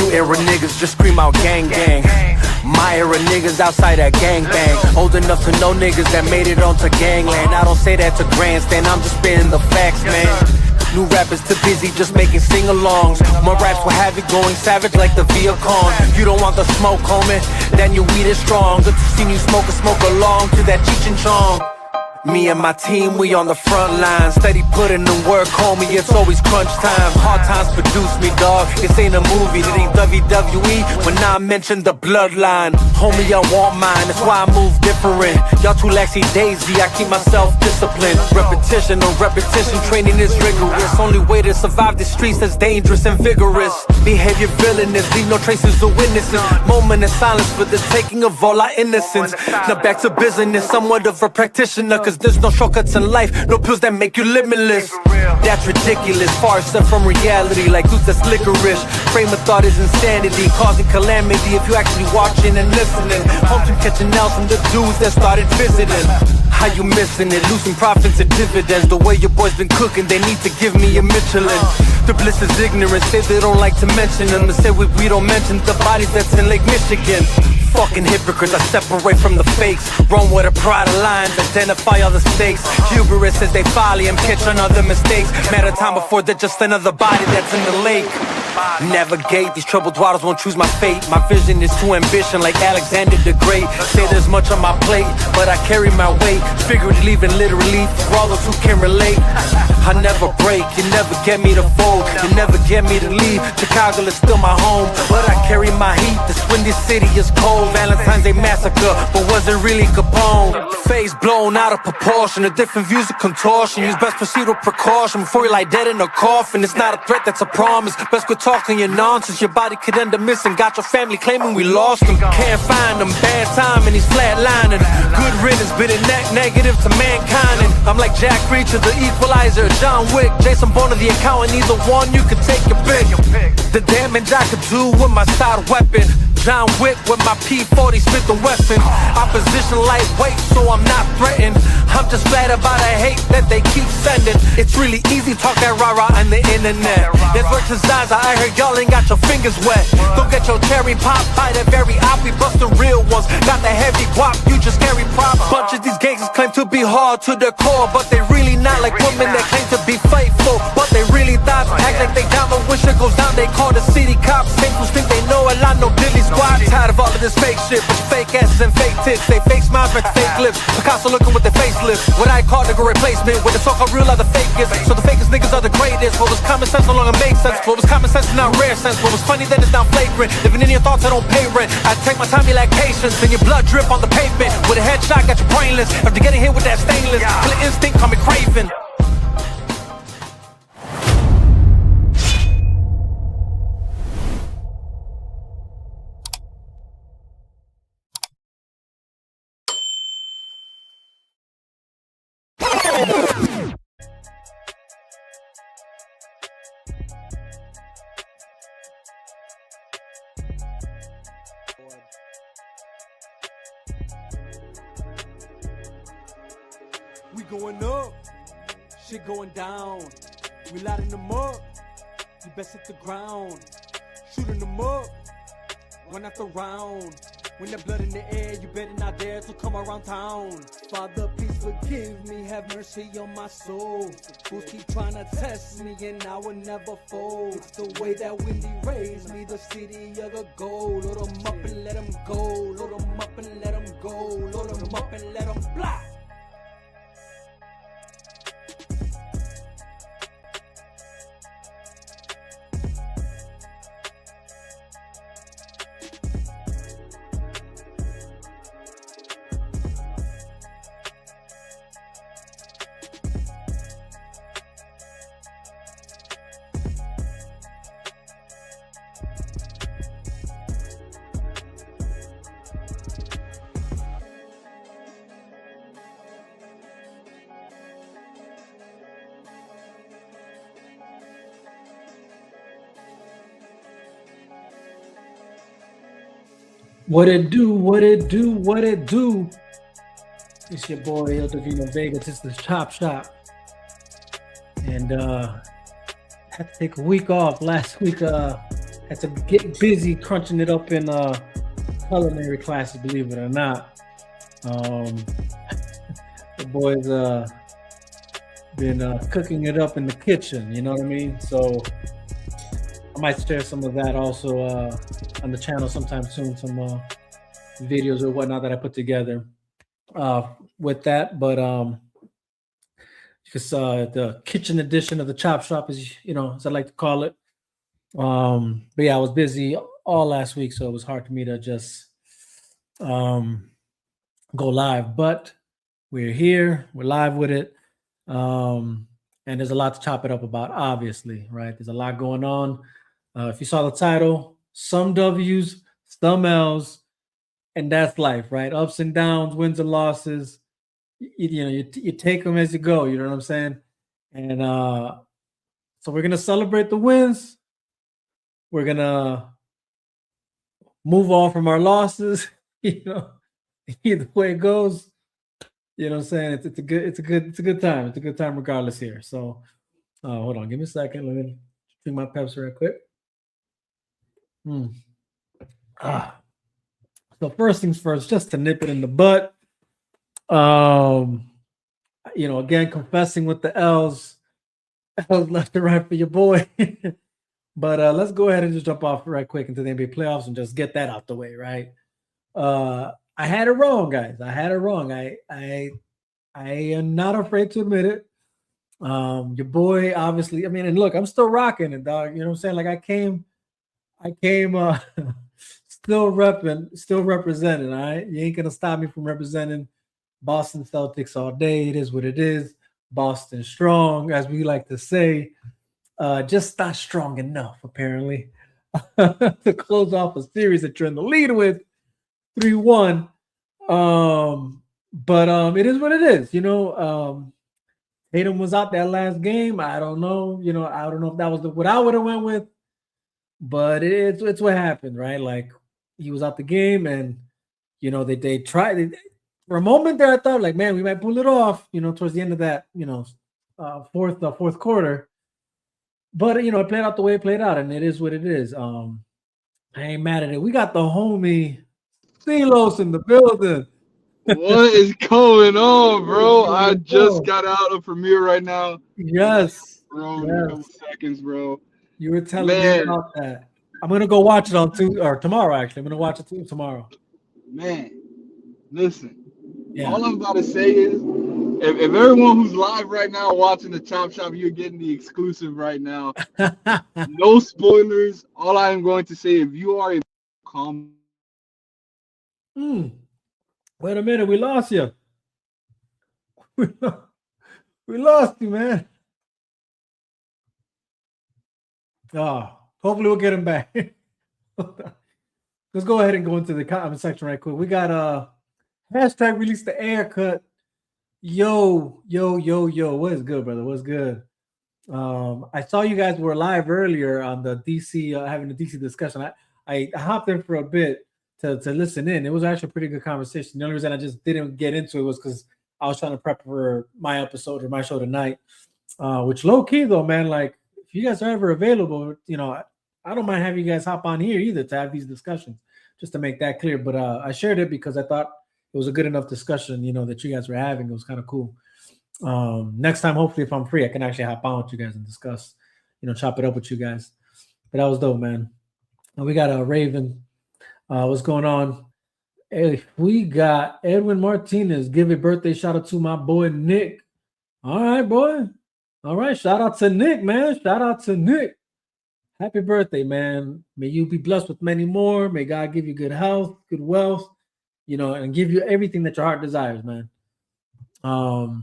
New era niggas just scream out gang gang. My era niggas outside that gang bang. Old enough to know niggas that made it onto gangland. I don't say that to grandstand, I'm just spitting the facts, man. New rappers too busy just making sing-alongs. My raps will have it going savage like the Viacom. You don't want the smoke, homie, then your weed is strong. Good to see you smoke along to that Cheech and Chong. Me and my team, we on the front line. Steady putting in work, homie, it's always crunch time. Hard times produce me, dog. This ain't a movie, it ain't WWE when I mention the bloodline. Homie, I want mine, that's why I move different. Y'all too laxy-daisy, I keep myself disciplined. Repetition on repetition, training is rigorous. Only way to survive the streets that's dangerous and vigorous. Behavior villainous, leave no traces of witnesses. Moment of silence for the taking of all our innocence. Now back to business, somewhat of a practitioner, cause there's no shortcuts in life, no pills that make you limitless. That's ridiculous, far set from reality, like dudes that's licorice. Frame of thought is insanity, causing calamity if you actually watching and listening. Hopes and catching out from the dudes that started visiting. How you missing it? Losing profits and dividends. The way your boys been cooking, they need to give me a Michelin. The bliss is ignorant, say they don't like to mention them. They say we don't mention the bodies that's in Lake Michigan. Fucking hypocrites, I separate from the fakes. Run with a pride of lines, identify all the stakes. Hubris says they folly and catch on other mistakes. Matter of time before they're just another body that's in the lake. Navigate, these troubled waters won't choose my fate. My vision is too ambition like Alexander the Great. Say there's much on my plate, but I carry my weight. Figuratively and literally, for all those who can relate. I never break, you never get me to fold. You never get me to leave, Chicago is still my home. But I carry my heat, this windy city is cold. Valentine's Day massacre, but was it really Capone? Face blown out of proportion, a different views of contortion. Use best proceed with precaution before you lie dead in a coffin. It's not a threat, that's a promise. Best quit talking your nonsense, your body could end up missing. Got your family claiming we lost them. Can't find them, bad timing, he's flatlining. Good riddance, bit a negative to mankind. And I'm like Jack Reacher, the equalizer, John Wick, Jason Bourne, the accountant. Either one, you can take your pick. The damage I could do with my side weapon. John Wick with my P40 Smith & Wesson. Opposition lightweight, so I'm not threatened. I'm just flattered by the hate that they keep sending. It's really easy talk that rah-rah on the internet. There's work to Zaza, I heard y'all ain't got your fingers wet. Don't get your cherry pop by the very op. We bust the real ones, got the heavy guap, you just carry prop. Bunch of these gangsters claim to be hard to the core, but they really not like women that claim to be faithful. But they really not, act like they down, but when shit goes down, they call the city cops. Hateful think they know a lot, no dilly squad. Tired of all of this fake shit, with fake asses and fake tits. They fake smiles, but fake lips. Picasso looking with their facelift. What I call the good replacement, with the so-called real are the fakest. So the fakest niggas are the greatest. What was common sense no longer makes sense. What was common sense is now rare sense. What was funny then is now flagrant. Living in your thoughts, I don't pay rent. I take my time, be like patience. Then your blood drip on the pavement. With a headshot, got you brainless. After getting hit with that stainless, killer instinct, call me craven. We going up, shit going down. We lighting them up, you best hit the ground. Shooting them up, one after round. When there's blood in the air, you better not dare to come around town. Father, please forgive me, have mercy on my soul. Fools keep trying to test me and I will never fold. It's the way that Wendy raised me, the city of the gold. Load them up and let them go, load them up and let them go, load them up and let them fly. What it do, what it do, what it do. It's your boy, El Divino Vega. This is the Chop Shop. And had to take a week off. Last week, had Had to get busy crunching it up in culinary classes, believe it or not. The boys been cooking it up in the kitchen, you know what I mean? So I might share some of that also on the channel sometime soon, some videos or whatnot that I put together with that. But just the kitchen edition of the Chop Shop, is as I like to call it. But yeah, I was busy all last week, so it was hard for me to just go live. But we're here, we're live with it. And there's a lot to chop it up about, obviously, right? There's a lot going on. If you saw the title, some W's, some L's, and that's life, right? Ups and downs, wins and losses. You take them as you go. You know what I'm saying? And so we're gonna celebrate the wins. We're gonna move on from our losses. Either way it goes. You know what I'm saying? It's a good time. It's a good time regardless here. So hold on, give me a second. Let me drink my Pepsi right quick. So first things first, just to nip it in the butt. Again, confessing with the L's left and right for your boy. But let's go ahead and just jump off right quick into the NBA playoffs and just get that out the way, right? I had it wrong, guys. I had it wrong. I am not afraid to admit it. Your boy, obviously. I mean, and look, I'm still rocking it, dog. You know what I'm saying? Like I came still repping, still representing. All right, you ain't gonna stop me from representing Boston Celtics all day. It is what it is. Boston strong, as we like to say. Just not strong enough, apparently, to close off a series that you're in the lead with 3-1. But it is what it is. Tatum was out that last game. I don't know. I don't know if that was what I would have went with, but it's what happened, right? Like he was out the game, and they tried. For a moment there, I thought like, man, we might pull it off. Towards the end of that, fourth quarter. But it played out the way it played out, and it is what it is. I ain't mad at it. We got the homie Silos in the building. What is going on, bro? I just got out of premiere right now. Yes, bro. In a couple seconds, bro. You were telling me about that. I'm gonna go watch it on tomorrow. Actually, I'm gonna watch it tomorrow. Man, listen. Yeah. All I'm about to say is, if everyone who's live right now watching the Chop Shop, you're getting the exclusive right now. No spoilers. All I am going to say, if you are a calm. Wait a minute, we lost you. We lost you, man. Hopefully we'll get him back. Let's go ahead and go into the comment section right quick. We got hashtag release the air cut. Yo, what is good, brother? What's good? I saw you guys were live earlier on the DC, having the DC discussion. I hopped in for a bit to listen in. It was actually a pretty good conversation. The only reason I just didn't get into it was because I was trying to prep for my episode or my show tonight. Which low key though, man, like if you guys are ever available, I don't mind having you guys hop on here either to have these discussions, just to make that clear. But I shared it because I thought it was a good enough discussion, that you guys were having. It was kind of cool. Next time, hopefully, if I'm free, I can actually hop on with you guys and discuss, chop it up with you guys. But that was dope, man. And we got a Raven. What's going on? Hey, we got Edwin Martinez. Give a birthday shout out to my boy Nick. All right, boy. All right, shout out to Nick, man. Shout out to Nick. Happy birthday, man. May you be blessed with many more. May God give you good health, good wealth, and give you everything that your heart desires, man. All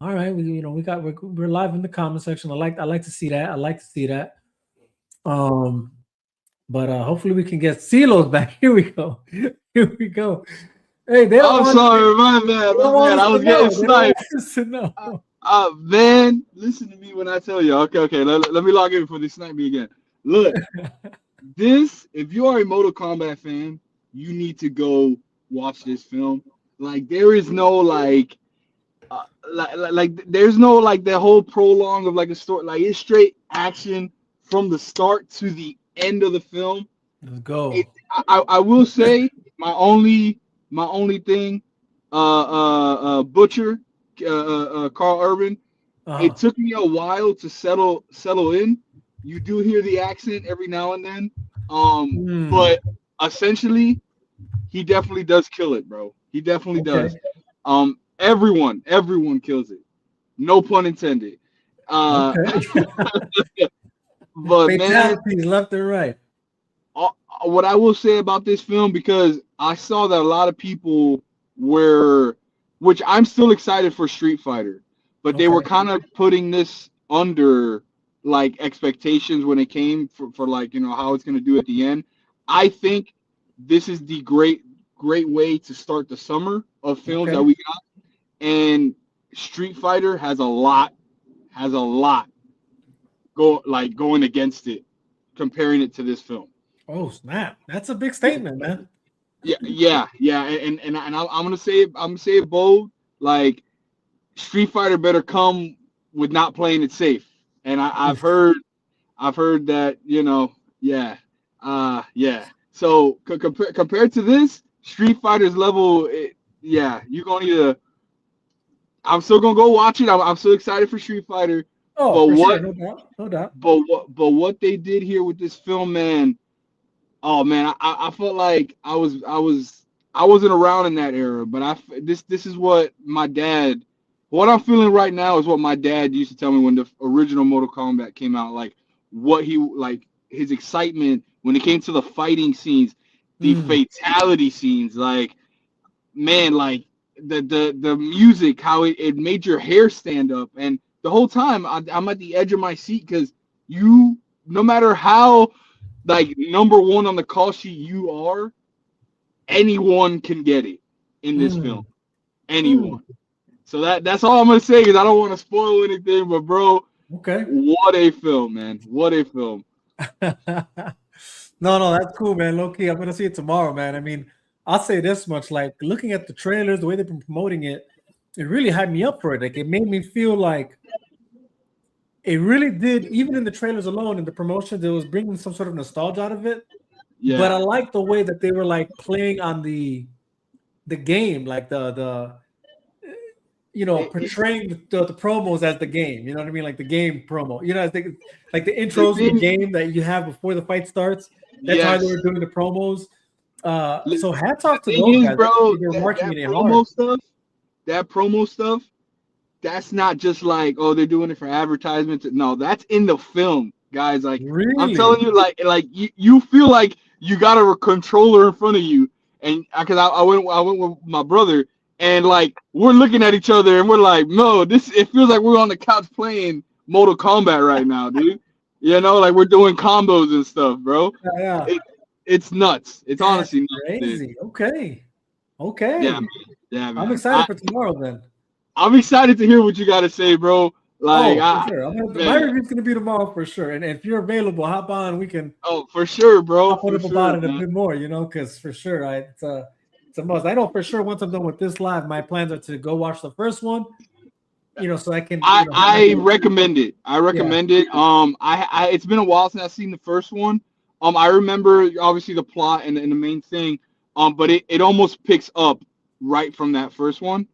right, we're live in the comment section. I like to see that. I like to see that. But hopefully we can get Silos back. Here we go. Here we go. Hey, I'm sorry, my bad. I was getting sniped. Man, listen to me when I tell you. Okay. Let me log in before they snipe me again. Look, if you are a Mortal Kombat fan, you need to go watch this film. Like, there is no there's no the whole prolong of like a story. Like, it's straight action from the start to the end of the film. Let's go. I will say my only thing, Butcher, Carl Urban. Uh-huh. It took me a while to settle in. You do hear the accent every now and then, Hmm. but essentially, he definitely does kill it, bro. He definitely Okay. does. Everyone kills it. No pun intended. Uh, Okay. but man, Fatalities left and right. uh, what I will say about this film, because I saw that a lot of people were, which I'm still excited for Street Fighter, but they were Okay. kind of putting this under like expectations when it came for like, how it's going to do at the end. I think this is the great way to start the summer of films that Okay. we got, and Street Fighter has a lot going against it, comparing it to this film. Oh snap! That's a big statement, man. Yeah, and I'm gonna say it bold. Like, Street Fighter better come with not playing it safe. And I've heard that, yeah, yeah. So compared to this, Street Fighter's level, yeah, you're gonna need to. I'm still gonna go watch it. I'm so excited for Street Fighter, Oh, but for sure, what no doubt, no doubt. but what they did here with this film, man. Oh man, I felt like I wasn't around in that era, but this is what my dad. What I'm feeling right now is what my dad used to tell me when the original Mortal Kombat came out. Like, what he like his excitement when it came to the fighting scenes, the Mm. fatality scenes. Like, man, like the music, how it made your hair stand up, and the whole time I'm at the edge of my seat because no matter how like number one on the call sheet you are, anyone can get it in this film. Mm. Mm. Anyone. So that's all I'm gonna say, because I don't want to spoil anything. But bro, Okay. what a film, man! What a film. No, that's cool, man. Low key, I'm gonna see it tomorrow, man. I mean, I'll say this much: like looking at the trailers, the way they've been promoting it, it really hyped me up for it. Like it made me feel like it really did. Even in the trailers alone, in the promotions, it was bringing some sort of nostalgia out of it. But I Yeah, like the way that they were like playing on the game, like the it, portraying the promos as the game. You know what I mean? Like the game promo. I think like the the intros of the thing, game that you have before the fight starts. That's how they yes. were doing the promos. So hats The off to thing those is, guys. bro, They're marketing that it hard. promo stuff, that's not just like, oh, they're doing it for advertisements. No, that's in the film, guys. Like, I'm Really? telling you, like you feel like you got a controller in front of you, and because I went with my brother, and like we're looking at each other and we're like, no, it feels like we're on the couch playing Mortal Kombat right now, dude. Like we're doing combos and stuff, bro. Yeah. It, it's nuts. It's That's honestly nuts, dude. crazy. Okay. Yeah, man. Okay. Yeah, I'm man. excited for tomorrow then. I'm excited to hear what you got to say, bro. Like, Oh, for sure. My man. review's gonna be tomorrow for sure. And if you're available, hop on. We can Oh, for sure, bro. chop it For up sure, about it a man. bit more, because for sure, it's a must. I know for sure once I'm done with this live, my plans are to go watch the first one, so I can, have like I recommend it. I yeah, recommend it. It's been a while since I've seen the first one. I remember obviously the plot and the main thing. But it almost picks up right from that first one,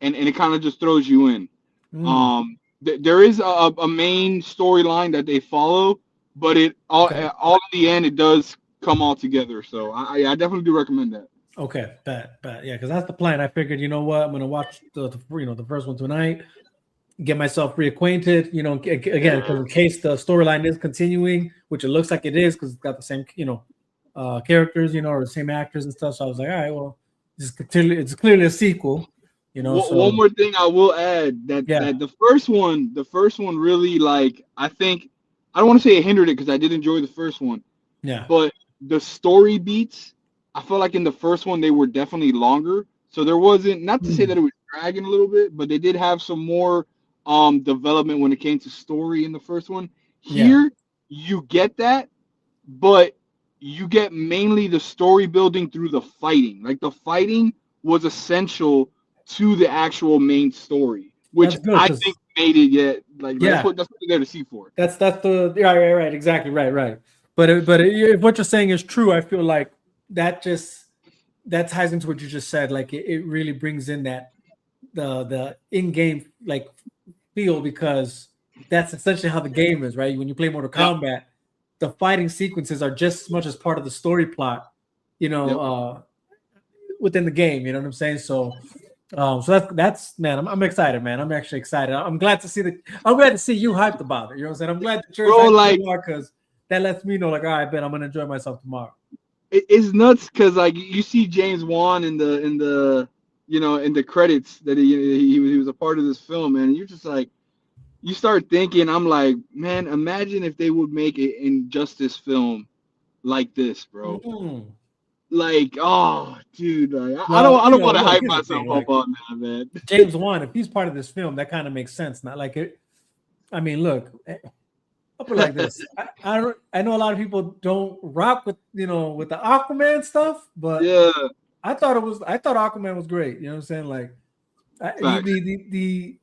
and it kind of just throws you in. mm, There is a main storyline that they follow, but it okay, all in the end it does come all together. So I definitely do recommend that. okay, bet, yeah, because that's the plan. I figured, you know what, I'm gonna watch the first one tonight, get myself reacquainted, again, because in case the storyline is continuing, which it looks like it is, because it's got the same, characters, or the same actors and stuff. So I was like, all right, well, it's clearly a sequel, One so more thing I will add, yeah, that the first one really, like, I think, I don't want to say it hindered it because I did enjoy the first one, yeah, but the story beats, I felt like in the first one they were definitely longer. So there wasn't, not to say mm, that it was dragging a little bit, but they did have some more development when it came to story in the first one. yeah, Here you get that, but you get mainly the story building through the fighting. Like, the fighting was essential to the actual main story, which that's good I because think made it, yet like yeah, that's what they're there to see for. that's the right, exactly, right. if what you're saying is true, I feel like that ties into what you just said. Like it really brings in that the in-game like feel, because that's essentially how the game is, right? When you play Mortal Yep. Kombat, the fighting sequences are just as much as part of the story plot, within the game. You know what I'm saying? So that's man, I'm excited, man. I'm actually excited. I'm glad to see you hyped about it. You know what I'm saying? I'm glad that you're Bro, hyped like, because that lets me know, like, all right, Ben, I'm gonna enjoy myself tomorrow. it's nuts because like you see James Wan in the in the credits that he was a part of this film, and you're just like, you start thinking, I'm like, man, imagine if they would make an Injustice film like this, bro. Mm-hmm. Like, oh, dude, like, I Well, don't want to look, hype here's the myself thing, up like on that, man. James Wan, if he's part of this film, that kind of makes sense. Not like it. I mean, look, I'll put it like this. I know a lot of people don't rock with with the Aquaman stuff, but Yeah, I thought Aquaman was great. You know what I'm saying? Like facts. the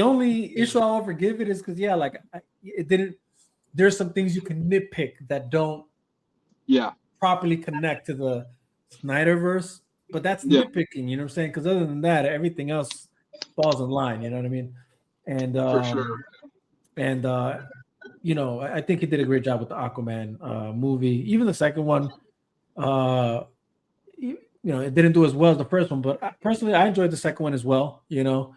only issue I'll ever give it is because it didn't. There's some things you can nitpick that don't properly connect to the Snyderverse, but that's nitpicking. You know what I'm saying? Because other than that, everything else falls in line. You know what I mean? And For sure. and I think he did a great job with the Aquaman movie. Even the second one, it didn't do as well as the first one, but personally, I enjoyed the second one as well. It still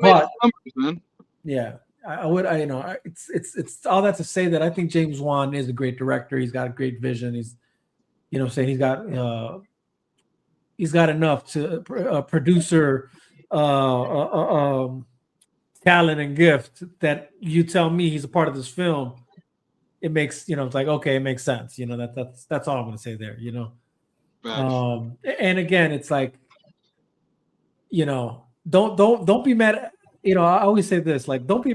made its numbers, man. Yeah, it's all that to say that I think James Wan is a great director. He's got a great vision. He's, saying he's got enough to producer talent and gift that you tell me he's a part of this film. It makes it's like, okay, it makes sense. That's all I'm going to say there. And again, it's like, don't be mad at, I always say this, like, you can't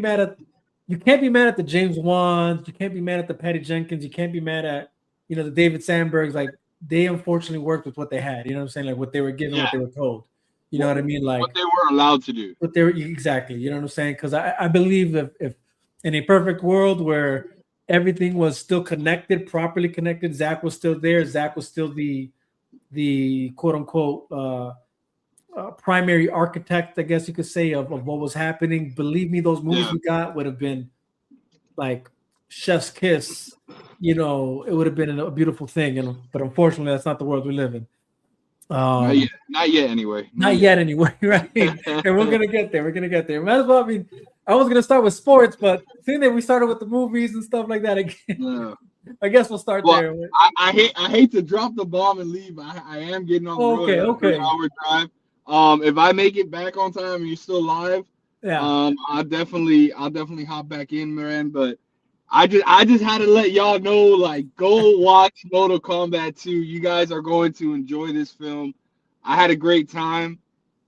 be mad at the James Wans, you can't be mad at the Patty Jenkins, you can't be mad at, the David Sandbergs. Like, they unfortunately worked with what they had, you know what I'm saying? Like, what they were given, what they were told. You know what I mean? Like, what they were allowed to do. What they were, exactly, you know what I'm saying? Because I believe if in a perfect world where everything was still connected, properly connected, Zach was still there, Zach was still the quote unquote primary architect, I guess you could say, of what was happening. Believe me, those movies we got would have been like chef's kiss. It would have been a beautiful thing. But unfortunately, that's not the world we live in. Not yet anyway. Not yet anyway, right? And we're gonna get there. Might as well. I mean, I was gonna start with sports, but seeing that we started with the movies and stuff like that again, I guess we'll start there. I hate to drop the bomb and leave. I am getting on the road. Okay. 3-hour drive. If I make it back on time and you're still live, I'll definitely hop back in, man. But I just had to let y'all know, like, go watch Mortal Kombat 2. You guys are going to enjoy this film. I had a great time,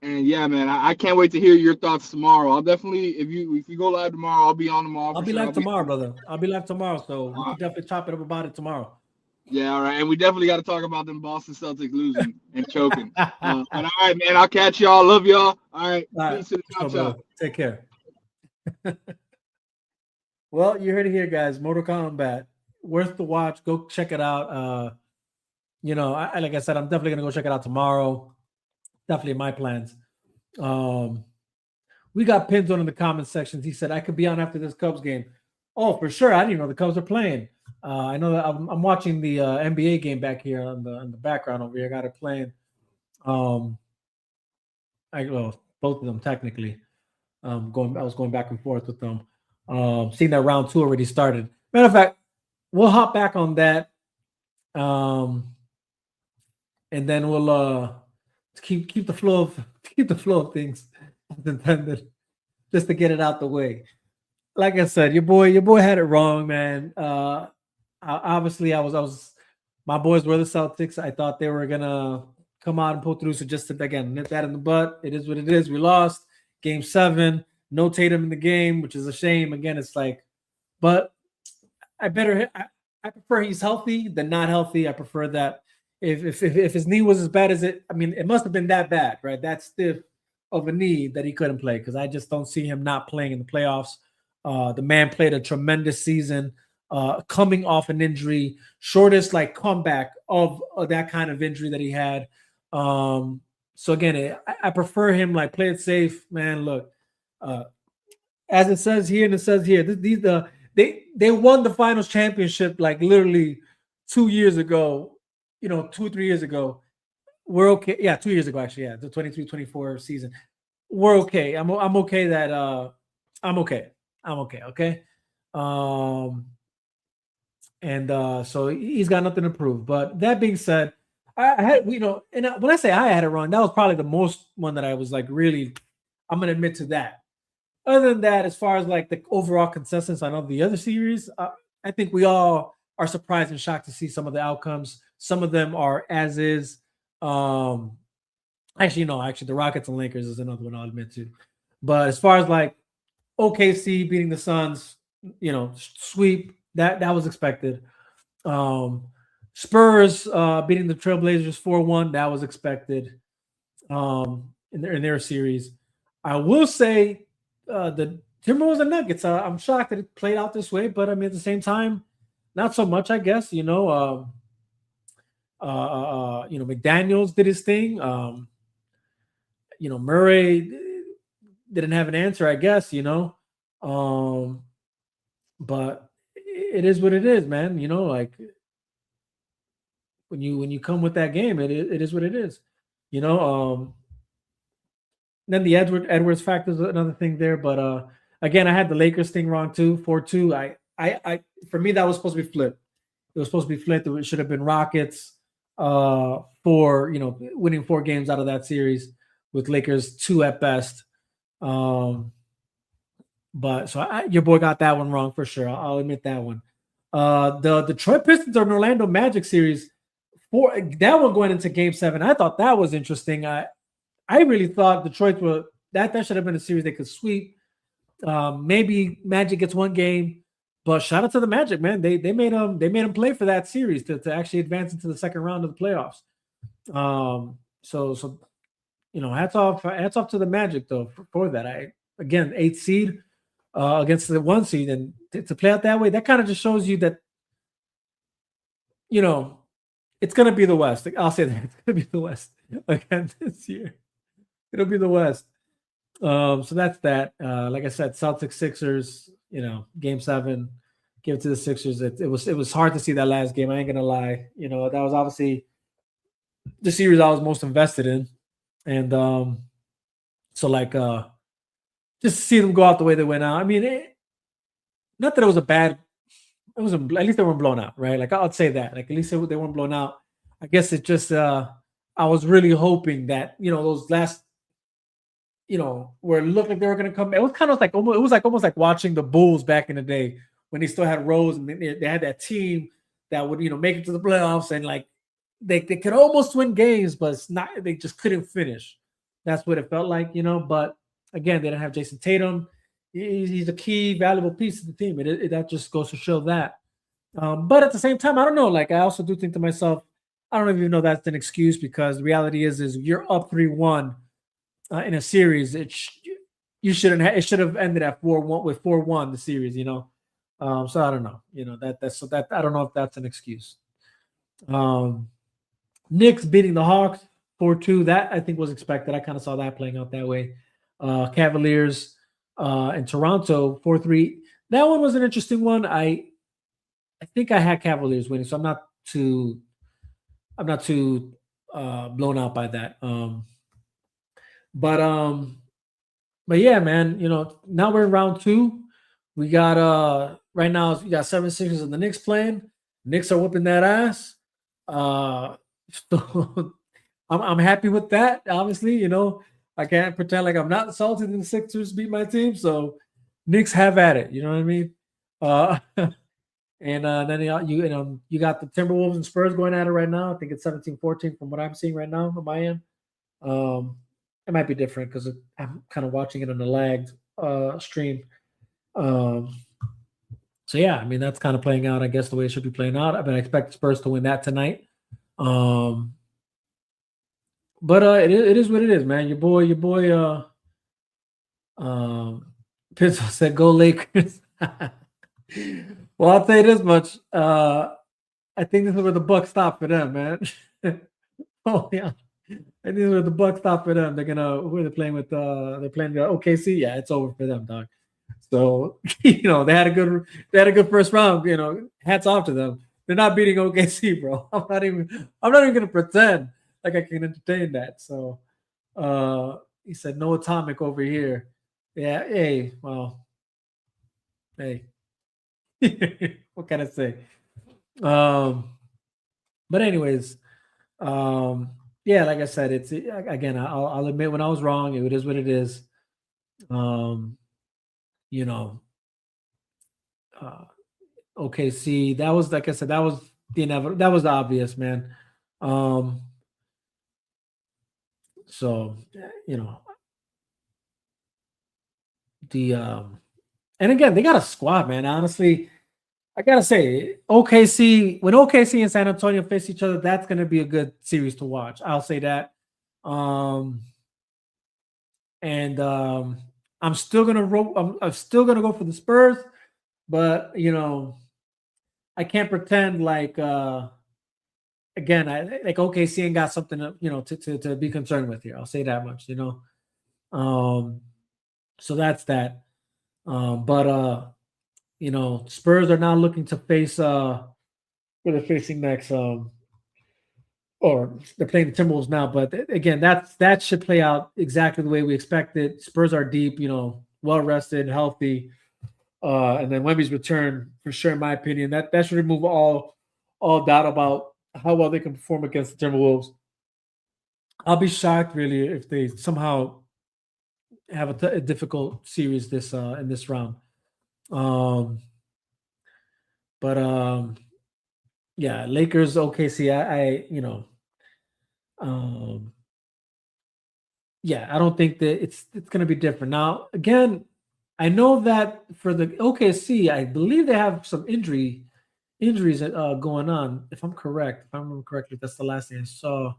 and yeah, man, I can't wait to hear your thoughts tomorrow. I'll definitely, if you go live tomorrow, I'll be on tomorrow. I'll be live tomorrow, brother. I'll be live tomorrow, so we can definitely chop it up about it tomorrow. Yeah, all right, and we definitely got to talk about them Boston Celtics losing and choking. But all right, man, I'll catch y'all. Love y'all. All right, peace to the top. Take care. Well, you heard it here, guys. Mortal Kombat, worth the watch. Go check it out. Like I said, I'm definitely gonna go check it out tomorrow. Definitely my plans. We got pins on in the comment sections. He said I could be on after this Cubs game. Oh, for sure. I didn't even know the Cubs are playing. I know that I'm watching the NBA game back here in the background over here. I got it playing. Both of them technically. I was going back and forth with them. Seeing that round 2 already started. Matter of fact, we'll hop back on that. And then we'll keep the flow of things as intended, just to get it out the way. Like I said, your boy had it wrong, man. Obviously, my boys were the Celtics. I thought they were gonna come out and pull through. So just to, again, nip that in the butt. It is what it is. We lost Game 7. No Tatum in the game, which is a shame. Again, it's like, but I prefer he's healthy than not healthy. I prefer that. If his knee was as bad as it must have been that bad, right? That stiff of a knee that he couldn't play, because I just don't see him not playing in the playoffs. The man played a tremendous season. coming off an injury, shortest like comeback of that kind of injury that he had. So again, I prefer him like play it safe, man. Look, as it says here and it says here, they won the finals championship like literally 2 years ago, 2 or 3 years ago. We're okay. Yeah, 2 years ago actually. Yeah, the 23-24 season. We're okay. I'm okay that I'm okay. I'm okay. Okay. And so he's got nothing to prove. But that being said, I had, and when I say I had it wrong, that was probably the most one that I was like, really, I'm going to admit to that. Other than that, as far as like the overall consensus on all the other series, I think we all are surprised and shocked to see some of the outcomes. Some of them are as is. Actually, no, the Rockets and Lakers is another one I'll admit to. But as far as like OKC beating the Suns, sweep, that was expected. Spurs beating the Trailblazers 4-1, that was expected in their series. I will say the Timberwolves and Nuggets, I'm shocked that it played out this way, but I mean at the same time, not so much, I guess. McDaniels did his thing. Murray didn't have an answer, I guess, but it is what it is, man. Like when you come with that game, it is what it is. Then the Edwards factor is another thing there, but again, I had the Lakers thing wrong too, 4-2. I for me that was supposed to be flipped. It was supposed to be flipped. It should have been Rockets for winning 4 games out of that series with Lakers 2 at best. But so your boy got that one wrong for sure. I'll admit that one. The Detroit Pistons or Orlando Magic series, for that one going into Game 7, I thought that was interesting. I really thought Detroit that should have been a series they could sweep. Maybe Magic gets 1 game, but shout out to the Magic, man. They made them play for that series to actually advance into the second round of the playoffs. So hats off to the Magic though for that. Again 8th seed against the 1 seed, and to play out that way, that kind of just shows you that it's gonna be the West. I'll say that it's gonna be the West again this year. It'll be the West. So that's that. Like I said, Celtics Sixers. Game 7, give it to the Sixers. It was hard to see that last game. I ain't gonna lie. That was obviously the series I was most invested in, and so like just to see them go out the way they went out. I mean, not that it was a bad. It was at least they weren't blown out, right? Like I'd say that. Like at least they weren't blown out. I guess it just I was really hoping that those last where it looked like they were going to come. It was kind of like almost like watching the Bulls back in the day when they still had Rose and they had that team that would make it to the playoffs, and like they could almost win games, but it's not. They just couldn't finish. That's what it felt like, But again, they didn't have Jason Tatum. He's a key, valuable piece of the team. That just goes to show that. But at the same time, I don't know. Like I also do think to myself, I don't even know that's an excuse, because the reality is you're up 3-1 in a series. You shouldn't. It should have ended at 4-1 with 4-1 the series. So I don't know. That I don't know if that's an excuse. Knicks beating the Hawks 4-2. That I think was expected. I kind of saw that playing out that way. Cavaliers and Toronto 4-3. That one was an interesting one. I think I had Cavaliers winning, so I'm not too blown out by that. But yeah, man, now we're in round 2. We got right now you got 76ers and the Knicks playing. Knicks are whooping that ass. So I'm happy with that. Obviously, I can't pretend like I'm not salty that the Sixers beat my team. So Knicks have at it. You know what I mean? And then you got the Timberwolves and Spurs going at it right now. I think it's 17-14 from what I'm seeing right now on my end. It might be different because I'm kind of watching it on a lagged stream. So yeah, I mean that's kind of playing out, I guess, the way it should be playing out. I expect Spurs to win that tonight. But it is what it is, man. Your boy Pizzo said go Lakers. Well, I'll tell you this much. I think this is where the buck stop for them, man. Oh yeah. I think this is where the buck stop for them. They're gonna who are they playing with? They're playing the OKC. Yeah, it's over for them, dog. So they had a good first round. Hats off to them. They're not beating OKC, bro. I'm not even gonna pretend like I can entertain that. So he said no atomic over here. Yeah, hey, well, hey. What can I say? But anyways, yeah, like I said, it's again, I'll admit when I was wrong. It is what it is. Um, you know, uh, OKC. That was like I said. That was the inevitable. That was obvious, man. Um, so the and again, they got a squad, man. Honestly, I gotta say, OKC when OKC and San Antonio face each other, that's gonna be a good series to watch. I'll say that. Um, and I'm still gonna I'm still gonna go for the Spurs, but I can't pretend like again I like OKC ain't got something to be concerned with here. I'll say that much. Um, so that's that. But Spurs are now looking to face who they're facing next. Or they're playing the Timberwolves now, but again, that should play out exactly the way we expected. Spurs are deep, well rested, healthy, and then Wemby's return for sure, in my opinion, that should remove all doubt about how well they can perform against the Timberwolves. I'll be shocked really if they somehow have a difficult series this in this round. Um, but yeah, Lakers, OKC. Um, yeah, I don't think that it's going to be different. Now, again, I know that for the OKC, I believe they have some injuries going on. If I'm correct, if I remember correctly, that's the last thing I saw.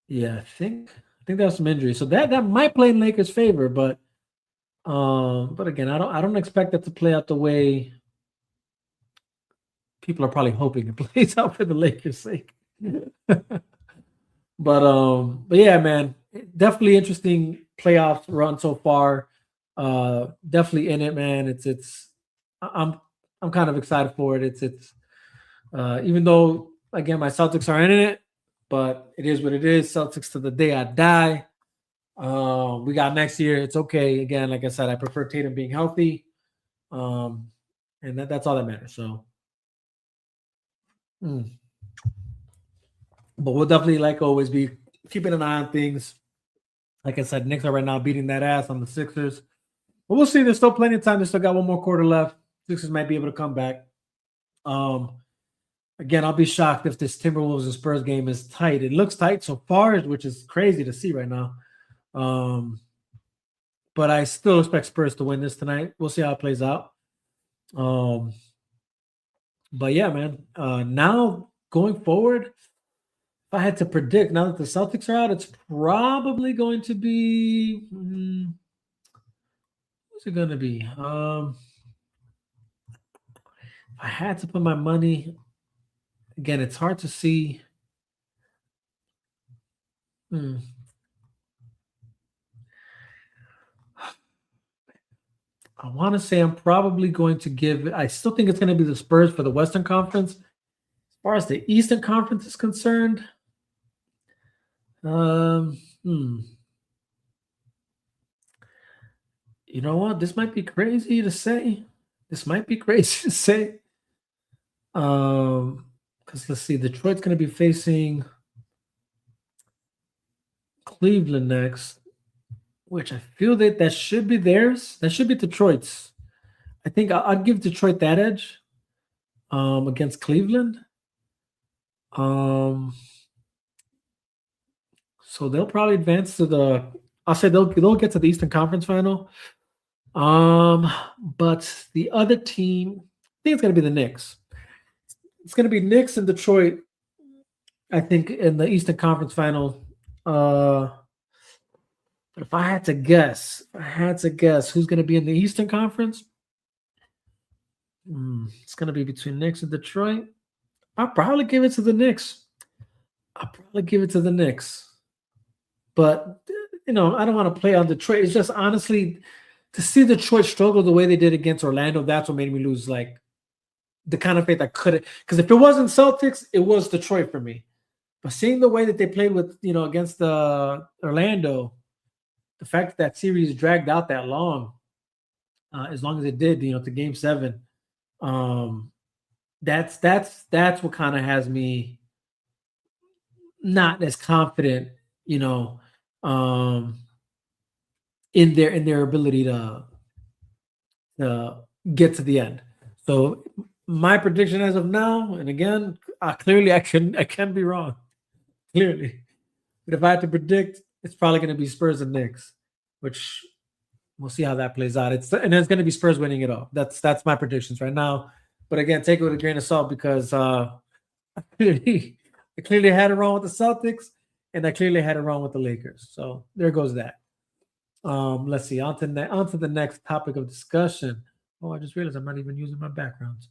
Yeah, I think they have some injuries, so that might play in Lakers' favor. But again, I don't expect that to play out the way people are probably hoping it plays out for the Lakers' sake. But yeah, man, definitely interesting playoff run so far. Definitely in it, man. I'm kind of excited for it. It's even though again my Celtics are in it, but it is what it is. Celtics to the day I die. We got next year. It's okay. Again, like I said, I prefer Tatum being healthy. And that's all that matters. So but we'll definitely, like always, be keeping an eye on things. Like I said, Knicks are right now beating that ass on the Sixers. But we'll see. There's still plenty of time. They still got one more quarter left. Sixers might be able to come back. Again, I'll be shocked if this Timberwolves and Spurs game is tight. It looks tight so far, which is crazy to see right now. But I still expect Spurs to win this tonight. We'll see how it plays out. But yeah, man. Now going forward, if I had to predict, now that the Celtics are out, it's probably going to be. What's it going to be? If I had to put my money, again, it's hard to see. I want to say I'm probably going to give. I still think it's going to be the Spurs for the Western Conference. As far as the Eastern Conference is concerned, you know what? This might be crazy to say. Because let's see, Detroit's going to be facing Cleveland next, which I feel that should be theirs. That should be Detroit's. I think I'd give Detroit that edge against Cleveland. So they'll probably advance to the. I'll say they'll get to the Eastern Conference Final. But the other team, I think it's going to be the Knicks. It's going to be Knicks and Detroit, I think, in the Eastern Conference Final. But if I had to guess, who's going to be in the Eastern Conference, it's going to be between Knicks and Detroit. I'll probably give it to the Knicks. But, I don't want to play on Detroit. It's just honestly, to see Detroit struggle the way they did against Orlando, that's what made me lose, like, the kind of faith I couldn't. Because if it wasn't Celtics, it was Detroit for me. But seeing the way that they played with, against Orlando, the fact that series dragged out that long, as long as it did, to Game 7, that's what kind of has me not as confident, in their ability to get to the end. So my prediction as of now, and again, clearly I can be wrong, clearly, but if I had to predict, it's probably going to be Spurs and Knicks, which we'll see how that plays out. It's going to be Spurs winning it all. That's my predictions right now. But again, take it with a grain of salt because I clearly had it wrong with the Celtics, and I clearly had it wrong with the Lakers. So there goes that. Let's see. On to the next topic of discussion. Oh, I just realized I'm not even using my backgrounds.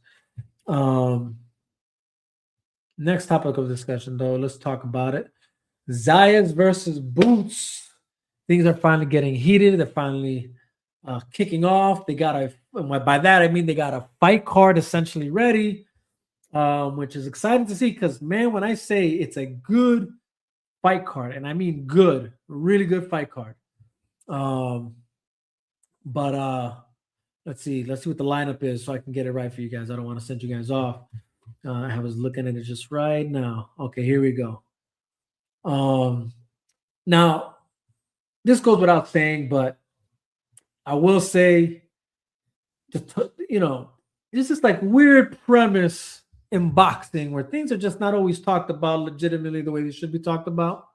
Next topic of discussion, though. Let's talk about it. Zayas versus Boots. Things are finally getting heated. They're finally kicking off. By that I mean they got a fight card essentially ready, which is exciting to see because, man, when I say it's a good fight card, and I mean good, really good fight card. Let's see what the lineup is so I can get it right for you guys. I don't want to send you guys off. I was looking at it just right now. Okay, here we go. Now, this goes without saying, but I will say, this is like weird premise in boxing where things are just not always talked about legitimately the way they should be talked about.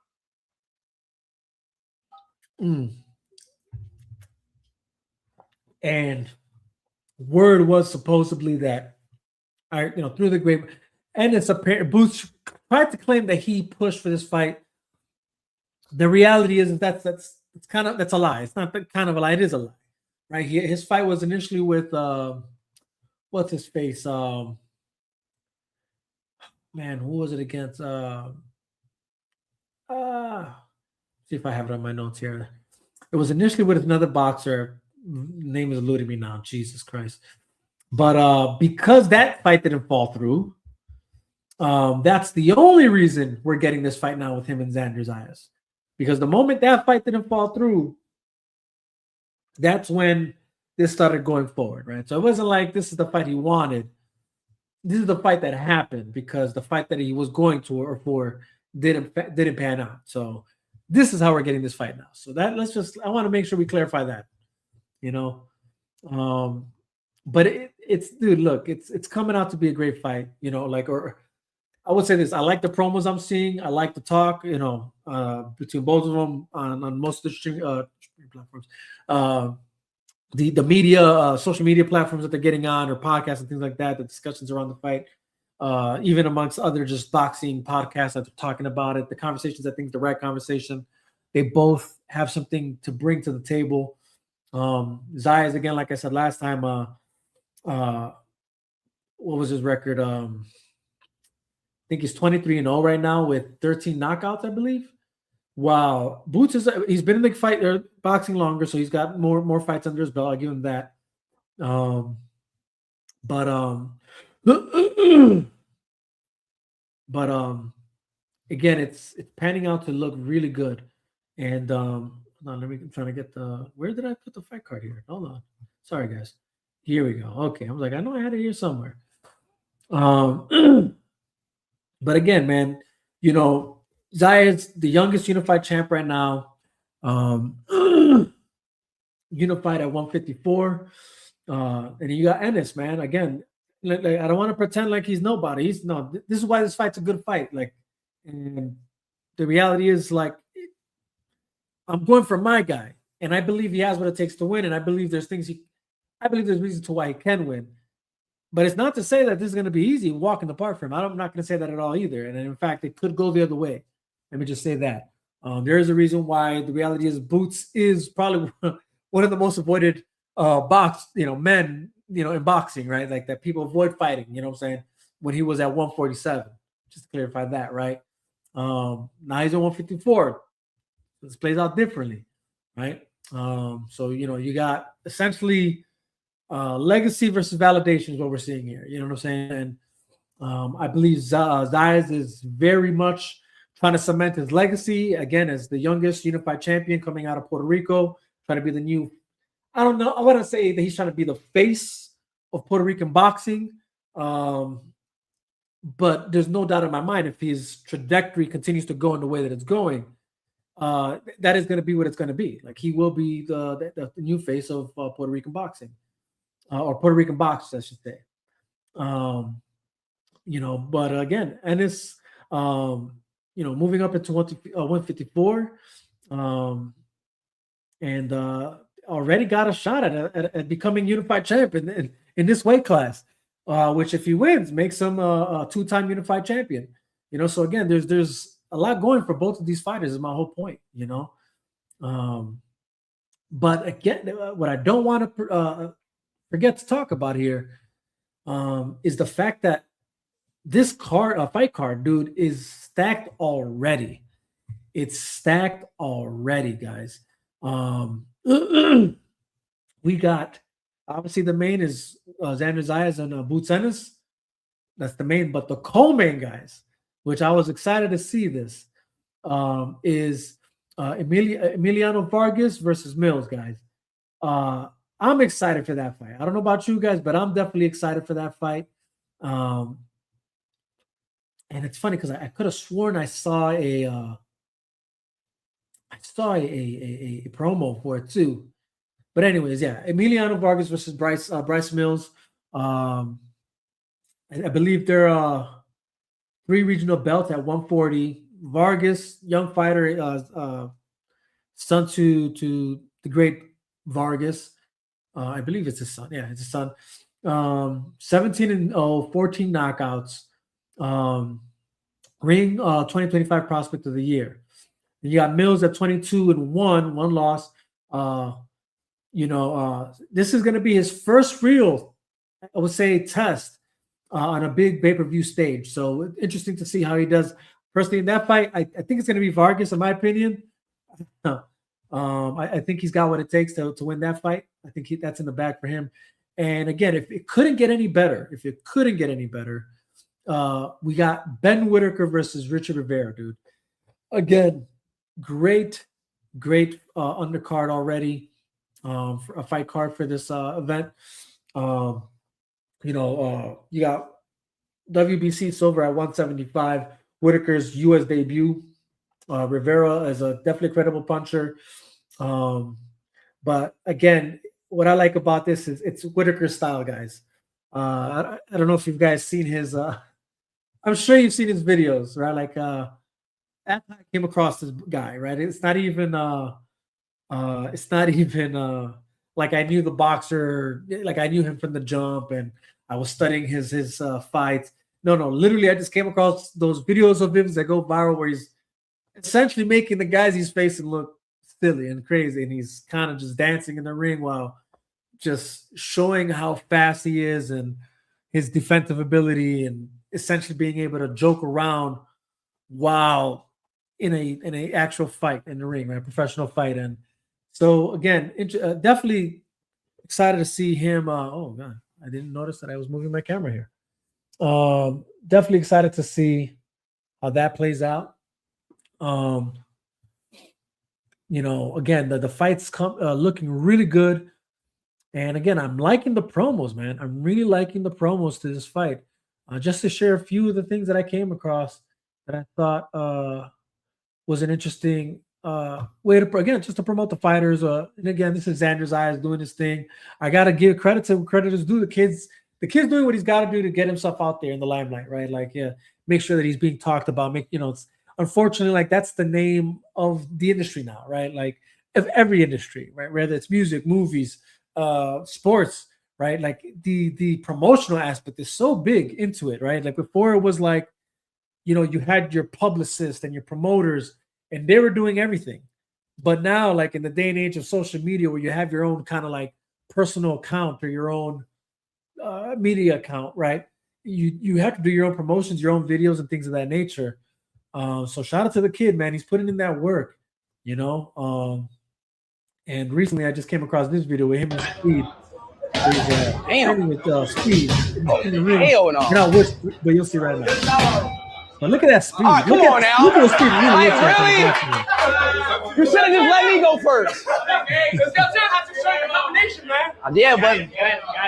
And word was supposedly that, through the grape, and it's apparent Boots tried to claim that he pushed for this fight. The reality is that's a lie. It's not kind of a lie. It is a lie, right? His fight was initially with what's his face? Man, who was it against? See if I have it on my notes here. It was initially with another boxer. Name is eluding me now. Jesus Christ. But because that fight didn't fall through, that's the only reason we're getting this fight now with him and Xander Zayas. Because the moment that fight didn't fall through, that's when this started going forward, right? So it wasn't like this is the fight he wanted. This is the fight that happened because the fight that he was going to or for didn't pan out. So this is how we're getting this fight now. So I want to make sure we clarify that, but it's coming out to be a great fight, I would say this. I like the promos I'm seeing. I like the talk, between both of them on most of the streaming platforms. The media, social media platforms that they're getting on or podcasts and things like that, the discussions around the fight, even amongst other just boxing podcasts that are talking about it, the conversations, I think the right conversation. They both have something to bring to the table. Zayas, again, like I said last time, what was his record? I think he's 23-0 right now with 13 knockouts, I believe. Wow. Boots he's been in the fight boxing longer, so he's got more fights under his belt. I'll give him that. Again, it's panning out to look really good. And hold on, I'm trying to get where did I put the fight card here? Hold on. Sorry, guys. Here we go. Okay. I was like, I know I had it here somewhere. But again, man, Zayas, the youngest unified champ right now, unified at 154. And you got Ennis, man. Again, like, I don't want to pretend like he's nobody. This is why this fight's a good fight. And the reality is, I'm going for my guy, and I believe he has what it takes to win. And I believe there's reasons to why he can win. But it's not to say that this is going to be easy, walk in the park for him. I'm not going to say that at all either. And in fact, it could go the other way. Let me just say that. There is a reason why. The reality is Boots is probably one of the most avoided men, in boxing, right? Like that people avoid fighting, you know what I'm saying? When he was at 147. Just to clarify that, right? Now he's at 154. This plays out differently, right? So you got essentially legacy versus validation is what we're seeing here. You know what I'm saying? And I believe Zayas is very much trying to cement his legacy again as the youngest unified champion coming out of Puerto Rico, trying to be the new. I don't know. I want to say that he's trying to be the face of Puerto Rican boxing. But there's no doubt in my mind if his trajectory continues to go in the way that it's going, that is going to be what it's going to be. Like he will be the new face of Puerto Rican boxing, or Puerto Rican boxers, I should say. But again, and it's moving up into 154, and already got a shot at becoming unified champion in this weight class. Which, if he wins, makes him a two-time unified champion. So again, there's a lot going for both of these fighters. Is my whole point. But again, what I don't want to forget to talk about here is the fact that this fight card, dude, is stacked already. It's stacked already, guys. We got. Obviously, the main is Xander Zayas and Boots Ennis. That's the main. But the co-main, guys, which I was excited to see this, is Emiliano Vargas versus Mills, guys. I'm excited for that fight. I don't know about you guys, but I'm definitely excited for that fight. And it's funny because I could have sworn I saw a promo for it too. But anyways, yeah, Emiliano Vargas versus Bryce Mills. I believe there are 3 regional belts at 140. Vargas, young fighter, son to the great Vargas. I believe it's his son. Yeah, it's his son. 17-0, 14 knockouts. Ring 2025 prospect of the year. And you got Mills at 22-1, one loss. This is going to be his first real, I would say, test on a big pay-per-view stage. So interesting to see how he does. Personally, in that fight, I think it's going to be Vargas, in my opinion. I think he's got what it takes to win that fight. I think that's in the bag for him. And again, if it couldn't get any better, we got Ben Whitaker versus Richard Rivera, dude. Again, great undercard already. For a fight card for this event. You got WBC silver at 175. Whitaker's U.S. debut. Rivera is definitely a credible puncher. But again, what I like about this is it's Whitaker style, guys. I don't know if you guys seen his. I'm sure you've seen his videos, right? Like I came across this guy, right? It's not even like I knew the boxer, like I knew him from the jump, and I was studying his fights. No, literally, I just came across those videos of him that go viral where he's essentially making the guys he's facing look silly and crazy, and he's kind of just dancing in the ring while just showing how fast he is and his defensive ability, and essentially being able to joke around while in a actual fight in the ring, right? Professional fight. And so again, definitely excited to see him. Oh God, I didn't notice that I was moving my camera here. Definitely excited to see how that plays out. Again, the fights looking really good. And again, I'm liking the promos, man. I'm really liking the promos to this fight. Just to share a few of the things that I came across that I thought was an interesting way to promote the fighters. And again, this is Xander Zayas doing his thing. I got to give credit to credit is due. The kid's doing what he's got to do to get himself out there in the limelight, right? Like, yeah, make sure that he's being talked about. It's unfortunately, like, that's the name of the industry now, right? Like, of every industry, right? Whether it's music, movies, sports, right? Like the promotional aspect is so big into it, right? Like before it was like, you had your publicist and your promoters, and they were doing everything. But now, like in the day and age of social media, where you have your own kind of like personal account or your own media account, right? You have to do your own promotions, your own videos, and things of that nature. So shout out to the kid, man. He's putting in that work, you know. And recently, I just came across this video with him and Speed. Damn. With Speed in the ring. Hell no. Not which, but you'll see right now. But look at that Speed. All right, come on now. Look at what Speed really looks like. Really? You should have just let me go first. Hey, let's go have to show you the combination, man. Yeah, but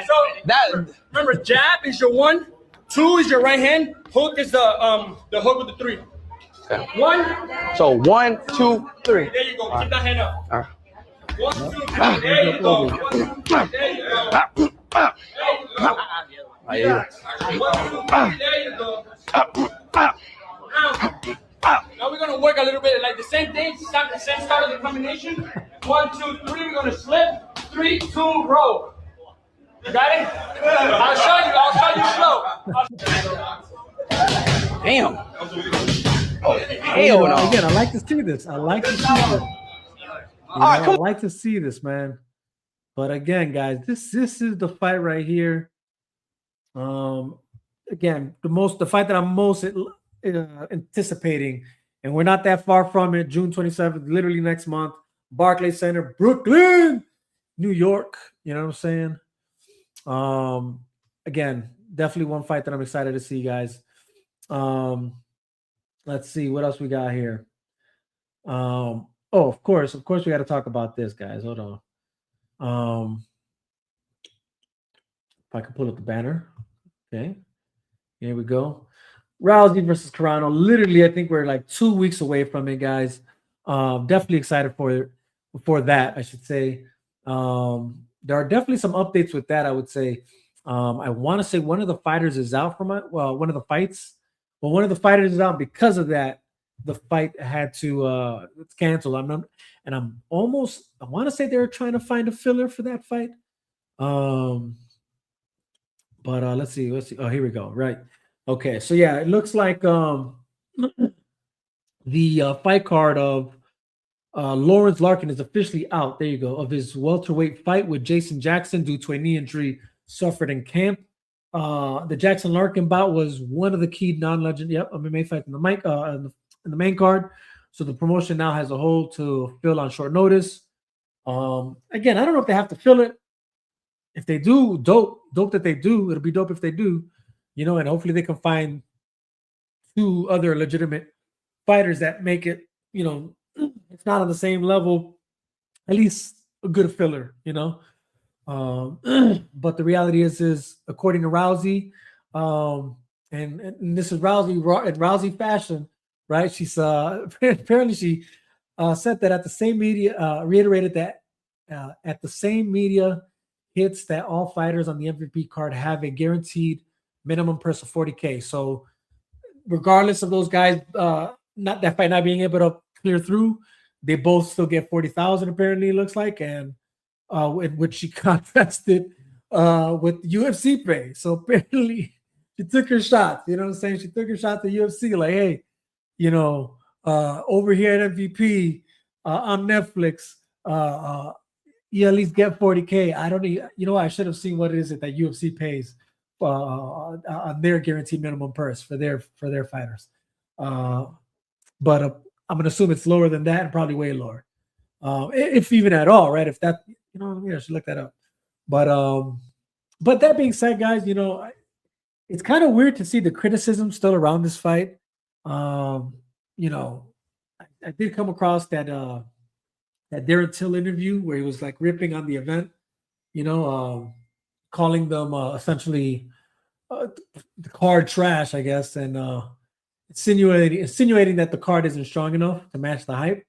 So that remember, jab is your 1, 2 is your right hand, hook is the hook with the 3. okay. 1. So 1, 2, 3. There you go. Keep that hand up. All right. 1, 2, 3. There you go. 1, 2, 3. There you go. There you go. Yeah. 1, 2, 3. There you go. Now we're gonna work a little bit like the same thing. Start the same start of the combination. 1, 2, 3. We're gonna slip. 3, 2, roll. You got it? I'll show you slow. Damn. Oh, hell no. Again, I like to see this. I like to see this. I like to see this, man. But again, guys, this is the fight right here. Again, the fight that I'm most anticipating, and we're not that far from it. June 27th, literally next month, Barclays Center, Brooklyn, New York. You know what I'm saying? Again, definitely one fight that I'm excited to see, guys. Let's see what else we got here. Oh, of course, we got to talk about this, guys. Hold on. If I can pull up the banner. Okay. Here we go. Rousey versus Carano. Literally, I think we're like 2 weeks away from it, guys. Definitely excited for that, I should say. There are definitely some updates with that, I would say. I want to say one of the fighters is out from it. Well, one of the fights. Well, one of the fighters is out because of that. The fight had to it's canceled. I want to say they're trying to find a filler for that fight. But let's see. Oh, here we go. Right. Okay. So yeah, it looks like the fight card of Lawrence Larkin is officially out. There you go. Of his welterweight fight with Jason Jackson due to a knee injury suffered in camp. The Jackson Larkin bout was one of the key non-legend MMA fights in the main card. So the promotion now has a hole to fill on short notice. Again, I don't know if they have to fill it. If they do, dope that they do. It'll be dope if they do, and hopefully they can find 2 other legitimate fighters that make it, it's not on the same level, at least a good filler, But the reality is according to Rousey, and this is Rousey in Rousey fashion, right? She's apparently she said that at the same media, reiterated that at the same media hits that all fighters on the MVP card have a guaranteed minimum purse of $40K. So regardless of those guys, not that fight not being able to clear through, they both still get 40,000. Apparently, it looks like, and in which she contrasted with UFC pay. So apparently, she took her shot. You know what I'm saying? She took her shot to UFC, like, hey, over here at MVP on Netflix, you at least get 40K. I don't know. I should have seen what it is that UFC pays on their guaranteed minimum purse for their fighters. But I'm gonna assume it's lower than that, and probably way lower, if even at all, right? If that, I should look that up. But that being said, guys, it's kind of weird to see the criticism still around this fight. I did come across that Darren Till interview where he was like ripping on the event, calling them essentially the card trash, I guess, and insinuating that the card isn't strong enough to match the hype.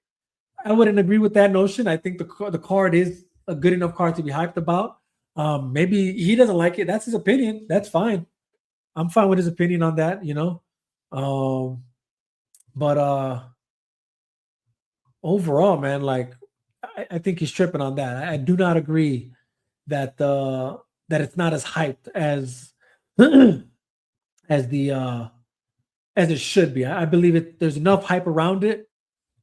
I wouldn't agree with that notion. I think the card is a good enough card to be hyped about. Maybe he doesn't like it. That's his opinion. That's fine. I'm fine with his opinion on that, But overall, man, like I think he's tripping on that. I do not agree that that it's not as hyped as as it should be. I believe there's enough hype around it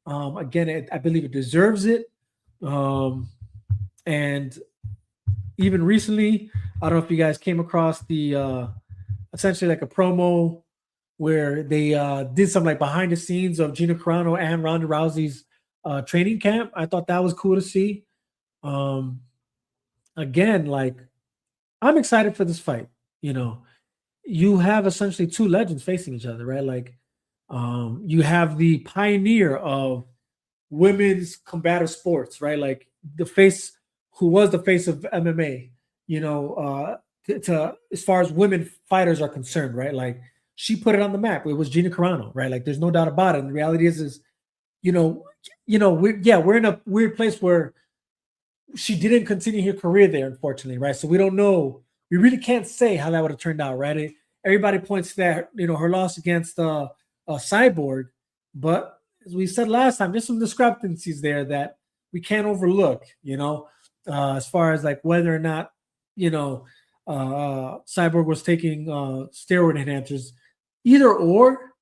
Again, I believe it deserves it. And even recently, I don't know if you guys came across the essentially like a promo where they did some like behind the scenes of Gina Carano and Ronda Rousey's training camp. I thought that was cool to see. Um, again, like I'm excited for this fight. You know, you have essentially two legends facing each other, right? Like, you have the pioneer of women's combative sports, right? Like the face who was the face of MMA, you know, to as far as women fighters are concerned, right? Like she put it on the map. It was Gina Carano, right? Like there's no doubt about it. And the reality is you know, we're in a weird place where she didn't continue her career there, unfortunately, right? So we don't know. We really can't say how that would have turned out, right? Everybody points to that, her loss against Cyborg, but as we said last time, there's some discrepancies there that we can't overlook. As far as like whether or not Cyborg was taking steroid enhancers, either or,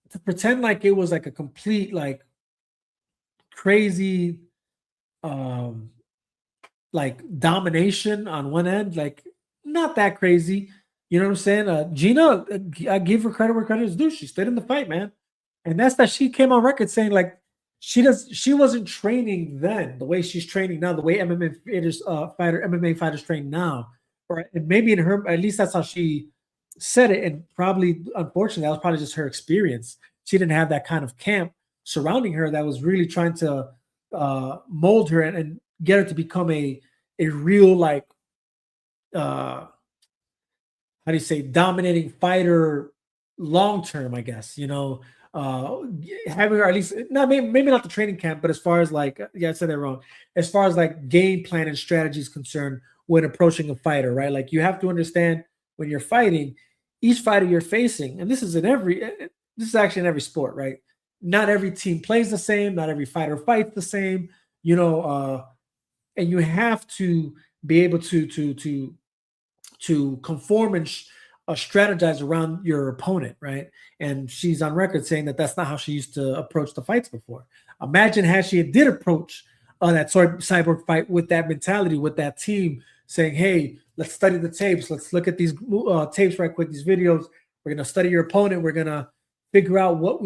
to pretend like it was like a complete like crazy like domination on one end, like not that crazy. You know what I'm saying? Gina, I give her credit where credit is due. She stayed in the fight, man. And that's that she came on record saying like she wasn't training then the way she's training now, the way MMA fighters train now. Or and maybe in her, at least that's how she said it. And probably, unfortunately, that was probably just her experience. She didn't have that kind of camp surrounding her that was really trying to mold her and get her to become a real like how do you say dominating fighter long term, I guess, having her at least not maybe not the training camp, but as far as like I said that wrong, as far as like game plan and strategy is concerned when approaching a fighter, right? Like you have to understand when you're fighting, each fighter you're facing, and this is actually in every sport, right? Not every team plays the same, not every fighter fights the same, and you have to be able to conform and strategize around your opponent, right? And she's on record saying that that's not how she used to approach the fights before. Imagine how she did approach that Cyborg fight with that mentality, with that team saying, hey, let's study the tapes. Let's look at these tapes right quick, these videos. We're going to study your opponent. We're going to figure out what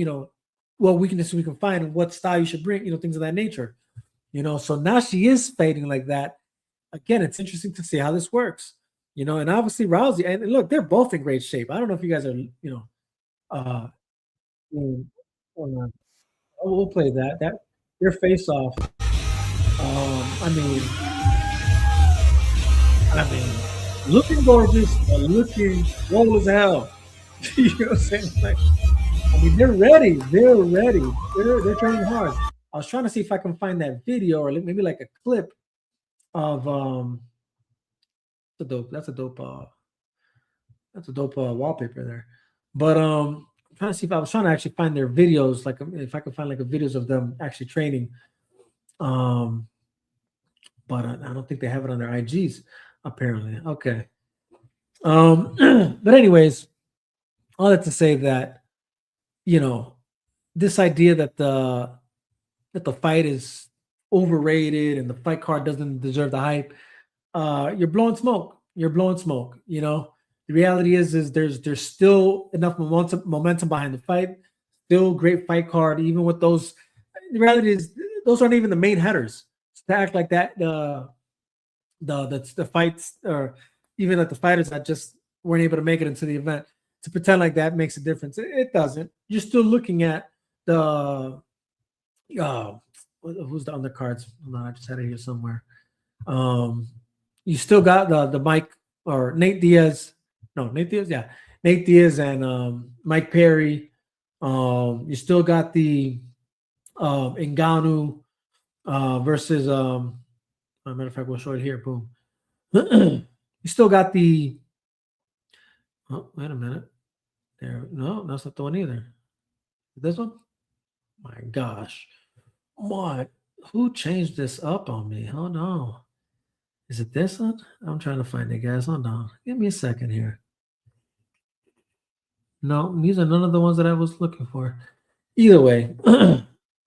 weaknesses we can find and what style you should bring, things of that nature. So now she is fighting like that. Again, it's interesting to see how this works. And obviously Rousey, and look, they're both in great shape. I don't know if you guys are, we'll play that their face off. I mean, looking gorgeous, but looking swole as hell. You know what I'm saying? Like, they're ready. They're ready. They're training hard. I was trying to see if I can find that video or maybe like a clip of that's a dope wallpaper there. But I'm trying to see if I was trying to actually find their videos, like if I could find like a videos of them actually training. But I don't think they have it on their IGs apparently. Okay. But anyways, all that to say that this idea that the fight is overrated and the fight card doesn't deserve the hype, you're blowing smoke. The reality is there's still enough momentum behind the fight, still great fight card, even with those. The reality is those aren't even the main headers. To act like that, the fights, or even like the fighters that just weren't able to make it into the event, to pretend like that makes a difference. It doesn't. You're still looking at the who's the undercards? Hold on, I just had it here somewhere. You still got the Mike or Nate Diaz. No, Nate Diaz. Yeah, Nate Diaz and Mike Perry. You still got the Ngannou versus matter of fact, we'll show it here. Boom. You still got the. Oh, wait a minute. There. No, that's not the one either. This one. My gosh. What? Who changed this up on me? Hold on. Is it this one? I'm trying to find it, guys. Hold on. Give me a second here. No, these are none of the ones that I was looking for. Either way,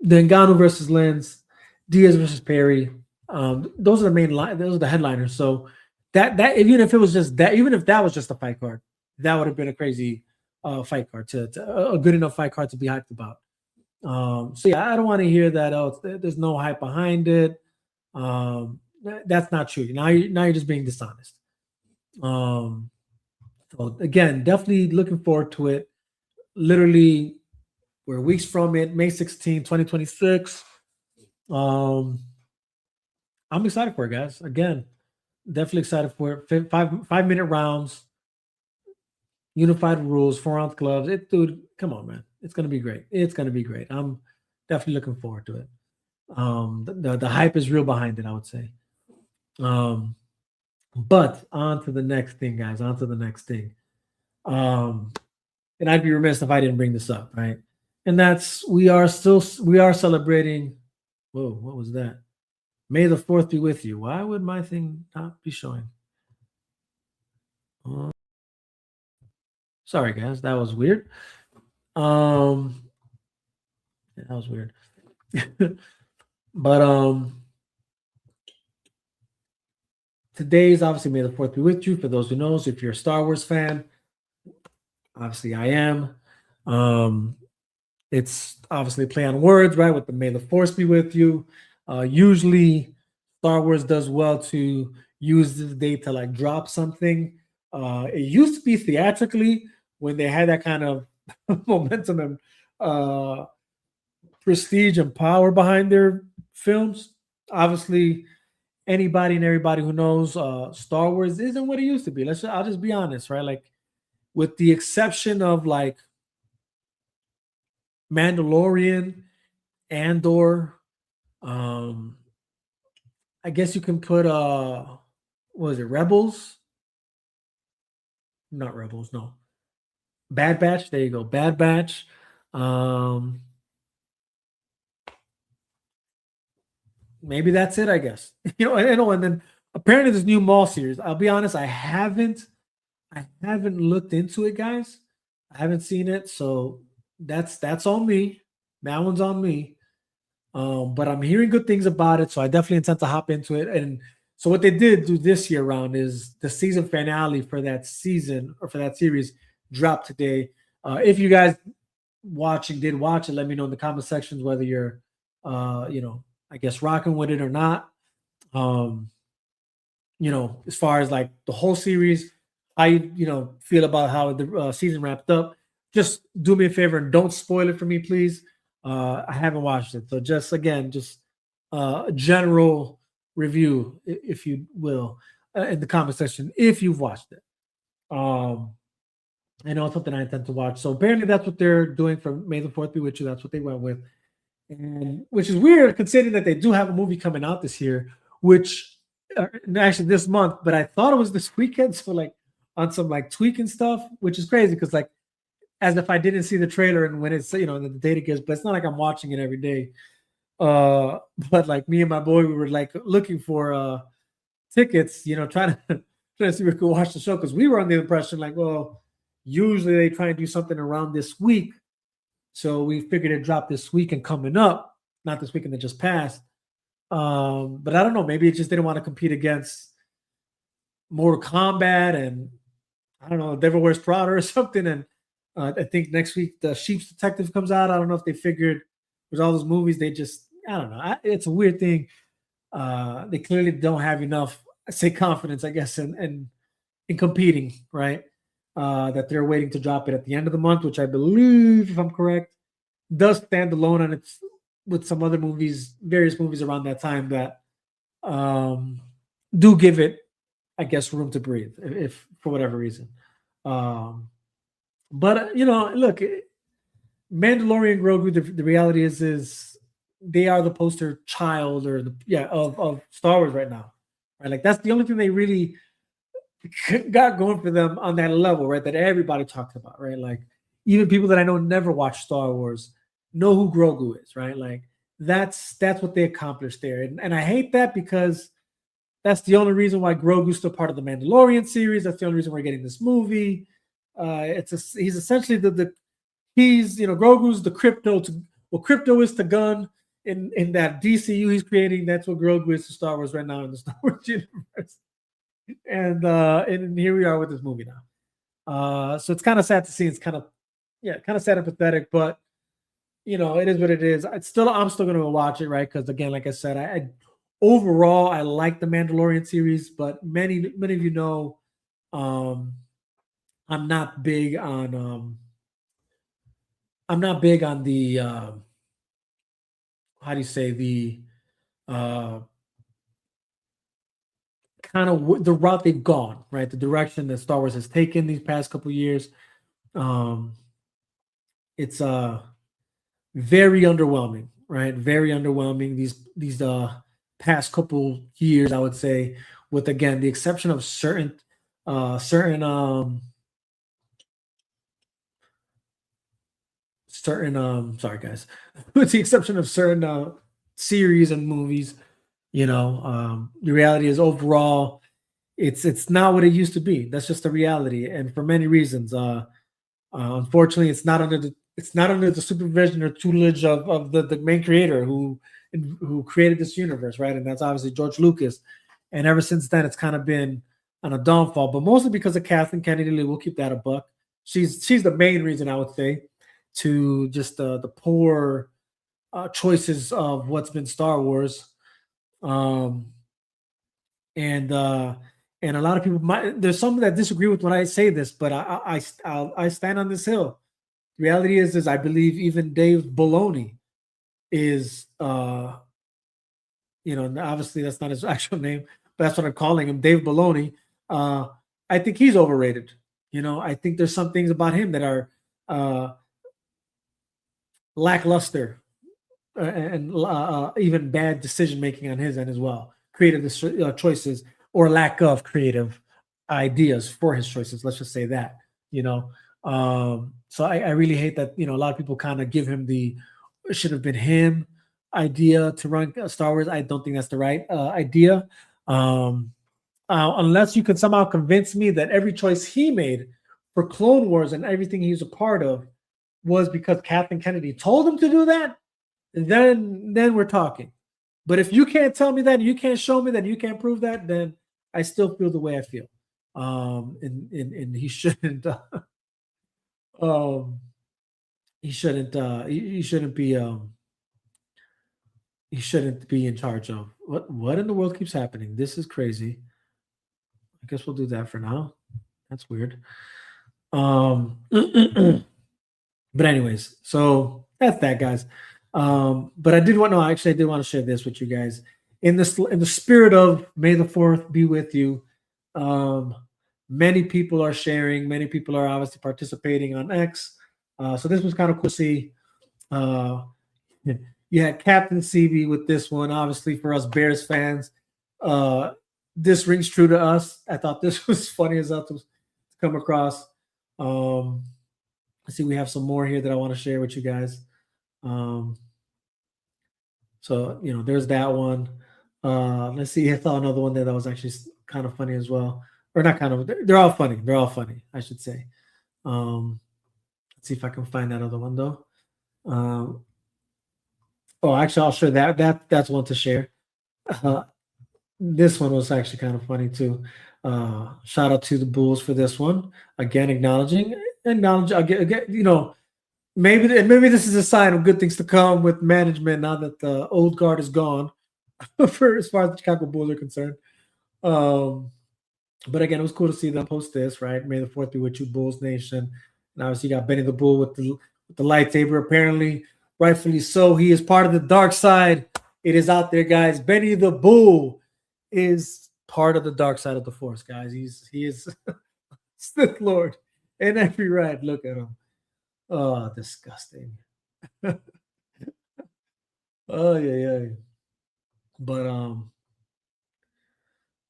The Ngannou versus Lens, Diaz versus Perry. Those are the main line. Those are the headliners. So that even if it was just that, even if that was just a fight card, that would have been a crazy fight card to a good enough fight card to be hyped about. So yeah, I don't want to hear that. Oh, there's no hype behind it. That's not true. Now you're just being dishonest. So again, definitely looking forward to it. Literally, we're weeks from it, May 16, 2026. I'm excited for it, guys. Again, definitely excited for it. 5 minute rounds, unified rules, 4-ounce gloves. Dude, come on, man. It's gonna be great. It's gonna be great. I'm definitely looking forward to it. The hype is real behind it, I would say. But on to the next thing, guys. On to the next thing. And I'd be remiss if I didn't bring this up, right? And that's we are celebrating. Whoa, what was that? May the 4th be with you. Why would my thing not be showing? Sorry, guys, that was weird. Yeah, that was weird. But today's obviously May the 4th be with you. For those who knows, if you're a Star Wars fan, obviously I am. It's obviously play on words, right? With the May the Force be with you. Usually Star Wars does well to use this day to like drop something. It used to be theatrically when they had that kind of momentum and prestige and power behind their films. Obviously, anybody and everybody who knows Star Wars isn't what it used to be. I'll just be honest, right? Like, with the exception of like Mandalorian, Andor, I guess you can put what was it, Rebels? Not Rebels, no. Bad Batch. There you go, Bad Batch. Maybe that's it, I guess. And then apparently this new Maul series. I'll be honest, I haven't looked into it, guys. I haven't seen it, so that's on me. That one's on me. But I'm hearing good things about it, so I definitely intend to hop into it. And so what they did do this year round is the season finale for that season or for that series dropped today. If you guys did watch it, let me know in the comment sections whether you're I guess rocking with it or not. As far as like the whole series, I feel about how the season wrapped up. Just do me a favor and don't spoil it for me, please. I haven't watched it, so just a general review, if you will, in the comment section if you've watched it. I know it's something I intend to watch. So apparently that's what they're doing for May the 4th be with you. That's what they went with, and which is weird considering that they do have a movie coming out this year, which actually this month, but I thought it was this weekend. So like on some like tweaking stuff, which is crazy because like as if I didn't see the trailer and when it's the data gives, but it's not like I'm watching it every day. But like me and my boy, we were like looking for tickets, trying to see if we could watch the show because we were on the impression like, well, usually they try and do something around this week. So we figured it dropped this weekend coming up, not this weekend that just passed. But I don't know, maybe it just didn't want to compete against Mortal Kombat and I don't know, Devil Wears Prada or something. And I think next week the Sheep's Detective comes out. I don't know if they figured with all those movies, they just, I don't know. It's a weird thing. They clearly don't have enough, confidence, I guess, in competing, right? That they're waiting to drop it at the end of the month, which I believe, if I'm correct, does stand alone on its with some other movies, various movies around that time that do give it, I guess, room to breathe, if for whatever reason. But look, Mandalorian Grogu. The reality is they are the poster child or of Star Wars right now, right? Like that's the only thing they really got going for them on that level, right? That everybody talks about, right? Like even people that I know never watch Star Wars know who Grogu is, right? Like that's what they accomplished there, and I hate that because that's the only reason why Grogu's still part of the Mandalorian series. That's the only reason we're getting this movie. He's essentially he's Grogu's the crypto is to gun in that DCU he's creating. That's what Grogu is to Star Wars right now in the Star Wars universe. And here we are with this movie now. So it's kind of sad to see. It's kind of sad and pathetic, but it is what it is. I'm still going to watch it, right? Because again, like I said, I overall I like the Mandalorian series, but many of you know, I'm not big on the how do you say, the kind of the route they've gone, right? The direction that Star Wars has taken these past couple years. It's very underwhelming, right? Very underwhelming these past couple years, I would say, with again the exception of certain sorry guys, with the exception of certain series and movies. The reality is overall it's not what it used to be. That's just the reality, and for many reasons. Unfortunately, it's not under the supervision or tutelage of the main creator who created this universe, right? And that's obviously George Lucas. And ever since then, it's kind of been on a downfall, but mostly because of Kathleen Kennedy. We'll keep that a buck. She's the main reason, I would say, to just the poor choices of what's been Star Wars. And a lot of people there's some that disagree with when I say this, but I stand on this hill. The reality is I believe even Dave Filoni is obviously that's not his actual name, but that's what I'm calling him, Dave Filoni. I think he's overrated. I think there's some things about him that are lackluster and even bad decision making on his end as well. Creative choices or lack of creative ideas for his choices. Let's just say that. So I really hate that. A lot of people kind of give him the should have been him idea to run Star Wars. I don't think that's the right idea. Unless you can somehow convince me that every choice he made for Clone Wars and everything he was a part of was because Kathleen Kennedy told him to do that, then we're talking. But if you can't tell me that, you can't show me that, you can't prove that, then I still feel the way I feel. And he shouldn't. He shouldn't be in charge of what in the world keeps happening. This is crazy. I guess we'll do that for now. That's weird. But anyways, so that's that, guys. But I did want to share this with you guys in the spirit of May the 4th be with you. Many people are sharing. Many people are obviously participating on X. So this was kind of cool to see. You had Captain CB with this one. Obviously, for us Bears fans, this rings true to us. I thought this was funny as hell to come across. Let's see, we have some more here that I want to share with you guys. So there's that one. Let's see. I saw another one there that was actually kind of funny as well, or not kind of. They're all funny. They're all funny, I should say. Let's see if I can find that other one though. Actually, I'll share that. That's one to share. This one was actually kind of funny too. Shout out to the Bulls for this one. Again, acknowledging. Again, maybe this is a sign of good things to come with management now that the old guard is gone, for as far as the Chicago Bulls are concerned. But again, it was cool to see them post this, right? May the 4th be with you, Bulls Nation. And obviously, you got Benny the Bull with the lightsaber. Apparently, rightfully so, he is part of the dark side. It is out there, guys. Benny the Bull is part of the dark side of the Force, guys. He is Sith Lord in every right. Look at him. Oh, disgusting. Oh yeah. But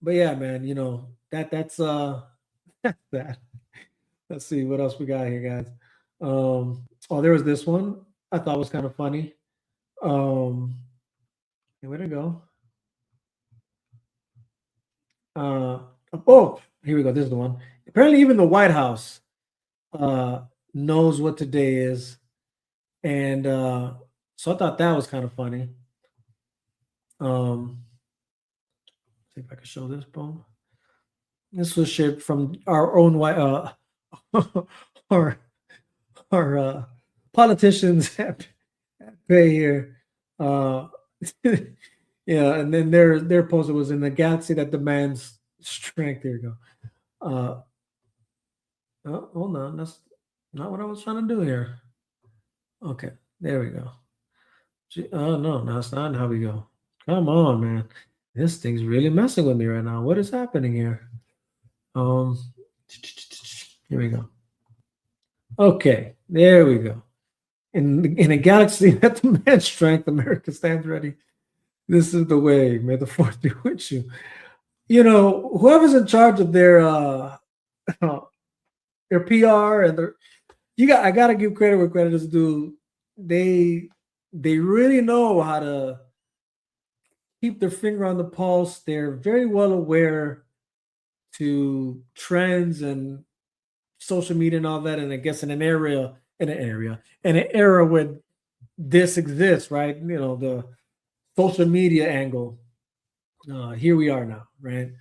yeah, man, that's that. Let's see what else we got here, guys. There was this one I thought was kind of funny. Where'd it go? Here we go. This is the one. Apparently, even the White House knows what today is, and so I thought that was kind of funny. See if I can show this. Boom. This was shared from our own our politicians at pay here. Yeah, and then their poster was in the galaxy that demands strength. There you go. Oh, hold on, that's not what I was trying to do here. Okay, there we go. Oh no, that's not how we go. Come on, man. This thing's really messing with me right now. What is happening here? Here we go. Okay, there we go. In a galaxy that demands strength, America stands ready. This is the way. May the force be with you. You know, whoever's in charge of their PR and I gotta give credit where credit is due. They really know how to keep their finger on the pulse. They're very well aware to trends and social media and all that. And I guess in an era where this exists, right? You know, the social media angle. Here we are now, right?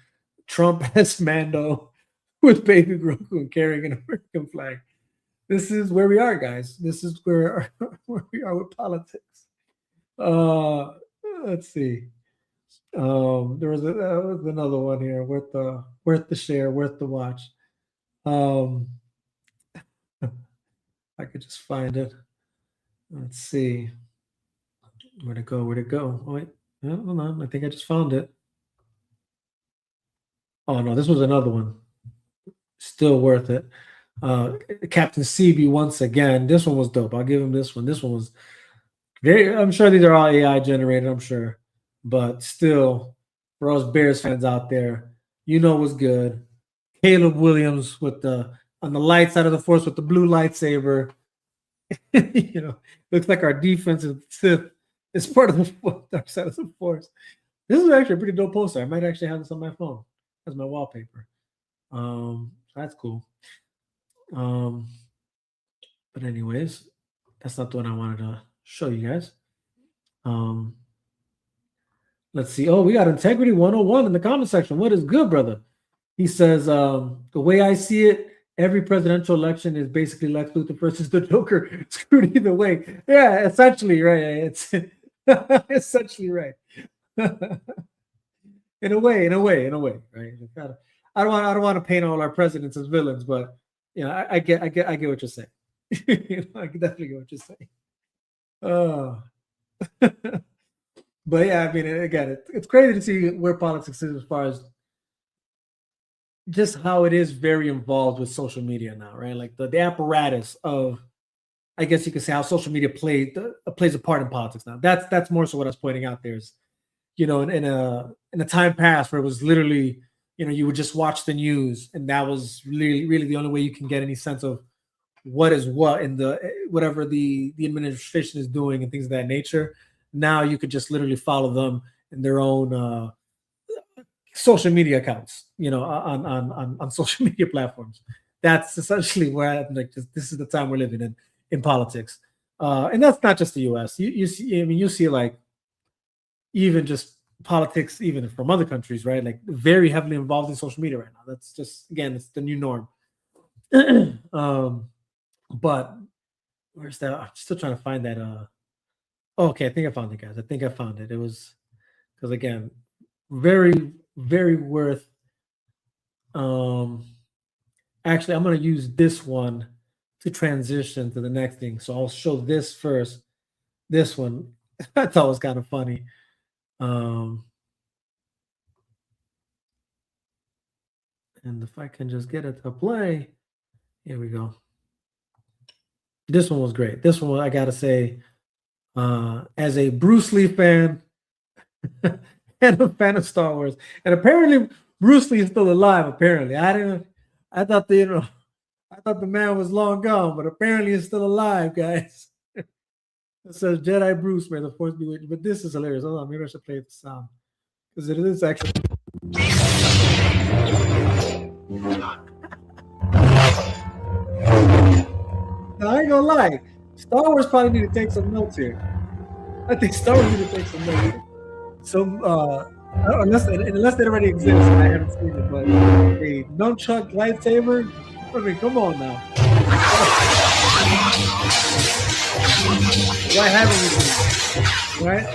Trump has Mando with baby Grogu and carrying an American flag. This is where we are, guys. This is where we are with politics. Let's see. There was another one here worth the share, worth the watch. I could just find it. Let's see. Where'd it go? Oh, wait. Hold on. I think I just found it. Oh no, this was another one. Still worth it. Captain CB once again. This one was dope. I'll give him this one. This one was very. I'm sure these are all AI generated. I'm sure, but still, for us Bears fans out there, you know what's good. Caleb Williams with on the light side of the force with the blue lightsaber. You know, looks like our defensive Sith is part of the dark side of the force. This is actually a pretty dope poster. I might actually have this on my phone as my wallpaper. That's cool. But anyways, that's not the one I wanted to show you guys. Let's see. Oh, we got Integrity 101 in the comment section. What is good, brother? He says, the way I see it, every presidential election is basically Lex Luthor versus the Joker. Screwed either way. Yeah, essentially, right. It's essentially right. in a way, right? I don't want to paint all our presidents as villains, but you know, I get what you're saying. You know, I can definitely get what you're saying. But yeah, I mean, again, it's crazy to see where politics is as far as just how it is very involved with social media now, right? Like the apparatus of, I guess you could say, how social media plays a part in politics now. That's more so what I was pointing out there is, you know, in a time past where it was literally, you know, you would just watch the news and that was really the only way you can get any sense of what is what in the whatever the administration is doing and things of that nature. Now you could just literally follow them in their own social media accounts, you know, on social media platforms. That's essentially where I'm like, this is the time we're living in politics, and that's not just the U.S. You see, I mean, you see like even just politics, even from other countries, right? Like very heavily involved in social media right now. That's just again, it's the new norm. But where's that? I'm still trying to find that. Okay, I think I found it, guys. I think I found it. It was because again, very worth. Actually, I'm going to use this one to transition to the next thing. So I'll show this first. This one I thought was kind of funny. And if I can just get it to play, here we go. This one was great. This one, I got to say, as a Bruce Lee fan and a fan of Star Wars, and apparently Bruce Lee is still alive. Apparently, I thought the man was long gone, but apparently he's still alive, guys. It says Jedi Bruce, may the force be with you. But this is hilarious. Hold on, maybe I should play the sound because it is actually. Now, I ain't gonna lie. Star Wars probably need to take some notes here. I think Star Wars need to take some notes. So unless it already exists, I haven't seen it. But a nunchuck lightsaber. I mean, come on now. Why haven't we seen it? Right?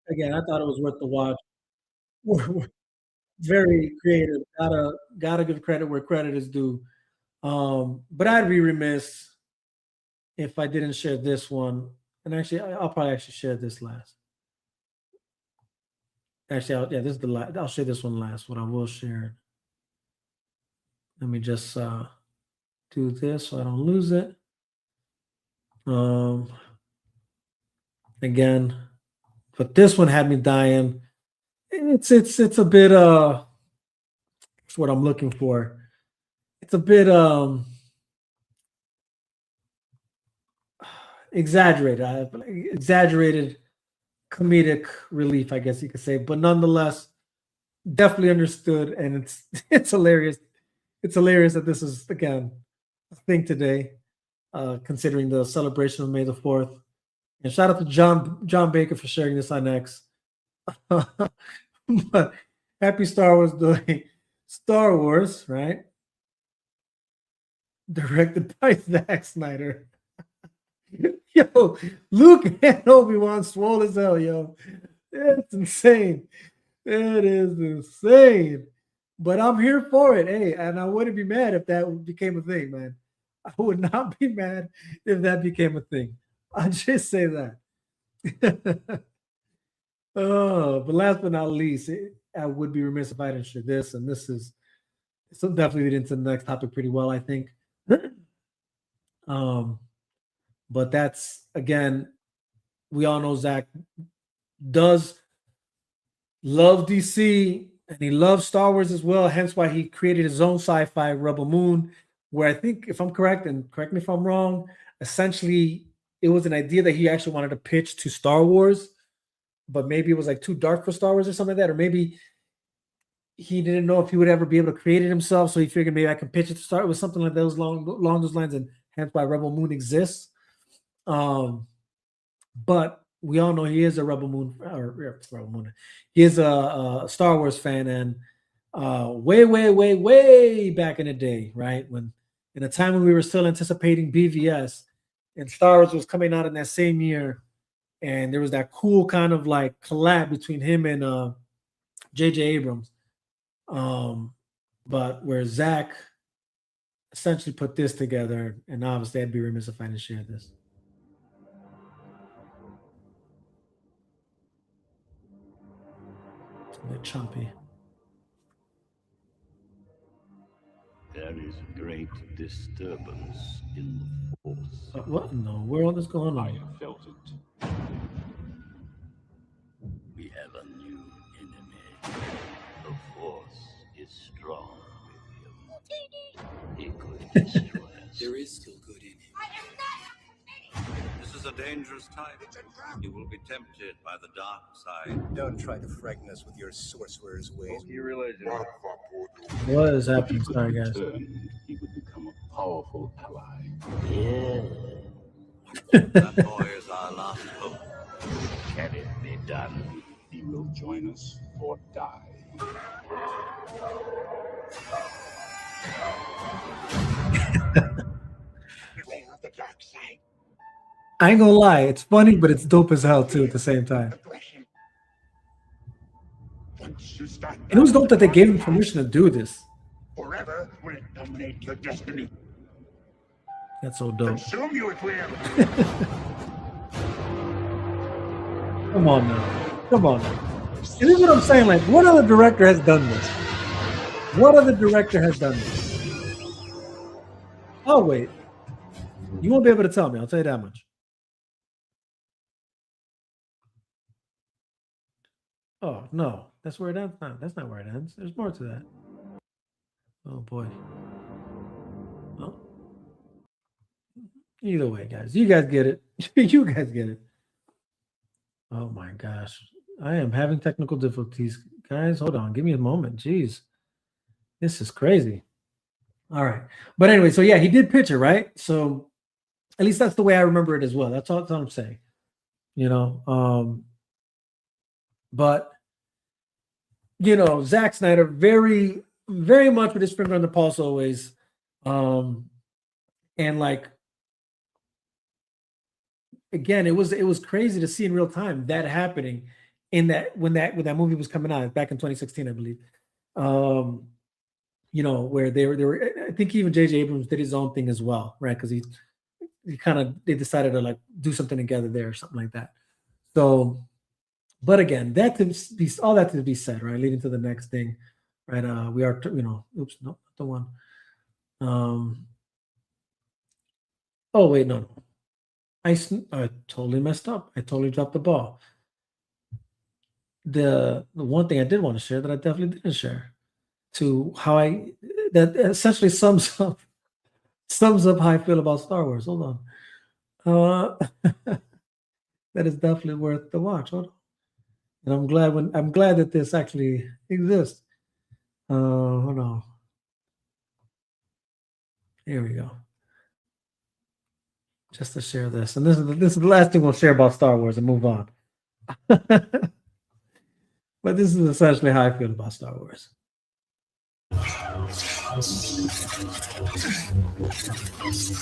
Again, I thought it was worth the watch. Very creative. Gotta give credit where credit is due. But I'd be remiss if I didn't share this one. And actually, I'll probably actually share this last. Actually, this is the last. I'll share this one last. What I will share. Let me just do this so I don't lose it. Again, but this one had me dying. It's a bit it's what I'm looking for. It's a bit exaggerated comedic relief, I guess you could say, but nonetheless, definitely understood, and it's hilarious. It's hilarious that this is again a thing today, considering the celebration of May the 4th. And shout out to John Baker for sharing this on X. But happy Star Wars Day. Star Wars, right? Directed by Zack Snyder. Yo, Luke and Obi-Wan swole as hell, yo. It's insane. It is insane. But I'm here for it. Hey, and I wouldn't be mad if that became a thing, man. I would not be mad if that became a thing. I'll just say that. Oh, but last but not least, I would be remiss if I didn't share this, and this is so definitely lead into the next topic pretty well, I think. But that's again, we all know Zach does love DC and he loves Star Wars as well, hence why he created his own sci-fi Rebel Moon, where I think, if I'm correct, and correct me if I'm wrong, essentially it was an idea that he actually wanted to pitch to Star Wars, but maybe it was like too dark for Star Wars or something like that, or maybe he didn't know if he would ever be able to create it himself, so he figured maybe I can pitch it to start with something like those along those lines, and hence why Rebel Moon exists. But we all know he is a Rebel Moon. He is a Star Wars fan, and way back in the day, right, when in a time when we were still anticipating BVS, and Star Wars was coming out in that same year, and there was that cool kind of like collab between him and J.J. Abrams. But where Zach essentially put this together, and obviously I'd be remiss if I didn't share this. It's a bit chumpy. There is great disturbance in the Force. What in the world is going on? I have felt it. We have a new enemy. The Force is strong with him. He could destroy us. There is still good in him. This is a dangerous time. You will be tempted by the dark side. Don't try to frighten us with your sorcerer's ways. What is happening? Sorry, guys. He would become a powerful ally. That boy is our last hope. Can it be done? He will join us or die. I ain't gonna lie, it's funny, but it's dope as hell too at the same time. And it was dope that they gave him permission to do this. Forever will dominate your destiny. That's so dope. Consume you it will. Come on now. Come on now. And this is what I'm saying. Like, what other director has done this? What other director has done this? Oh, wait. You won't be able to tell me. I'll tell you that much. Oh no, that's where it ends. No, that's not where it ends. There's more to that. Oh boy. Oh. Either way, guys, you guys get it. You guys get it. Oh my gosh, I am having technical difficulties, guys. Hold on, give me a moment. Jeez, this is crazy. All right, but anyway, so yeah, he did pitch it, right? So at least that's the way I remember it as well. That's all I'm saying. You know, but Zack Snyder very, very much with his finger on the pulse always, and like again, it was crazy to see in real time that happening in that when that movie was coming out back in 2016, I believe. Um, where they were. I think even J.J. Abrams did his own thing as well, right? Because they decided to like do something together there or something like that. So, but again, all that to be said, right? Leading to the next thing, right? We are, oops, no, not the one. Oh wait, no. I totally messed up. I totally dropped the ball. The one thing I did want to share that I definitely didn't share to that essentially sums up how I feel about Star Wars. Hold on. That is definitely worth the watch. Hold on. And I'm glad that this actually exists. Hold on. Here we go. Just to share this. And this is the last thing we'll share about Star Wars and move on. But this is essentially how I feel about Star Wars.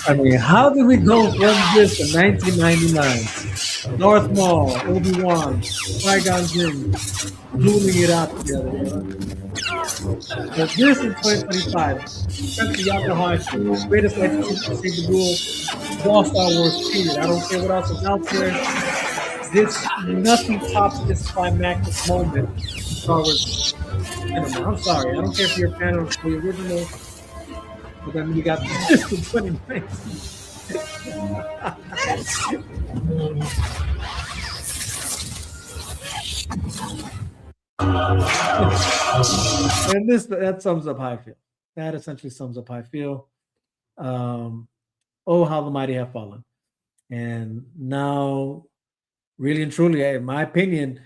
I mean, how did we go from this to 1999? Darth Maul, Obi-Wan, Qui-Gon Jinn, dueling it out together. But this is 2025. Especially Yaka Hashi, greatest lightsaber to save the duel, all Star Wars period. I don't care what else is out there. Nothing tops this climactic moment in Star Wars cinema. I'm sorry. I don't care if you're a fan of the original, but then you got this in 2019. And that sums up how I feel. That essentially sums up how I feel. Oh, how the mighty have fallen. And now, really and truly, in my opinion,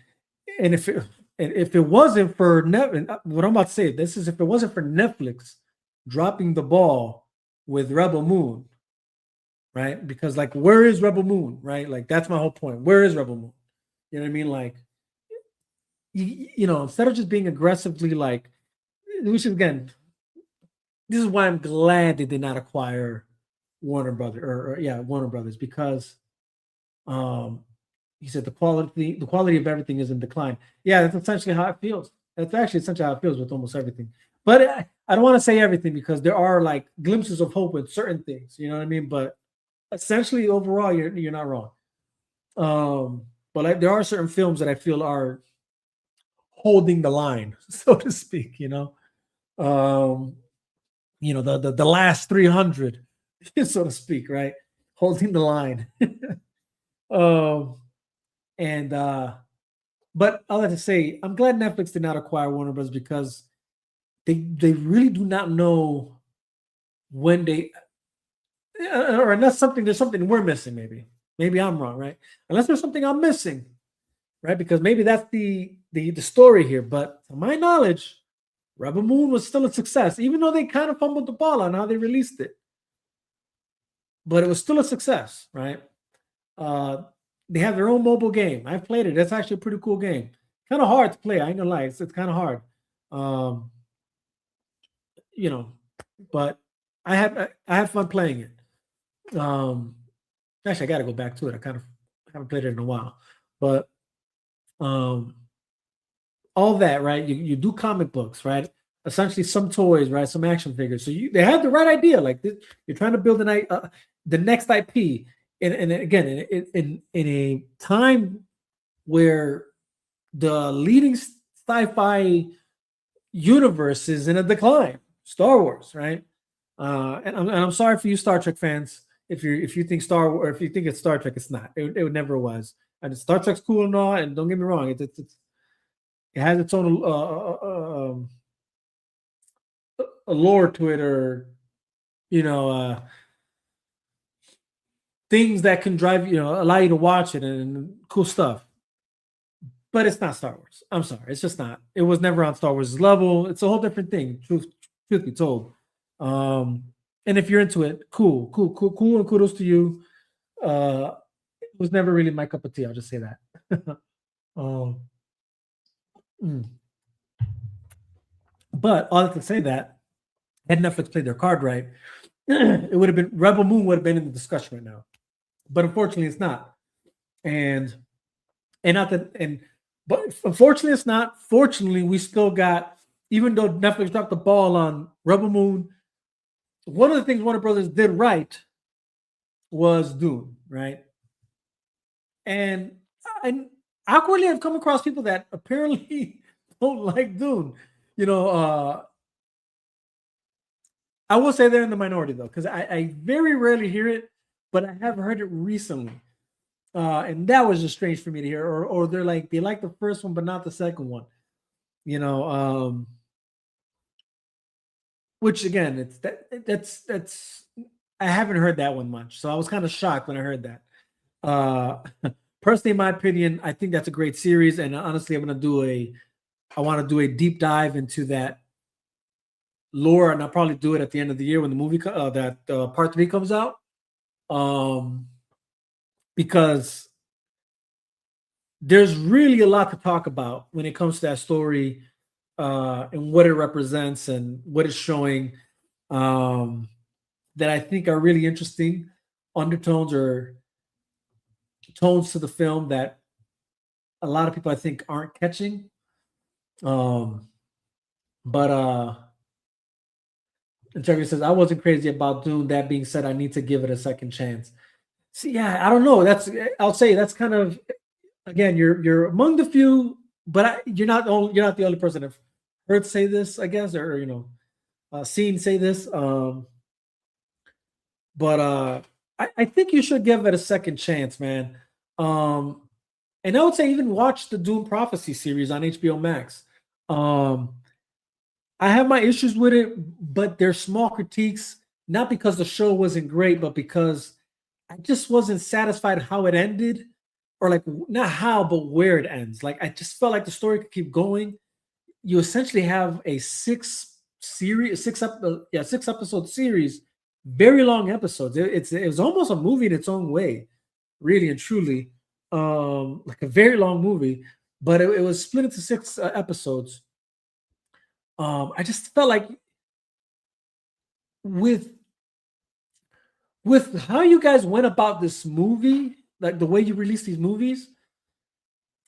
and if it wasn't for what I'm about to say, this is if it wasn't for Netflix dropping the ball with Rebel Moon, right? Because like, where is Rebel Moon, right? Like that's my whole point. Where is Rebel Moon? You know what I mean? Like, instead of just being aggressively like, which again, this is why I'm glad they did not acquire Warner Brothers Warner Brothers, because he said the quality of everything is in decline. Yeah, that's essentially how it feels. That's actually essentially how it feels with almost everything. But I don't want to say everything because there are like glimpses of hope with certain things. You know what I mean? But essentially, overall, you're not wrong. But like, there are certain films that I feel are holding the line, so to speak. The last 300, so to speak, right? Holding the line. But all that to say, I'm glad Netflix did not acquire Warner Bros. Because they really do not know when or unless there's something we're missing, maybe I'm wrong, right? Unless there's something I'm missing, right? Because maybe that's the story here. But to my knowledge, Rebel Moon was still a success, even though they kind of fumbled the ball on how they released it. But it was still a success, right? They have their own mobile game. I've played it. That's actually a pretty cool game. Kind of hard to play. I ain't gonna lie. It's kind of hard. But I have fun playing it. Actually, I got to go back to it. I haven't played it in a while. But all that, right? You do comic books, right? Essentially, some toys, right? Some action figures. So they had the right idea. Like this, you're trying to build the next IP. And again, in a time where the leading sci-fi universe is in a decline, Star Wars, right? And I'm sorry for you Star Trek fans if you think if you think it's Star Trek, it's not. It never was. And Star Trek's cool and all, and don't get me wrong, It has its own allure to it, or you know, things that can drive allow you to watch it and cool stuff. But it's not Star Wars. I'm sorry, it's just not. It was never on Star Wars' level. It's a whole different thing. Truth be told. And if you're into it, cool, and kudos to you. It was never really my cup of tea. I'll just say that. um, mm. But all I can say that had Netflix played their card right, it would have been Rebel Moon would have been in the discussion right now. But unfortunately, it's not. And not that but unfortunately, it's not. Fortunately, we still got, even though Netflix dropped the ball on Rebel Moon, one of the things Warner Brothers did right was Dune, right? And awkwardly, I've come across people that apparently don't like Dune. I will say they're in the minority though, because I very rarely hear it, but I have heard it recently. And that was just strange for me to hear. Or they're like, they like the first one, but not the second one. Which again, that's I haven't heard that one much. So I was kind of shocked when I heard that. Personally, in my opinion, I think that's a great series. And honestly, I want to do a deep dive into that lore, and I'll probably do it at the end of the year when the movie part 3 comes out. Because there's really a lot to talk about when it comes to that story, and what it represents and what it's showing, that I think are really interesting undertones or tones to the film that a lot of people I think aren't catching. Integrity says, I wasn't crazy about Dune. That being said, I need to give it a second chance. See, yeah, I don't know. I'll say that's kind of, again, you're among the few, but you're not the only person I've heard say this, I guess, or seen say this. But I think you should give it a second chance, man. And I would say even watch the Dune Prophecy series on HBO Max. I have my issues with it, but they're small critiques, not because the show wasn't great, but because I just wasn't satisfied how it ended, or like not how, but where it ends. Like I just felt like the story could keep going. You essentially have a 6 episode series, very long episodes. It was almost a movie in its own way, really and truly, like a very long movie. But it was split into 6 episodes. I just felt like with how you guys went about this movie, like the way you released these movies,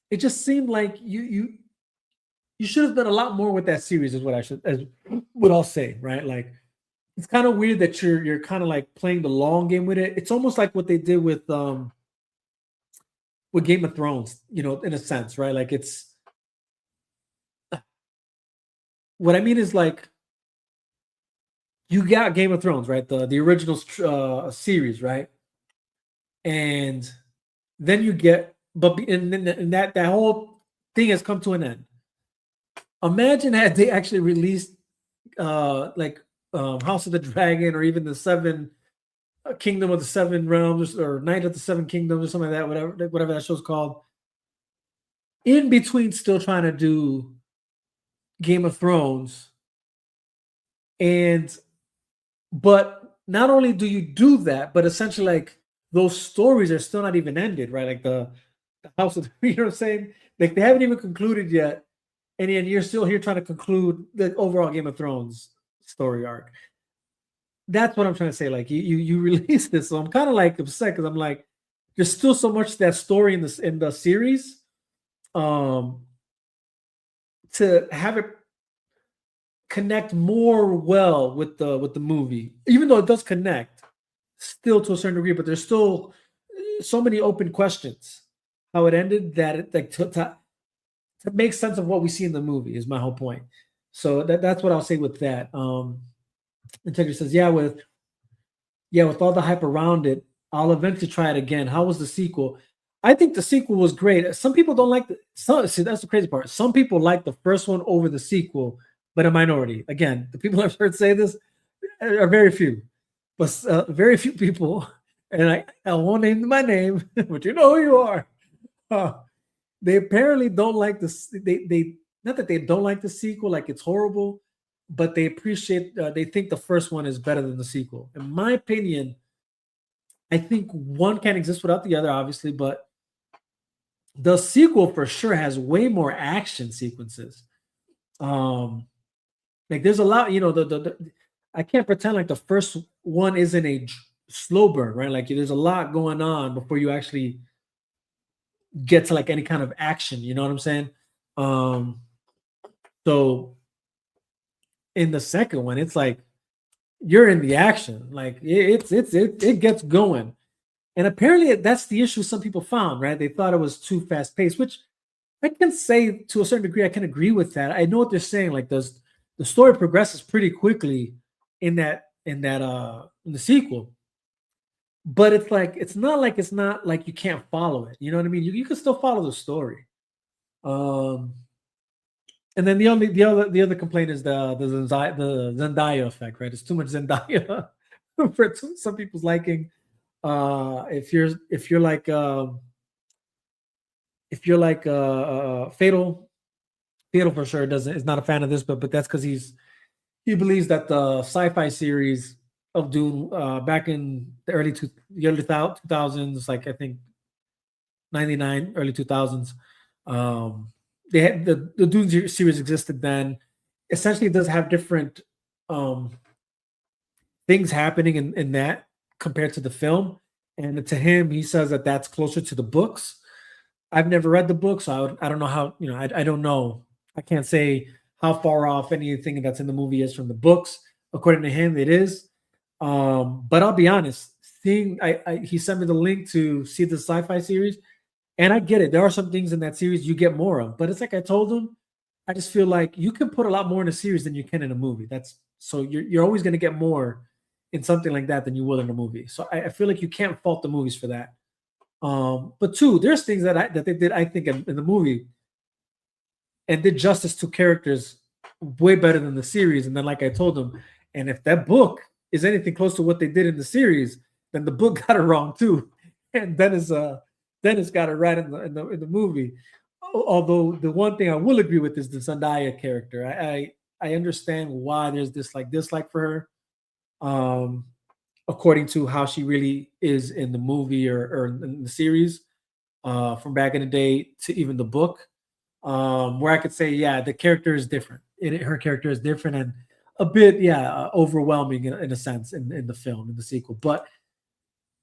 it just seemed like you should have done a lot more with that series, is what I'll say, right? Like it's kind of weird that you're kind of like playing the long game with it. It's almost like what they did with Game of Thrones, in a sense, right? Like it's, what I mean is like, you got Game of Thrones, right? The original series, right? And then you get, and that whole thing has come to an end. Imagine had they actually released House of the Dragon, or even the 7 Kingdom of the 7 Realms, or Night of the 7 Kingdoms, or something like that, whatever that show's called. In between, still trying to do Game of Thrones, but not only do you do that, but essentially like those stories are still not even ended, right? Like the House of, you know what I'm saying? Like they haven't even concluded yet, and then you're still here trying to conclude the overall Game of Thrones story arc. That's what I'm trying to say. Like you release this, so I'm kind of like upset because I'm like, there's still so much that story in the series, to have it connect more well with the movie, even though it does connect still to a certain degree, but there's still so many open questions how it ended that it, like to make sense of what we see in the movie is my whole point. So that's what I'll say with that. Integrity says, with all the hype around it, I'll eventually try it again. How was the sequel? I think the sequel was great. Some people don't like see, that's the crazy part. Some people like the first one over the sequel, but a minority. Again, the people I've heard say this are very few, but very few people. And I won't name my name, but you know who you are. They apparently don't like this. They not that they don't like the sequel, like it's horrible, but they appreciate. They think the first one is better than the sequel. In my opinion, I think one can't exist without the other, obviously, but the sequel for sure has way more action sequences. Like there's a lot, I can't pretend like the first one isn't a slow burn, right? Like there's a lot going on before you actually get to like any kind of action. You know what I'm saying? So in the second one, it's like you're in the action, like it gets going. And apparently that's the issue some people found, right? They thought it was too fast paced, which I can say to a certain degree, I can agree with that. I know what they're saying. Like the story progresses pretty quickly in the sequel. But it's not like you can't follow it. You know what I mean? You can still follow the story. And then the other complaint is the Zendaya effect, right? It's too much Zendaya for some people's liking. If you're like Fatal for sure is not a fan of this, but that's because he believes that the sci-fi series of Dune back in the early 2000s, like I think 99, early 2000s, they had the Dune series existed then. Essentially, it does have different things happening in that compared to the film. And to him, he says that that's closer to the books. I've never read the book, so I don't know how, I don't know. I can't say how far off anything that's in the movie is from the books. According to him, it is. But I'll be honest, he sent me the link to see the sci-fi series, and I get it. There are some things in that series you get more of, but it's like I told him, I just feel like you can put a lot more in a series than you can in a movie. So you're always going to get more in something like that than you will in a movie. So I feel like you can't fault the movies for that. But two, there's things that they did, I think, in the movie and did justice to characters way better than the series. And then, like I told them, and if that book is anything close to what they did in the series, then the book got it wrong too. And Dennis got it right in the movie. Although the one thing I will agree with is the Zendaya character. I understand why there's this dislike for her. According to how she really is in the movie or in the series, from back in the day to even the book, where I could say, yeah, the character is different. Her character is different and a bit, overwhelming in a sense in the film, in the sequel, but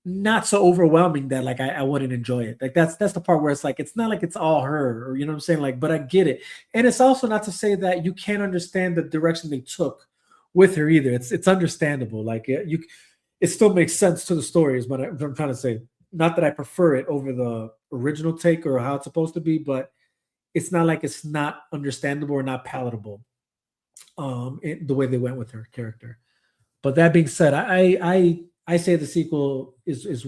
not so overwhelming that like I wouldn't enjoy it. Like that's the part where it's like it's not like it's all her, or you know what I'm saying? Like, but I get it. And it's also not to say that you can't understand the direction they took with her either. It's understandable. Like it still makes sense to the story, is what I'm trying to say. Not that I prefer it over the original take or how it's supposed to be, but it's not like it's not understandable or not palatable. The way they went with her character. But that being said, I say the sequel is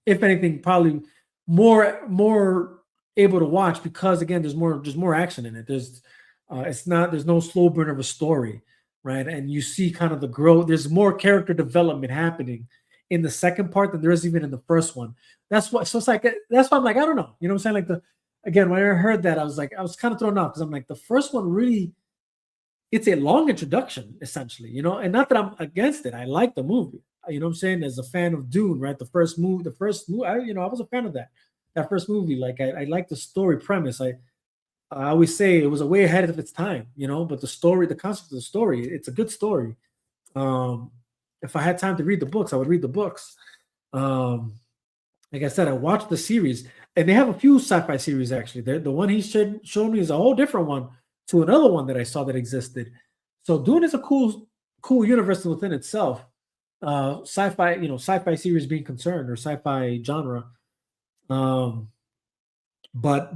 if anything probably more able to watch because again there's more action in it. There's no slow burn of a story, right? And you see kind of the growth. There's more character development happening in the second part than there is even in the first one. That's why I'm like, I don't know. You know what I'm saying? Again, when I heard that, I was kind of thrown off because I'm like, the first one really, it's a long introduction, essentially, and not that I'm against it. I like the movie. You know what I'm saying? As a fan of Dune, right? The first movie, I was a fan of that first movie. Like I like the story premise. I always say it was a way ahead of its time, but the concept of the story, it's a good story. If I had time to read the books, I would read the books. Like I said, I watched the series, and they have a few sci-fi series actually. The one he showed me is a whole different one to another one that I saw that existed. So Dune is a cool universe within itself. Sci-fi series being concerned, or sci-fi genre. But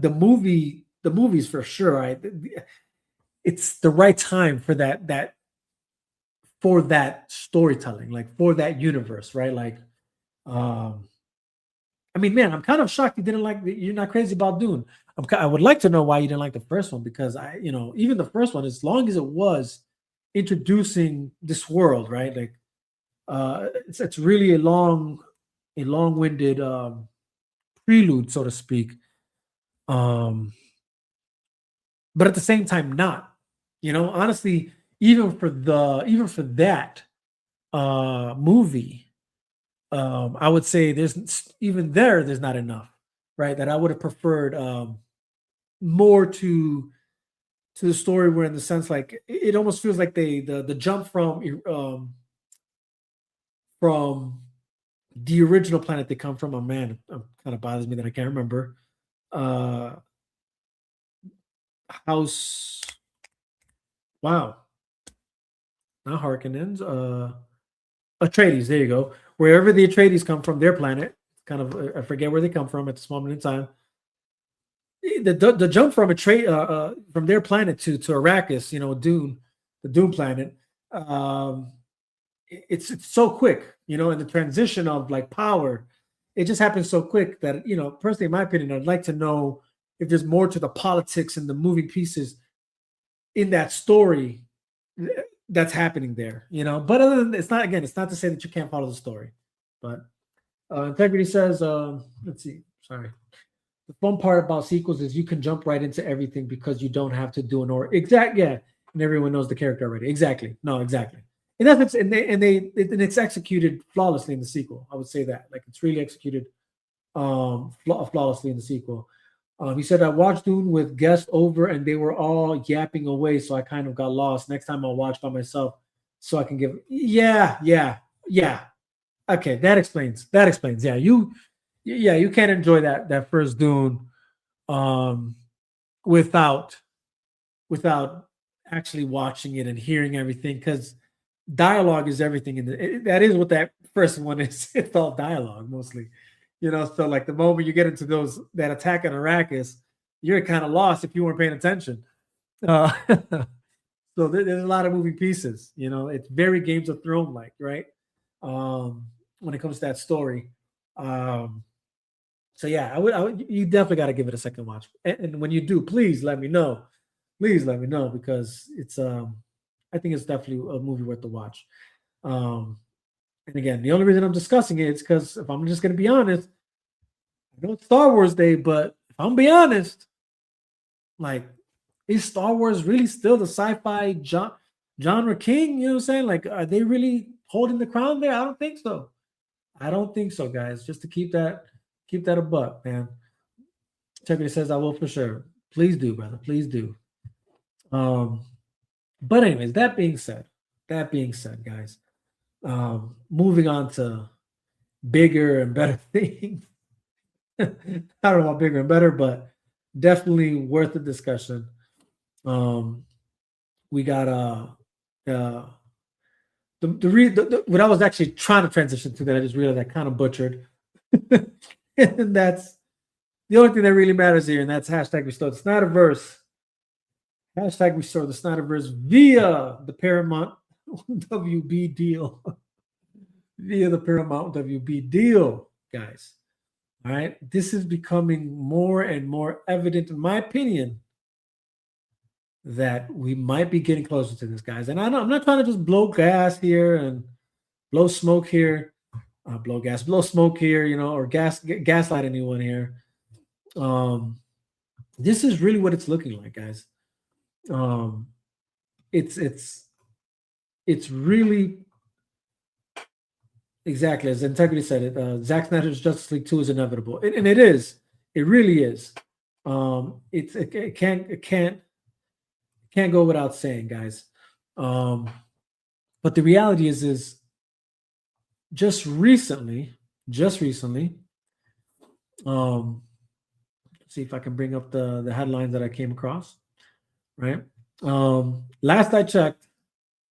the movies for sure, right? It's the right time for that for that storytelling, like for that universe, right? Like, I mean, man, I'm kind of shocked you didn't like. You're not crazy about Dune. I would like to know why you didn't like the first one because even the first one, as long as it was introducing this world, right? Like, it's really a long-winded prelude, so to speak. But at the same time, not. Honestly, even for that movie, I would say there's not enough, right? That I would have preferred more to the story, where in the sense like it almost feels like the jump from the original planet they come from. Oh man, it kind of bothers me that I can't remember. Uh, House. Wow, not Harkonnens. Atreides. There you go. Wherever the Atreides come from, their planet. Kind of, I forget where they come from at this moment in time. The jump from from their planet to Arrakis, Dune, the Dune planet. It's so quick, and the transition of like power, it just happens so quick that personally, in my opinion, I'd like to know if there's more to the politics and the moving pieces in that story that's happening there, But other than it's not to say that you can't follow the story, but Integrity says, let's see, sorry. The fun part about sequels is you can jump right into everything because you don't have to do an order. Yeah, and everyone knows the character already. Exactly. No, exactly. And that's and it's executed flawlessly in the sequel. I would say that, like, it's really executed flawlessly in the sequel. He said, I watched Dune with guests over and they were all yapping away, so I kind of got lost. Next time I'll watch by myself so I can give. Yeah. Okay, that explains. Yeah, you can't enjoy that first Dune without actually watching it and hearing everything, because dialogue is everything that is what that first one is. It's all dialogue mostly, so like the moment you get into that attack on Arrakis, you're kind of lost if you weren't paying attention. So there's a lot of moving pieces, it's very Games of Thrones like, right? When it comes to that story. So yeah, you definitely got to give it a second watch. And when you do, please let me know. Please let me know, because it's I think it's definitely a movie worth the watch. And again, the only reason I'm discussing it is because, if I'm just going to be honest, I know it's Star Wars Day, but if I'm be honest, like, is Star Wars really still the sci-fi genre king? You know what I'm saying? Like, are they really holding the crown there? I don't think so. Guys. Just to keep that a buck, man. Integrity says I will for sure. Please do, brother. Please do. But anyways, that being said, guys, moving on to bigger and better things. I don't know about bigger and better, but definitely worth the discussion. We got what I was actually trying to transition to, that I just realized I kind of butchered. And that's the only thing that really matters here, and that's hashtag restore the Snyderverse. Hashtag restore the Snyderverse via the Paramount WB deal. Via the Paramount WB deal, guys. All right. This is becoming more and more evident, in my opinion, that we might be getting closer to this, guys. And I'm not trying to just blow gas here and blow smoke here. Blow smoke here, or gaslight anyone here. This is really what it's looking like, guys. It's really exactly as Integrity said it. Zack Snyder's Justice League 2 is inevitable, and it is. It really is. It can't go without saying, guys. But the reality is just recently, let's see if I can bring up the headlines that I came across, right? Last I checked,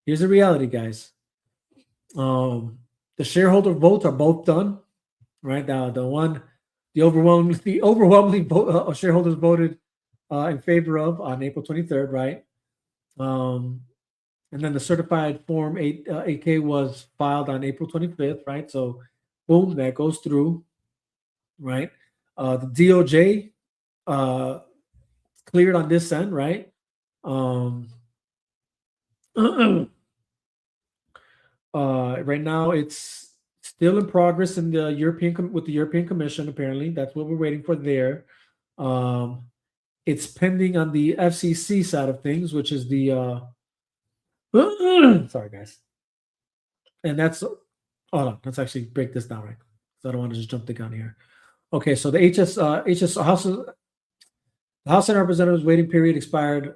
here's the reality, guys. The shareholder votes are both done, right? The overwhelming vote, shareholders voted in favor of on April 23rd, right? And then the certified Form 8K was filed on April 25th, right? So, boom, that goes through. right? The DOJ cleared on this end, right? Right now, it's still in progress in the with the European Commission. Apparently, that's what we're waiting for there. It's pending on the FCC side of things, which is the sorry guys, and that's hold on. Let's actually break this down right, so I don't want to just jump the gun here. Okay, so the House of Representatives waiting period expired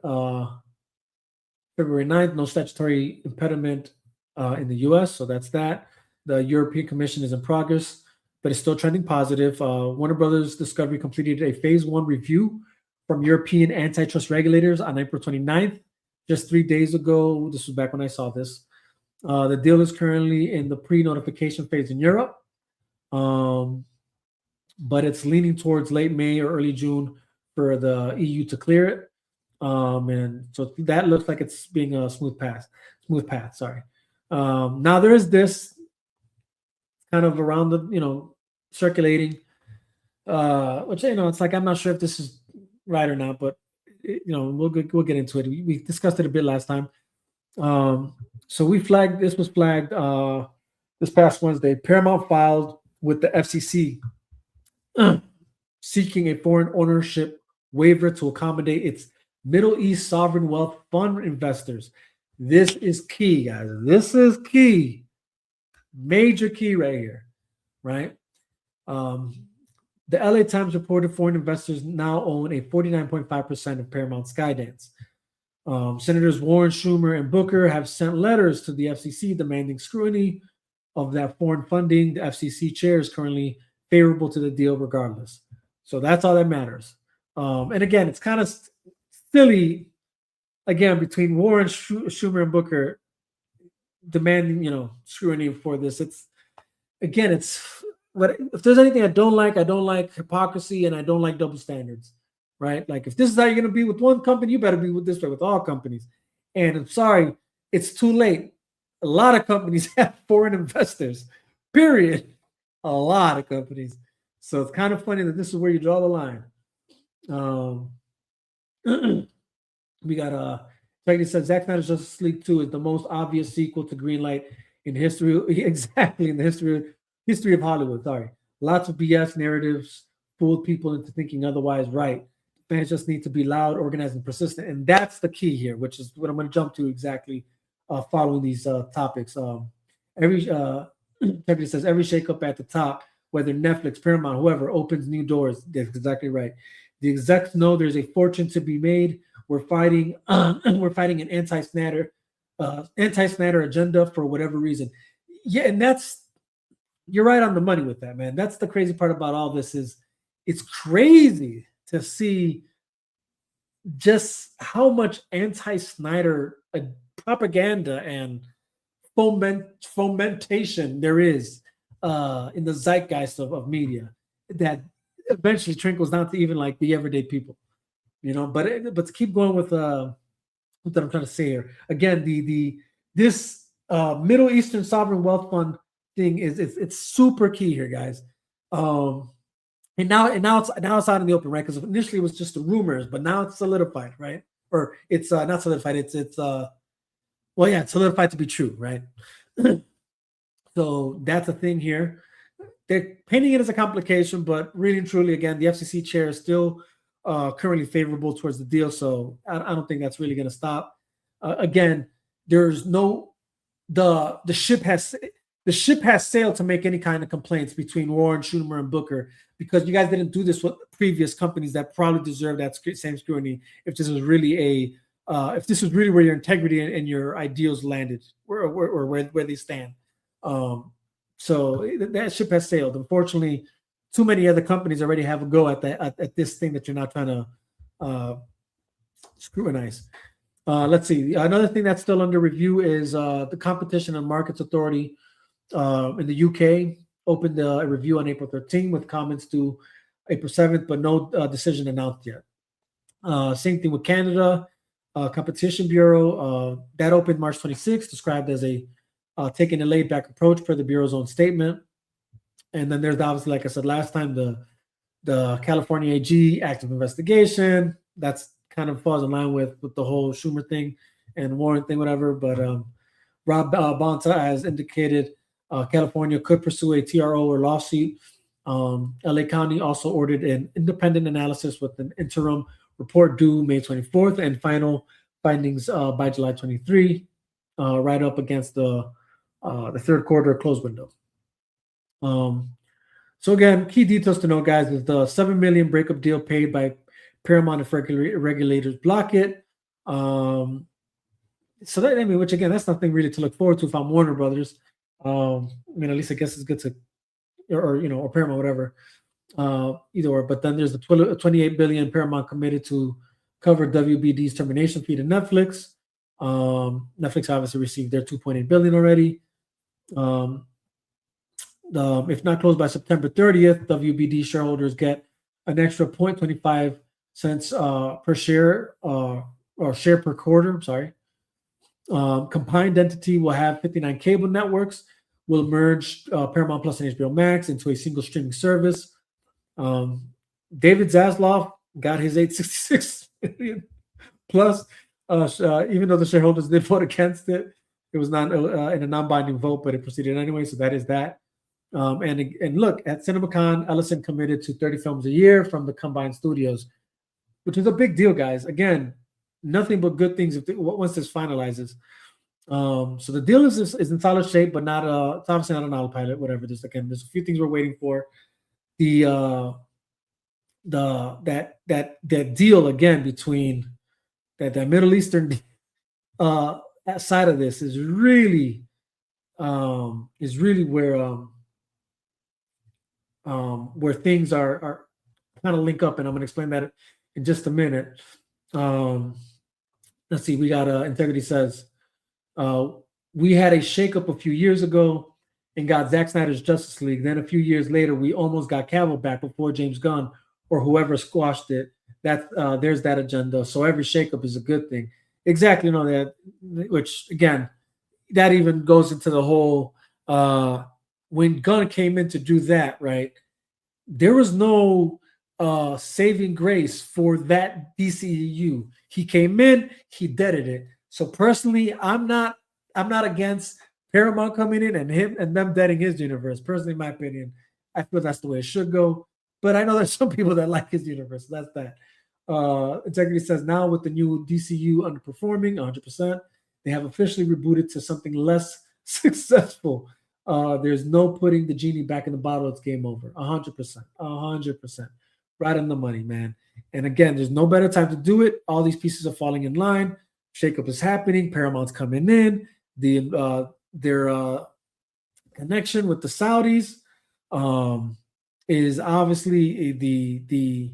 February 9th. No statutory impediment in the U.S., so that's that. The European Commission is in progress, but it's still trending positive. Warner Brothers Discovery completed a phase 1 review from European antitrust regulators on April 29th, just 3 days ago. This was back when I saw this. The deal is currently in the pre-notification phase in Europe, but it's leaning towards late May or early June for the EU to clear it. And so that looks like it's being a smooth path. Sorry. Now there is this kind of around the, circulating, which, it's like, I'm not sure if this is right or not, but we'll get into it. We discussed it a bit last time. So this was flagged this past Wednesday. Paramount filed with the FCC seeking a foreign ownership waiver to accommodate its Middle East sovereign wealth fund investors. This is key, guys. This is key. Major key right here, right? The LA Times reported foreign investors now own a 49.5% of Paramount Skydance. Senators Warren, Schumer, and Booker have sent letters to the FCC demanding scrutiny of that foreign funding. The FCC chair is currently favorable to the deal regardless. So that's all that matters. And again, it's kind of silly, again, between Warren, Schumer, and Booker demanding, scrutiny for this. It's if there's anything I don't like hypocrisy, and I don't like double standards, right? Like, if this is how you're going to be with one company, you better be with this way with all companies. And I'm sorry, it's too late. A lot of companies have foreign investors, period. A lot of companies. So it's kind of funny that this is where you draw the line. We got Peggy said Zack Snyder's Justice League 2 is the most obvious sequel to Greenlight in history. Exactly, in the history of Hollywood. Sorry. Lots of BS narratives fooled people into thinking otherwise. Right. Fans just need to be loud, organized, and persistent. And that's the key here, which is what I'm going to jump to exactly following these topics. Peggy says every shakeup at the top, whether Netflix, Paramount, whoever, opens new doors. That's exactly right. The execs know there's a fortune to be made. We're fighting an anti-Snyder agenda for whatever reason. Yeah, and you're right on the money with that, man. That's the crazy part about all this is it's crazy to see just how much anti-Snyder propaganda and fomentation there is in the zeitgeist of media that eventually trickles down to even like the everyday people, but to keep going with what I'm trying to say here again, this Middle Eastern sovereign wealth fund thing it's super key here, guys. And now it's out in the open, right? Because initially it was just the rumors, but now it's solidified, right? Or it's not solidified. It's solidified to be true, right? So that's a thing here. They're painting it as a complication, but really and truly, again, the FCC chair is still currently favorable towards the deal. So I don't think that's really going to stop. Again, there's the ship has sailed to make any kind of complaints between Warren, Schumer, and Booker, because you guys didn't do this with previous companies that probably deserve that same scrutiny. If this was really where your integrity and your ideals landed, or where they stand. So that ship has sailed. Unfortunately, too many other companies already have a go at this thing that you're not trying to scrutinize. Let's see. Another thing that's still under review is the Competition and Markets Authority in the UK opened a review on April 13th with comments due April 7th, but no decision announced yet. Same thing with Canada. Competition Bureau that opened March 26th, described as taking a laid back approach per the Bureau's own statement. And then there's obviously, like I said last time, the the California AG active investigation. That's kind of falls in line with the whole Schumer thing and Warren thing, whatever. But Rob Bonta has indicated California could pursue a TRO or lawsuit. LA County also ordered an independent analysis with an interim report due May 24th and final findings by July 23, right up against the third quarter close window. So again, key details to know, guys, is the $7 million breakup deal paid by Paramount if regulators block it. So that, I mean, which again, that's nothing really to look forward to if I'm Warner Brothers. I mean, at least I guess it's good to, or Paramount, whatever. Either or. But then there's the $28 billion Paramount committed to cover WBD's termination fee to Netflix. Netflix obviously received their $2.8 billion already. If not closed by September 30th, WBD shareholders get an extra 0.25 cents per share or share per quarter. I'm sorry. Combined entity will have 59 cable networks, will merge Paramount Plus and HBO Max into a single streaming service. David Zaslav got his $866 million plus, even though the shareholders did vote against it. It was not in a non-binding vote, but it proceeded anyway, so that is that. And look, at CinemaCon, Ellison committed to 30 films a year from the combined studios, which is a big deal, guys. Again, nothing but good things once this finalizes. So the deal is in solid shape, but not it's obviously not an autopilot, whatever. There's a few things we're waiting for. That deal again between that Middle Eastern side of this is really where things are kind of link up, and I'm going to explain that in just a minute. Let's see. We got Integrity says we had a shakeup a few years ago and got Zack Snyder's Justice League. Then a few years later, we almost got Cavill back before James Gunn or whoever squashed it. That there's that agenda. So every shakeup is a good thing. Exactly. That, which again, that even goes into the whole when Gunn came in to do that, right? There was no saving grace for that DCEU. He came in, he deaded it. So personally, I'm not against Paramount coming in and them deading his universe. Personally, in my opinion, I feel that's the way it should go. But I know there's some people that like his universe. So that's that. Integrity says now with the new DCU underperforming 100%, they have officially rebooted to something less successful. There's no putting the genie back in the bottle. It's game over. 100%. Right on the money, man. And again, there's no better time to do it. All these pieces are falling in line. Shakeup is happening. Paramount's coming in. Their connection with the Saudis is obviously the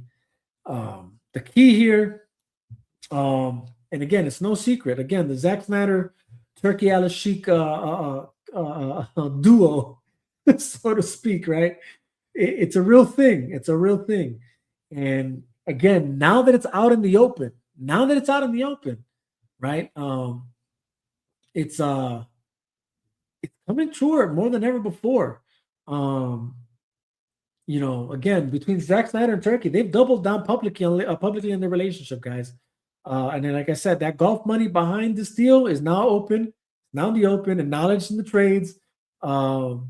key here. And again, it's no secret. Again, the Zack Snyder Turkey Al Sheikh duo, so to speak, right? It's a real thing. It's a real thing. And again, now that it's out in the open, right? It's coming truer more than ever before. Again, between Zack Snyder and Turkey, they've doubled down publicly in their relationship, guys. And then, like I said, that golf money behind this deal is now open, now in the open, acknowledged in the trades. So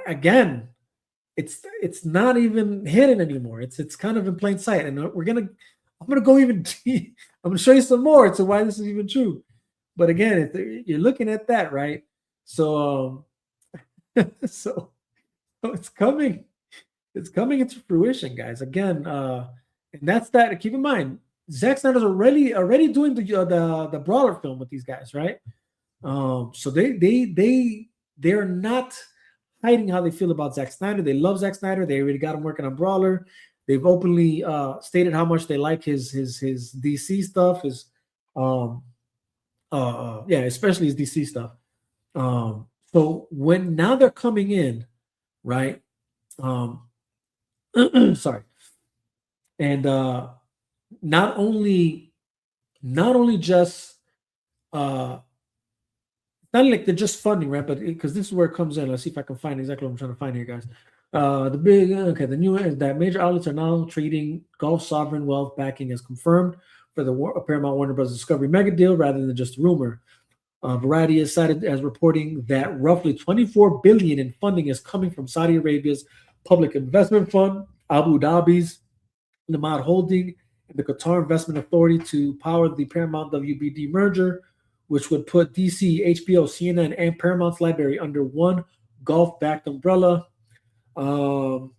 again, it's not even hidden anymore. It's kind of in plain sight. And I'm gonna go even deep. I'm gonna show you some more to why this is even true. But again, you're looking at that, right? So so it's coming. It's coming into fruition, guys. Again, and that's that. Keep in mind, Zack Snyder's already doing the Brawler film with these guys, right? So they're not hiding how they feel about Zack Snyder. They love Zack Snyder. They already got him working on Brawler. They've openly stated how much they like his DC stuff. Especially his DC stuff. So when now they're coming in, right? Sorry. And not only just not like they're just funding, right? But because this is where it comes in. Let's see if I can find exactly what I'm trying to find here, guys. The new is that major outlets are now treating Gulf sovereign wealth backing as confirmed for the Paramount Warner Bros. Discovery mega deal rather than just rumor. Variety is cited as reporting that roughly 24 billion in funding is coming from Saudi Arabia's Public Investment Fund, Abu Dhabi's Lamad Holding, and the Qatar Investment Authority to power the Paramount WBD merger, which would put DC, HBO, CNN, and Paramount's library under one Gulf-backed umbrella. So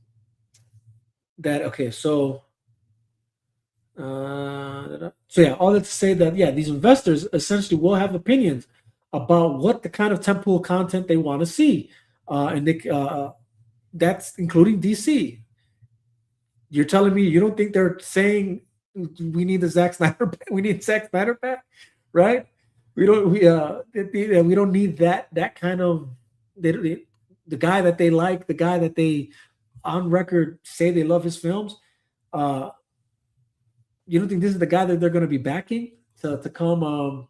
yeah, all that to say that these investors essentially will have opinions about what the kind of tentpole content they want to see, and that's including DC. You're telling me you don't think they're saying we need the Zack Snyder back? We need Zack Snyder back, right? We don't need that kind of the guy that they like, the guy that they on record say they love his films. You don't think this is the guy that they're going to be backing to come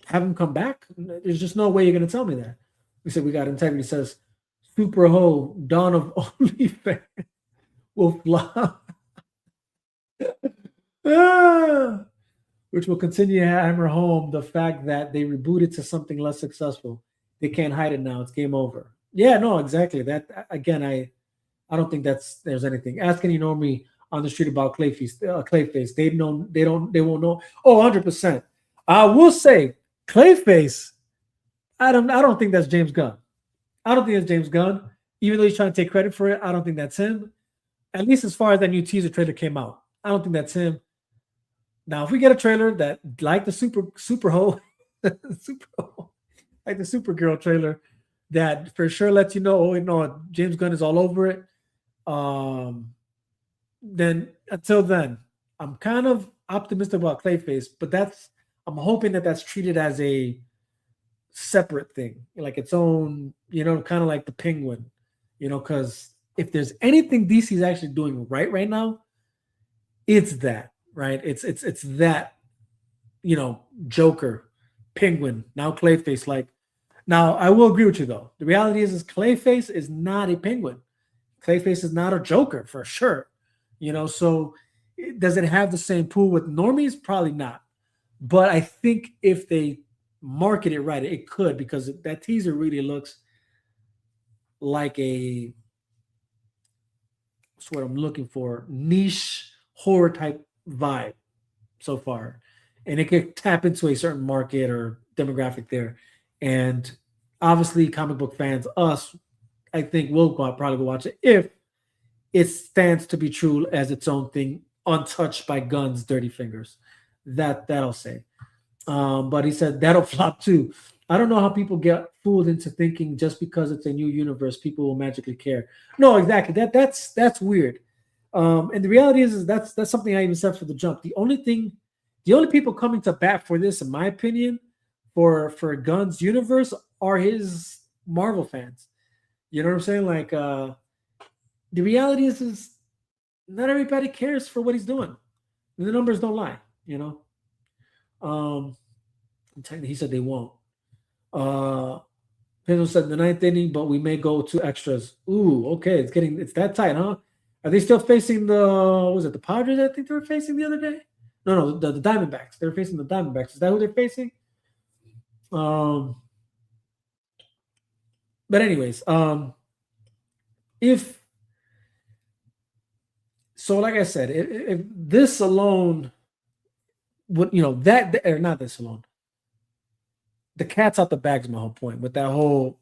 have him come back? There's just no way you're going to tell me that. We said we got integrity. Says Super Ho Dawn of OnlyFans will fly, which will continue to hammer home the fact that they rebooted to something less successful. They can't hide it now. It's game over. Yeah, no, exactly. That again, I don't think there's anything. Ask any normie on the street about Clayface. They won't know. Oh, 100%. I will say Clayface. I don't think that's James Gunn. I don't think it's James Gunn. Even though he's trying to take credit for it, I don't think that's him. At least as far as that new teaser trailer came out, I don't think that's him. Now, if we get a trailer that like the Super Ho, like the Supergirl trailer, that for sure lets you know, James Gunn is all over it. Then until then, I'm kind of optimistic about Clayface, but I'm hoping that that's treated as a separate thing, like its own, kind of like the Penguin, because if there's anything DC is actually doing right now, it's that, right? It's that, Joker, Penguin, now Clayface. Like, now I will agree with you though. The reality is Clayface is not a Penguin. Clayface is not a Joker for sure. So does it have the same pool with normies? Probably not. But I think if they market it right, it could, because that teaser really looks like what's what I'm looking for, niche horror type vibe so far, and it could tap into a certain market or demographic there. And obviously, comic book fans, us, I think we'll probably go watch it if it stands to be true as its own thing, untouched by Gunn's dirty fingers. That'll say. But he said that'll flop too. I don't know how people get fooled into thinking just because it's a new universe, people will magically care. No, exactly. That's weird. And the reality is that's something I even said for the jump. The only people coming to bat for this, in my opinion, for Gunn's universe are his Marvel fans. You know what I'm saying? Like, the reality is not everybody cares for what he's doing. And the numbers don't lie, he said they won't. Pedro said the ninth inning, but we may go to extras. Ooh, okay, it's that tight, huh? Are they still facing the Padres? I think they were facing the other day. No, the Diamondbacks. They're facing the Diamondbacks. Is that who they're facing? But anyways, like I said, if this alone would, or not this alone, the cat's out the bag is my whole point with that whole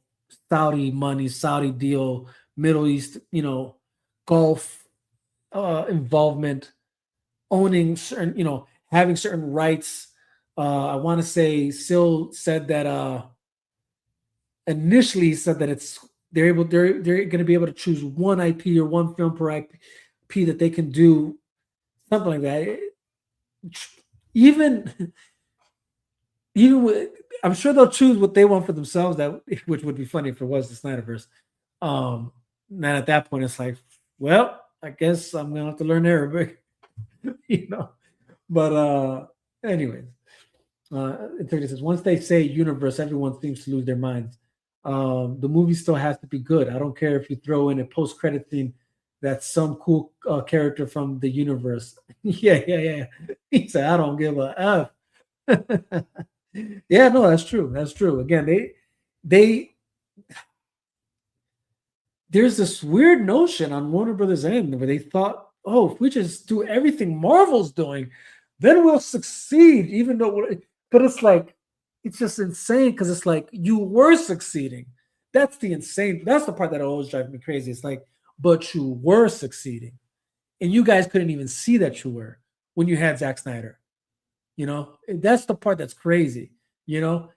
Saudi money, Saudi deal, Middle East, Gulf involvement, owning certain, having certain rights. I want to say Sil said that initially said that they're going to be able to choose one IP or one film per IP that they can do, something like that. Even with, I'm sure they'll choose what they want for themselves, which would be funny if it was the Snyderverse. And at that point, it's like, well, I guess I'm gonna have to learn Arabic, But anyways, Integrity says, once they say universe, everyone seems to lose their minds. The movie still has to be good. I don't care if you throw in a post-credit scene that's some cool character from the universe. Yeah. He said, I don't give a F. Yeah, no, that's true. That's true. Again, they there's this weird notion on Warner Brothers end where they thought, oh, if we just do everything Marvel's doing, then we'll succeed, even though but it's like it's just insane because it's like you were succeeding. That's the part that always drives me crazy. It's like, but you were succeeding. And you guys couldn't even see that you were when you had Zack Snyder. That's the part that's crazy, and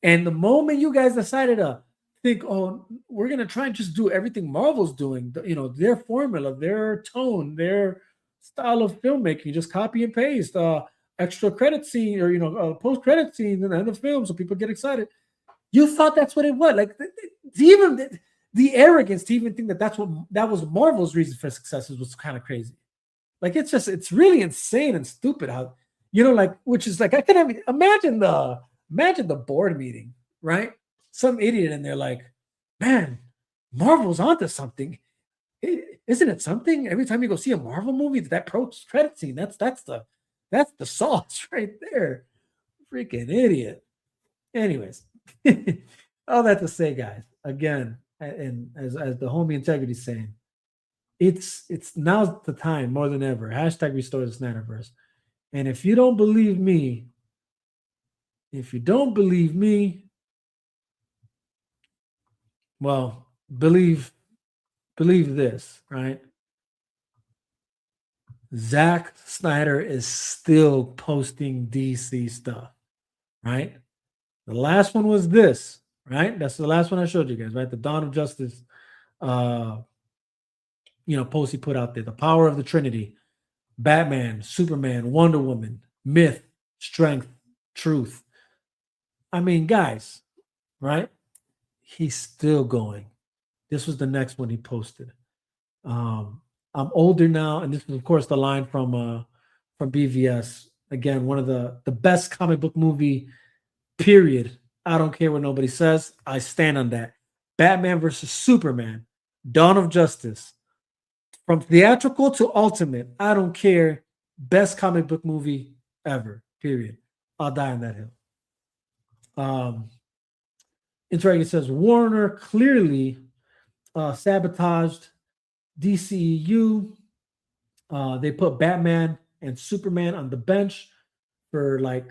and the moment you guys decided to think, oh, we're gonna try and just do everything Marvel's doing, their formula, their tone, their style of filmmaking, just copy and paste, extra credit scene or post credit scene in the end of the film, so people get excited. You thought that's what it was, like even the arrogance to even think that was Marvel's reason for success was kind of crazy. Like it's really insane and stupid how which is like I can imagine the board meeting, right? Some idiot in there like, man, Marvel's onto something. Isn't it something? Every time you go see a Marvel movie, that post credit scene, that's the sauce right there. Freaking idiot. Anyways, all that to say, guys, again, and as the homie Integrity's saying, it's now's the time more than ever. Hashtag restore the Snyderverse. And if you don't believe me, well, believe this, right? Zack Snyder is still posting DC stuff, right? The last one was this, right? That's the last one I showed you guys, right? The Dawn of Justice, post he put out there. The Power of the Trinity, Batman, Superman, Wonder Woman, Myth, Strength, Truth. I mean, guys, right? He's still going. This was the next one he posted. I'm older now, and this is, of course, the line from BVS. Again, one of the best comic book movie, period. I don't care what nobody says. I stand on that. Batman versus Superman, Dawn of Justice. From theatrical to ultimate, I don't care. Best comic book movie ever, period. I'll die on that hill. Interactive says Warner clearly sabotaged DCEU. They put Batman and Superman on the bench for like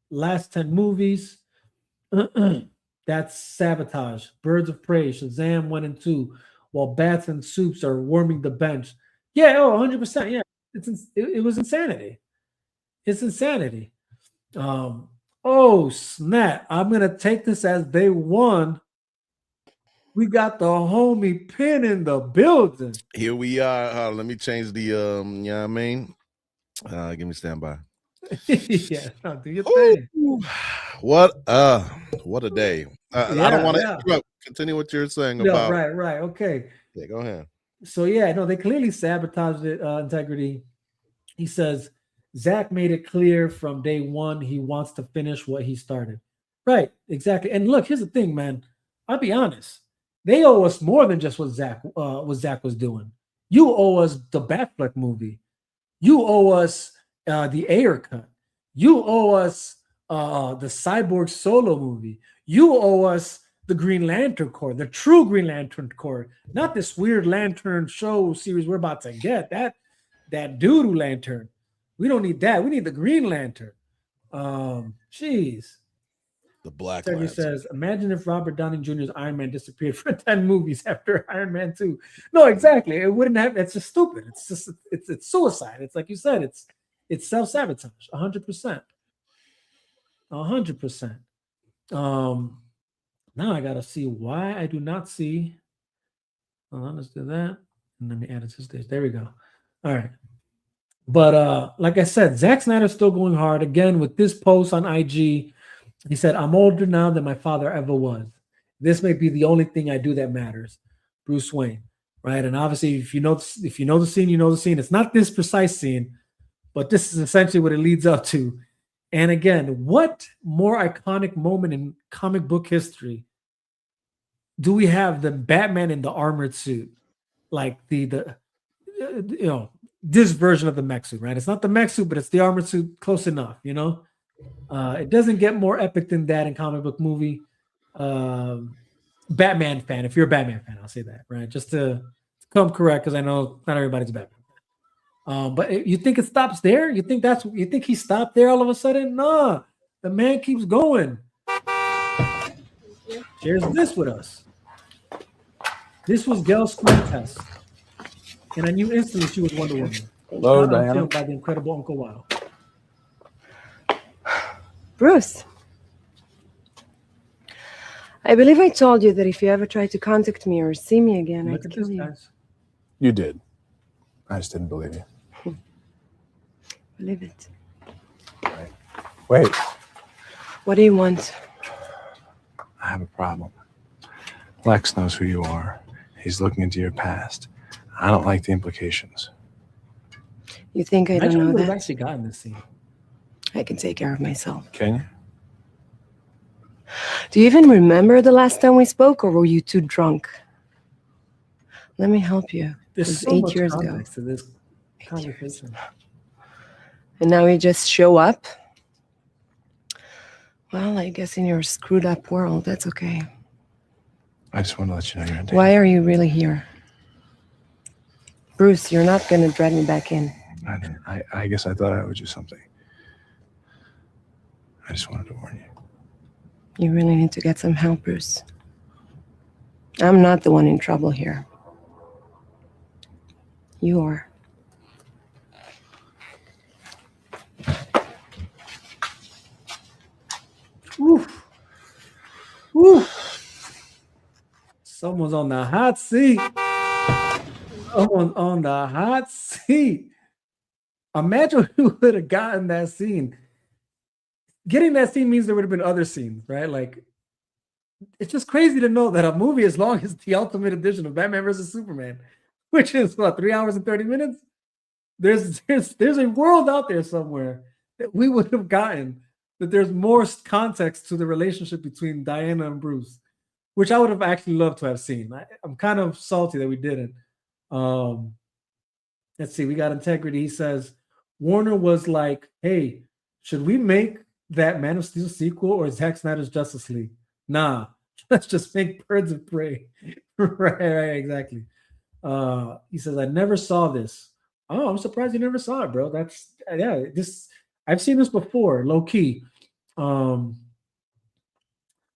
last 10 movies. That's sabotage. Birds of Prey, Shazam 1 and 2, while Bats and Soups are warming the bench. Yeah, 100%. Yeah, it was insanity. It's insanity. Oh, snap. I'm going to take this as they won. We got the homie Pin in the building. Here we are. Let me change the, you know what I mean? Give me standby. Yeah, do your thing. What a day. I don't want to interrupt. Continue what you're saying about. Right. Okay. Yeah, go ahead. So, they clearly sabotaged it, Integrity. He says, Zack made it clear from day one he wants to finish what he started. Right, exactly. And look, here's the thing, man. I'll be honest. They owe us more than just what Zack was doing. You owe us the Batfleck movie. You owe us the Ayer cut. You owe us the Cyborg solo movie. You owe us the Green Lantern Corps, the true Green Lantern Corps, not this weird Lantern show series we're about to get. That doo-doo lantern. We don't need that. We need the Green Lantern. Jeez. The Black Lantern says, imagine if Robert Downey Jr.'s Iron Man disappeared for 10 movies after Iron Man 2. No, exactly. It wouldn't have. It's just stupid. It's suicide. It's like you said. It's self-sabotage. 100%. 100%. Now I gotta see why I do not see. Hold on, let's do that. And let me add it to stage. There we go. All right. But like I said, Zack Snyder's still going hard. Again, with this post on IG, he said, I'm older now than my father ever was. This may be the only thing I do that matters. Bruce Wayne, right? And obviously, if you know the scene, you know the scene. It's not this precise scene, but this is essentially what it leads up to. And again, what more iconic moment in comic book history do we have than Batman in the armored suit? Like this version of the mech suit, right? It's not the mech suit, but it's the armored suit, close enough, It doesn't get more epic than that in comic book movie. Batman fan, if you're a Batman fan, I'll say that, right? Just to come correct, because I know not everybody's a Batman fan. But you think it stops there? You think he stopped there all of a sudden? Nah, the man keeps going. Shares this with us. This was Gail's screen test, and I knew instantly she was Wonder Woman. Hello, Shot on Diana. film by the incredible Uncle Wild. Bruce, I believe I told you that if you ever try to contact me or see me again, Look I'd at kill this, you. guys. You did. I just didn't believe you. Believe it. Wait, What do you want? I have a problem. Lex knows who you are. He's looking into your past. I don't like the implications. You think I Imagine don't we know would have that? actually gotten this scene. I can take care of myself. Can you? Do you even remember the last time we spoke, or were you too drunk? Let me help you. It There's was so 8 much years ago. context to this conversation. And now you just show up? Well, I guess in your screwed up world, that's okay. I just want to let you know you're in danger. Why are you really here? Bruce, you're not going to drag me back in. I guess I thought I owed you something. I just wanted to warn you. You really need to get some help, Bruce. I'm not the one in trouble here. You are. Oof. Oof. Someone's on the hot seat. Someone's on the hot seat. Imagine who would have gotten that scene. Getting that scene means there would have been other scenes, right? Like, it's just crazy to know that a movie as long as the Ultimate Edition of Batman versus Superman, which is what, 3 hours and 30 minutes? There's a world out there somewhere that we would have gotten, that there's more context to the relationship between Diana and Bruce, which I would have actually loved to have seen. I'm kind of salty that we didn't. Let's see, we got Integrity. He says, Warner was like, hey, should we make that Man of Steel sequel or Zack Snyder's Justice League? Nah, let's just make Birds of Prey. right, exactly. He says, I never saw this. Oh, I'm surprised you never saw it, bro. I've seen this before, low key. But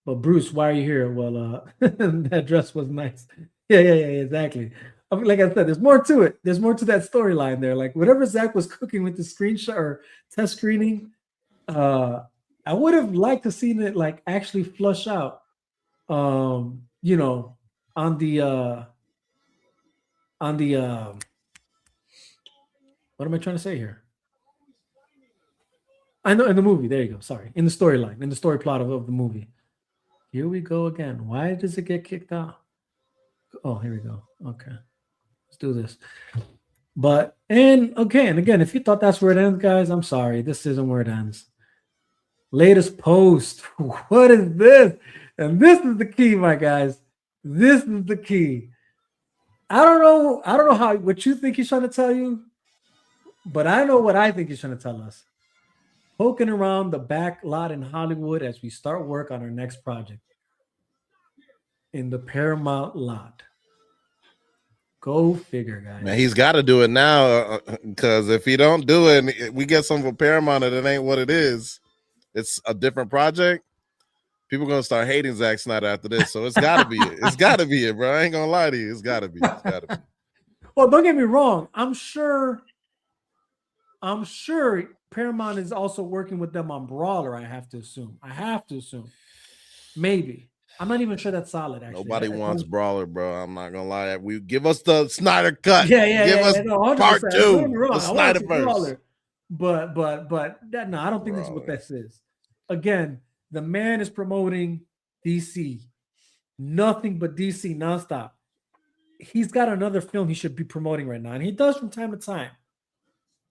Bruce, why are you here? Well, that dress was nice. Yeah, exactly. Like I said, there's more to it. There's more to that storyline there. Like whatever Zach was cooking with the screenshot or test screening, I would have liked to seen it like actually flush out. On the what am I trying to say here? I know in the movie. There you go. Sorry, in the storyline, in the story plot of the movie. Here we go again. Why does it get kicked out? Oh, here we go. Okay, let's do this. And again, if you thought that's where it ends, guys, I'm sorry. This isn't where it ends. Latest post. What is this? And this is the key, my guys. This is the key. I don't know what you think he's trying to tell you, but I know what I think he's trying to tell us. Poking around the back lot in Hollywood as we start work on our next project. In the Paramount lot. Go figure, guys. Man, he's got to do it now because if he don't do it, we get something from Paramount and it ain't what it is. It's a different project. People gonna start hating Zack Snyder after this, so it's gotta be it. It's gotta be it, bro. I ain't gonna lie to you. It's gotta be. It's gotta be. Well, don't get me wrong. I'm sure Paramount is also working with them on Brawler. I have to assume. Maybe. I'm not even sure that's solid. Actually, Nobody wants Brawler, bro. I'm not gonna lie. We give us the Snyder cut. Give us no, part 2. The Snyderverse. But that no, I don't think this is what this is. Again, the man is promoting DC, nothing but DC nonstop. He's got another film he should be promoting right now, and he does from time to time.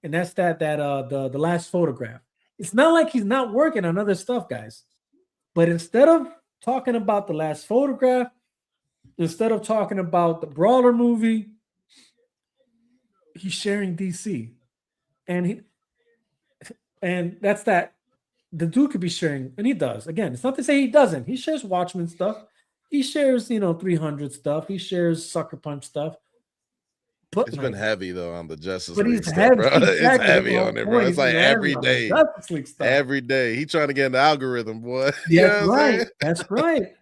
And that's the Last Photograph. it's not like he's not working on other stuff, guys. But instead of talking about The Last Photograph, instead of talking about the Brawler movie, he's sharing DC. And that's that. The dude could be sharing, and he does. Again, it's not to say he doesn't. He shares Watchmen stuff. He shares, 300 stuff. He shares Sucker Punch stuff. But It's been heavy though on the Justice but League he's stuff, heavy. bro. Exactly. It's heavy on it, bro. It's like every day. Justice League stuff. Every day. He trying to get in the algorithm, boy. You know That's what I'm right. saying? That's right.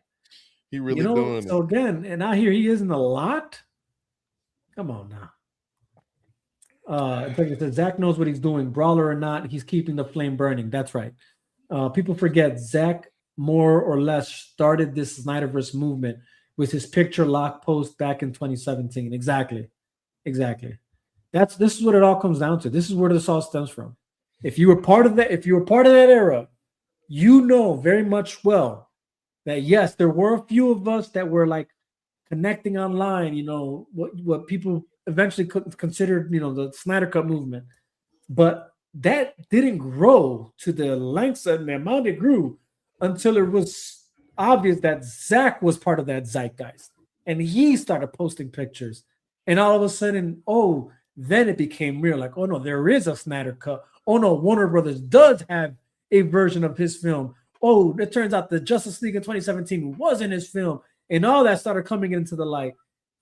He really doing So it. again, and out here he is in a lot. Come on now. Like I said, Zach knows what he's doing. Brawler or not, he's keeping the flame burning. That's right. People forget Zach more or less started this Snyderverse movement with his picture lock post back in 2017. Exactly. This is what it all comes down to. This is where this all stems from. If you were part of that era, you know very much well that yes, there were a few of us that were like connecting online, what people eventually considered, the Snyder Cut movement. But that didn't grow to the lengths and the amount it grew until it was obvious that Zach was part of that zeitgeist. And he started posting pictures. And all of a sudden, then it became real. Like, oh no, there is a Snyder Cut. Oh no, Warner Brothers does have a version of his film. Oh, it turns out the Justice League in 2017 wasn't his film. And all that started coming into the light.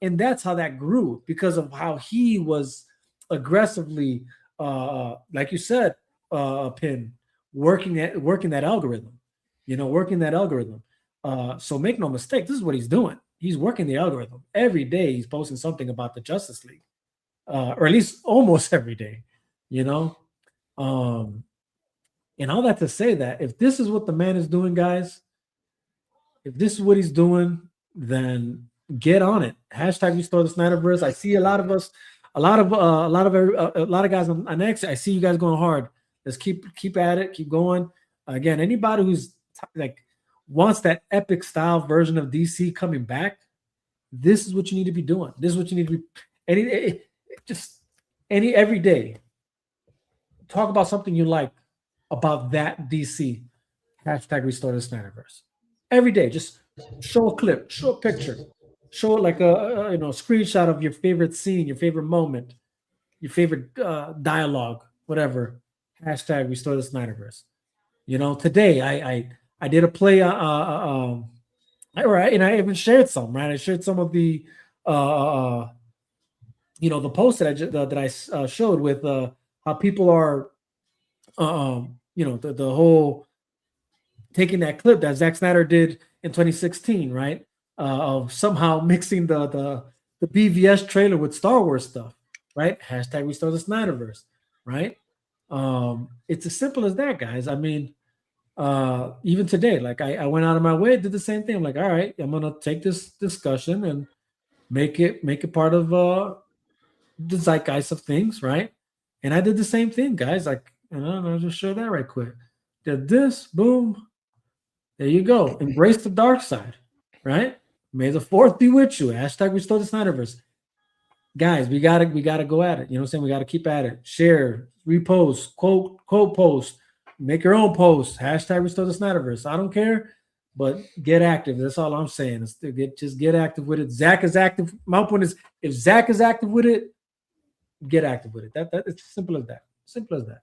And that's how that grew, because of how he was aggressively, like you said, Pin, working that algorithm, so make no mistake, this is what he's doing. He's working the algorithm. Every day he's posting something about the Justice League, or at least almost every day, and all that to say that if this is what the man is doing, guys, if this is what he's doing, then get on it. Hashtag restore the Snyderverse. I see a lot of us, a lot of guys on X. I see you guys going hard. Let's keep at it, keep going. Again, anybody who's wants that epic style version of DC coming back, this is what you need to be doing. This is what you need to be every day. Talk about something you like about that DC. Hashtag restore the Snyderverse. Every day, just show a clip, show a picture, show like a screenshot of your favorite scene, your favorite moment, your favorite dialogue, whatever. Hashtag restore the Snyderverse. Today I did a play. I even shared some. Right, I shared some of the the post that I showed with how people are the whole taking that clip that Zack Snyder did in 2016, right? Of somehow mixing the BVS trailer with Star Wars stuff, right? Hashtag restore the Snyderverse, right? It's as simple as that, guys. I mean, even today, like I went out of my way, did the same thing. I'm like, all right, I'm gonna take this discussion and make it part of the zeitgeist of things, right? And I did the same thing, guys. Like, I'll just show that right quick. Did this, boom. There you go. Embrace the dark side, right? May the fourth be with you. Hashtag restore the Snyderverse. Guys, we gotta go at it. You know what I'm saying? We gotta keep at it. Share, repost, quote post, make your own post. Hashtag restore the Snyderverse. I don't care, but get active. That's all I'm saying. Just get active with it. Zach is active. My point is, if Zach is active with it, get active with it. That it's simple as that. Simple as that.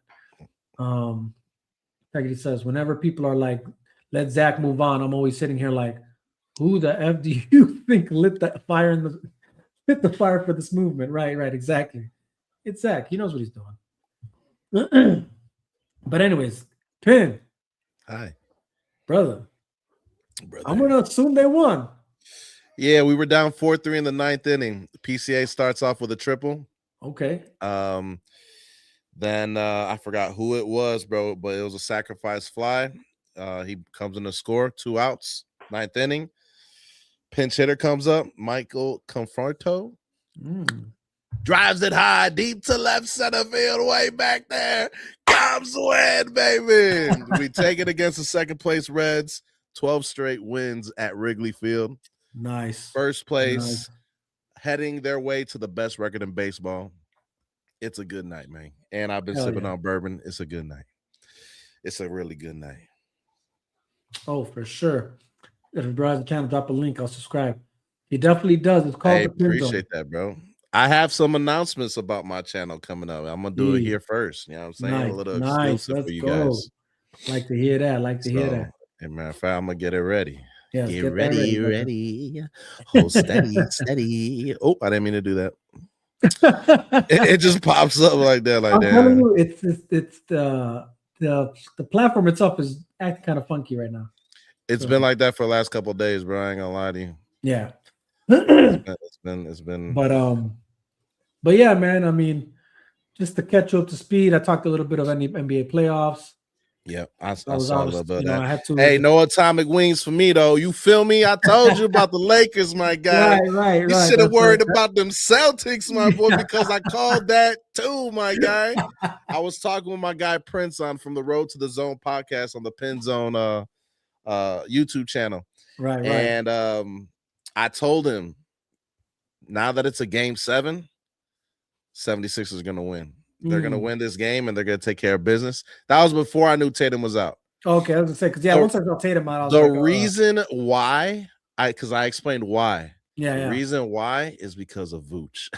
Like it says, whenever people are like, let Zach move on, I'm always sitting here like, who the F do you think lit the fire for this movement? Right, exactly. It's Zach. He knows what he's doing. But anyways, Pin. Hi. Brother. I'm going to assume they won. Yeah, we were down 4-3 in the ninth inning. PCA starts off with a triple. Okay. Then I forgot who it was, bro, but it was a sacrifice fly. He comes in to score, 2 outs, ninth inning. Pinch hitter comes up, Michael Conforto. Drives it high, deep to left center field, way back there. Comes win, baby. We take it against the second place Reds. 12 straight wins at Wrigley Field. Nice. First place, heading their way to the best record in baseball. It's a good night, man. And I've been sipping on bourbon. It's a good night. it's a really good night. Oh, for sure. If bro has a channel, drop a link. I'll subscribe. He definitely does. It's called I the Pin Zone. appreciate that, bro. I have some announcements about my channel coming up. I'm gonna do it here first. You know what I'm saying? Nice, A little nice. exclusive Let's for you go. guys. Like to hear that. Like to hear that. As a matter of fact, I'm gonna get it ready. Yes, get get ready, that ready. Hold steady, steady. Oh, I didn't mean to do that. it just pops up like that, like I'm that. telling you, it's the platform itself is acting kind of funky right now. It's been like that for the last couple of days, bro. I ain't gonna lie to you. Yeah. It's been. But yeah, man. I mean, just to catch you up to speed, I talked a little bit of NBA playoffs. Yep, I I saw a little bit of that. I had to. Hey, no atomic wings for me though. You feel me? I told you about the Lakers, my guy. Right. You should have worried about them Celtics, my boy, because I called that too, my guy. I was talking with my guy Prince from the Road to the Zone podcast on the Pin Zone YouTube channel. Right. And I told him now that it's a game 7, 76 is gonna win. They're going to win this game, and they're going to take care of business. That was before I knew Tatum was out. Okay, I was going to say, because, once I saw Tatum out, I was the like, reason why, because I explained why. The reason why is because of Vooch.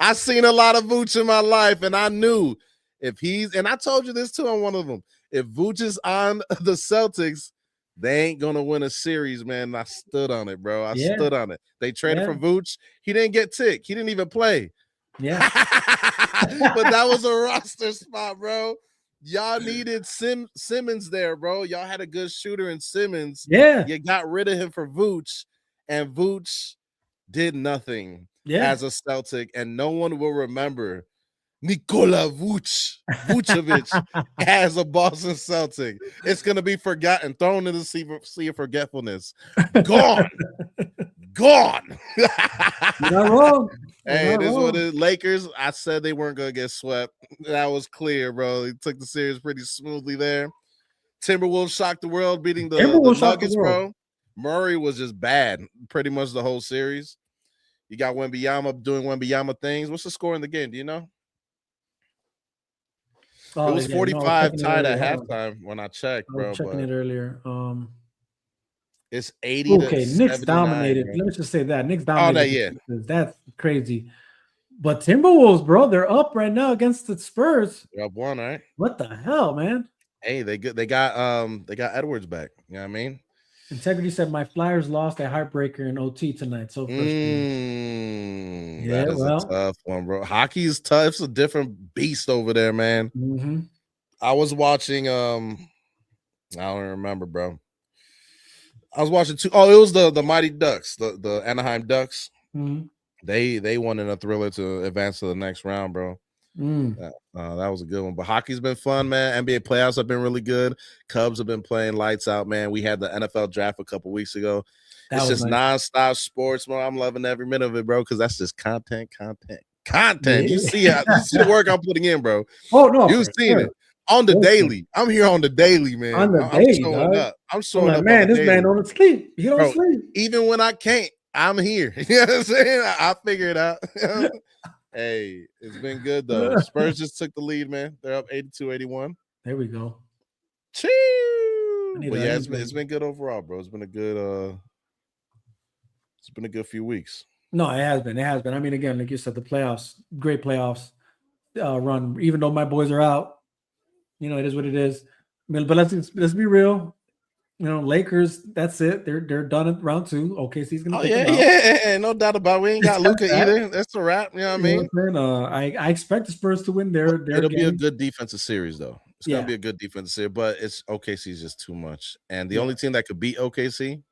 I've seen a lot of Vooch in my life, and I knew if and I told you this too on one of them, if Vooch is on the Celtics, they ain't going to win a series, man. I stood on it, bro. I stood on it. They traded for Vooch. He didn't get tick. He didn't even play. Yeah. But that was a roster spot, bro. Y'all needed Simmons there, bro. Y'all had a good shooter in Simmons. Yeah. You got rid of him for Vooch, and Vooch did nothing as a Celtic, and no one will remember Nikola Vucevic as a Boston Celtic. It's going to be forgotten, thrown in the sea of forgetfulness. Gone. Gone. You're not wrong. Hey, it is what it is. Lakers, I said they weren't going to get swept. That was clear, bro. They took the series pretty smoothly there. Timberwolves shocked the world, beating the Nuggets, bro. Murray was just bad pretty much the whole series. You got Wembanyama doing Wembanyama things. What's the score in the game? Do you know? It was 45 tied at halftime when I checked, bro. I was checking it earlier. It's 80 okay, to Knicks dominated. bro. Let me just say that. Knicks dominated. Oh, yeah. That's crazy. But Timberwolves, bro, they're up right now against the Spurs. They're up 1, right? What the hell, man? Hey, they got Edwards back. You know what I mean? Integrity said my Flyers lost a heartbreaker in OT tonight. So first game. Yeah, that is a tough one, bro. Hockey is tough. It's a different beast over there, man. Mm-hmm. I was watching. I don't remember, bro. I was watching it was the Mighty Ducks, the Anaheim Ducks. Mm-hmm. They won in a thriller to advance to the next round, bro. That was a good one. But hockey's been fun, man. NBA playoffs have been really good. Cubs have been playing lights out, man. We had the NFL draft a couple weeks ago. It's just nonstop sports, bro. I'm loving every minute of it, bro, because that's just content. Yeah. You see the work I'm putting in, bro. Oh no, you've seen it on the daily. I'm here on the daily, man. On the I'm daily, showing up. I'm showing up. Man, this man don't sleep. He don't sleep. Even when I can't, I'm here. You know what I'm saying? I figure it out. Hey, it's been good though. Spurs just took the lead, man. They're up 82-81. There we go. Choo! But yeah, it's been good overall, bro. It's been a good few weeks. No, it has been. I mean, again, like you said, the playoffs, great playoffs run. Even though my boys are out, you know, it is what it is. I mean, but let's be real. You know, Lakers, that's it. They're done at round 2. OKC's gonna take them out. Yeah, no doubt about it. We ain't got Luka either. That's a wrap. You know what I mean? I expect the Spurs to win their It'll game. be a good defensive series, though. It's gonna be a good defensive series, but it's OKC's just too much. And the only team that could beat OKC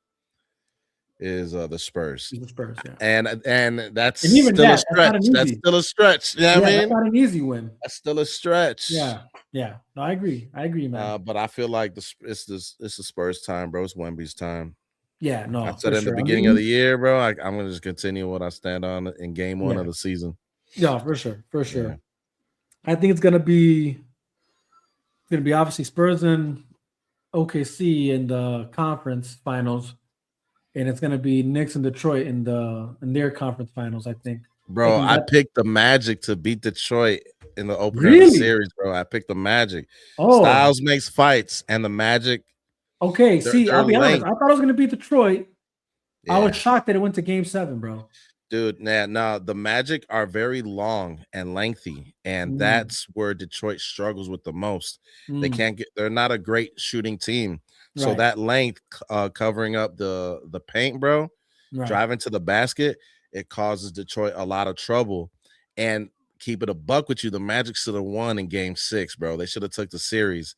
is the Spurs. The Spurs, yeah. And that's still a stretch. That's still a stretch. You know what I mean? That's not an easy win. That's still a stretch. Yeah. No, I agree, man. But I feel like it's the Spurs time, bro. It's Wemby's time. Yeah, no. I said in the beginning of the year, bro. I'm gonna just continue what I stand on in game 1 of the season. Yeah, for sure. Yeah. I think it's gonna be obviously Spurs and OKC in the conference finals, and it's gonna be Knicks and Detroit in their conference finals. I think. Bro, I picked the Magic to beat Detroit in the opener of the Really? series, bro. I picked the Magic. Oh, Styles makes fights, and the Magic. okay. See, they're I'll be honest. linked. I thought it was going to be Detroit. I Yeah. was shocked that it went to Game 7, bro. Dude, nah, the Magic are very long and lengthy, and that's where Detroit struggles with the most. They can't get. They're not a great shooting team, so Right. that length covering up the paint, bro, Right. driving to the basket, it causes Detroit a lot of trouble. And keep it a buck with you, the Magic should have won in Game 6, bro. They should have took the series,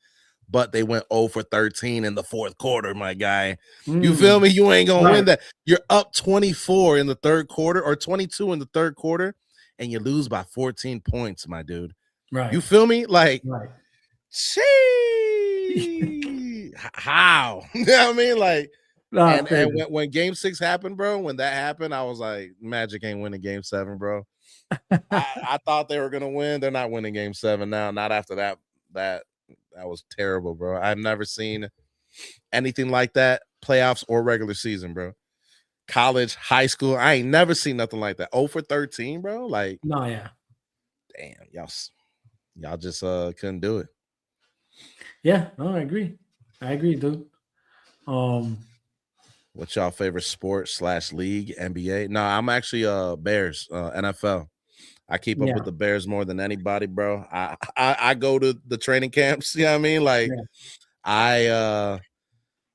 but they went 0 for 13 in the fourth quarter, my guy. You feel me? You ain't gonna win that. You're up 24 in the third quarter or 22 in the third quarter, and you lose by 14 points, my dude. Right. You feel me? Like, Right. how? You know what I mean? Like, Nah, and when Game 6 happened, bro, when that happened, I was like, Magic ain't winning Game 7, bro. I thought they were gonna win. They're not winning Game 7 now. Not after that. That was terrible, bro. I've never seen anything like that, playoffs or regular season, bro. College, high school, I ain't never seen nothing like that. 0 for 13, bro. Like, no, yeah. Damn, y'all just couldn't do it. Yeah, no, I agree, dude. What's y'all favorite sport / league? NBA? No, I'm actually Bears, NFL. I keep up with the Bears more than anybody, bro. I go to the training camps, you know what I mean? Like, I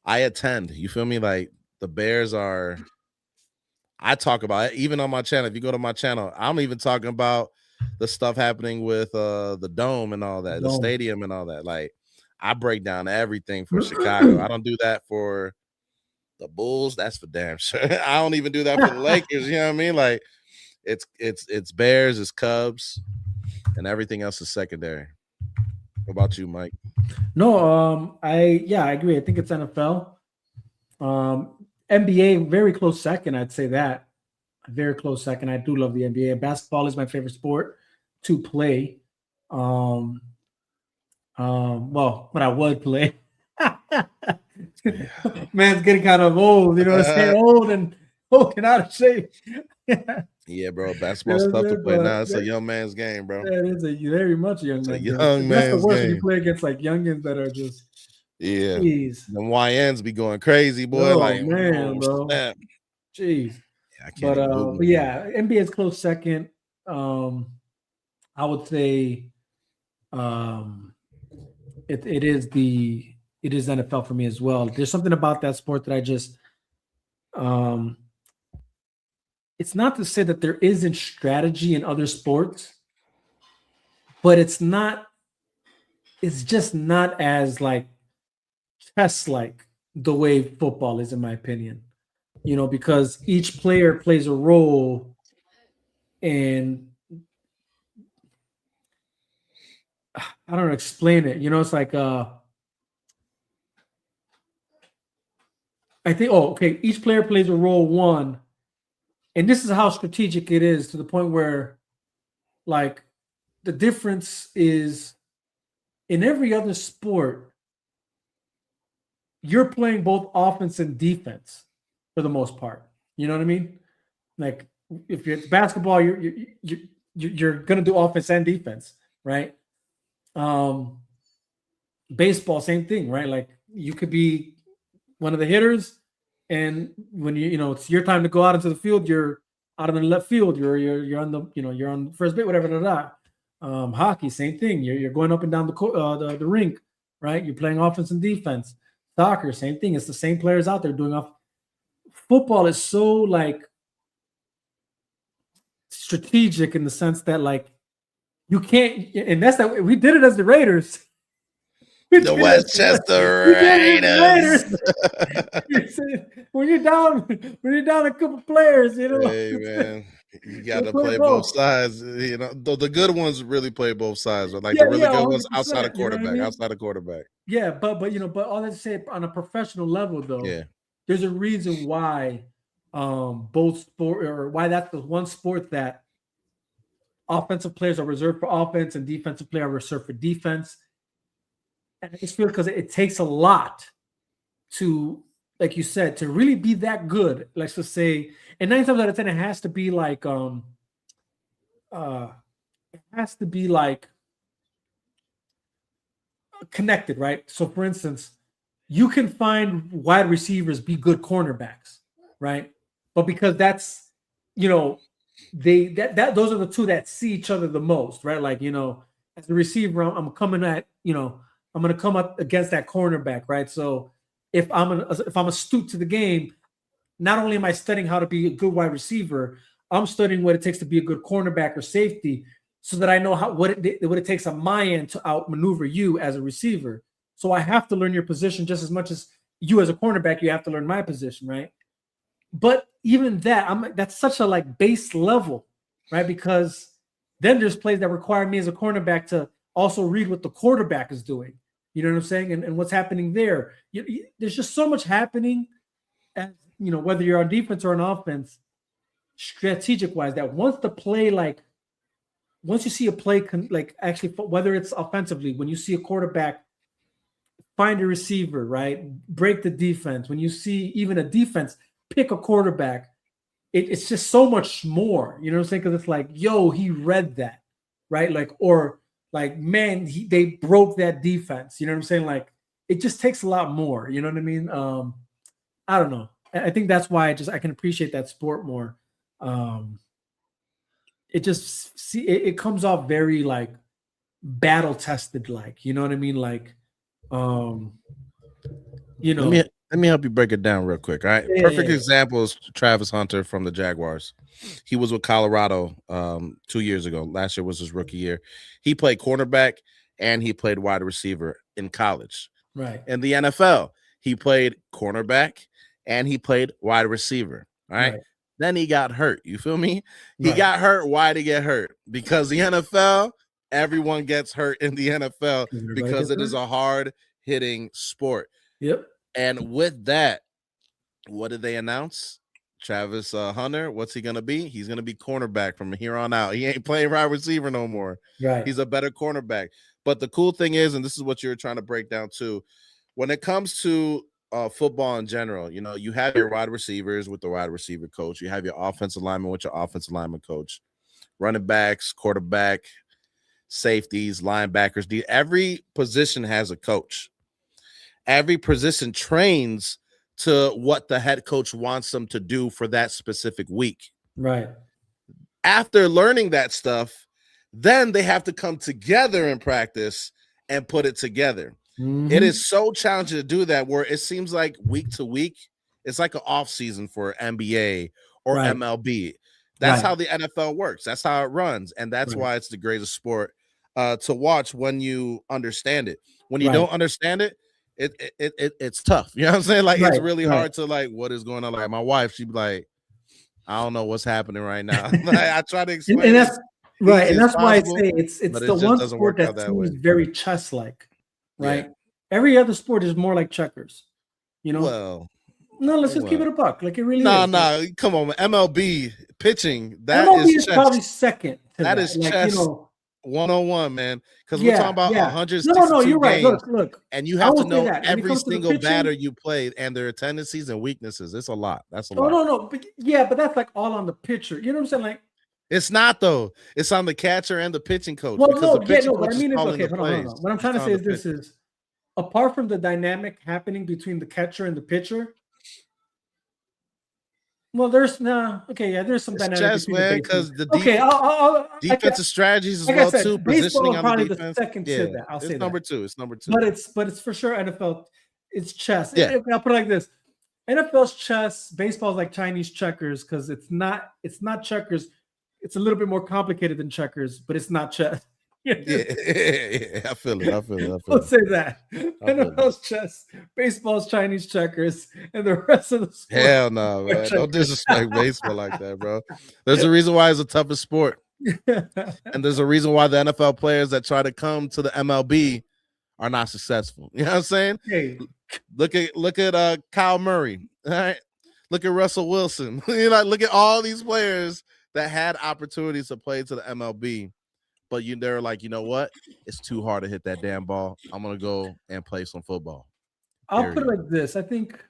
attend. You feel me? Like, the Bears are. I talk about it, even on my channel. If you go to my channel, I'm even talking about the stuff happening with the dome and all that, the stadium and all that. Like, I break down everything for Chicago. I don't do that for the Bulls. That's for damn sure. I don't even do that for the Lakers. You know what I mean? Like, it's Bears, it's Cubs, and everything else is secondary. What about you, Mike? No, I agree. I think it's NFL. NBA, very close second. I'd say that. A very close second. I do love the NBA. Basketball is my favorite sport to play. Well, when I would play. Man's getting kind of old, you know what I'm saying? Old and out of shape. Yeah, bro. Basketball's tough to play now. It's a young man's game, bro. That is a very much a young man's game. Young That's the man's worst when game. you play against like youngins that are just Jeez. The YNs be going crazy, boy. Oh, like, man, bro. Snap. Jeez. Yeah, I can't even move but yeah, NBA is close second. I would say it is NFL for me as well. There's something about that sport that I just it's not to say that there isn't strategy in other sports, but it's just not as like chess like the way football is, in my opinion. You know, because each player plays a role, and I don't know, explain it. You know, it's like I think, each player plays a role one, and this is how strategic it is, to the point where, like, the difference is in every other sport, you're playing both offense and defense for the most part. You know what I mean? Like, if it's basketball, you're gonna do offense and defense, right? Baseball, same thing, right? Like, you could be one of the hitters, and when it's your time to go out into the field, you're out on the left field, you're on the you're on first base, whatever. Hockey, same thing. You're going up and down the rink, right? You're playing offense and defense. Soccer, same thing. It's the same players out there doing off. Football is so like strategic in the sense that, like, you can't, and that's that we did it as the Raiders. The Westchester Raiders. when you're down a couple players, you know. Hey, man, you got to play both sides. You know, the good ones really play both sides, but like the really good ones outside of quarterback, Yeah, but all that to say, on a professional level, though, there's a reason why both sport, or why that's the one sport that offensive players are reserved for offense and defensive players are reserved for defense. And I just feel because it takes a lot to, like you said, to really be that good. Let's just say, and 9 times out of 10, it has to be like connected, right? So, for instance, you can find wide receivers be good cornerbacks, right? But because that's, you know, those are the two that see each other the most, right? Like, you know, as a receiver, I'm coming at, you know, I'm going to come up against that cornerback, right? So if I'm astute to the game, not only am I studying how to be a good wide receiver, I'm studying what it takes to be a good cornerback or safety, so that I know what it takes on my end to outmaneuver you as a receiver. So I have to learn your position just as much as you as a cornerback. You have to learn my position, right? But even that, that's such a like base level, right? Because then there's plays that require me as a cornerback to also read what the quarterback is doing. You know what I'm saying? And what's happening there. There's just so much happening, as you know, whether you're on defense or on offense, strategic wise, that once you see a play, like actually, whether it's offensively, when you see a quarterback find a receiver, right, break the defense, when you see even a defense pick a quarterback, it's just so much more. You know what I'm saying? Because it's like, yo, he read that, right? Like, or like, man, they broke that defense. You know what I'm saying? Like, it just takes a lot more. You know what I mean? I don't know. I think that's why I can appreciate that sport more. It comes off very like battle tested, like, you know what I mean? Like, you know, let me help you break it down real quick. All right. Perfect example is Travis Hunter from the Jaguars. He was with Colorado 2 years ago. Last year was his rookie year. He played cornerback and he played wide receiver in college. Right. In the NFL, he played cornerback and he played wide receiver. All right. Then he got hurt. You feel me? He got hurt. Why did he get hurt? Because the NFL, everyone gets hurt in the NFL because it is a hard hitting sport. Yep. And with that, what did they announce? Travis Hunter, what's he going to be? He's going to be cornerback from here on out. He ain't playing wide receiver no more. Right. He's a better cornerback. But the cool thing is, and this is what you're trying to break down too, when it comes to football in general, you know, you have your wide receivers with the wide receiver coach. You have your offensive lineman with your offensive lineman coach. Running backs, quarterback, safeties, linebackers. Every position has a coach. Every position trains to what the head coach wants them to do for that specific week. Right. After learning that stuff, then they have to come together in practice and put it together. Mm-hmm. It is so challenging to do that, where it seems like week to week, it's like an off season for NBA or MLB. That's how the NFL works. That's how it runs. And that's why it's the greatest sport to watch when you understand it. When you don't understand it, it's tough. You know what I'm saying? Like, it's really hard to like, what is going on? Like, my wife, she'd be like, I don't know what's happening right now. Like, I try to explain and that's right. And that's why I possible, say it's the one sport that seems very chess-like, right? Every other sport is more like checkers, you know? Well, no, let's just keep it a buck. Like, it really is. No, come on, man. MLB pitching, that MLB is is probably second to that is like, chess. You know, 101, man, because we're talking about 162 no, you're right. games, Look, and you have to know every single batter you played and their tendencies and weaknesses. It's a lot. That's a lot. No, but that's like all on the pitcher. You know what I'm saying? Like, it's not though. It's on the catcher and the pitching coach. Well, because the pitching what coach I mean is, calling okay, the hold on. plays. What I'm trying to say is this is, apart from the dynamic happening between the catcher and the pitcher, well, there's there's some dynamic chess, man, because the defensive strategies as like well said, too. Positioning Positioning probably on the defense. the second to that. I'll say number that. two. It's number two. But it's for sure NFL. It's chess. Yeah. I'll put it like this: NFL's chess, baseball's like Chinese checkers, because it's not checkers. It's a little bit more complicated than checkers, but it's not chess. Yeah, I feel it. Let's say that. NFL's chess, baseball's Chinese checkers, and the rest of the sport. Hell no, man. Don't disrespect baseball like that, bro. There's a reason why it's the toughest sport. And there's a reason why the NFL players that try to come to the MLB are not successful. You know what I'm saying? Hey. Look at Kyle Murray. All right. Look at Russell Wilson. Look at all these players that had opportunities to play to the MLB. But they're like, you know what? It's too hard to hit that damn ball. I'm gonna go and play some football. I'll put it like this. I think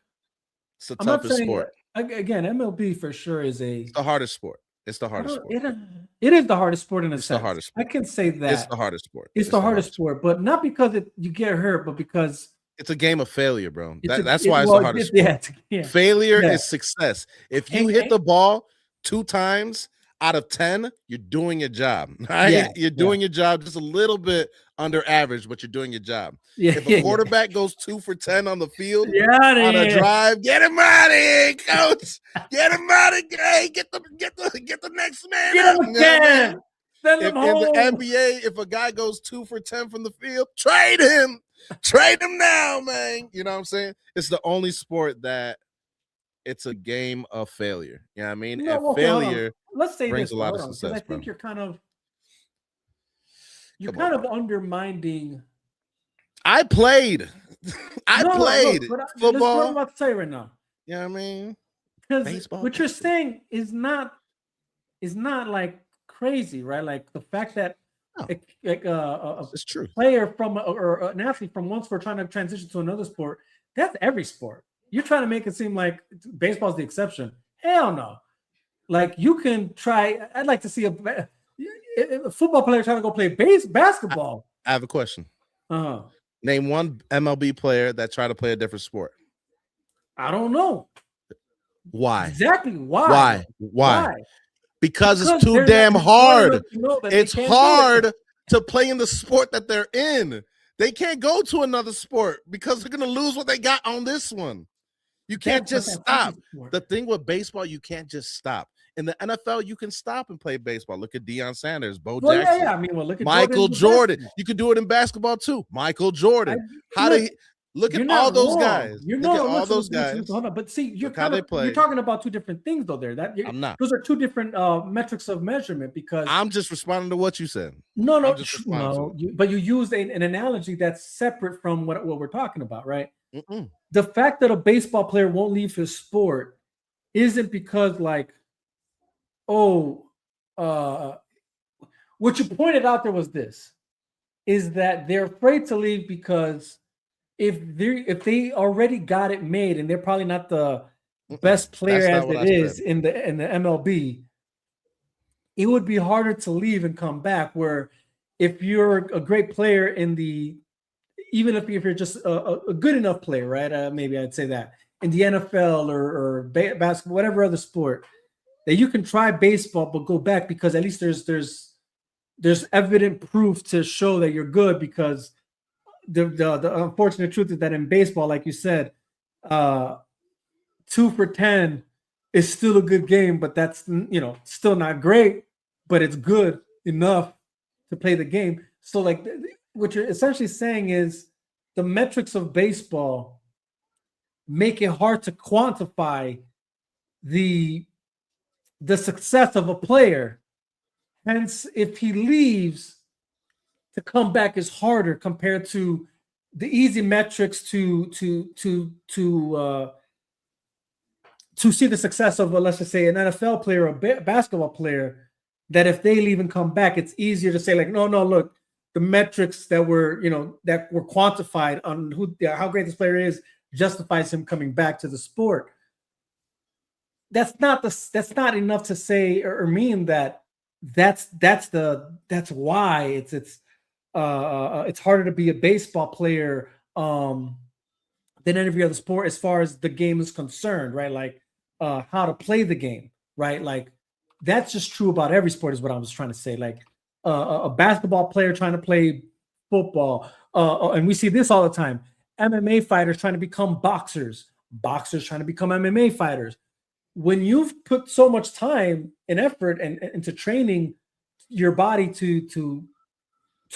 it's the toughest sport. Again, MLB for sure is it's the hardest sport. It's the hardest sport. It is the hardest sport in a It's sense. the hardest sport. I can say that. It's the hardest sport. It's the hardest sport, but not because you get hurt, but because it's a game of failure, bro. That's why it's the hardest sport. Failure is success. If you hit the ball 2 times out of 10, you're doing your job. Right? You're doing your job just a little bit under average, but you're doing your job. If a quarterback goes 2 for 10 on the field on a drive, get him out of here, coach. Get him out of here. Hey, get the next man. Get him again. Send him home. In the NBA, if a guy goes 2 for 10 from the field, trade him. Trade him now, man. You know what I'm saying? It's the only sport that it's a game of failure. You know what I mean? No, and failure let's say brings this, a lot of success. I think you're kind of undermining. I played. I played football. That's what I'm about to say right now. You know what I mean? Because what you're saying is not like crazy, right? Like the fact that it's true. Player from or an athlete from one sport trying to transition to another sport, that's every sport. You're trying to make it seem like baseball's the exception. Hell no. Like you can try. I'd like to see a football player trying to go play basketball. I have a question. Uh-huh. Name one MLB player that tried to play a different sport. I don't know. Why? Exactly. Why? Because it's too damn hard. It's hard to play in the sport that they're in. They can't go to another sport because they're going to lose what they got on this one. You can't just stop. The thing with baseball, you can't just stop. In the NFL, you can stop and play baseball. Look at Deion Sanders, Bo Jackson. Yeah. I mean, look at Michael Jordan. You can do it in basketball too. Michael Jordan. Look at all those guys. Look at all those guys. Hold on, but see, you're talking about two different things though. I'm not. Those are two different metrics of measurement because I'm just responding to what you said. No. But you used an analogy that's separate from what we're talking about, right? Mm-mm. The fact that a baseball player won't leave his sport isn't because what you pointed out there was this, is that they're afraid to leave because if they already got it made and they're probably not the best player as it is in the MLB, it would be harder to leave and come back. Where if you're a great player even if you're just a good enough player, right? Maybe I'd say that in the NFL or basketball, whatever other sport, that you can try baseball but go back because at least there's evident proof to show that you're good. Because the unfortunate truth is that in baseball, like you said, 2 for 10 is still a good game, but that's still not great, but it's good enough to play the game. So like what you're essentially saying is the metrics of baseball make it hard to quantify the success of a player. Hence, if he leaves, to come back is harder compared to the easy metrics to see the success of, let's just say, an NFL player or a basketball player, that if they leave and come back, it's easier to say like, no, look, the metrics that were quantified on how great this player is justifies him coming back to the sport. That's not enough to say or mean that that's why it's harder to be a baseball player than every other sport as far as the game is concerned, right? Like how to play the game, right? Like that's just true about every sport is what I was trying to say. Like a basketball player trying to play football, and we see this all the time. MMA fighters trying to become boxers trying to become MMA fighters. When you've put so much time and effort and into training your body to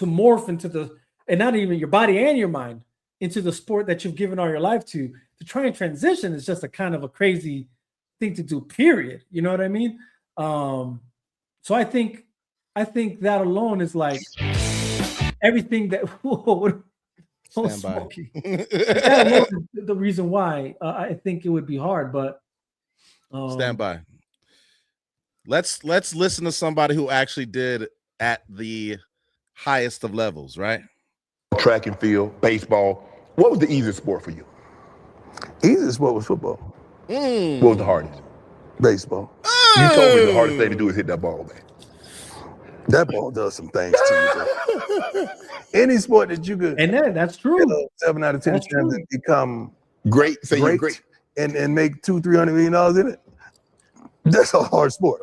morph into and not even your body and your mind into the sport that you've given all your life to try and transition is just a kind of a crazy thing to do, period. You know what I mean? So I think that alone is like everything that Stand by. That alone is the reason why I think it would be hard, but stand by. Let's listen to somebody who actually did at the highest of levels, right? Track and field, baseball. What was the easiest sport for you? Easiest sport was football. What was the hardest? Baseball. You told me the hardest thing to do is hit that ball, man. That ball does some things to you, bro. Any sport that you could, and that's true. 7 out of 10 That's times true. and become Great, say you're great, great. and make $200-300 million in it. That's a hard sport.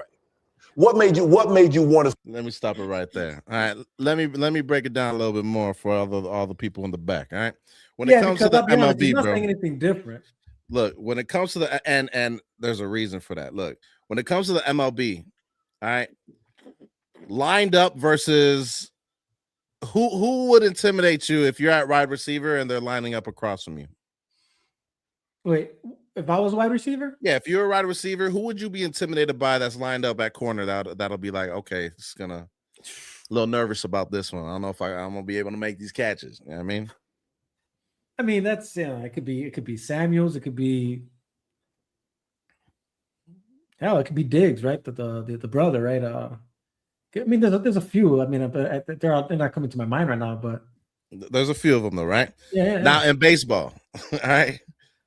What made you want to? Let me stop it right there. All right, let me break it down a little bit more for all the people in the back. All right, when it comes to the I'll be honest, he's MLB, not bro. saying anything different. Look, when it comes to the and there's a reason for that. Look, when it comes to the MLB, all right, lined up versus who would intimidate you if you're at wide receiver and they're lining up across from you? Wait, if I was a wide receiver? Yeah, if you're a wide receiver, who would you be intimidated by that's lined up at corner? That'll be like, okay, it's gonna a little nervous about this one. I don't know if I'm gonna be able to make these catches. You know what I mean? That's it could be Samuels, it could be it could be Diggs, right? The brother, right? I mean, there's a few. I mean, they're not coming to my mind right now, but there's a few of them though, right? Yeah. Now in baseball, all right.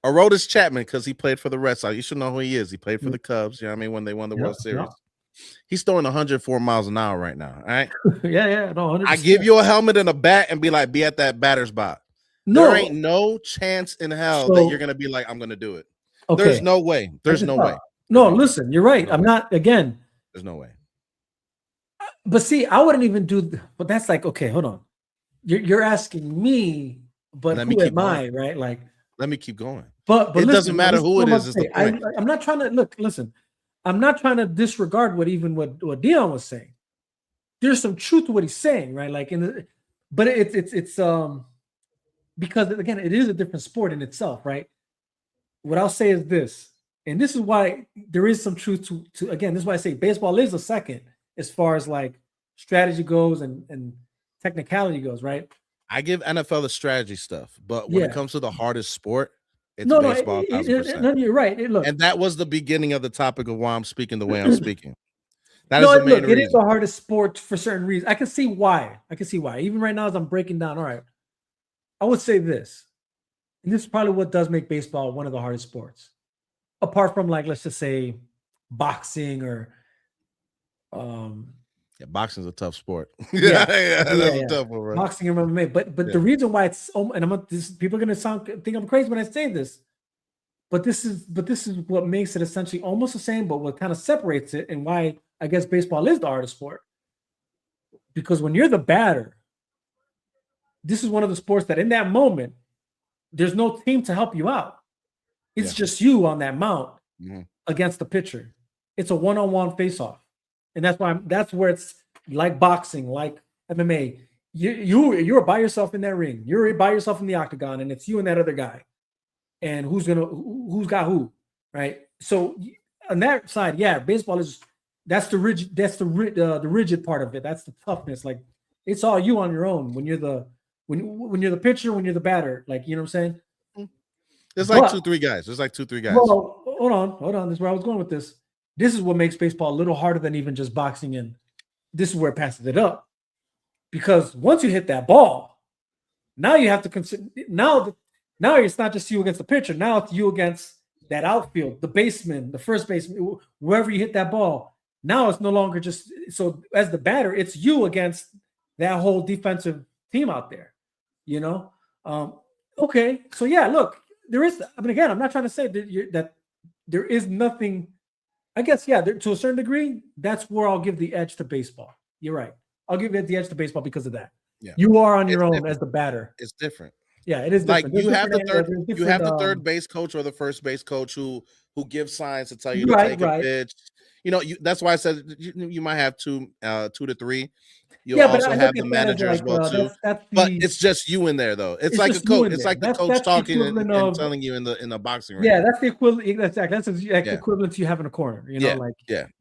Aroldis Chapman, because he played for the Red Sox. You should know who he is. He played for the Cubs. You know what I mean? When they won the World Series. He's throwing 104 miles an hour right now. All right. Yeah. No, 100%. I give you a helmet and a bat and be at that batter's spot. No. There ain't no chance in hell that you're gonna be like, I'm gonna do it. Okay. There's no way. There's no way. No, listen, you're right. I'm not again. There's no way. But see, I wouldn't even do. But that's like, okay, hold on. You're asking me, but who am I, right? Like, let me keep going. But it doesn't matter who it is. The point. I'm not trying to listen. I'm not trying to disregard what Dion was saying. There's some truth to what he's saying, right? Like but it's because again, it is a different sport in itself, right? What I'll say is this, and this is why there is some truth to again. This is why I say baseball is a second as far as like strategy goes and technicality goes, right? I give NFL the strategy stuff, but when it comes to the hardest sport, it's baseball. No, you're right. Look, and that was the beginning of the topic of why I'm speaking the way I'm speaking. That is the main reason. It is the hardest sport for certain reasons. I can see why. Even right now, as I'm breaking down, all right, I would say this, and this is probably what does make baseball one of the hardest sports, apart from like let's just say boxing or boxing is a tough sport. That's a tough one, right? Boxing and MMA. But the reason why it's and people are gonna think I'm crazy when I say this, but this is what makes it essentially almost the same, but what kind of separates it and why I guess baseball is the hardest sport. Because when you're the batter, this is one of the sports that in that moment, there's no team to help you out. It's just you on that mound against the pitcher. It's a one-on-one face-off. And that's where it's like boxing, like MMA. You're by yourself in that ring. You're by yourself in the octagon, and it's you and that other guy. And who's got who, right? So on that side, baseball that's the rigid part of it. That's the toughness. Like it's all you on your own when you're the pitcher, when you're the batter. Like you know what I'm saying? There's like 2-3 guys. Well, hold on. This is where I was going with this. This is what makes baseball a little harder than even just boxing, and this is where it passes it up. Because once you hit that ball, now you have to consider now it's not just you against the pitcher. Now it's you against that outfield, the baseman, the first baseman, wherever you hit that ball. Now it's no longer just so as the batter, it's you against that whole defensive team out there. You know? Okay. So look, there is. I mean, again, I'm not trying to say that there is nothing. I guess, to a certain degree, that's where I'll give the edge to baseball. You're right. I'll give it the edge to baseball because of that. Yeah. You are on your own as the batter. It's different. Yeah, it is different. Like you have the third base coach or the first base coach who gives signs to tell you to take a pitch. You know, that's why I said you might have 2 to 3. You'll also have the manager as well too. But it's just you in there though. It's like a coach. It's like the coach talking and telling you in the boxing ring. Yeah, that's the equivalent. Exactly. That's the equivalent to you having a corner. You know,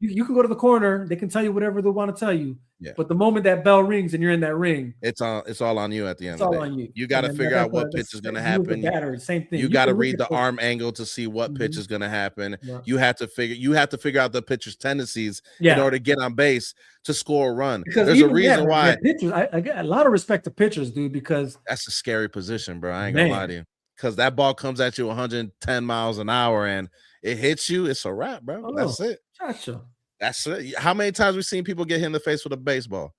you can go to the corner. They can tell you whatever they want to tell you. Yeah. But the moment that bell rings and you're in that ring, it's all on you at the end of the day. All on you. You got to figure out what pitch is going to happen. Same thing. You got to read the arm angle to see what pitch is going to happen. Yeah. You have to figure out the pitcher's tendencies in order to get on base to score a run. Because there's a reason why. Pitchers, I get a lot of respect to pitchers, dude, because that's a scary position, bro. I ain't gonna lie to you. Because that ball comes at you 110 miles an hour and it hits you, it's a wrap, bro. That's it. Gotcha. That's it. How many times we've seen people get hit in the face with a baseball?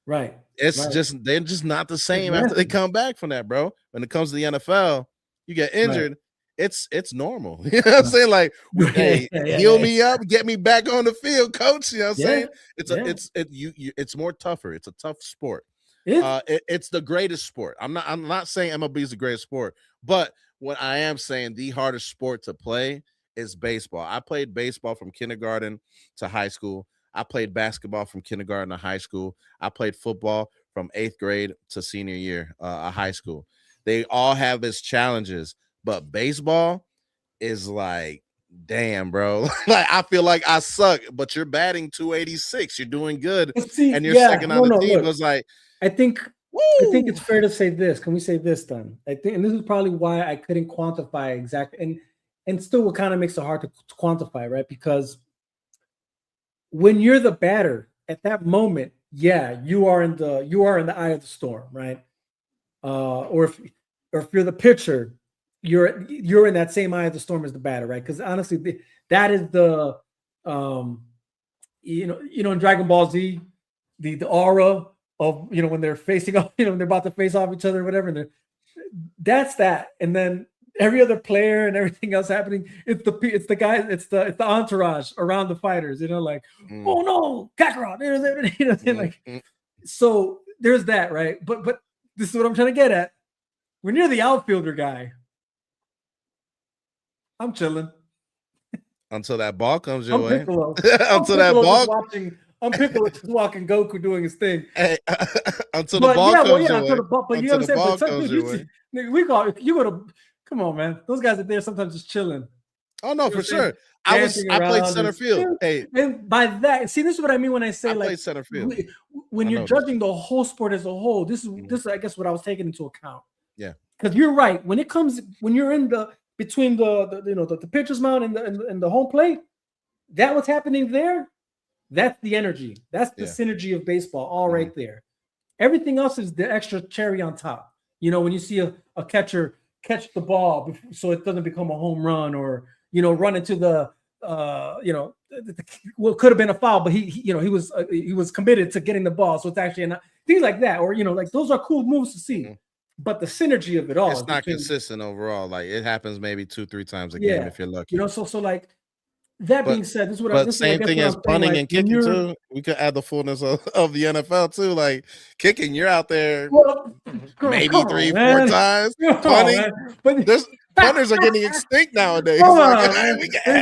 Right. It's just they're just not the same after they come back from that, bro. When it comes to the NFL, you get injured, it's normal. You know what I'm saying? Like, hey, heal me up, get me back on the field, coach. You know what I'm saying? It's more tougher. It's a tough sport. It's the greatest sport. I'm not saying MLB is the greatest sport, but what I am saying, the hardest sport to play is baseball. I played baseball from kindergarten to high school. I played basketball from kindergarten to high school. I played football from 8th grade to senior year of high school. They all have its challenges, but baseball is like, damn, bro. Like, I feel like I suck, but you're batting 286. You're doing good, and you're second on the team. It was like, I think it's fair to say this. Can we say this then? I think, and this is probably why I couldn't quantify exactly, and still what kind of makes it hard to quantify, right? Because when you're the batter at that moment, you are in the eye of the storm, right? Or if you're the pitcher, you're in that same eye of the storm as the batter, right? Because honestly, that is the in Dragon Ball Z, the aura of when they're facing off, when they're about to face off each other or whatever, and that's that. And then every other player and everything else happening, it's the guy, it's the entourage around the fighters, like, oh no, Kakarot, like, so there's that, right? But this is what I'm trying to get at. When you're the outfielder guy, I'm chilling until that ball comes your way. Until that ball. I'm Piccolo just walking Goku doing his thing. Hey, until the ball comes your way. But you know what I'm saying? But you go to, come on, man. Those guys are there sometimes just chilling. Oh no, for sure. I played center field. Hey, and by that, see, this is what I mean when I say I played center field. When you're judging the whole sport as a whole, this is I guess what I was taking into account. Yeah, because you're right. When you're in between the pitcher's mound and the home plate, that what's happening there. That's the energy. That's the synergy of baseball, all right there. Everything else is the extra cherry on top. When you see a catcher catch the ball so it doesn't become a home run, or run into the what could have been a foul, but he was committed to getting the ball, so it's actually things like that, or like those are cool moves to see. But the synergy of it all, it's not consistent overall. Like, it happens maybe 2-3 times a game if you're lucky. So like. That being said, this is what But same thing as punting and kicking too. We could add the fullness of the NFL too. Like, kicking, you're out there maybe 3-4 times. Punting, but punters are getting extinct nowadays. It's not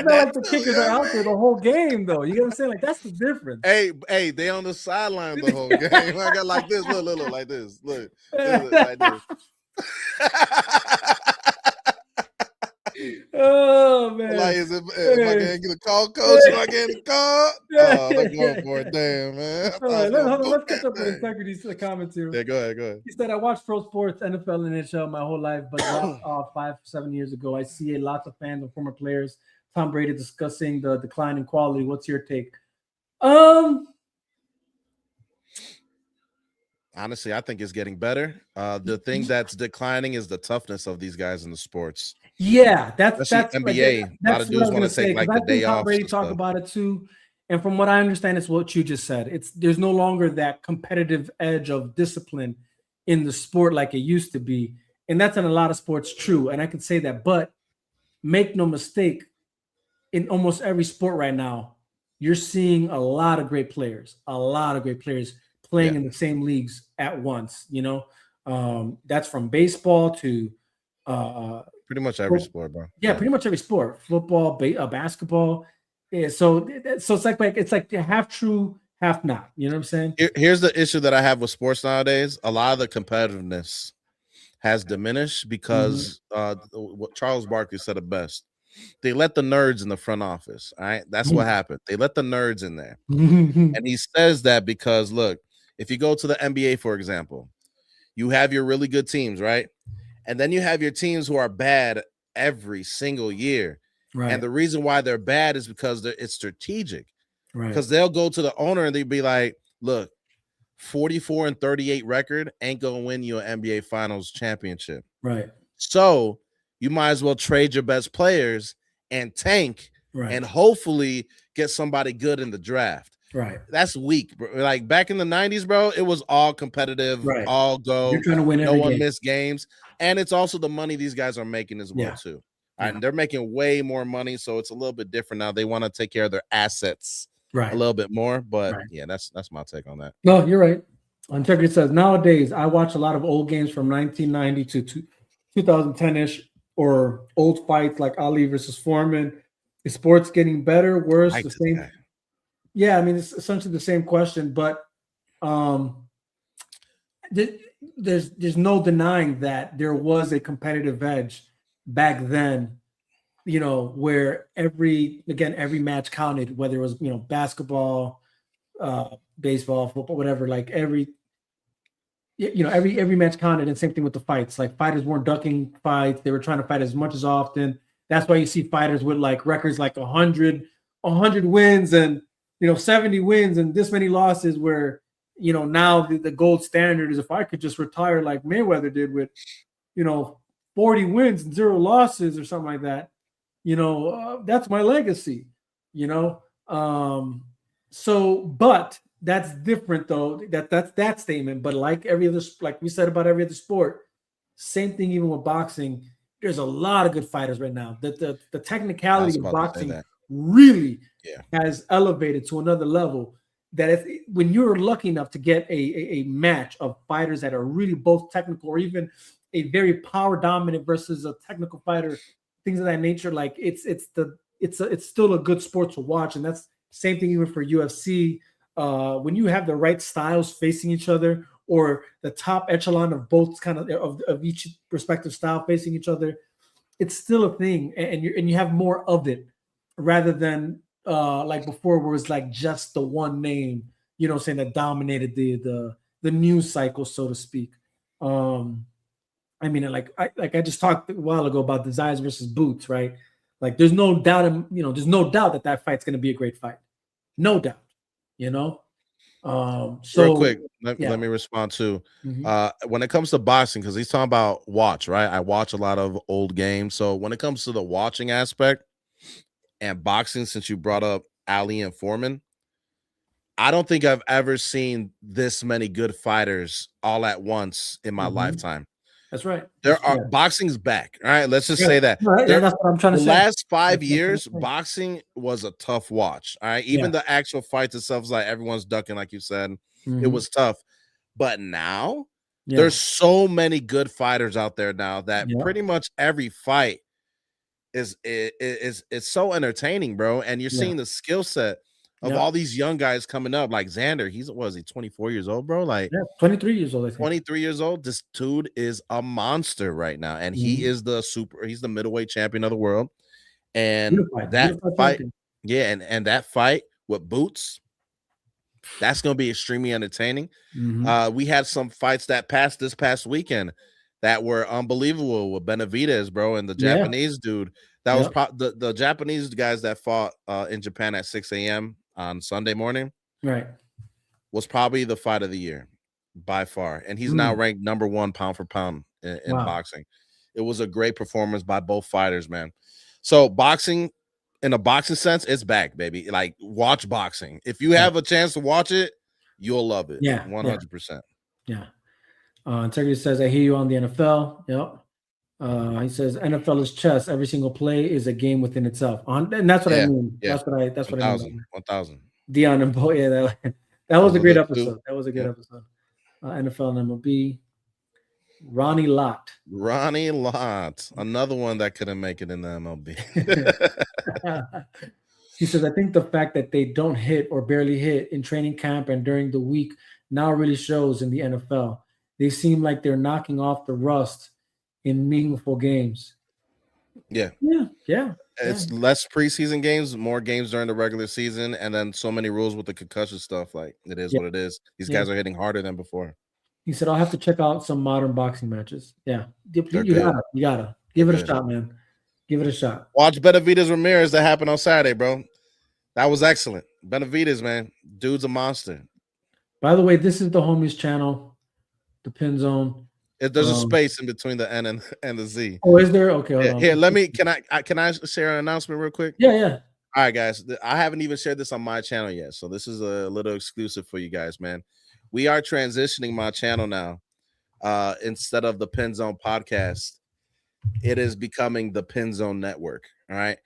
like the kickers are out there the whole game, though. You get what I'm saying? Like, that's the difference. Hey, they on the sideline the whole game. I got like this, look, like this, look like this. Oh man! Like, am I gonna get a call, coach? Am I getting a call? Oh, they're going for it. Damn, man. Let's catch up with Integrity's comments here. Yeah, go ahead. He said, "I watched pro sports, NFL and NHL my whole life, but dropped off 5-7 years ago. I see lots of fans and former players. Tom Brady discussing the decline in quality. What's your take?" Honestly, I think it's getting better. The thing that's declining is the toughness of these guys in the sports. Yeah, that's NBA. A lot of dudes want to take like the day off. Brady talk about it too, and from what I understand, it's what you just said. There's no longer that competitive edge of discipline in the sport like it used to be, and that's in a lot of sports true. And I can say that, but make no mistake, in almost every sport right now, you're seeing a lot of great players playing in the same leagues at once. That's from baseball to pretty much every sport, bro. Yeah, pretty much every sport. Football, basketball. Yeah, so it's like half true, half not. You know what I'm saying? Here's the issue that I have with sports nowadays. A lot of the competitiveness has diminished because what Charles Barkley said it best. They let the nerds in the front office. All right, that's what happened. They let the nerds in there, and he says that because look, if you go to the NBA, for example, you have your really good teams, right? And then you have your teams who are bad every single year. Right. And the reason why they're bad is because it's strategic. Right. Because they'll go to the owner and they'll be like, look, 44-38 record ain't going to win you an NBA Finals championship. Right. So you might as well trade your best players and tank and hopefully get somebody good in the draft. Right. That's weak, bro. Like back in the 90s, bro, it was all competitive, Right. all go. You're trying to win no every one game. missed games. And it's also the money these guys are making as well, Yeah. too. Yeah. And they're making way more money, so it's a little bit different now. They want to take care of their assets Right. a little bit more. But Right. yeah, that's my take on that. No, you're right. Integrity says nowadays I watch a lot of old games from 1990 to 2010-ish, or old fights like Ali versus Foreman. Is sports getting better, worse, the same? Yeah, I mean it's essentially the same question, but there's no denying that there was a competitive edge back then, where every match counted, whether it was basketball, baseball, football, whatever. Like every match counted, and same thing with the fights. Like fighters weren't ducking fights; they were trying to fight as much as often. That's why you see fighters with like records like 100 wins and 70 wins and this many losses. Where now the gold standard is if I could just retire like Mayweather did with 40 wins and 0 losses or something like that. That's my legacy. So, but that's different though. That's that statement. But like we said about every other sport, same thing even with boxing. There's a lot of good fighters right now. The technicality of boxing really has elevated to another level. That when you're lucky enough to get a match of fighters that are really both technical, or even a very power dominant versus a technical fighter, things of that nature, like it's still a good sport to watch. And that's same thing even for UFC. When you have the right styles facing each other, or the top echelon of both kind of each respective style facing each other, it's still a thing, and you have more of it rather than like before, where it was like just the one name, saying that dominated the news cycle, so to speak. I mean, I just talked a while ago about Desires versus Boots, right? Like, there's no doubt, there's no doubt that fight's going to be a great fight, no doubt, So real quick, let me respond to when it comes to boxing, because he's talking about watch, right? I watch a lot of old games, so when it comes to the watching aspect and boxing, since you brought up Ali and Foreman, I don't think I've ever seen this many good fighters all at once in my lifetime. That's right. Boxing's back. All right, let's just say that. Right. That's what I'm trying to say. The last 5 years, boxing was a tough watch. All right, even the actual fights itself is like everyone's ducking, like you said. It was tough, but now there's so many good fighters out there now that pretty much every fight is so entertaining, bro. And you're seeing the skill set of all these young guys coming up, like Xander. He's 24 years old, bro? Like 23 years old, I think. 23 years old. This dude is a monster right now, and he is he's the middleweight champion of the world. And that fight, and that fight with Boots, that's gonna be extremely entertaining. We had some fights that passed this past weekend that were unbelievable with Benavidez, bro, and the Japanese dude. That was the Japanese guys that fought in Japan at 6 a.m. on Sunday morning. Right. Was probably the fight of the year by far. And he's now ranked number 1 pound for pound in boxing. It was a great performance by both fighters, man. So boxing, in a boxing sense, it's back, baby. Like, watch boxing. If you have a chance to watch it, you'll love it. Yeah. 100%. Yeah. Integrity says, I hear you on the NFL. Yep. He says NFL is chess. Every single play is a game within itself. And that's what I mean. That's what I mean. 1,000. Dion and Bo. Yeah, that was a great episode. That was a good episode. NFL and MLB. Ronnie Lott. Another one that couldn't make it in the MLB. He says, I think the fact that they don't hit or barely hit in training camp and during the week now really shows in the NFL. They seem like they're knocking off the rust in meaningful games. Yeah. It's less preseason games, more games during the regular season, and then so many rules with the concussion stuff. Like, it is what it is. These guys are hitting harder than before. He said, I'll have to check out some modern boxing matches. Yeah. You gotta. Give it a shot, man. Give it a shot. Watch Benavidez Ramirez that happened on Saturday, bro. That was excellent. Benavidez, man. Dude's a monster. By the way, this is the homies channel, the Pin Zone. There's a space in between the N and the Z. Oh, is there? Okay. Hold on. Here, can I share an announcement real quick? Yeah. All right, guys. I haven't even shared this on my channel yet, so this is a little exclusive for you guys, man. We are transitioning my channel now. Instead of the Pin Zone podcast, it is becoming the Pin Zone Network. All right,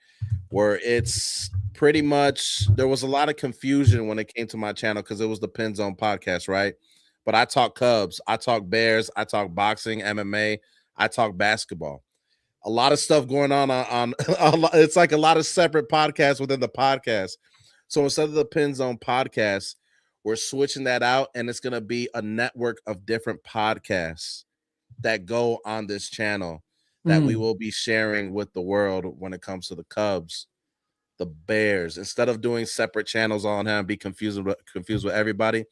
where it's pretty much there was a lot of confusion when it came to my channel because it was the Pin Zone podcast, right? But I talk Cubs, I talk Bears, I talk boxing, MMA, I talk basketball. A lot of stuff going on it's like a lot of separate podcasts within the podcast. So instead of the Pin Zone podcast, we're switching that out, and it's going to be a network of different podcasts that go on this channel that we will be sharing with the world when it comes to the Cubs, the Bears. Instead of doing separate channels on here and be confused with everybody,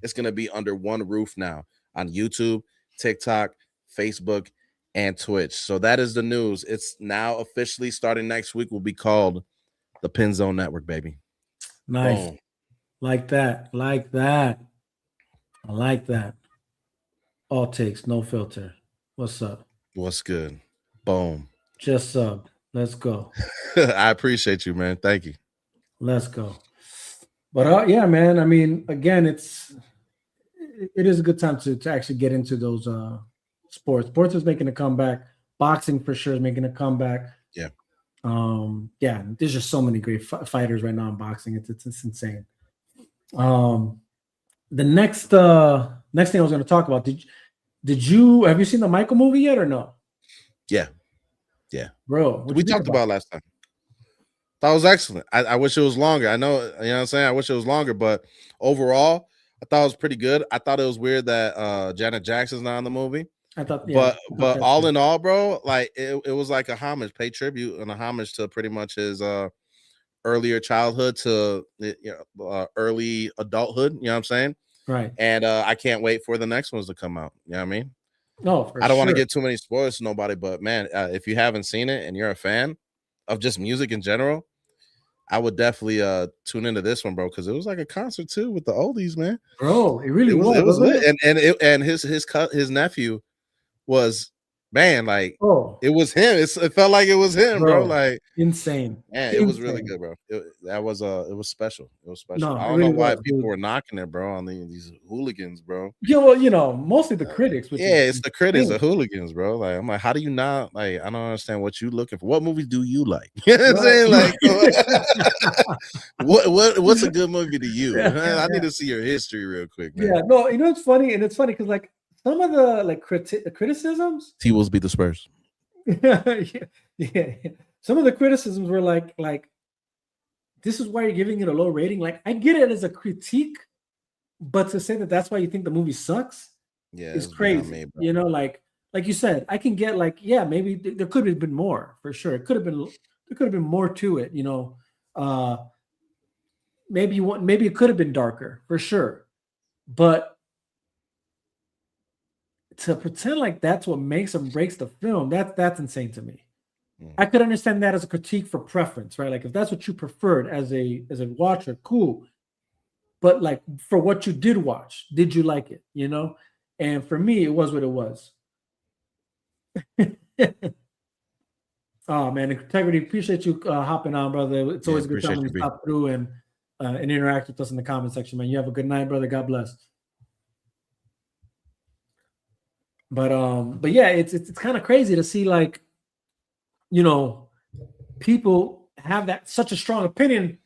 it's going to be under one roof now on YouTube, TikTok, Facebook, and Twitch. So that is the news. It's now officially starting next week will be called the Pin Zone Network, baby. Nice. Boom. Like that. I like that. All takes, no filter. What's up? What's good? Boom. Just sub. Let's go. I appreciate you, man. Thank you. Let's go. But yeah, man. I mean, again, it is a good time to actually get into those sports. Sports is making a comeback. Boxing for sure is making a comeback. Yeah. Yeah. There's just so many great fighters right now in boxing. It's insane. The next thing I was going to talk about. Have you seen the Michael movie yet or no? Yeah. Bro, we talked about last time. That was excellent. I wish it was longer. I know, you know what I'm saying? I wish it was longer, but overall, I thought it was pretty good. I thought it was weird that Janet Jackson's not in the movie. I thought, yeah, but all in all, bro, like it was like a homage, pay tribute and a homage to pretty much his earlier childhood to early adulthood. You know what I'm saying? Right. And I can't wait for the next ones to come out. You know what I mean? No, I don't want to get too many spoilers to nobody, but man, if you haven't seen it and you're a fan of just music in general, I would definitely tune into this one, bro, because it was like a concert too with the oldies, man. Bro, it really was. It was lit. And his nephew was, man, like it was him. It felt like it was him, bro. Like insane. Man, it was really good, bro. It was special. It was special. No, I don't know why people were knocking it, bro, on these hooligans, bro. Yeah, well, mostly the critics. It's the critics, the hooligans, bro. Like I'm like, how do you not like? I don't understand what you looking for. What movies do you like? You know what I'm saying? Like, what's a good movie to you? I need to see your history real quick, man. Yeah, no, it's funny, and it's funny because like some of the criticisms, T Wolves beat the Spurs. yeah. Some of the criticisms were like, this is why you're giving it a low rating. Like, I get it as a critique, but to say that that's why you think the movie sucks, is crazy. Me, like you said, I can get like, yeah, maybe there could have been more for sure. There could have been more to it. Maybe it could have been darker for sure, but to pretend like that's what makes or breaks the film, that's insane to me. I could understand that as a critique for preference, right? Like if that's what you preferred as a watcher, cool. But like for what you did watch, did you like it? And for me, it was what it was. Oh man, Integrity, appreciate you hopping on, brother. It's always a good time when you stop through and interact with us in the comment section, man. You have a good night, brother. God bless. But yeah, it's kind of crazy to see like, people have that such a strong opinion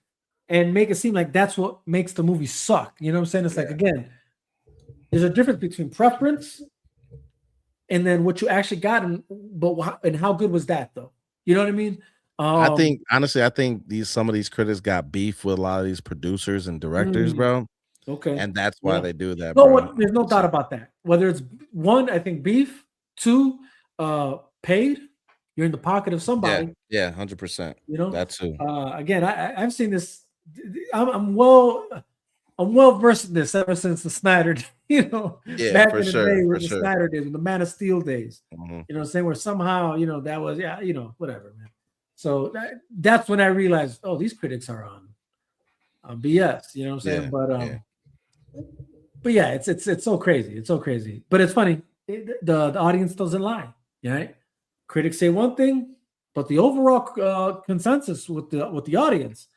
and make it seem like that's what makes the movie suck. You know what I'm saying? It's like, again, there's a difference between preference and then what you actually got, and how good was that though? You know what I mean? I think some of these critics got beef with a lot of these producers and directors, bro. Okay. And that's why they do that, bro. There's no doubt about that. Whether it's one, I think beef, two, paid, you're in the pocket of somebody. Yeah, 100%. That too. Again, I've seen this. I'm well versed in this ever since the Snyder, back in the day with the Snyder days, with the Man of Steel days. You know what I'm saying? Where somehow, that was, whatever, man. So that's when I realized, oh, these critics are on BS. You know what I'm saying? But yeah, it's so crazy. It's so crazy. But it's funny. The audience doesn't lie. Right? Critics say one thing, but the overall consensus with the audience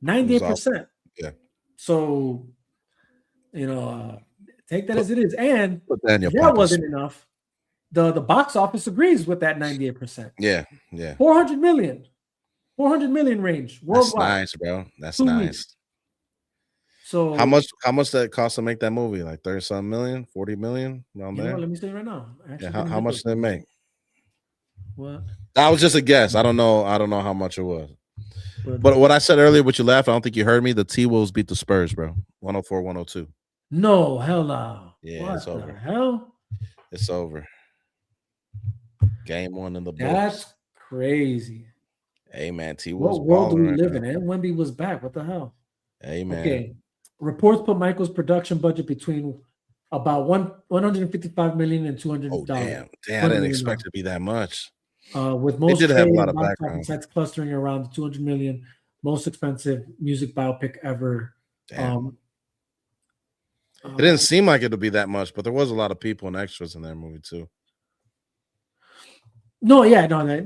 98%. Yeah. So, take that as it is. And put that in your if that pockets. wasn't enough, the box office agrees with that 98%. Yeah, yeah. 400 million range That's worldwide. nice, bro. That's 2 nice. weeks. So How much did it cost to make that movie? Like 30-something million, 40 million around you know there? what? Let me say right now. Yeah, how much did it make? What? That was just a guess. I don't know how much it was. But what I said earlier, what you laughed, I don't think you heard me. The T-Wolves beat the Spurs, bro. 104-102. No, hell no. Yeah, what it's over. The hell? It's over. Game 1 in the books. That's crazy. Hey, man, T-Wolves What world do we balling live right in? And Wemby was back. What the hell? Hey, man. Okay. Reports put Michael's production budget between about 155 million and $200. Oh, damn. I didn't expect it to be that much. With most did have a trade lot and of box background. office sites clustering around the 200 million, most expensive music biopic ever. Damn. It didn't seem like it would be that much, but there was a lot of people and extras in that movie too.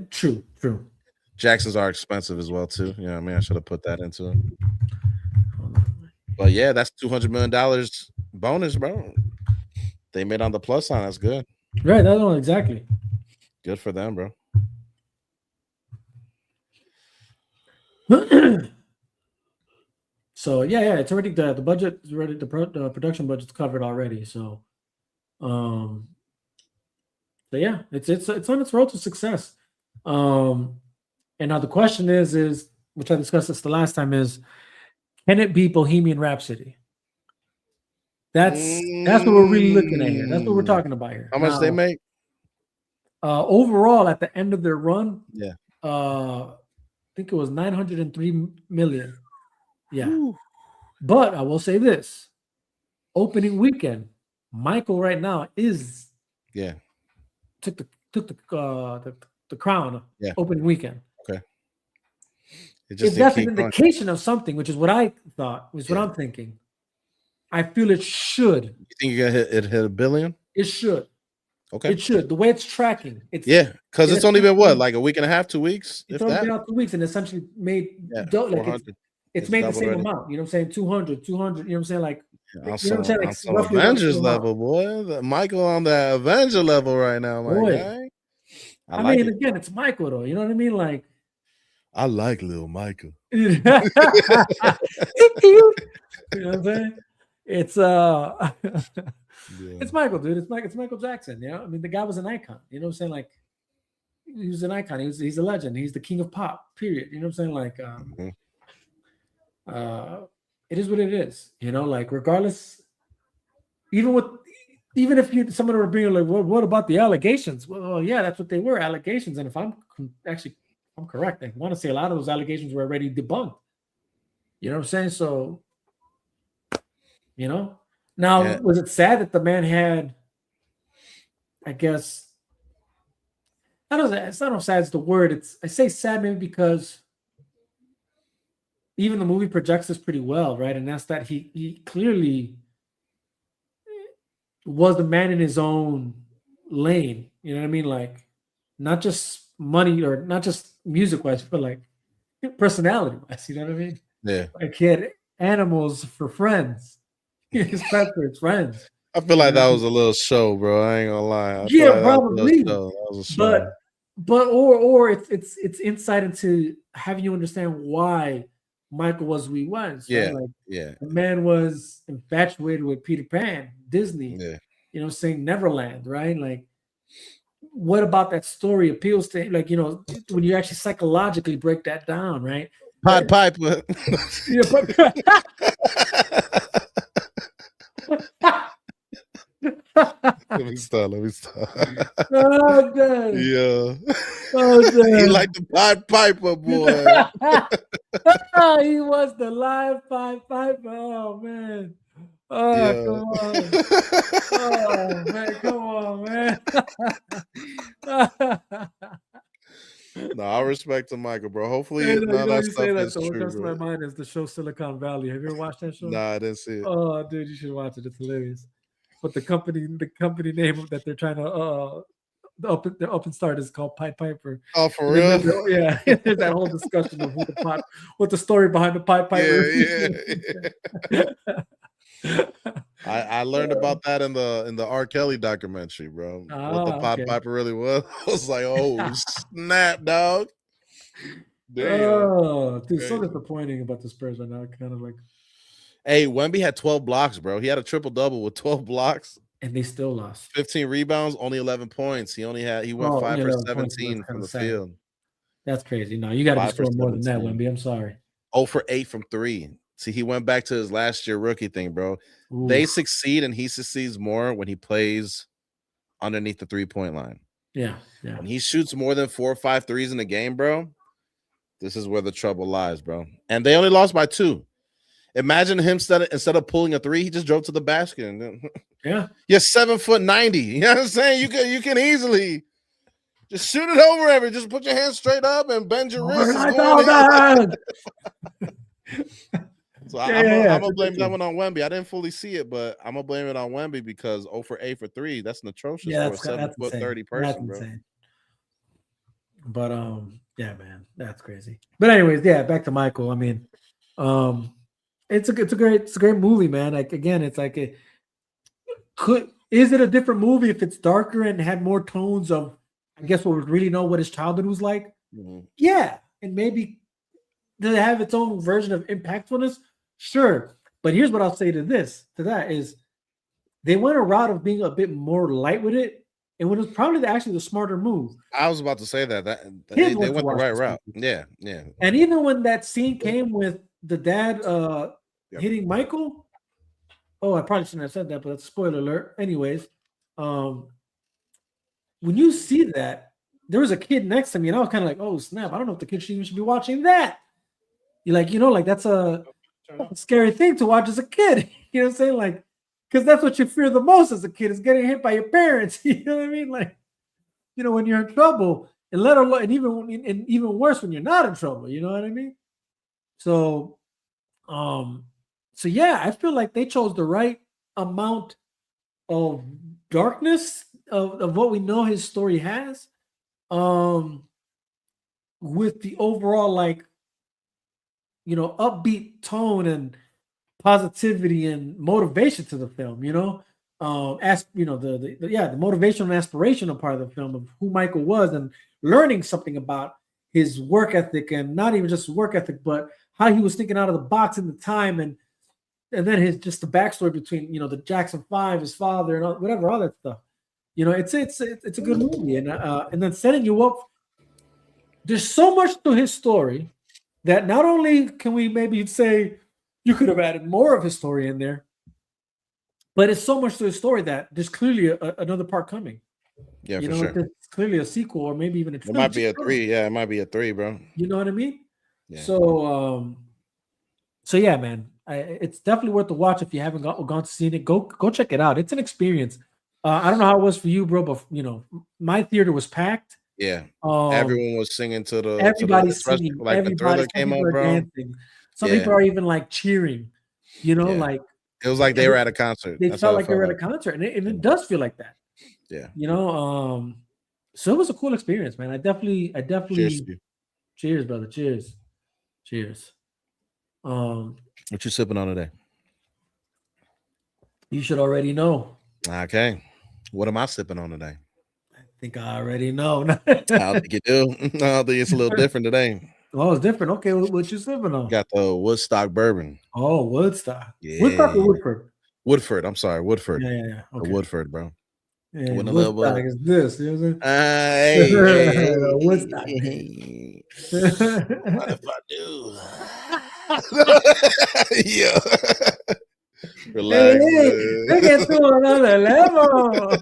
True. Jacksons are expensive as well too. You know what I mean? I should have put that into it. But yeah, that's $200 million bonus, bro. They made on the plus sign. That's good. Right, that's one exactly. Good for them, bro. So it's already the budget is already the production budget's covered already. So, it's on its road to success. And now the question is which I discussed this the last time is, can it be Bohemian Rhapsody? That's what we're really looking at here. That's what we're talking about here. How much they make? Overall, at the end of their run, I think it was 903 million. Yeah. Ooh. But I will say this. Opening weekend, Michael right now is took the crown opening weekend. Okay. If that's an indication of something, which is what I thought, was what I'm thinking. I feel it should. You think you're gonna hit $1 billion? It should. Okay. It should. The way it's tracking. Because it's only been what, like a week and a half, 2 weeks? It's only been out 2 weeks and essentially made it's made the same amount. You know what I'm saying? 200, you know what I'm saying? Like, on some Avengers level, boy. Michael on the Avenger level right now, my guy. I mean, again, it's Michael though. You know what I mean? Like, I like little Michael. You know what I'm saying? It's it's Michael, dude. It's Michael Jackson. You know, I mean, the guy was an icon. You know what I'm saying? Like, he was an icon. He's a legend. He's the king of pop. Period. You know what I'm saying? Like, it is what it is. You know, like regardless, even if someone were being like, what about the allegations? Well, yeah, that's what they were, allegations. And if I'm correct, I want to say a lot of those allegations were already debunked. You know what I'm saying? So, you know, now was it sad that the man had, I guess, I don't know if sad is the word. I say sad maybe because even the movie projects this pretty well, right? And that's that he clearly was the man in his own lane. You know what I mean? Like, not just money or not just music-wise, but like personality-wise. You know what I mean? Yeah. Like, he had animals for friends. His pet for his friends. I feel like that was a little show, bro. I ain't gonna lie. Probably. That was a show. But it's insight into having you understand why Michael was who he was. Yeah. Right? Like, the man was infatuated with Peter Pan, Disney. Yeah. You know, saying Neverland, right? Like, what about that story appeals to him? Like, you know, when you actually psychologically break that down, right? Pied Piper. Let me stop. Oh, God. Yeah. Oh, God. He like the Pied Piper, boy. He was the live Pied Piper. Oh, man. Oh, come on, man. No, I respect to Michael, bro. Hopefully none of that stuff is true. What comes to my mind is the show Silicon Valley. Have you ever watched that show? Nah, I didn't see it. Oh, dude, you should watch it. It's hilarious. But the company name that they're trying to the up and start is called Pied Piper. Oh, for And real? then yeah, there's that whole discussion of what the story behind the Pied Piper. I learned about that in the R. Kelly documentary, bro. What the Pied Okay. Piper really was. I was like, oh snap, dog. Damn. Oh, dude, so Crazy. disappointing about the Spurs right now. Kind of like, Hey, Wemby had 12 blocks, bro. He had a triple double with 12 blocks. And they still lost. 15 rebounds, only 11 points. He went 5 for 17 from the field. That's crazy. No, you got to be scoring more than that, Wemby. I'm sorry. 0 for 8 from 3. See, he went back to his last year rookie thing, bro. Ooh. They succeed, and he succeeds more when he plays underneath the 3-point line. Yeah. When he shoots more than 4 or 5 threes in a game, bro, this is where the trouble lies, bro. And they only lost by 2. Imagine him instead of pulling a 3, he just drove to the basket. And yeah, you're 7'90". You know what I'm saying? You can easily just shoot it over every. Just put your hands straight up and bend your wrists. So I'm gonna blame that one on Wemby. I didn't fully see it, but I'm gonna blame it on Wemby because 0 for 8 for 3. That's an atrocious for a 7'30" person, bro. Insane. But yeah, man, that's crazy. But anyways, yeah, back to Michael. I mean, it's a great movie, man. Like again, it's like is it a different movie if it's darker and had more tones of, I guess, what we really know what his childhood was like? Mm-hmm. Yeah, and maybe does it have its own version of impactfulness? Sure, but here's what I'll say to that is they went a route of being a bit more light with it, and it was probably actually the smarter move. I was about to say that they went the right route. Yeah. And even when that scene came with the dad hitting Michael, I probably shouldn't have said that, but that's a spoiler alert. Anyways, when you see that, there was a kid next to me, and I was kind of like, oh snap! I don't know if the kid should be watching that. You're like, that's a scary thing to watch as a kid. You know what I'm saying? Like, because that's what you fear the most as a kid is getting hit by your parents. You know what I mean? Like, when you're in trouble, and even worse when you're not in trouble. You know what I mean? So yeah, I feel like they chose the right amount of darkness of what we know his story has, with the overall upbeat tone and positivity and motivation to the film, the motivational and aspirational part of the film of who Michael was and learning something about his work ethic, and not even just work ethic, but how he was thinking out of the box in the time, and then the backstory between the Jackson 5, his father, and all that stuff. It's a good movie, and then setting you up. There's so much to his story that not only can we maybe say you could have added more of his story in there, but it's so much to his story that there's clearly another part coming. Yeah, for sure. There's clearly a sequel, or maybe even a trilogy. It might be a 3. Yeah, it might be a 3, bro. You know what I mean? Yeah. So yeah, man, it's definitely worth the watch if you haven't gone to see it. Go check it out. It's an experience. I don't know how it was for you, bro, but my theater was packed. Yeah, everyone was singing to the. Everybody's singing. Like the Thriller came on, bro. Dancing. Some people are even cheering. Like it was like they were at a concert. They felt like they were at a concert, and it does feel like that. Yeah. So it was a cool experience, man. I definitely. Cheers, brother. Cheers. What you sipping on today? You should already know. Okay. What am I sipping on today? I think I already know. I don't think you do. No, I think it's a little different today. Oh, it's different. Okay, what you sipping on? Got the Woodstock bourbon. Oh, Woodstock. Yeah. Woodstock or Woodford? Woodford. I'm sorry, Woodford. Yeah. Okay. Woodford, bro. Yeah, Woodstock is this. You know what I'm saying? Hey. What if I do? Yeah. Relax. They get to another level.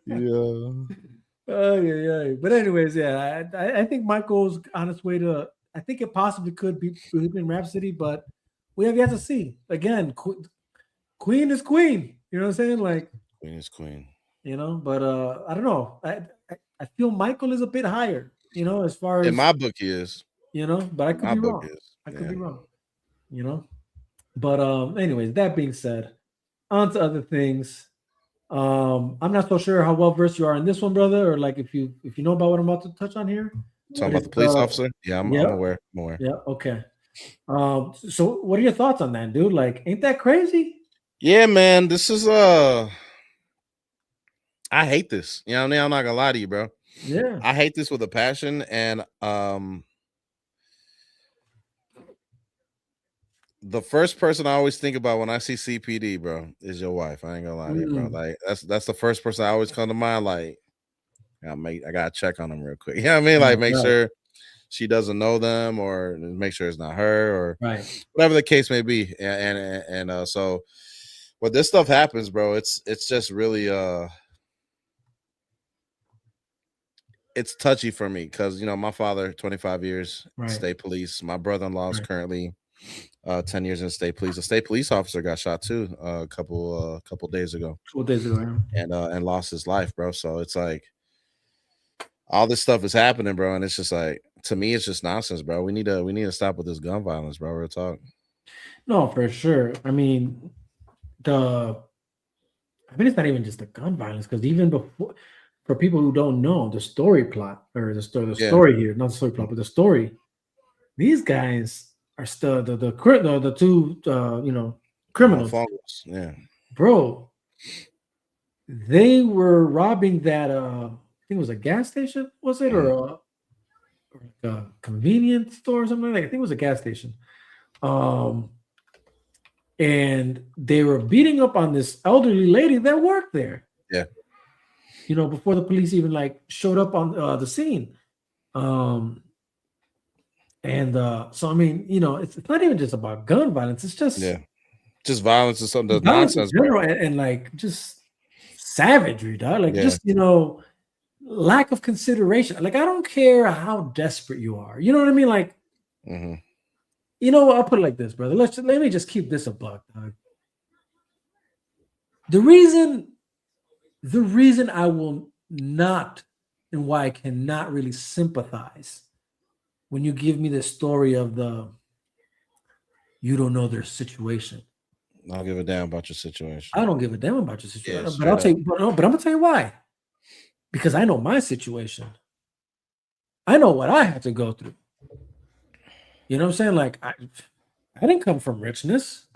Yeah. Oh yeah. But anyways, yeah, I think Michael's on his way to. I think it possibly could be Bohemian Rhapsody, but we have yet to see. Again, Queen is Queen. You know what I'm saying? Like Queen is Queen. But I don't know. I feel Michael is a bit higher. As far as in my book he is. But I could be wrong. I could be wrong. But anyways, that being said, on to other things. I'm not so sure how well versed you are in this one, brother, or like if you know about what I'm about to touch on here. Talking about the police officer? Yeah, I'm yeah, aware. I'm aware. yeah, okay. So what are your thoughts on that, dude? Like, ain't that crazy? Yeah, man. This is I hate this. You know what I mean? I'm not gonna lie to you, bro. Yeah. I hate this with a passion, and the first person I always think about when I see CPD, bro, is your wife. I ain't gonna lie to you, bro. Like that's the first person I always come to mind. Like, I gotta check on them real quick. You know what I mean? Like, make sure she doesn't know them, or make sure it's not her, or whatever the case may be. And so when this stuff happens, bro, it's just really it's touchy for me because my father, 25 years state police. My brother-in-law is currently 10 years in state police. A state police officer got shot too a couple days ago. 2 days ago, and lost his life, bro. So it's like all this stuff is happening, bro, and it's just like, to me, it's just nonsense, bro. We need to stop with this gun violence, bro. Real talk. No, for sure. I mean, it's not even just the gun violence, because even before, for people who don't know the story plot or the story here, not the story plot, but the story, these guys are still the two criminals. Yeah, bro. They were robbing that I think it was a gas station, was it, or a convenience store or something like that? I think it was a gas station. And they were beating up on this elderly lady that worked there. Yeah. Before the police even like showed up on the scene. So I mean, it's not even just about gun violence. It's just violence is something that's nonsense, in general, and like just savagery, dog. Like just lack of consideration. Like, I don't care how desperate you are. You know what I mean? Like, you know what? I'll put it like this, brother. Let me just keep this a buck, dog. The reason I will not, and why I cannot really sympathize when you give me the story of you don't know their situation. I don't give a damn about your situation. I don't give a damn about your situation. Yeah, but I'll tell you, but I'm gonna tell you why. Because I know my situation. I know what I had to go through. You know what I'm saying? Like, I didn't come from richness.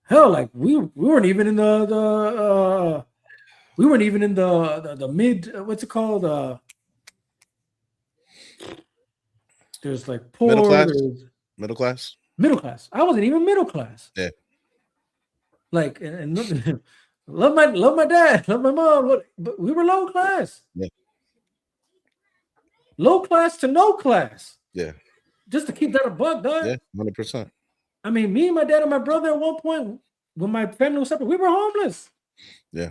Hell, like we weren't even in the mid, what's it called? There's like poor, middle class. I wasn't even middle class. Yeah. Like, and love my dad, love my mom, but we were low class. Yeah. Low class to no class. Yeah. Just to keep that a buck, dog. Yeah, 100%. I mean, me, my dad, and my brother at one point, when my family was separate, we were homeless. Yeah,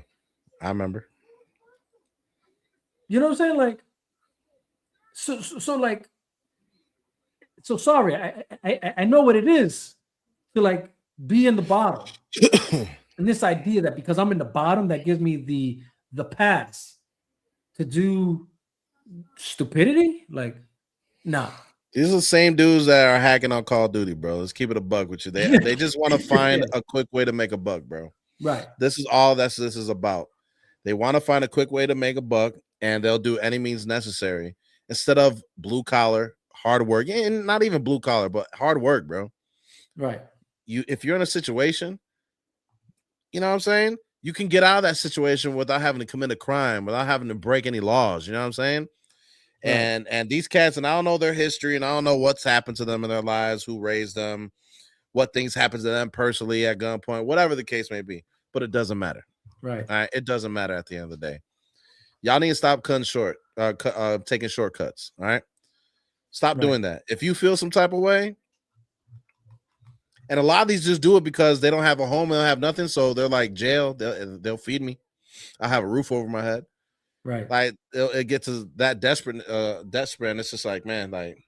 I remember. You know what I'm saying? Like, so sorry. I know what it is to like be in the bottom, and this idea that because I'm in the bottom, that gives me the pass to do stupidity. Like, nah. These are the same dudes that are hacking on Call of Duty, bro. Let's keep it a buck with you. They just want to find a quick way to make a buck, bro. Right. This is all this is about. They want to find a quick way to make a buck, and they'll do any means necessary instead of blue collar, hard work, and not even blue collar, but hard work, bro. Right. If you're in a situation, you know what I'm saying? You can get out of that situation without having to commit a crime, without having to break any laws. You know what I'm saying? Right. And these cats, and I don't know their history, and I don't know what's happened to them in their lives, who raised them, what things happened to them personally at gunpoint, whatever the case may be. But it doesn't matter. Right. All right. It doesn't matter at the end of the day. Y'all need to stop cutting short, taking shortcuts. All right. Stop doing that. If you feel some type of way, and a lot of these just do it because they don't have a home, they don't have nothing, so they're like, jail, they'll feed me. I have a roof over my head. Right. Like it gets to that desperate, and it's just like, man, like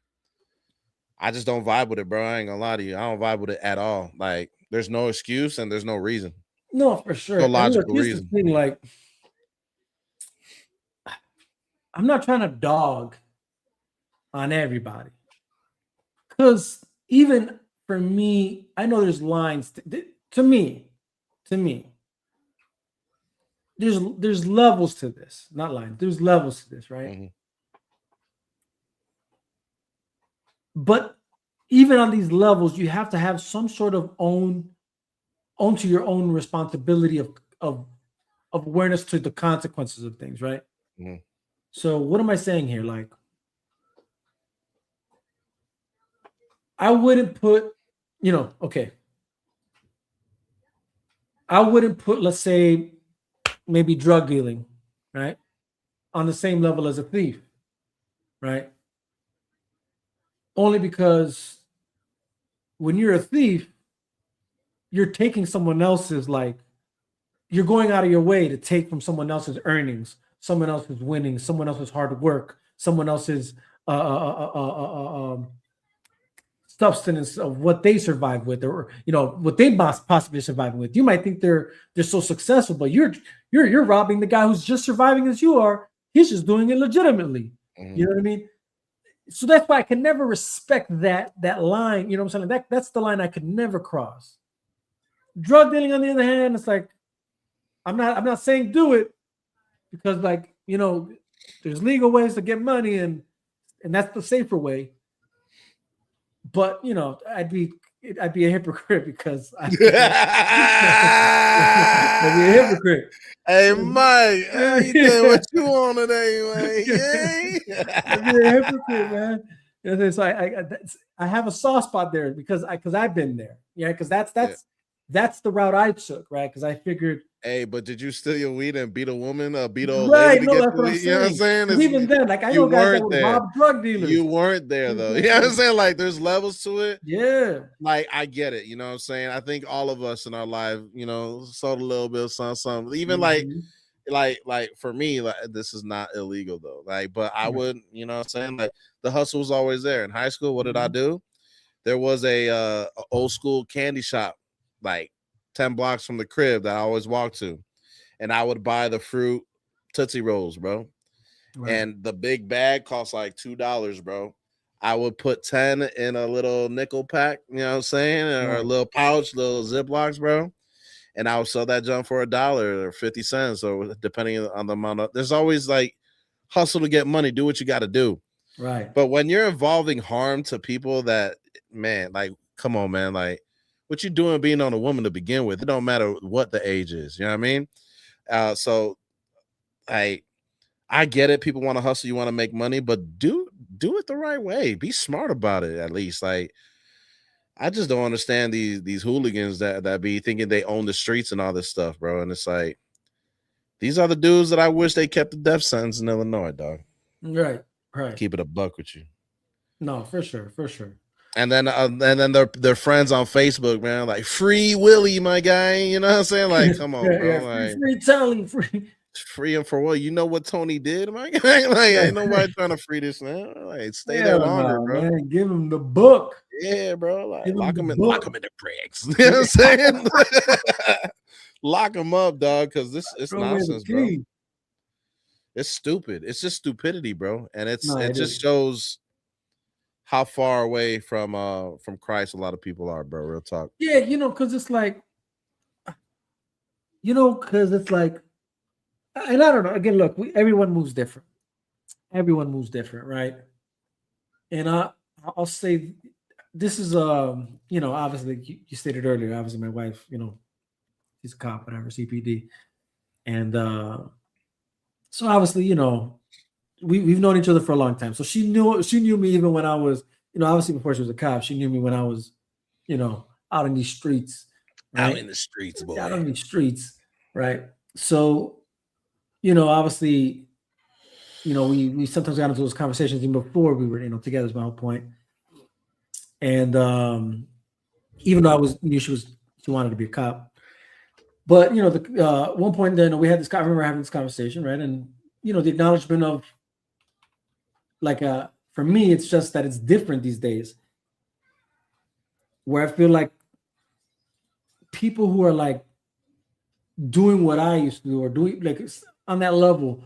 I just don't vibe with it, bro. I ain't gonna lie to you. I don't vibe with it at all. Like, there's no excuse and there's no reason. No, for sure. No logical reason. Thing, like, I'm not trying to dog on everybody, because even for me, I know there's lines to me. there's levels to this, not lines. There's levels to this, right? Mm-hmm. But even on these levels, you have to have some sort of onto your own responsibility of awareness to the consequences of things, right? Mm-hmm. So what am I saying here? Like, I wouldn't put, okay. I wouldn't put, let's say, maybe drug dealing, right, on the same level as a thief, right? Only because when you're a thief, you're taking someone else's, like, you're going out of your way to take from someone else's earnings, someone else's winnings, someone else's hard work, someone else's substance of what they survive with, or what they possibly surviving with. You might think they're so successful, but you're robbing the guy who's just surviving as you are. He's just doing it legitimately. Mm-hmm. You know what I mean? So that's why I can never respect that line. You know what I'm saying? That's the line I could never cross. Drug dealing, on the other hand, it's like, I'm not saying do it, because, like, there's legal ways to get money, and that's the safer way. But I'd be a hypocrite, because I'd be a hypocrite. Hey, Mike, how you doing? What you on today, man? I'd be a hypocrite, man. So I have a soft spot there, because I've been there. Yeah, because that's the route I took, right? Because I figured. Hey, but did you steal your weed and beat a woman, beat an old right, lady to no, get that's the what weed? I'm You know what I'm saying? saying? Even then, like, I know guys that would rob drug dealers. You weren't there, though. You know what I'm saying? Like, there's levels to it. Yeah. Like, I get it. You know what I'm saying? I think all of us in our life, sold a little bit of something. Even like for me, like, this is not illegal though. Like, but I would, you know what I'm saying? Like, the hustle was always there. In high school, what did I do? There was a old school candy shop, like 10 blocks from the crib, that I always walked to. And I would buy the fruit Tootsie Rolls, bro. Right. And the big bag cost like $2, bro. I would put 10 in a little nickel pack, you know what I'm saying? Or a little pouch, little Ziplocs, bro. And I would sell that junk for $1 or 50 cents, or depending on the amount of, there's always like hustle to get money, do what you got to do. Right. But when you're involving harm to people, that, man, like, come on, man, like, what you doing being on a woman to begin with? It don't matter what the age is, you know what I mean? So I get it. People want to hustle, you want to make money, but do it the right way. Be smart about it, at least. Like, I just don't understand these hooligans that be thinking they own the streets and all this stuff, bro. And it's like, these are the dudes that I wish they kept the death sentence in Illinois, dog. Right. Keep it a buck with you. No, for sure. And then their friends on Facebook, man, like, free Willie, my guy. You know what I'm saying? Like, come on, bro. Like, free Tony, free him for what? You know what Tony did, my guy? Like, ain't nobody trying to free this now. Like, stay there longer, bro. Man. Give him the book. Yeah, bro. Like, lock him in the bricks. You know what I'm saying? Lock him up, dog, because it's nonsense, bro. It's stupid. It's just stupidity, bro. And it just shows how far away from Christ a lot of people are, bro. Real talk. Yeah, because it's like, because it's like, and I don't know. Again, look, everyone moves different. Right? And I'll say, this is obviously, you stated earlier. Obviously, my wife, she's a cop, whatever, CPD, and so obviously, we've known each other for a long time. So she knew me even when I was, obviously before she was a cop. She knew me when I was, out in these streets. Right? Out in the streets, boy. Out in these streets, right? So, obviously, we sometimes got into those conversations even before we were, together, is my whole point. And even though she wanted to be a cop. But one point then we had this. I remember having this conversation, right? And the acknowledgement of, like, for me, it's just that it's different these days, where I feel like people who are like doing what I used to do, or doing like on that level,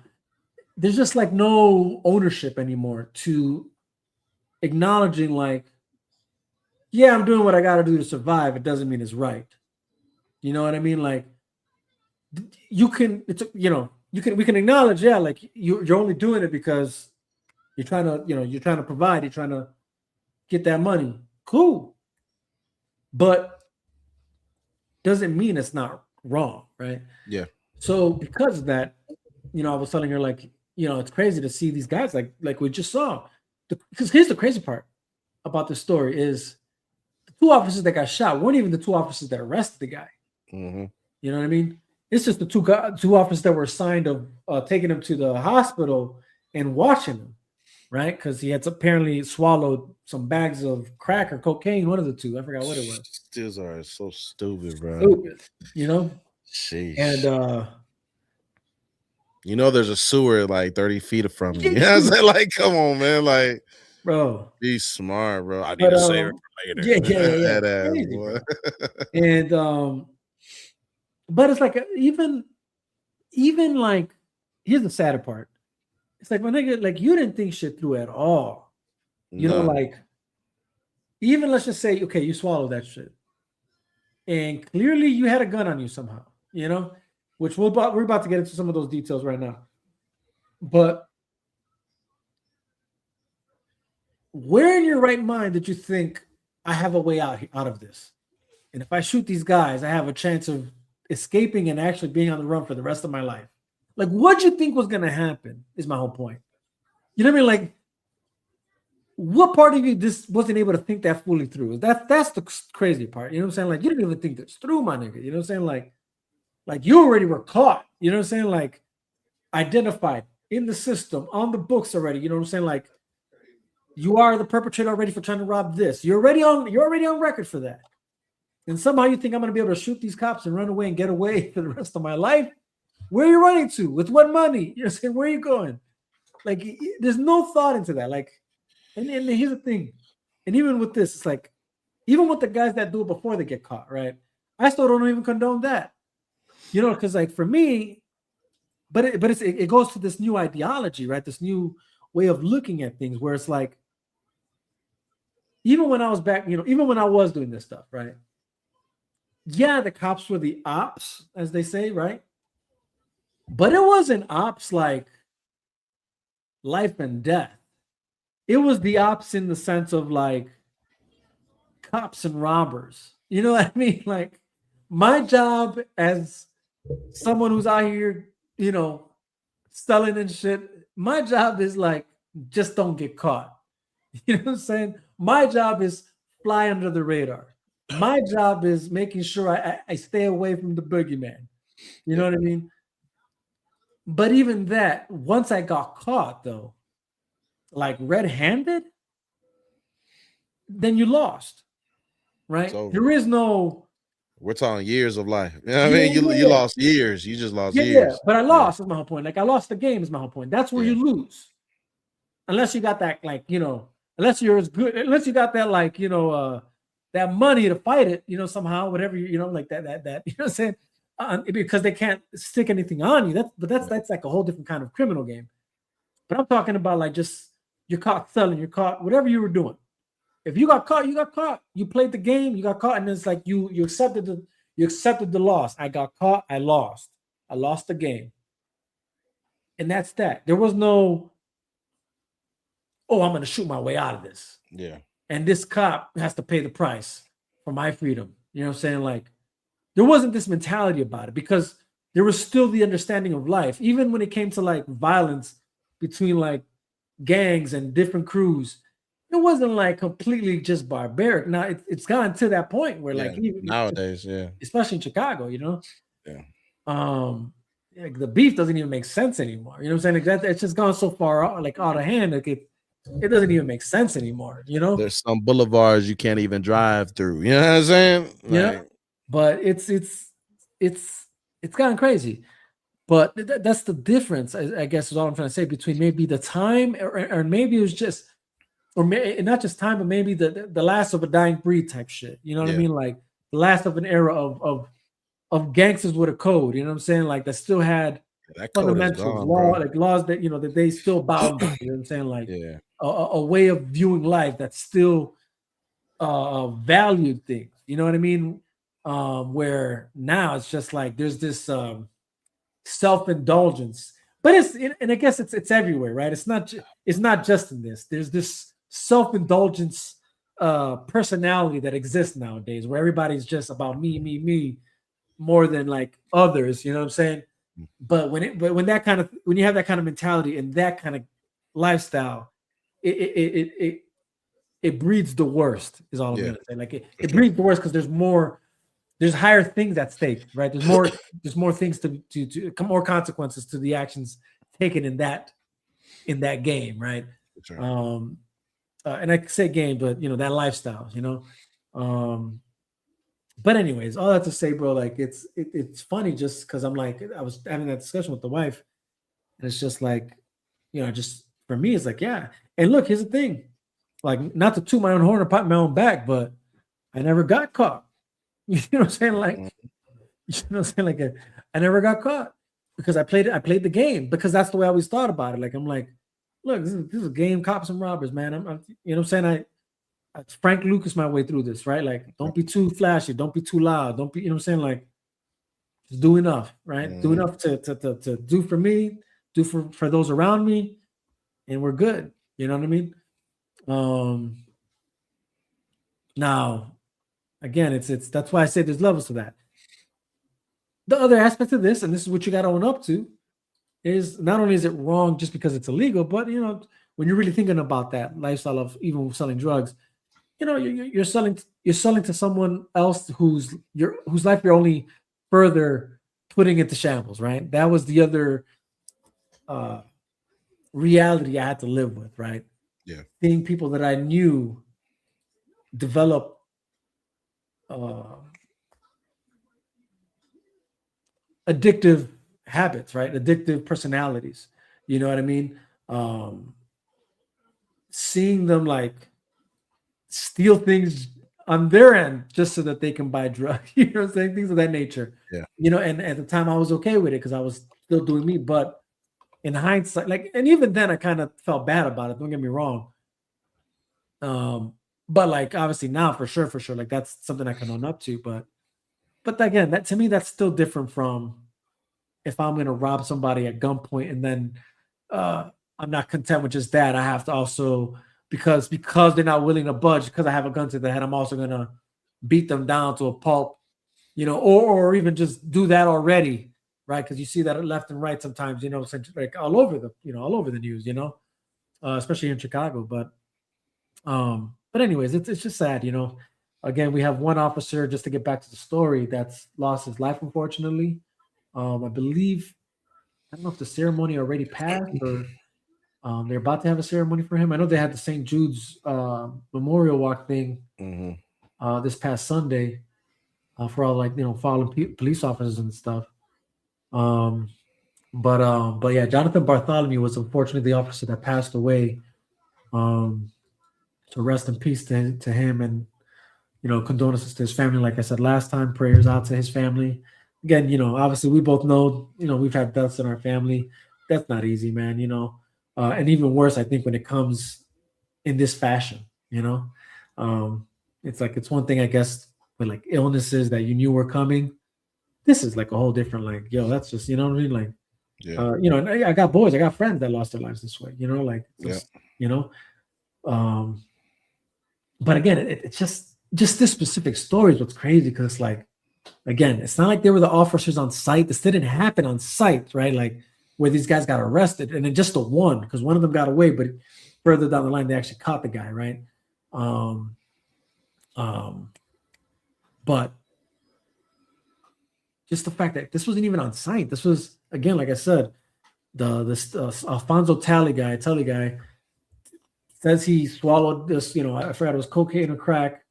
there's just like no ownership anymore to acknowledging, like, yeah, I'm doing what I got to do to survive. It doesn't mean it's right. You know what I mean? Like, you can, it's we can acknowledge, yeah, like you're only doing it because you're trying to provide, you're trying to get that money. Cool. But doesn't mean it's not wrong, right? Yeah. So because of that, I was telling her, like, it's crazy to see these guys like we just saw. Because here's the crazy part about the story is the two officers that got shot weren't even the two officers that arrested the guy. Mm-hmm. You know what I mean? It's just the two officers that were assigned of taking him to the hospital and watching him, right? Because he had apparently swallowed some bags of crack or cocaine, one of the two. I forgot what it was. Steals are so stupid, bro. Stupid, Sheesh. And there's a sewer like 30 feet from you. You know what I'm saying? Like, come on, man. Like, bro, be smart, bro. I need to save it for later. Yeah. That Crazy, boy. And but it's like even like, here's the sadder part. It's like, my nigga, like, you didn't think shit through at all. Like, even let's just say, okay, you swallowed that shit, and clearly you had a gun on you somehow, which we're about to get into some of those details right now. But where in your right mind did you think, I have a way out of this? And if I shoot these guys, I have a chance of escaping and actually being on the run for the rest of my life. Like, what you think was going to happen is my whole point. You know what I mean? Like, what part of you just wasn't able to think that fully through? That's the crazy part. You know what I'm saying? Like, you didn't even think this through, my nigga. You know what I'm saying? Like you already were caught. You know what I'm saying? Like, identified in the system, on the books already. You know what I'm saying? Like, you are the perpetrator already for trying to rob this. You're already on record for that. And somehow you think I'm going to be able to shoot these cops and run away and get away for the rest of my life? Where are you running to? With what money? You're saying, where are you going? Like, there's no thought into that. Like, and here's the thing. And even with this, it's like, even with the guys that do it before they get caught, right? I still don't even condone that. Because like, for me, but it goes to this new ideology, right? This new way of looking at things where it's like, even when I was back, even when I was doing this stuff, right? Yeah, the cops were the ops, as they say, right? But it wasn't ops like life and death. It was the ops in the sense of like cops and robbers. You know what I mean? Like, my job as someone who's out here, selling and shit, my job is like, just don't get caught. You know what I'm saying? My job is fly under the radar. My job is making sure I stay away from the boogeyman. You know what I mean? But even that, once I got caught, though, like red-handed, then you lost, right? There is no... We're talking years of life. You know what I mean? You lost years. You just lost years. Yeah, but I lost is my whole point. Like, I lost the game is my whole point. That's where you lose. Unless you got that, like, unless you're as good, unless you got that, like, that money to fight it, somehow, whatever, like that, you know what I'm saying? Because they can't stick anything on you. That's like a whole different kind of criminal game. But I'm talking about, like, just you're caught selling, you're caught, whatever you were doing. If you got caught, you got caught. You played the game, you got caught, and it's like you accepted the loss. I got caught, I lost. I lost the game. And that's that. There was no, oh, I'm gonna shoot my way out of this. Yeah. And this cop has to pay the price for my freedom. You know what I'm saying? Like, there wasn't this mentality about it because there was still the understanding of life. Even when it came to like violence between like gangs and different crews, it wasn't like completely just barbaric. Now it's gotten to that point where like nowadays, especially in Chicago, yeah, the beef doesn't even make sense anymore. You know what I'm saying? Like it's just gone so far like out of hand. Like it doesn't even make sense anymore. There's some boulevards you can't even drive through. You know what I'm saying? Yeah, but it's gotten crazy. But that's the difference, I guess, is all I'm trying to say between maybe the time or maybe it was just, not just time, but maybe the last of a dying breed type shit. You know what I mean? Like the last of an era of gangsters with a code. You know what I'm saying? Like that still had fundamentals, laws that that they still bound by. You know what I'm saying? Like a way of viewing life that still valued things. You know what I mean? Where now it's just like there's this self-indulgence. But and I guess it's everywhere, right? It's not just in this. There's this self-indulgence personality that exists nowadays, where everybody's just about me, more than like others. You know what I'm saying? But when you have that kind of mentality and that kind of lifestyle, it breeds the worst. Is all I'm gonna say. Like it breeds the worst because there's higher things at stake, right? There's more things to more consequences to the actions taken in that game, right? Sure. And I say game, but that lifestyle, But anyways, all that to say, bro, like it's funny just because I'm like I was having that discussion with the wife, and it's just like, just for me, it's like yeah. And look, here's the thing, like not to toot my own horn or pat my own back, but I never got caught. You know what I'm saying? Like, I never got caught because I played the game because that's the way I always thought about it. Like, I'm like, look, this is a game, cops and robbers, man. I'm you know what I'm saying? I Frank Lucas my way through this, right? Like, don't be too flashy, don't be too loud, don't be, you know what I'm saying? Like, just do enough, right? Do enough to do for me, do for those around me, and we're good. You know what I mean? Now, again, it's that's why I say there's levels to that. The other aspect of this, and this is what you got to own up to, is not only is it wrong just because it's illegal, but when you're really thinking about that lifestyle of even selling drugs, you're selling to someone else whose life you're only further putting into shambles, right? That was the other reality I had to live with, right? Yeah, seeing people that I knew develop addictive habits, right? Addictive personalities. You know what I mean? Seeing them like steal things on their end just so that they can buy drugs, you know what I'm saying? Things of that nature. Yeah. And at the time I was okay with it because I was still doing me. But in hindsight, like, and even then I kind of felt bad about it. Don't get me wrong. But like obviously now for sure, like that's something I can own up to. But again, that to me, that's still different from if I'm gonna rob somebody at gunpoint and then I'm not content with just that. I have to also because they're not willing to budge because I have a gun to the head, I'm also gonna beat them down to a pulp, or even just do that already, right? Because you see that left and right sometimes, like all over the news, especially in Chicago. But anyways, it's just sad, Again, we have one officer, just to get back to the story, that's lost his life, unfortunately. I believe, I don't know if the ceremony already passed or they're about to have a ceremony for him. I know they had the St. Jude's Memorial Walk thing this past Sunday for all fallen police officers and stuff. But yeah, Jonathan Bartholomew was unfortunately the officer that passed away. So rest in peace to him, and condolences to his family. Like I said last time, prayers out to his family. Again, obviously we both know, we've had deaths in our family. That's not easy, man. And even worse, I think when it comes in this fashion, it's like it's one thing, I guess, with like illnesses that you knew were coming. This is like a whole different, like, that's just, what I mean, like, yeah. And I got boys, I got friends that lost their lives this way, like, just, but again, it's just this specific story is what's crazy because, like, again, it's not like they were the officers on site. This didn't happen on site, right? Like where these guys got arrested, and then just the one because one of them got away, but further down the line they actually caught the guy, right? But just the fact that this wasn't even on site. This was, again, like I said, the Alfonso Tally guy says he swallowed this, I forgot it was cocaine or crack.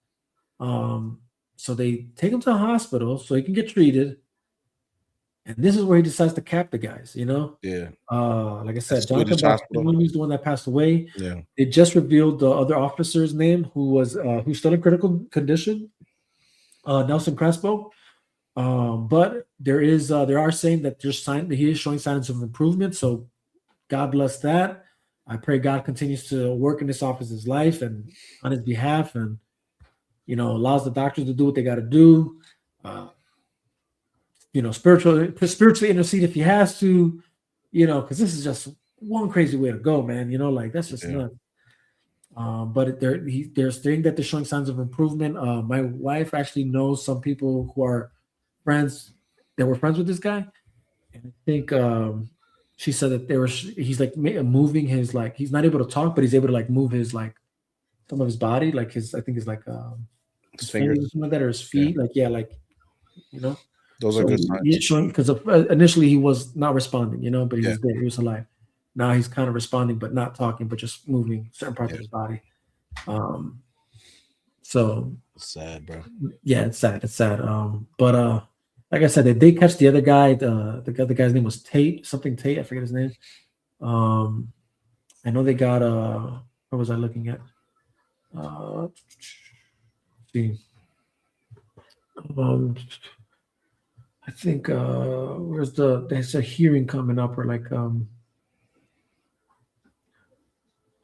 So they take him to a hospital so he can get treated. And this is where he decides to cap the guys, Yeah. Like I said, Jonathan Bartholomew is the one that passed away. Yeah. They just revealed the other officer's name who's still in critical condition. Nelson Crespo. But there are saying that he is showing signs of improvement. So God bless that. I pray God continues to work in this officer's life and on his behalf, and allows the doctors to do what they got to do. spiritually intercede if he has to, because this is just one crazy way to go, man. Like that's just nuts. But there's thing that they're showing signs of improvement. My wife actually knows some people who are friends that were friends with this guy, and I think she said that he's like moving his, like, he's not able to talk, but he's able to like move his, like, some of his body, like his, I think it's like his fingers or something like that, or his feet, like those are good signs. Because initially he was not responding, but he was there, he was alive. Now he's kind of responding, but not talking, but just moving certain parts of his body. So it's sad, bro. Yeah, it's sad. But like I said, they catch the other guy. The guy's name was Tate, something Tate. I forget his name. I know they got what was I looking at? Let's see. I think there's a hearing coming up, or like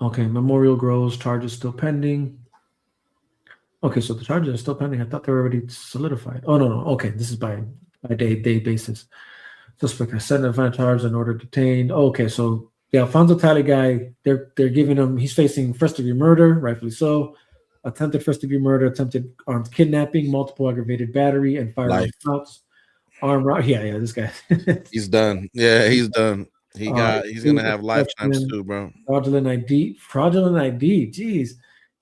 okay, memorial grows, charges still pending. Okay, so the charges are still pending. I thought they were already solidified. Oh, no. Okay, this is by day basis. Suspect has set and final charge in order detained. Okay, so the Alfonso Talley guy, they're giving him, he's facing first-degree murder, rightfully so, attempted first-degree murder, attempted armed kidnapping, multiple aggravated battery, and firearm counts. Armed robbery. Yeah, this guy. He's done. Yeah, he's done. He's gonna have lifetimes too, bro. Fraudulent ID. Jeez,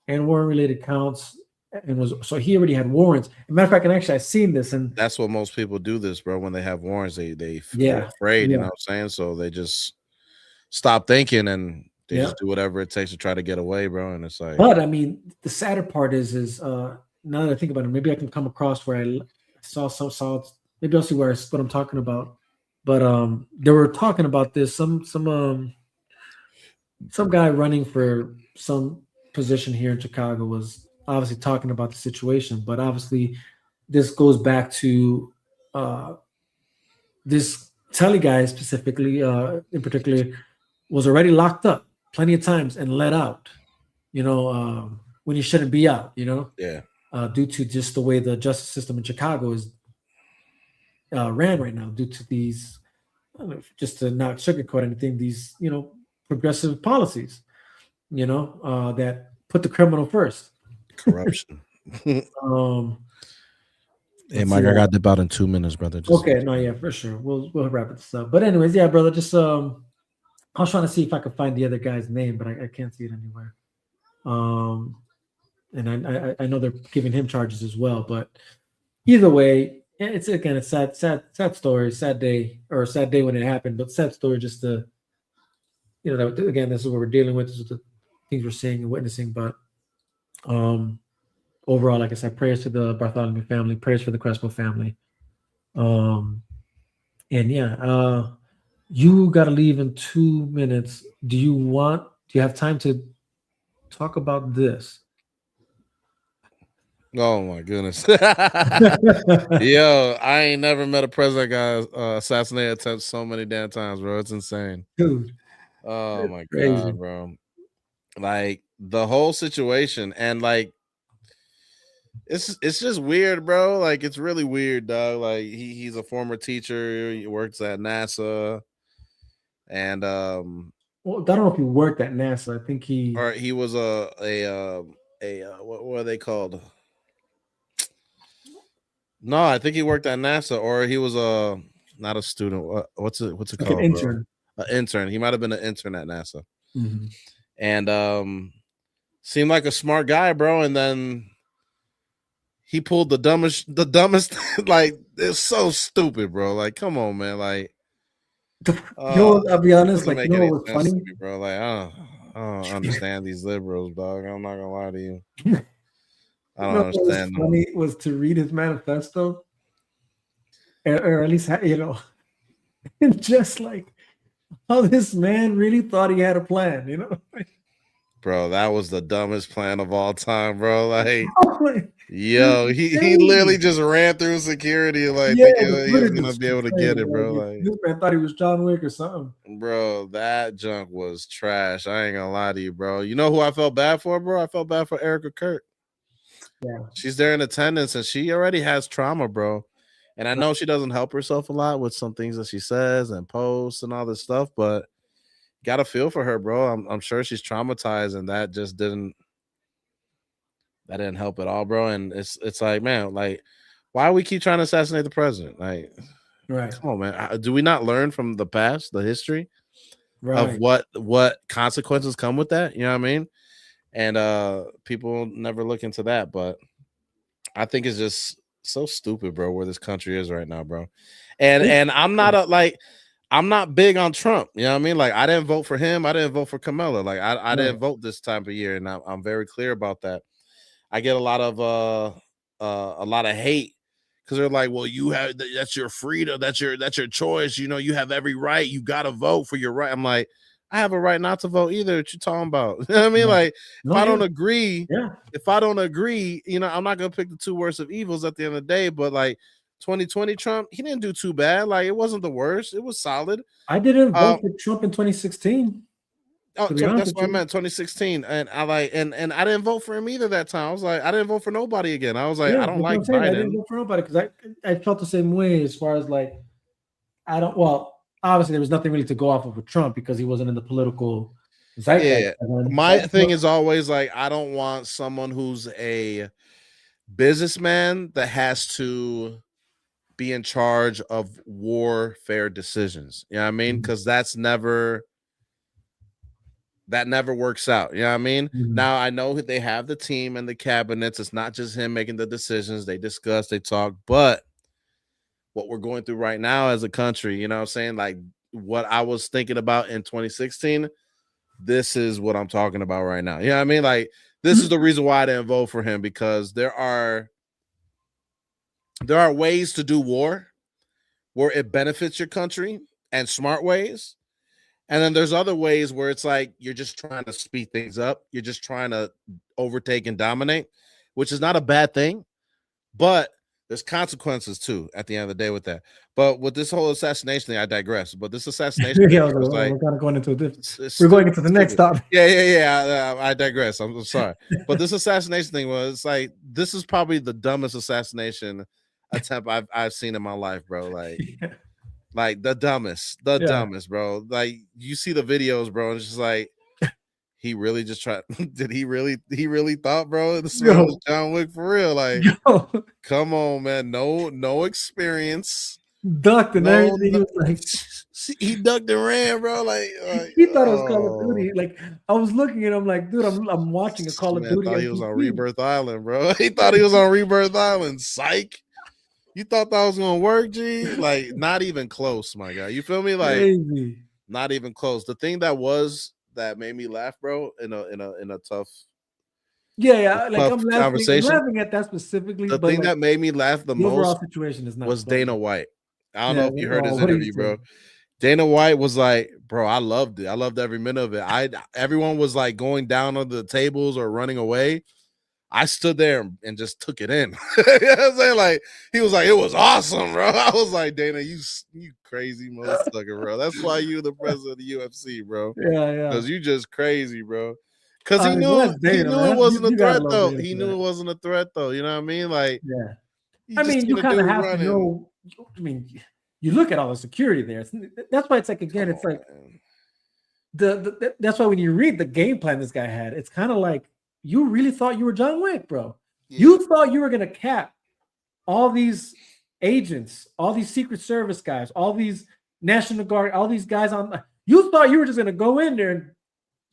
and warrant-related counts. And so he already had warrants. As a matter of fact, and actually I've seen this, and that's what most people do this, bro. When they have warrants, they're afraid, you know what I'm saying? So they just stop thinking and they just do whatever it takes to try to get away, bro. And it's like, but I mean, the sadder part is now that I think about it, maybe I can come across where I saw maybe I'll see what I'm talking about. But they were talking about this. Some guy running for some position here in Chicago was obviously talking about the situation, but obviously this goes back to this Telly guy specifically, in particular, was already locked up plenty of times and let out, when he shouldn't be out, due to just the way the justice system in Chicago is ran right now, due to these, I don't know, just to not sugarcoat anything, these, progressive policies, that put the criminal first. Corruption. Hey, Mike, I got dip out in 2 minutes, brother. Okay, no, yeah, for sure. We'll wrap this up. But anyways, yeah, brother, just I was trying to see if I could find the other guy's name, but I can't see it anywhere. And I know they're giving him charges as well, but either way, it's sad story, sad day when it happened, but sad story just to, that, again, this is what we're dealing with, this is the things we're seeing and witnessing, but overall, like I said, prayers to the Bartholomew family, prayers for the Crespo family. And yeah, you got to leave in 2 minutes. Do you have time to talk about this? Oh my goodness. Yo, I ain't never met a president guy assassinated attempt so many damn times, bro. It's insane. Dude. Oh my God, bro. Like the whole situation, and like it's just weird, bro. Like it's really weird, dog. Like he's a former teacher, he works at NASA, and well, I don't know if he worked at NASA. I think he was a what were they called? No, I think he worked at NASA, or he was not a student. What's it like called? An intern. An intern. He might have been an intern at NASA. Mm-hmm. And seemed like a smart guy, bro. And then he pulled the dumbest like, it's so stupid, bro. Like, come on, man. Like, I'll be honest, like, what's funny, me, bro? Like, I don't understand these liberals, dog. I'm not gonna lie to you. I don't understand. What's funny was to read his manifesto, or at least, just like how this man really thought he had a plan, Bro, that was the dumbest plan of all time, bro. Like, yo, he literally just ran through security, like, thinking he was gonna be able to get it, bro. Like, this man thought he was John Wick or something. Bro, that junk was trash. I ain't gonna lie to you, bro. You know who I felt bad for, bro? I felt bad for Erica Kirk. Yeah, she's there in attendance, and she already has trauma, bro. And I know she doesn't help herself a lot with some things that she says and posts and all this stuff, but gotta feel for her, bro. I'm sure she's traumatized, and that just didn't help at all, bro. And it's like, man, like, why we keep trying to assassinate the president? Like, right? Come on, man. Do we not learn from the past, the history of Right. what consequences come with that? You know what I mean? And people never look into that, but I think it's just so stupid, bro, where this country is right now, bro. And I'm not big on Trump. You know what I mean? Like, I didn't vote for him. I didn't vote for Kamala. Like, I didn't vote this time of year, and I'm very clear about that. I get a lot of hate because they're like, well, that's your freedom, that's your choice. You know, you have every right. You got to vote for your right. I'm like, I have a right not to vote either. What you talking about? You know what I mean? Like, if I don't agree, you know, I'm not gonna pick the two worst of evils at the end of the day. But like 2020 Trump, he didn't do too bad. Like, it wasn't the worst. It was solid. I didn't vote for Trump in 2016. That's what I meant, 2016. And I didn't vote for him either that time. I was like, I didn't vote for nobody again. I was like, I don't like Biden. I didn't vote for nobody because I felt the same way as far as like, obviously there was nothing really to go off of with Trump because he wasn't in the political zeitgeist. Yeah. My thing is always like, I don't want someone who's a businessman that has to be in charge of warfare decisions. You know what I mean? Because that never works out. You know what I mean? Now, I know they have the team and the cabinets. It's not just him making the decisions. They discuss, they talk, but what we're going through right now as a country, you know what I'm saying? Like, what I was thinking about in 2016, this is what I'm talking about right now. You know what I mean? Like, this is the reason why I didn't vote for him, because there are ways to do war where it benefits your country and smart ways. And then there's other ways where it's like you're just trying to speed things up. You're just trying to overtake and dominate, which is not a bad thing. But there's consequences too at the end of the day with that. But with this whole assassination thing, I digress. But this assassination thing was like, we're kind of going into we're going into the next topic. Yeah. I digress. I'm sorry. But this assassination thing was like, this is probably the dumbest assassination attempt I've seen in my life, bro. Like, like the dumbest, bro. Like, you see the videos, bro, and it's just like, he really just tried. Did he really thought, bro, this man was John Wick for real? Like, come on, man. No experience. Ducked and everything. He was like, he ducked and ran, bro. Like, he thought it was Call of Duty. Like, I was looking at him like, dude, I'm watching a Call of Duty. Thought he was on Rebirth Island, bro. He thought he was on Rebirth Island. Psych. You thought that was gonna work, G? Like, not even close, my guy. You feel me? Like, crazy. Not even close. The thing that made me laugh, bro, in a tough, like I'm laughing at that specifically. The thing that made me laugh the most situation is not was funny. Dana White. I don't know if you heard his interview, bro. Dana White was like, bro, I loved it. I loved every minute of it. Everyone was like going down on the tables or running away. I stood there and just took it in. You know what I'm saying? Like, he was like, it was awesome, bro. I was like, Dana, you crazy motherfucker, bro. That's why you're the president of the UFC, bro. Yeah. Because you just crazy, bro. Because he knew it wasn't a threat, though. He knew it wasn't a threat, though. You know what I mean? Like, I mean, you kind of have to know. I mean, you look at all the security there. That's why it's like, again, it's like that's why when you read the game plan this guy had, it's kind of like, you really thought you were John Wick, bro. Yeah. You thought you were going to cap all these agents, all these Secret Service guys, all these National Guard, all these guys on. You thought you were just going to go in there and,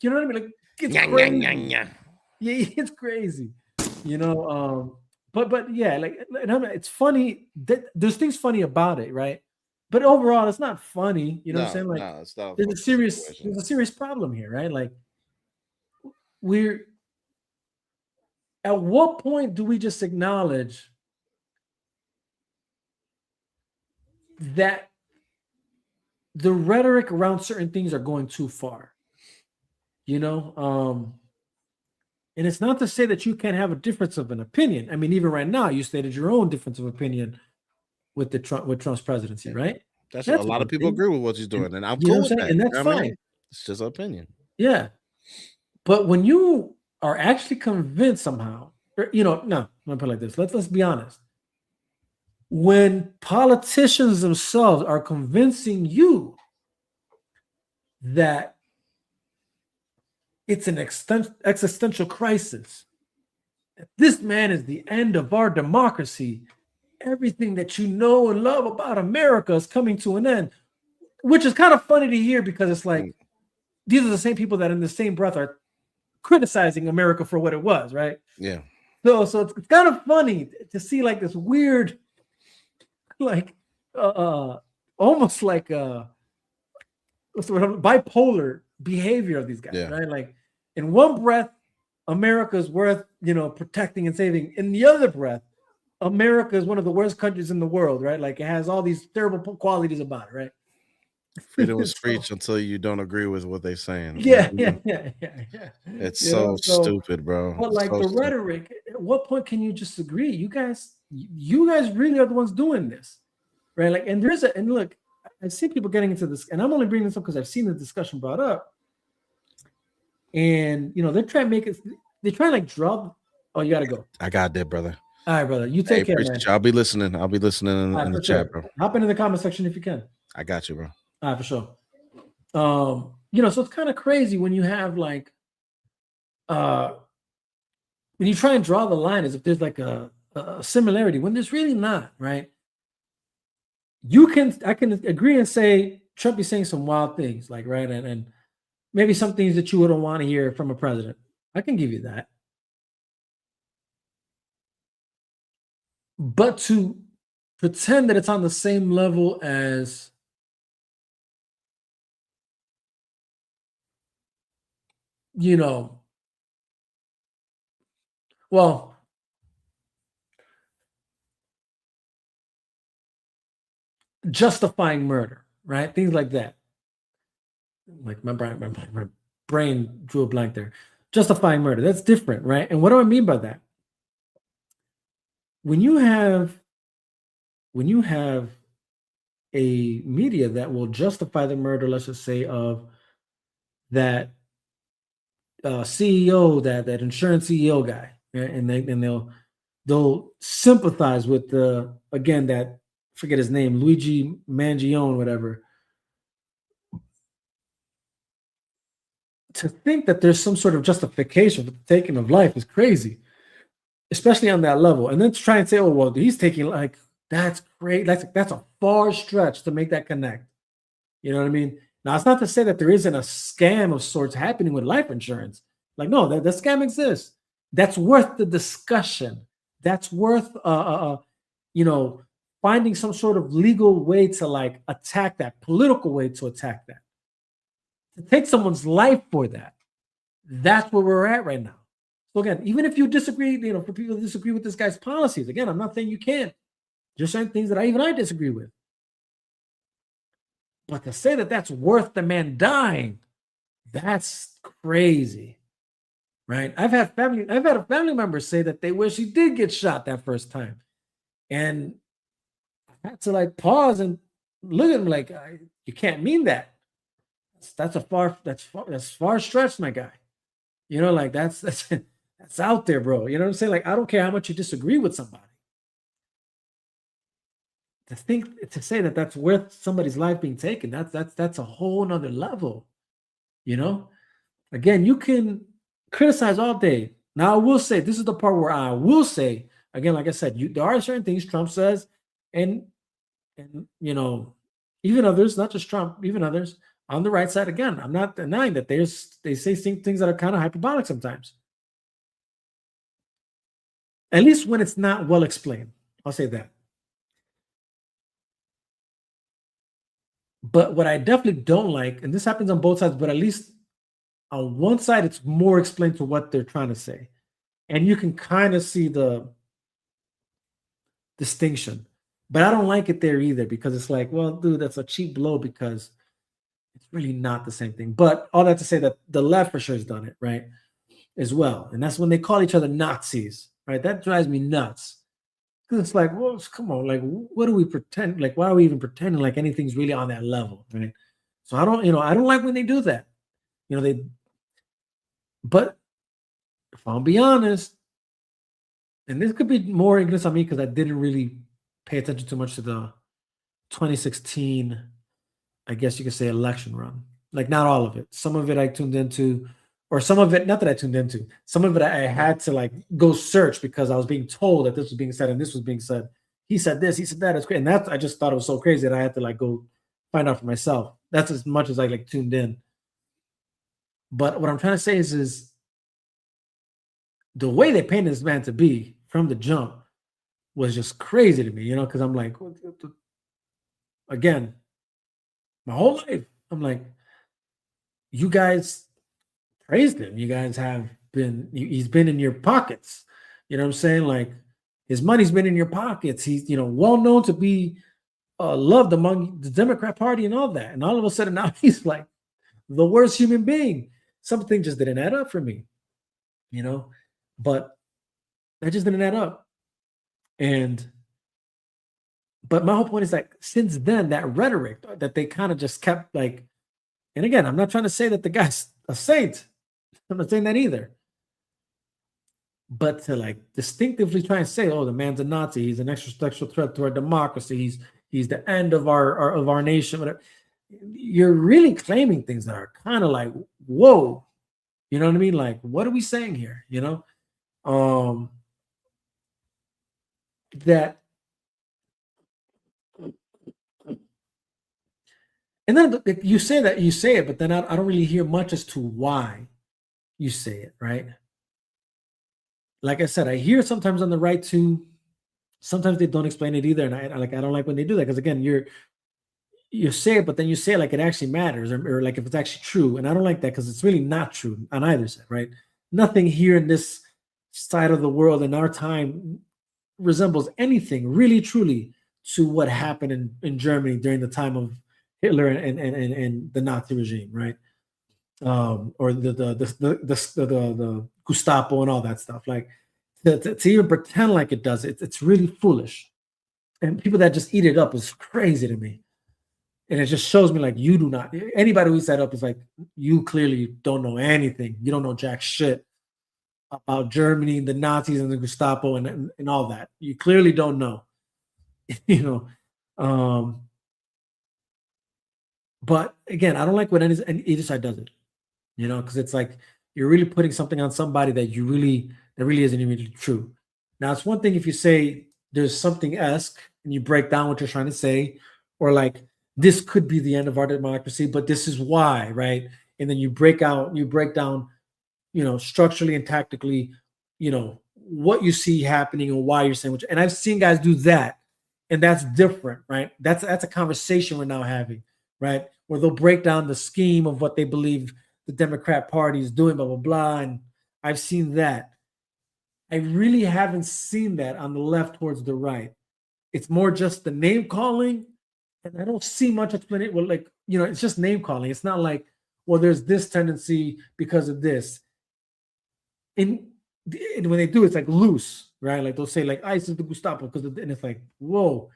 you know what I mean? Like, it's crazy. Yeah, it's crazy. You know, but yeah, like, it's funny. There's things funny about it, right? But overall, it's not funny. You know what I'm saying? Like, no, it's not there's a serious problem here, right? Like, at what point do we just acknowledge that the rhetoric around certain things are going too far? You know, and it's not to say that you can't have a difference of an opinion. I mean, even right now, you stated your own difference of opinion with Trump's presidency, right? That's a lot of people agree with what he's doing, and I'm cool with that. And that's fine. It's just an opinion. Yeah, but when you are actually convinced somehow, no, I'm gonna put it like this. Let's be honest. when politicians themselves are convincing you that it's an existential crisis, that this man is the end of our democracy, everything that you know and love about America is coming to an end, which is kind of funny to hear because it's like these are the same people that in the same breath are criticizing America for what it was, right? Yeah. So it's kind of funny to see like this weird, like almost like sort of bipolar behavior of these guys, right? Like in one breath, America's worth, protecting and saving. In the other breath, America is one of the worst countries in the world, right? Like it has all these terrible qualities about it, right? Freedom of speech until you don't agree with what they're saying. Yeah. It's so stupid, bro. But like so the rhetoric, at what point can you just agree? You guys really are the ones doing this, right? Like, and look, I see people getting into this, and I'm only bringing this up because I've seen the discussion brought up, and they're trying to make it. They're trying to like draw. Oh, you gotta go. I got that, brother. All right, brother. You take care, man. I'll be listening. I'll be listening in the chat, bro. Hop into the comment section if you can. I got you, bro. All right, for sure. So it's kind of crazy when you have like, when you try and draw the line as if there's like a similarity when there's really not, right? I can agree and say Trump is saying some wild things, like, right, and maybe some things that you wouldn't want to hear from a president. I can give you that. But to pretend that it's on the same level as justifying murder, right? Things like that. Like my brain drew a blank there. Justifying murder, that's different, right? And what do I mean by that? When you have a media that will justify the murder, let's just say, of that CEO, that insurance CEO guy, right? and they'll sympathize with that, forget his name, Luigi Mangione, whatever. To think that there's some sort of justification for the taking of life is crazy, especially on that level. And then to try and say, oh, well, he's taking, like, that's great. That's a far stretch to make that connect. You know what I mean? Now, it's not to say that there isn't a scam of sorts happening with life insurance. Like, no, the scam exists. That's worth the discussion. That's worth, finding some sort of legal way to like attack that, political way to attack that. To take someone's life for that. That's where we're at right now. So again, even if you disagree, for people who disagree with this guy's policies, again, I'm not saying you can't. There's certain things that I disagree with. But to say that that's worth the man dying, that's crazy, right? I've had a family member say that they wish he did get shot that first time, and I had to like pause and look at him like, you can't mean that. That's far stretched, my guy. Like that's out there, bro. You know what I'm saying? Like, I don't care how much you disagree with somebody. To say that that's worth somebody's life being taken, that's a whole nother level. Again, you can criticize all day. Now, I will say, this is the part where I will say, again, like I said, there are certain things Trump says, and even others, not just Trump, even others on the right side. Again, I'm not denying that they say things that are kind of hyperbolic sometimes. At least when it's not well explained. I'll say that. But what I definitely don't like, and this happens on both sides, but at least on one side, it's more explained to what they're trying to say. And you can kind of see the distinction. But I don't like it there either, because it's like, well, dude, that's a cheap blow because it's really not the same thing. But all that to say that the left for sure has done it, right, as well. And that's when they call each other Nazis, right? That drives me nuts. Because it's like, well, come on, like, what do we pretend? Like, why are we even pretending like anything's really on that level, right? So I don't like when they do that. But if I'll be honest, and this could be more ignorance on me because I didn't really pay attention too much to the 2016, I guess you could say, election run. Like, not all of it. Some of it I tuned into, or some of it, not that I tuned into, some of it I had to like go search because I was being told that this was being said and this was being said. He said this, he said that. It's great. And I just thought it was so crazy that I had to like go find out for myself. That's as much as I like tuned in. But what I'm trying to say is the way they painted this man to be from the jump was just crazy to me, you know, because I'm like, again, my whole life, I'm like, you guys praised him. You guys have been, he's been in your pockets. You know what I'm saying? Like, his money's been in your pockets. He's, you know, well known to be loved among the Democrat Party and all that. And all of a sudden now he's like the worst human being. Something just didn't add up for me, you know, but that just didn't add up. But my whole point is like, since then, that rhetoric that they kind of just kept like, and again, I'm not trying to say that the guy's a saint. I'm not saying that either. But to like distinctively try and say, oh, the man's a Nazi, he's an existential threat to our democracy, he's the end of our nation, whatever. You're really claiming things that are kind of like, whoa, you know what I mean? Like, what are we saying here? You know, that, and then you say it, but then I don't really hear much as to why you say it, right? Like I said, I hear sometimes on the right too. Sometimes they don't explain it either, and I don't like when they do that, because again, you say it, but then you say it like it actually matters, or like if it's actually true, and I don't like that because it's really not true on either side, right? Nothing here in this side of the world in our time resembles anything really truly to what happened in Germany during the time of Hitler and the Nazi regime, right? Or the Gestapo and all that stuff. Like to even pretend like it does, it's really foolish. And people that just eat it up is crazy to me. And it just shows me like you do not. Anybody who eats that up is like, you clearly don't know anything. You don't know jack shit about Germany, the Nazis, and the Gestapo, and all that. You clearly don't know. You know. But again, I don't like when either side does it. You know, because it's like you're really putting something on somebody that really isn't even true. Now, it's one thing if you say there's something esque and you break down what you're trying to say, or like this could be the end of our democracy, but this is why, right? And then you break down, you know, structurally and tactically, you know, what you see happening and why you're saying which. And I've seen guys do that, and that's different, right? That's a conversation we're now having, right? Where they'll break down the scheme of what they believe the Democrat Party is doing, blah, blah, blah. And I've seen that. I really haven't seen that on the left towards the right. It's more just the name calling, and I don't see much explanation. Well, like, you know, it's just name calling. It's not like, well, there's this tendency because of this. And when they do, it's like loose, right? Like they'll say like ISIS, the Gestapo, and it's like, whoa.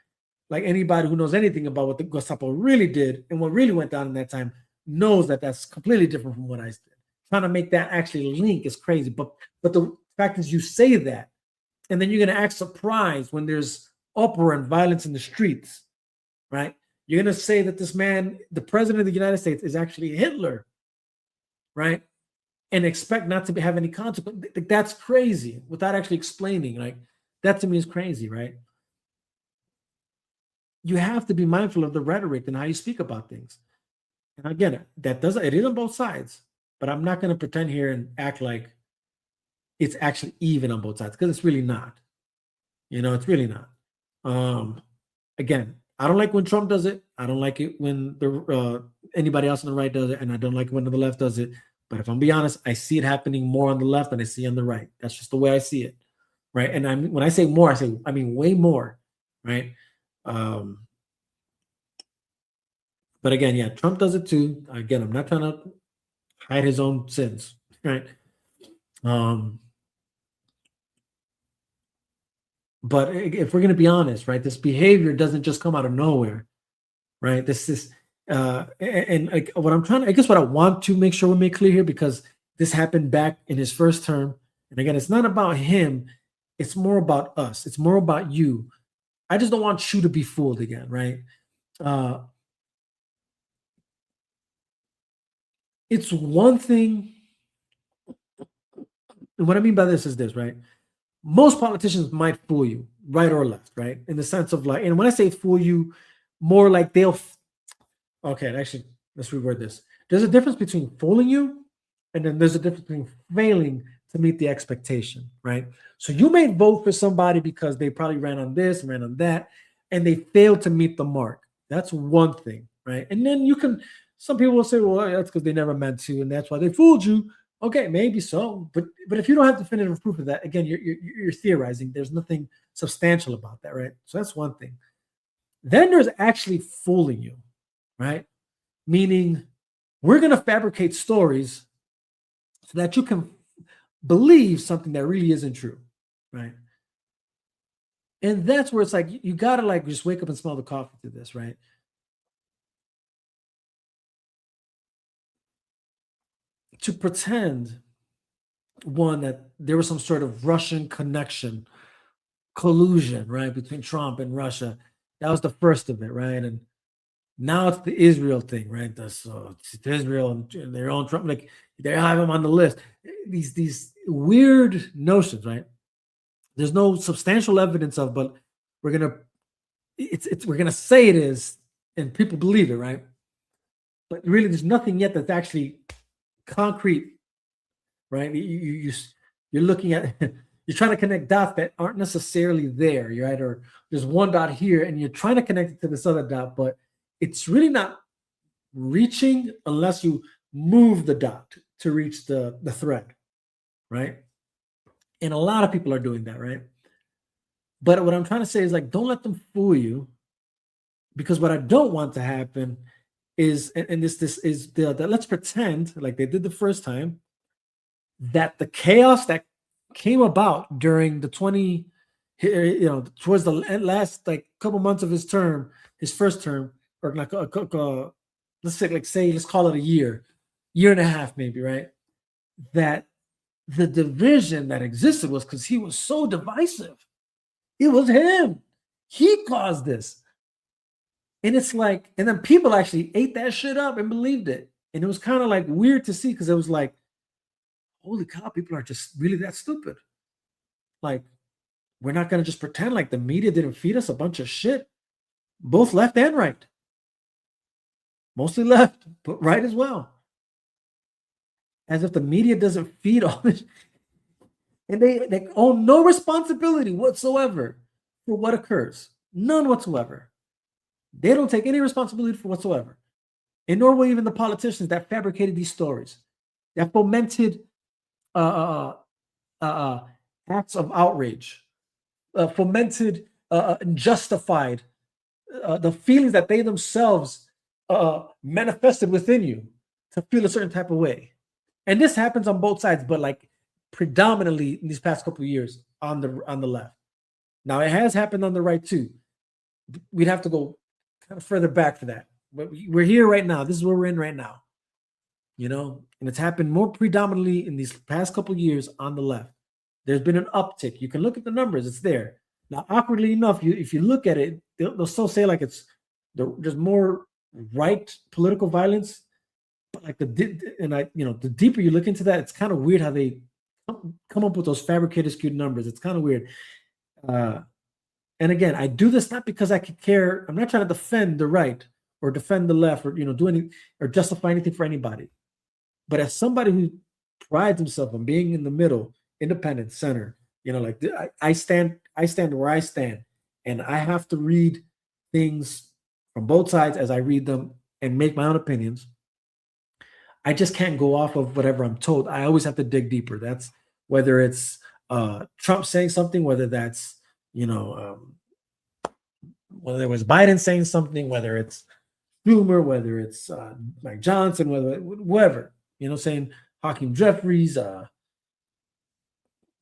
Like anybody who knows anything about what the Gestapo really did and what really went down in that time knows that that's completely different from what ISIS did. Trying to make that actually link is crazy. But the fact is, you say that, and then you're going to act surprised when there's uproar and violence in the streets, right? You're going to say that this man, the president of the United States, is actually Hitler, right? And expect not to have any consequence. That's crazy without actually explaining. Like, that to me is crazy, right? You have to be mindful of the rhetoric and how you speak about things. And again, it is on both sides, but I'm not going to pretend here and act like it's actually even on both sides, because it's really not. You know, it's really not. Again, I don't like when Trump does it. I don't like it when anybody else on the right does it, and I don't like it when the left does it. But if I'm being honest, I see it happening more on the left than I see on the right. That's just the way I see it, right? And when I say more, I mean way more, right? But again, yeah, Trump does it too. Again, I'm not trying to hide his own sins, right? But if we're going to be honest, right, this behavior doesn't just come out of nowhere, right? This is, and like what I'm trying to, I guess what I want to make sure we make clear here, because this happened back in his first term. And again, it's not about him. It's more about us. It's more about you. I just don't want you to be fooled again, right? It's one thing. And what I mean by this is this, right? Most politicians might fool you, right or left, right? In the sense of like, and when I say fool you, more like okay, actually, let's reword this. There's a difference between fooling you, and then there's a difference between failing to meet the expectation, right? So you may vote for somebody because they probably ran on this, ran on that, and they failed to meet the mark. That's one thing, right? And then some people will say, well, that's because they never meant to, and that's why they fooled you. Okay, maybe so, but if you don't have definitive proof of that, again, you're theorizing. There's nothing substantial about that, right? So that's one thing. Then there's actually fooling you, right? Meaning we're going to fabricate stories so that you can believe something that really isn't true, right? And that's where it's like you got to like just wake up and smell the coffee to this, right? To pretend, one, that there was some sort of Russian connection, collusion, right, between Trump and Russia. That was the first of it, right? And now it's the Israel thing, right? It's Israel and their own Trump, like they have him on the list. These weird notions, right? There's no substantial evidence of, but we're gonna say it is, and people believe it, right? But really, there's nothing yet that's actually concrete, right? You're looking at you're trying to connect dots that aren't necessarily there, right? Or there's one dot here, and you're trying to connect it to this other dot, but it's really not reaching unless you move the dot to reach the thread, right? And a lot of people are doing that, right? But what I'm trying to say is like, don't let them fool you, because what I don't want to happen is, and this is the let's pretend like they did the first time, that the chaos that came about during the towards the last like couple months of his first term, or like let's call it a year and a half, maybe, right? That the division that existed was because he was so divisive. It was him. He caused this. And it's like, and then people actually ate that shit up and believed it. And it was kind of like weird to see, because it was like, holy cow, people are just really that stupid. Like, we're not going to just pretend like the media didn't feed us a bunch of shit, both left and right. Mostly left, but right as well. As if the media doesn't feed all this. And they own no responsibility whatsoever for what occurs. None whatsoever. They don't take any responsibility for whatsoever. And nor will even the politicians that fabricated these stories, that fomented acts of outrage, fomented and justified the feelings that they themselves manifested within you to feel a certain type of way. And this happens on both sides, but like predominantly in these past couple of years on the left. Now it has happened on the right too. We'd have to go kind of further back for that. But we're here right now. This is where we're in right now. And it's happened more predominantly in these past couple of years on the left. There's been an uptick. You can look at the numbers. It's there. Now, awkwardly enough, if you look at it, they'll still say like there's more right political violence. But like the deeper you look into that, it's kind of weird how they come up with those fabricated, skewed numbers. It's kind of weird. And again, I do this not because I could care. I'm not trying to defend the right or defend the left, or do any or justify anything for anybody. But as somebody who prides himself on being in the middle, independent, center, like I stand where I stand, and I have to read things from both sides as I read them and make my own opinions. I just can't go off of whatever I'm told. I always have to dig deeper. That's whether it's Trump saying something, whether that's whether it was Biden saying something, whether it's Schumer, whether it's Mike Johnson, whoever, saying Hakeem Jeffries,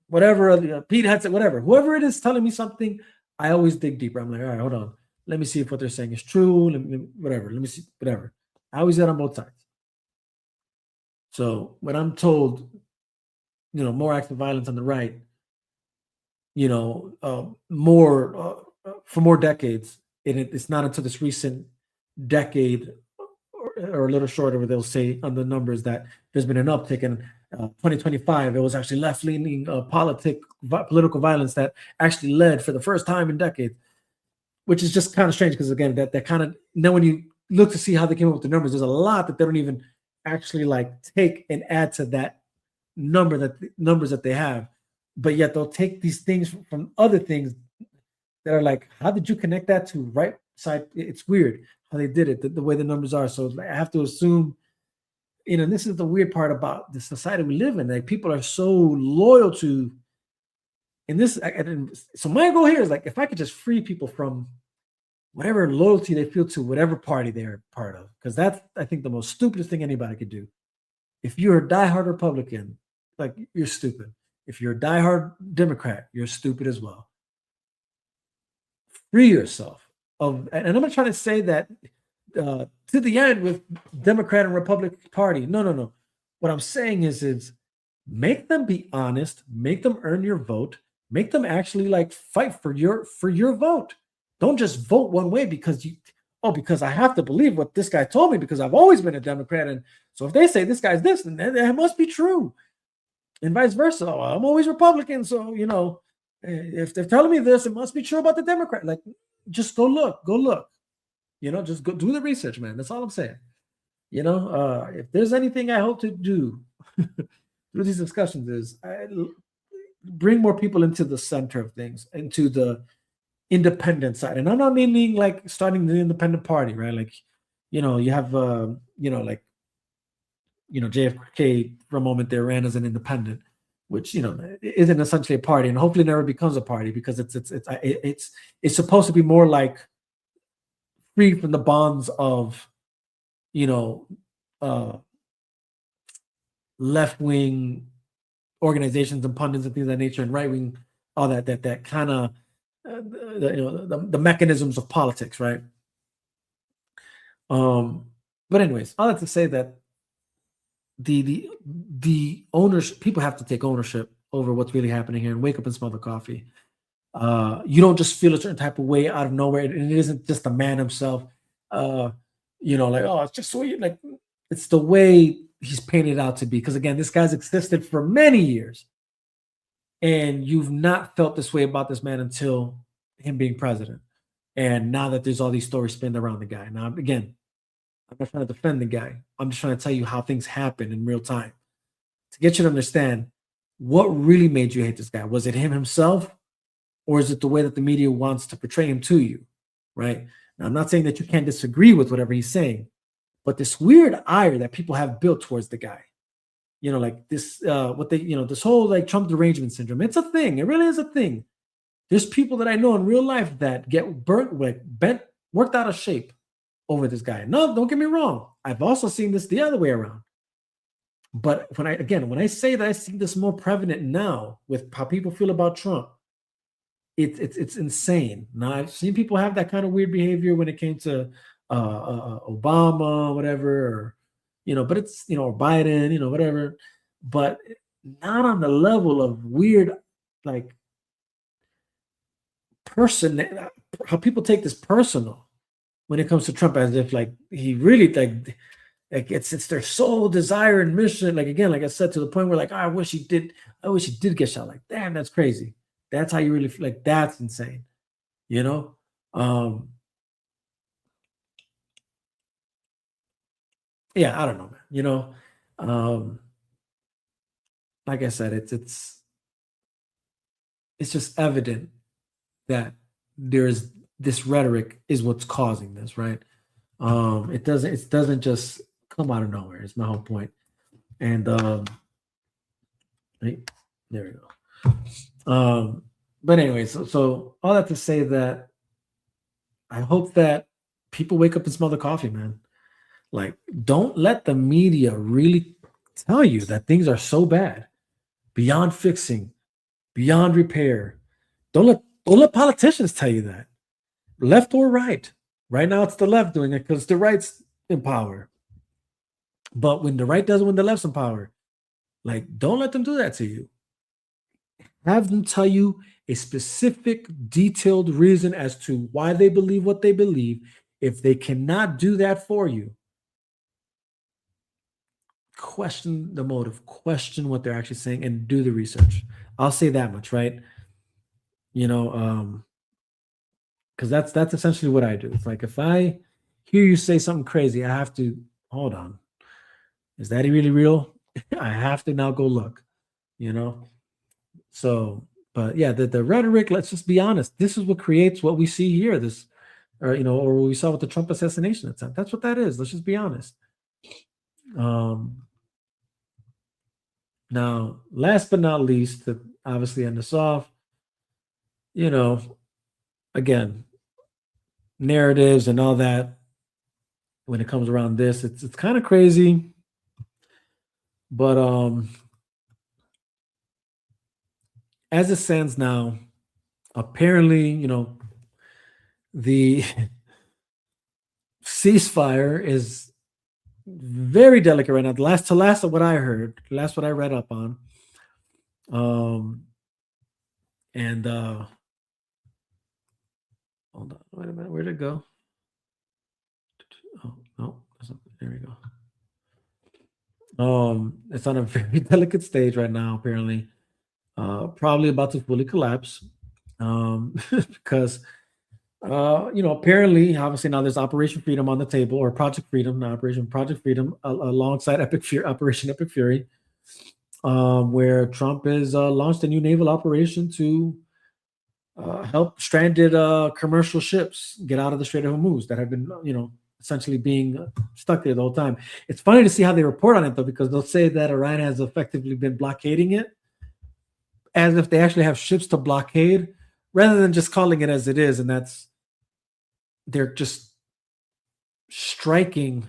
whatever, Pete Hudson, whatever, whoever it is telling me something, I always dig deeper. I'm like, all right, hold on. Let me see if what they're saying is true. Let me see, whatever. I always get on both sides. So when I'm told, more acts of violence on the right, more for more decades. And it's not until this recent decade or a little shorter where they'll say on the numbers that there's been an uptick in 2025. It was actually left-leaning political violence that actually led for the first time in decades, which is just kind of strange because again, that kind of now when you look to see how they came up with the numbers, there's a lot that they don't even actually like take and add to that numbers that they have, but yet they'll take these things from other things that are like, how did you connect that to right side? It's weird how they did it, the way the numbers are. So I have to assume, this is the weird part about the society we live in. Like people are so loyal to, so my goal here is like, if I could just free people from whatever loyalty they feel to whatever party they're part of, because that's, I think, the most stupidest thing anybody could do. If you're a diehard Republican, like you're stupid. If you're a diehard Democrat, you're stupid as well. Free yourself of, and I'm not trying to say that to the end with Democrat and Republican Party. No. What I'm saying is make them be honest, make them earn your vote, make them actually like fight for your vote. Don't just vote one way because because I have to believe what this guy told me because I've always been a Democrat. And so if they say this guy's this, then that must be true. And vice versa. Oh, I'm always Republican. So, if they're telling me this, it must be true about the Democrat. Like, just go look. Just go do the research, man. That's all I'm saying. If there's anything I hope to do through these discussions is bring more people into the center of things, into the independent side. And I'm not meaning like starting the independent party, right? Like, you have, JFK for a moment there ran as an independent, which, isn't essentially a party and hopefully never becomes a party because it's supposed to be more like free from the bonds of, left-wing organizations and pundits and things of that nature and right-wing, all that kind of, the mechanisms of politics, right? But anyways, all that to say that the ownership, people have to take ownership over what's really happening here and wake up and smell the coffee. You don't just feel a certain type of way out of nowhere, and it isn't just the man himself. It's just so like it's the way he's painted out to be. Because again, this guy's existed for many years, and you've not felt this way about this man until him being president. And now that there's all these stories spinned around the guy. Now, again, I'm not trying to defend the guy. I'm just trying to tell you how things happen in real time to get you to understand what really made you hate this guy. Was it him himself, or is it the way that the media wants to portray him to you, right? Now, I'm not saying that you can't disagree with whatever he's saying, but this weird ire that people have built towards the guy, like this, this whole like Trump derangement syndrome, it's a thing. It really is a thing. There's people that I know in real life that get worked out of shape over this guy. No, don't get me wrong. I've also seen this the other way around. But when I say that I see this more prevalent now with how people feel about Trump, it's insane. Now I've seen people have that kind of weird behavior when it came to Obama, whatever, or but it's or Biden, whatever, but not on the level of weird like person. How people take this personal when it comes to Trump, as if like he really like it's their sole desire and mission. Like again, like I said, to the point where like I wish he did get shot. Like damn, that's crazy. That's how you really feel. Like that's insane. Yeah, I don't know, man. Like I said, it's just evident that there's this rhetoric is what's causing this, right? It doesn't just come out of nowhere. It's my whole point. And right, there we go. But anyway, so all that to say that I hope that people wake up and smell the coffee, man. Like, don't let the media really tell you that things are so bad, beyond fixing, beyond repair. Don't let politicians tell you that, left or right. Right now, it's the left doing it because the right's in power. But when the right does it, when the left's in power, like, don't let them do that to you. Have them tell you a specific, detailed reason as to why they believe what they believe, if they cannot do that for you, question the motive, question what they're actually saying, and do the research. I'll say that much, right? Because that's essentially what I do. It's like if I hear you say something crazy, I have to hold on. Is that really real? I have to now go look, So, but yeah, the rhetoric, let's just be honest. This is what creates what we see here. Or what we saw with the Trump assassination attempt. That's what that is. Let's just be honest. Now, last but not least, to obviously end this off, again, narratives and all that. When it comes around this, it's kind of crazy, but as it stands now, apparently, the ceasefire is very delicate right now. Last of what I heard, what I read up on, and hold on, wait a minute, where'd it go? Oh no, there we go. It's on a very delicate stage right now, apparently. Probably about to fully collapse. Because apparently, obviously now there's Operation Freedom on the table, or Project Freedom, not Project Freedom, alongside Operation Epic Fury, where Trump has launched a new naval operation to help stranded commercial ships get out of the Strait of Hormuz that have been, essentially being stuck there the whole time. It's funny to see how they report on it, though, because they'll say that Iran has effectively been blockading it, as if they actually have ships to blockade, rather than just calling it as it is, and they're just striking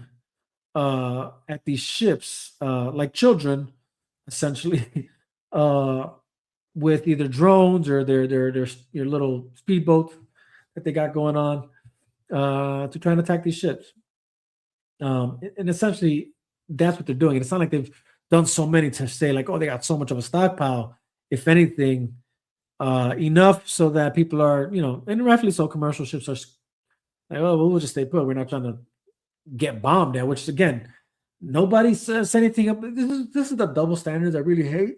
at these ships like children, essentially, with either drones or their little speedboat that they got going on to try and attack these ships. And essentially, that's what they're doing. And it's not like they've done so many to say like, oh, they got so much of a stockpile. If anything, enough so that people are, and rightfully so, commercial ships are like, oh, we'll just stay put. We're not trying to get bombed there, which again, nobody says anything. This is the double standards I really hate.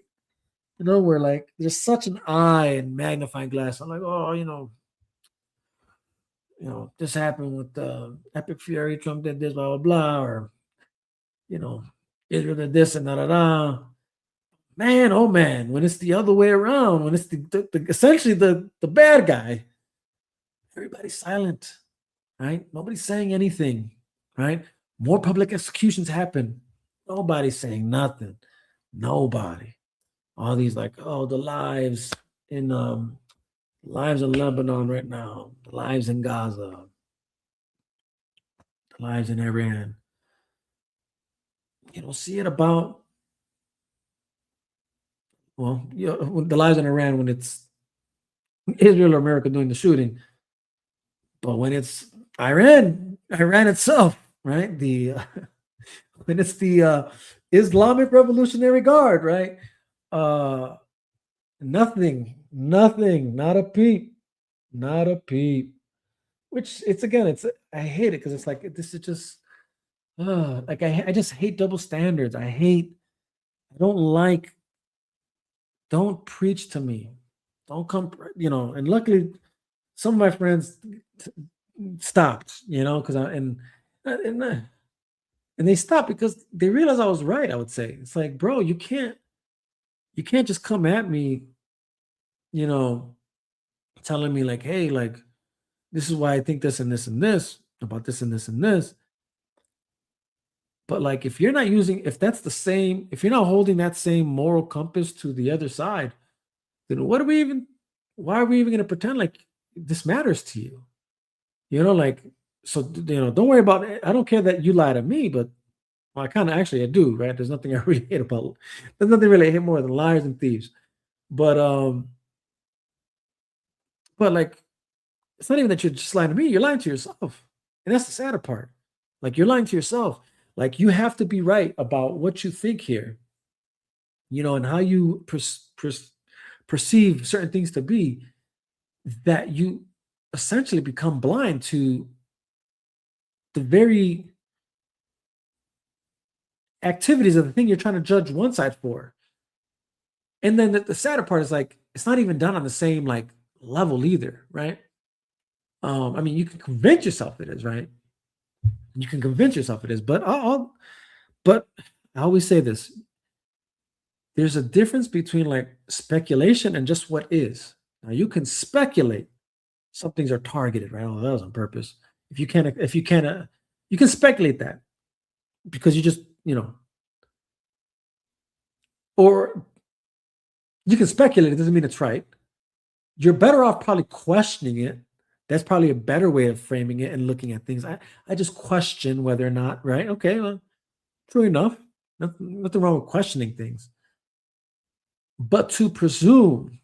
Where like there's such an eye and magnifying glass. I'm like, oh, this happened with Epic Fury, Trump did this, blah, blah, blah, or, Israel did this and da, da, da. Man, oh man, when it's the other way around, when it's the essentially the bad guy, everybody's silent, right? Nobody's saying anything, right? More public executions happen. Nobody's saying nothing. Nobody. All these like, oh, the lives in Lebanon right now, the lives in Gaza, the lives in Iran. You don't see it about, well, the lives in Iran when it's Israel or America doing the shooting, but when it's Iran itself, right? When it's the Islamic Revolutionary Guard, right? Nothing, not a peep. Which I hate it because it's like this is just like I just hate double standards. Don't preach to me. Don't come, and luckily some of my friends stopped, because and they stopped because they realized I was right. I would say it's like, bro, you can't just come at me, telling me like, hey, like this is why I think this and this and this about this and this and this. But like, if you're not holding that same moral compass to the other side, then why are we even going to pretend like this matters to you? Like, so, don't worry about it. I don't care that you lie to me, but I I do, right? There's nothing I really hate about, there's nothing really I hate more than liars and thieves. But like, it's not even that you're just lying to me, you're lying to yourself. And that's the sadder part. Like, you're lying to yourself. Like, you have to be perceive certain things to be, that you essentially become blind to the very activities of the thing you're trying to judge one side for. And then the sadder part is like, it's not even done on the same like level either, right? I mean, you can convince yourself it is, right? You can convince yourself it is, but but I always say this: there's a difference between like speculation and just what is. Now you can speculate some things are targeted, right? Oh, that was on purpose. If you can, you can speculate that because you just, or you can speculate. It doesn't mean it's right. You're better off probably questioning it. That's probably a better way of framing it and looking at things. I just question whether or not, right? Okay, well, true enough. Nothing wrong with questioning things. But to presume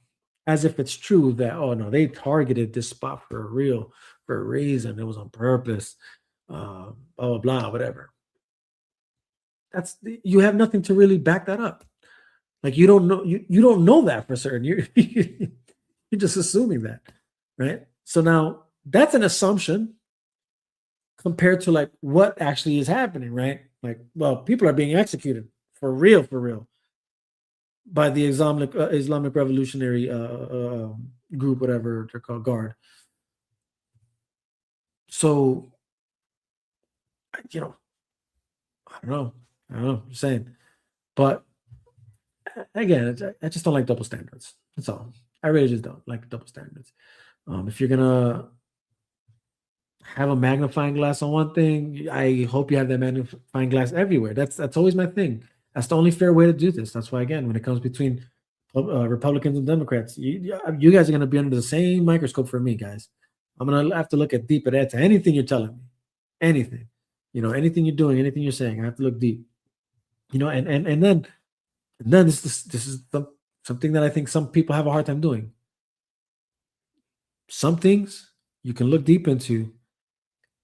as if it's true that, oh no, they targeted this spot for a reason. It was on purpose. Blah, blah, blah, whatever. You have nothing to really back that up. Like you don't know that for certain. You're just assuming that, right? So now that's an assumption compared to like what actually is happening, right? Like, well, people are being executed for real, by the Islamic Revolutionary group, whatever they're called, Guard. So, I don't know. I'm saying, but again, I just don't like double standards. That's all. I really just don't like double standards. If you're gonna have a magnifying glass on one thing, I hope you have that magnifying glass everywhere. That's always my thing. That's the only fair way to do this. That's why, again, when it comes between Republicans and Democrats, you guys are going to be under the same microscope for me, guys. I'm going to have to look at deep at that to anything you're telling me, anything, anything you're doing, anything you're saying. I have to look deep, and then this is something that I think some people have a hard time doing. Some things you can look deep into,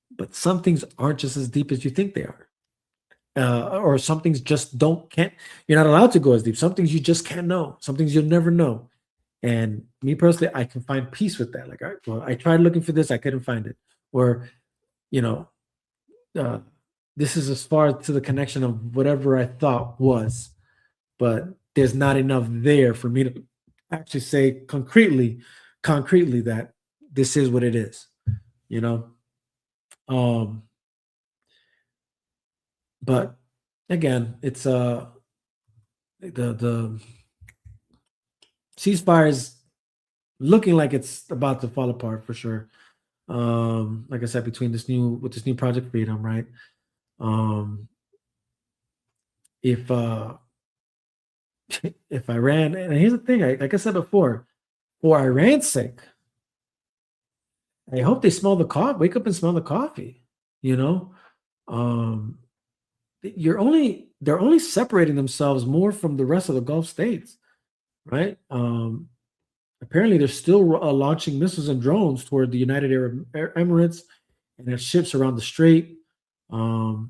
but some things aren't just as deep as you think they are. Or some things just you're not allowed to go as deep. Some things you just can't know. Some things you'll never know. And me personally, I can find peace with that. Like, I tried looking for this, I couldn't find it. Or, this is as far to the connection of whatever I thought was, but there's not enough there for me to actually say concretely that this is what it is, But again, it's the ceasefire is looking like it's about to fall apart for sure. Like I said, with this new Project Freedom, right? If Iran, and here's the thing, like I said before, for Iran's sake, I hope they smell the coffee. Wake up and smell the coffee. They're only separating themselves more from the rest of the Gulf states, right? Apparently, they're still launching missiles and drones toward the United Arab Emirates and their ships around the strait. The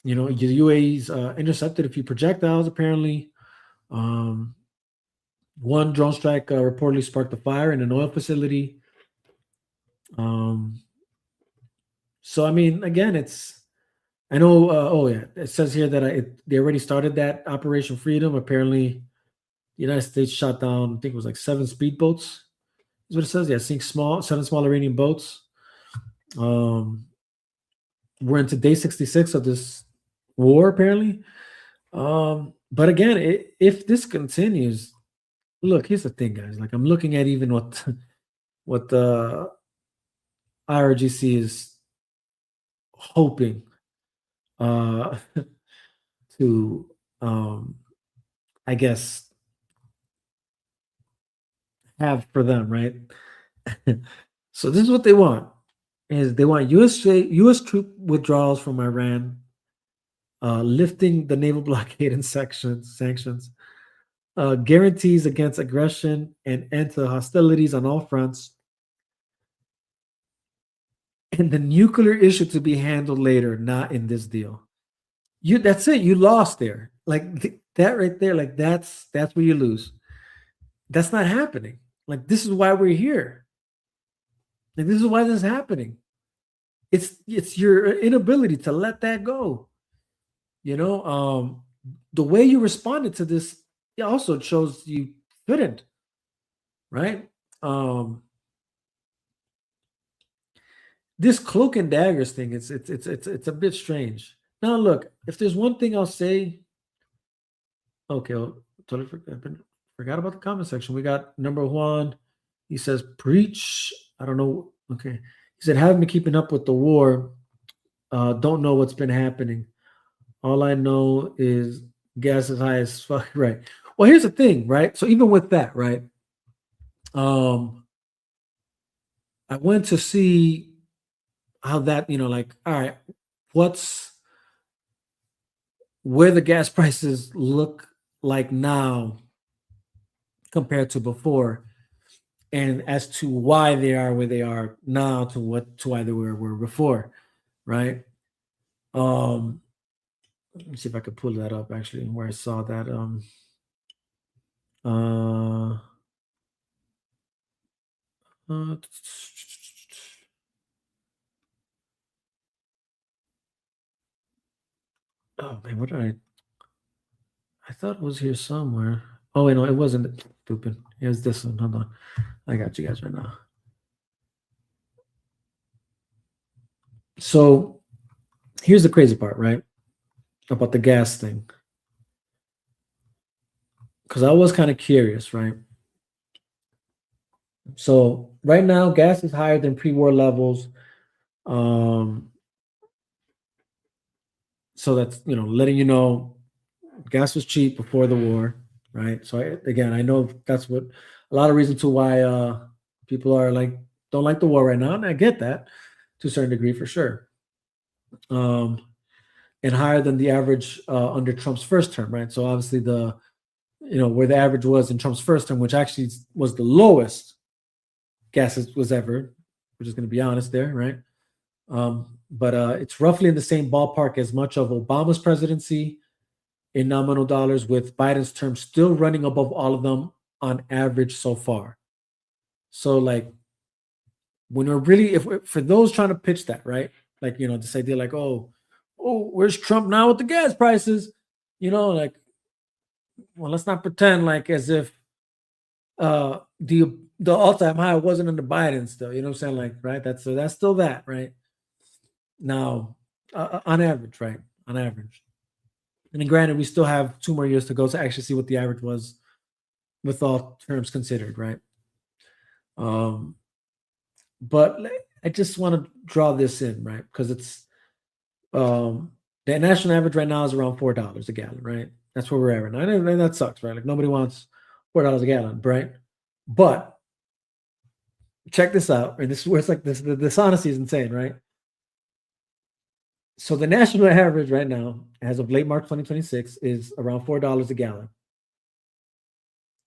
UAE's intercepted a few projectiles. Apparently, one drone strike reportedly sparked a fire in an oil facility. So I mean, again, I know. It says here that they already started that Operation Freedom. Apparently, the United States shot down, I think it was like 7 speedboats. Is what it says. Yeah, seeing 7 small Iranian boats. We're into day 66 of this war, apparently. But again, if this continues, look, here's the thing, guys. Like, I'm looking at even what the IRGC is hoping to I guess have for them, right? So this is what they want: is they want U.S. troop withdrawals from Iran, lifting the naval blockade and sanctions, guarantees against aggression and end to hostilities on all fronts, and the nuclear issue to be handled later, not in this deal. That's it. You lost there. Like that right there. Like that's where you lose. That's not happening. Like, this is why we're here. Like, this is why this is happening. It's your inability to let that go. The way you responded to this, it also shows you couldn't, right? This cloak and daggers thing, it's a bit strange. Now, look, if there's one thing I'll say, okay, totally forgot about the comment section. We got number one. He says, preach. I don't know. Okay. He said, haven't been keeping up with the war. Don't know what's been happening. All I know is gas is high as fuck. Right. Well, here's the thing, right? So even with that, right? I went to see how that, like, all right, where the gas prices look like now compared to before, and as to why they are where they are now to why they were before, right? Let me see if I could pull that up actually, where I saw that. Oh man, what did I thought it was here somewhere. Oh wait, no, it wasn't. Stupid. Here's this one. Hold on. I got you guys right now. So here's the crazy part, right? About the gas thing. Because I was kind of curious, right? So right now, gas is higher than pre-war levels. So that's, letting you know gas was cheap before the war, right? So I know that's what a lot of reasons to why people are like, don't like the war right now. And I get that to a certain degree for sure. And higher than the average under Trump's first term, right? So obviously where the average was in Trump's first term, which actually was the lowest gas was ever, we're just going to be honest there, right? But it's roughly in the same ballpark as much of Obama's presidency in nominal dollars, with Biden's term still running above all of them on average so far. So like, when we're really, for those trying to pitch that, right? Like, this idea like, oh, where's Trump now with the gas prices? Like, well, let's not pretend like as if the all-time high wasn't under Biden still. You know what I'm saying? Like, right? That's still that, right? Now, on average, right? On average. And then granted, we still have 2 more years to go to actually see what the average was with all terms considered, right? But I just want to draw this in, right? Because it's the national average right now is around $4 a gallon, right? That's where we're at right now. And that sucks, right? Like, nobody wants $4 a gallon, right? But check this out, and this is where it's like this, the dishonesty is insane, right? So the national average right now, as of late March 2026, is around $4 a gallon.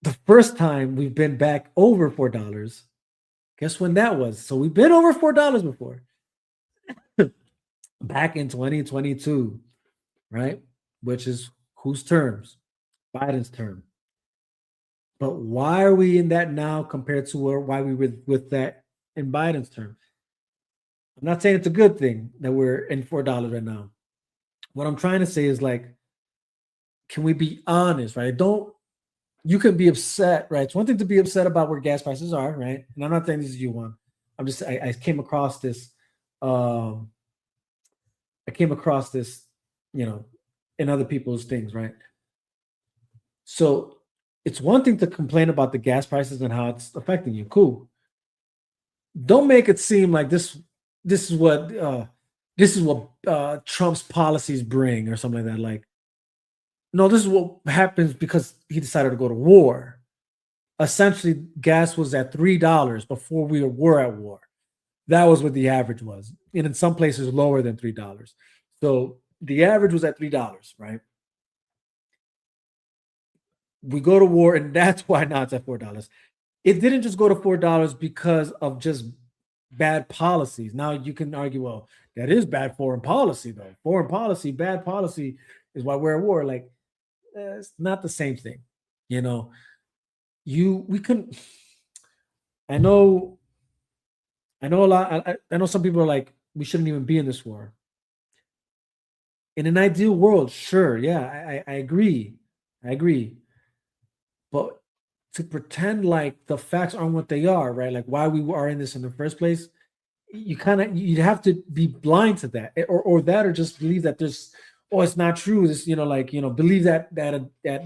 The first time we've been back over $4, guess when that was? So we've been over $4 before. Back in 2022, right? Which is whose terms? Biden's term. But why are we in that now compared to why we were with that in Biden's term? I'm not saying it's a good thing that we're in $4 right now. What I'm trying to say is, like, can we be honest, right? You can be upset, right? It's one thing to be upset about where gas prices are, right? And I'm not saying this is you one. I came across this. I came across this, in other people's things, right? So it's one thing to complain about the gas prices and how it's affecting you. Cool. Don't make it seem like this is what Trump's policies bring or something like that. Like, no, this is what happens because he decided to go to war. Essentially, gas was at $3 before we were at war. That was what the average was. And in some places lower than $3. So the average was at $3, right? We go to war, and that's why now it's at $4. It didn't just go to $4 because of just bad policies. Now you can argue, well, that is bad foreign policy, though. Foreign policy, bad policy is why we're at war. Like, it's not the same thing, we couldn't. I know a lot. I know some people are like, we shouldn't even be in this war. In an ideal world, sure, yeah, I agree. I agree. But to pretend like the facts aren't what they are, right? Like why we are in this in the first place, you'd have to be blind to that, or that, or just believe that there's, oh, it's not true. This, believe that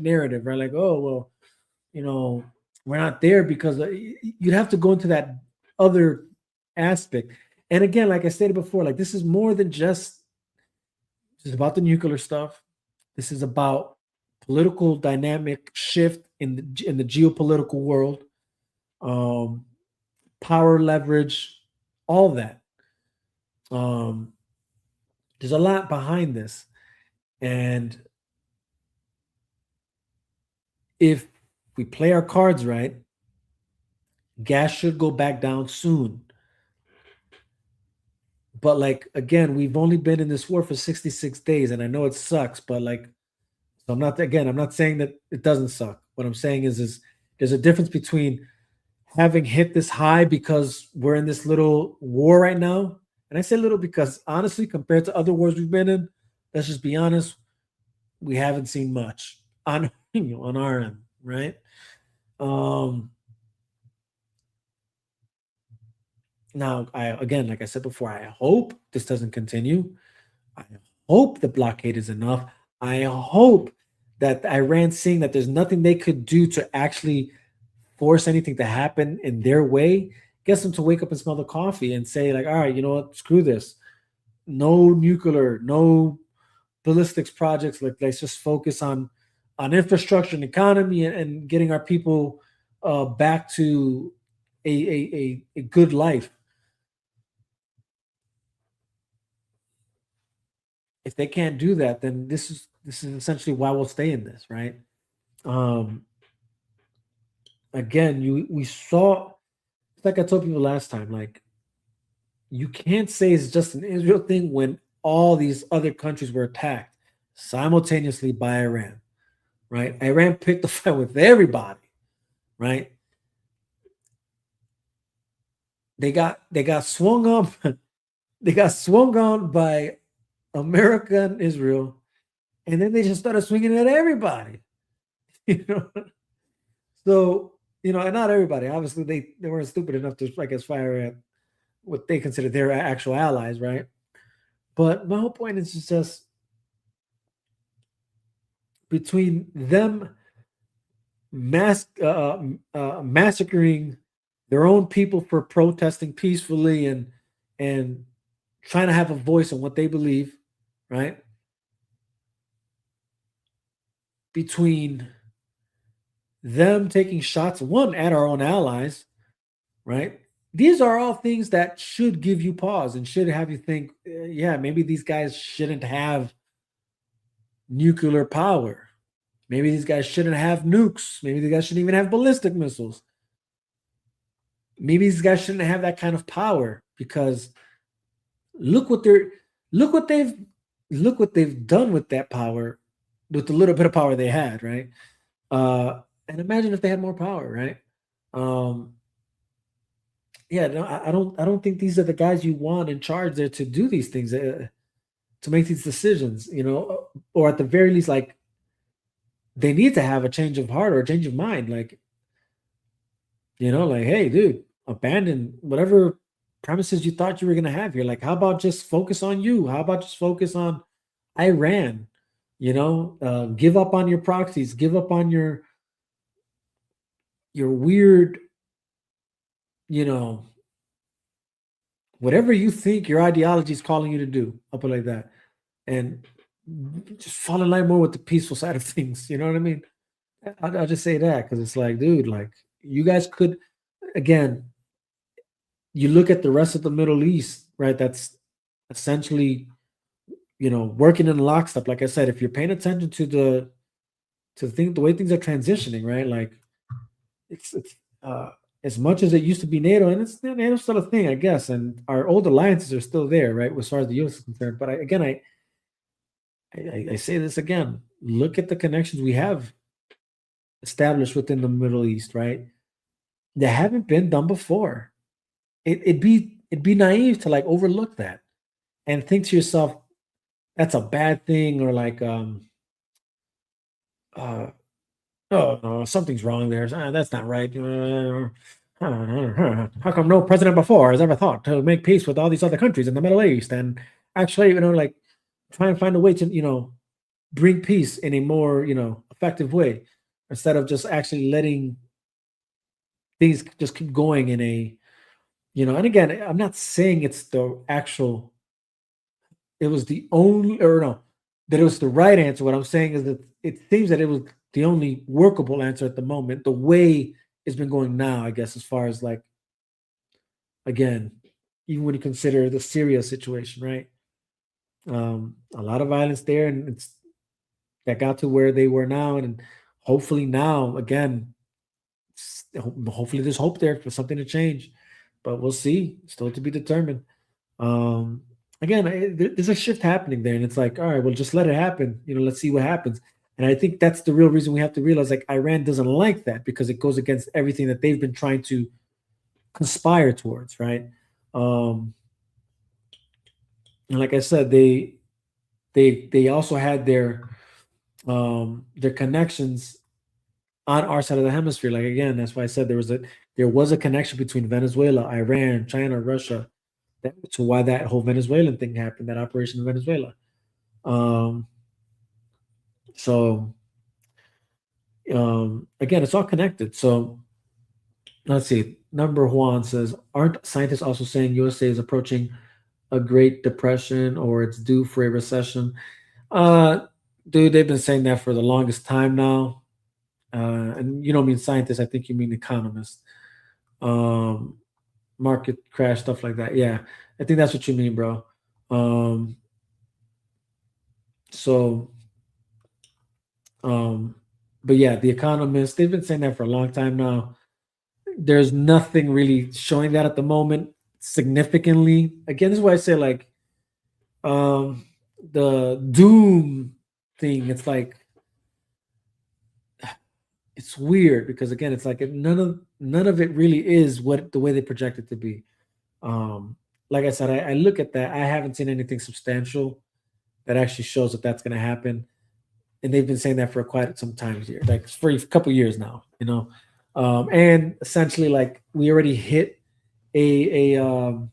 narrative, right? Like, oh well, we're not there because you'd have to go into that other aspect. And again, like I stated before, like this is more than just about the nuclear stuff. This is about political dynamic shift in the geopolitical world, power leverage, all that. There's a lot behind this, and if we play our cards right, gas should go back down soon. But like again, we've only been in this war for 66 days, and I know it sucks, but like, so I'm not saying that it doesn't suck. What I'm saying is there's a difference between having hit this high because we're in this little war right now. And I say little because honestly, compared to other wars we've been in, let's just be honest, we haven't seen much on on our end, right? Now, again, like I said before, I hope this doesn't continue. I hope the blockade is enough. I hope that Iran, seeing that there's nothing they could do to actually force anything to happen in their way, gets them to wake up and smell the coffee and say, like, all right, you know what, screw this. No nuclear, no ballistics projects. Like, let's just focus on infrastructure and economy and getting our people back to a good life. If they can't do that, then this is essentially why we'll stay in this, right? Again, we saw, it's like I told people last time, like, you can't say it's just an Israel thing when all these other countries were attacked simultaneously by Iran, right? Iran picked the fight with everybody, right? They got swung on. They got swung on by America and Israel, and then they just started swinging at everybody. So and not everybody. Obviously, they weren't stupid enough to, I guess, fire at what they consider their actual allies, right? But my whole point is just between them massacring their own people for protesting peacefully and trying to have a voice on what they believe, right? Between them taking shots, one, at our own allies, right? These are all things that should give you pause and should have you think, yeah, maybe these guys shouldn't have nuclear power. Maybe these guys shouldn't have nukes. Maybe these guys shouldn't even have ballistic missiles. Maybe these guys shouldn't have that kind of power, because look what they've done with that power, with the little bit of power they had, right? And imagine if they had more power, right? Yeah, no, I don't think these are the guys you want in charge there to do these things, to make these decisions, or at the very least, like, they need to have a change of heart or a change of mind, like, like, hey, dude, abandon whatever premises you thought you were gonna have here. Like, how about just focus on you? How about just focus on Iran? Give up on your proxies, give up on your weird, whatever you think your ideology is calling you to do, I'll put it like that, and just fall in line more with the peaceful side of things. You know what I mean? I'll just say that, because it's like, dude, like, you guys could, again, you look at the rest of the Middle East, right? That's essentially, working in lockstep. Like I said, if you're paying attention to the way things are transitioning, right? Like, it's as much as it used to be NATO, and NATO's still a thing, I guess, and our old alliances are still there, right, as far as the U.S. is concerned. But I say this again: look at the connections we have established within the Middle East, right? That haven't been done before. It'd be naive to like overlook that and think to yourself that's a bad thing, or like uh oh no, something's wrong there. That's not right. How come no president before has ever thought to make peace with all these other countries in the Middle East and actually, like try and find a way to, bring peace in a more, effective way instead of just actually letting things just keep going in a, and again, I'm not saying it's the actual, it was the only, or no, that it was the right answer. What I'm saying is that it seems that it was the only workable answer at the moment, the way it's been going now, I guess, as far as like, again, even when you consider the Syria situation, right? A lot of violence there, and it's that got to where they were now, and hopefully now, again, hopefully there's hope there for something to change, but we'll see. Still to be determined. Again, there's a shift happening there, and it's like, all right, well, just let it happen. Let's see what happens. And I think that's the real reason we have to realize, like, Iran doesn't like that because it goes against everything that they've been trying to conspire towards, right? And like I said, they also had their connections on our side of the hemisphere. Like, again, that's why I said there was a connection between Venezuela, Iran, China, Russia, to why that whole Venezuelan thing happened, that operation in Venezuela. So again, it's all connected. So let's see. Number Juan says, aren't scientists also saying USA is approaching a Great Depression or it's due for a recession? Dude, they've been saying that for the longest time now. And you don't mean scientists, I think you mean economists. Market crash, stuff like that. Yeah, I think that's what you mean, bro. But yeah, the economists, they've been saying that for a long time now. There's nothing really showing that at the moment significantly. Again, this is why I say, like, the doom thing, it's like, it's weird because, again, it's like none of it really is what the way they project it to be. Like I said, I look at that. I haven't seen anything substantial that actually shows that that's going to happen, and they've been saying that for quite some time here, like for a couple years now. And essentially, like, we already hit a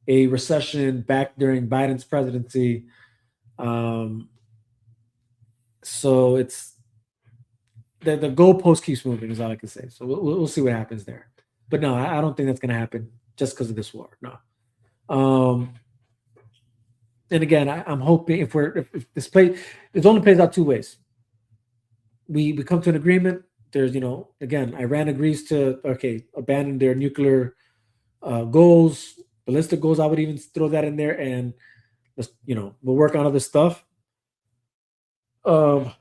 recession back during Biden's presidency. So it's the goalpost keeps moving, is all I can say. So we'll see what happens there. But no, I don't think that's going to happen just because of this war. No. And again, I'm hoping if this it only plays out two ways. We come to an agreement. There's, again, Iran agrees to, abandon their nuclear goals, ballistic goals. I would even throw that in there, and we'll work on other stuff. And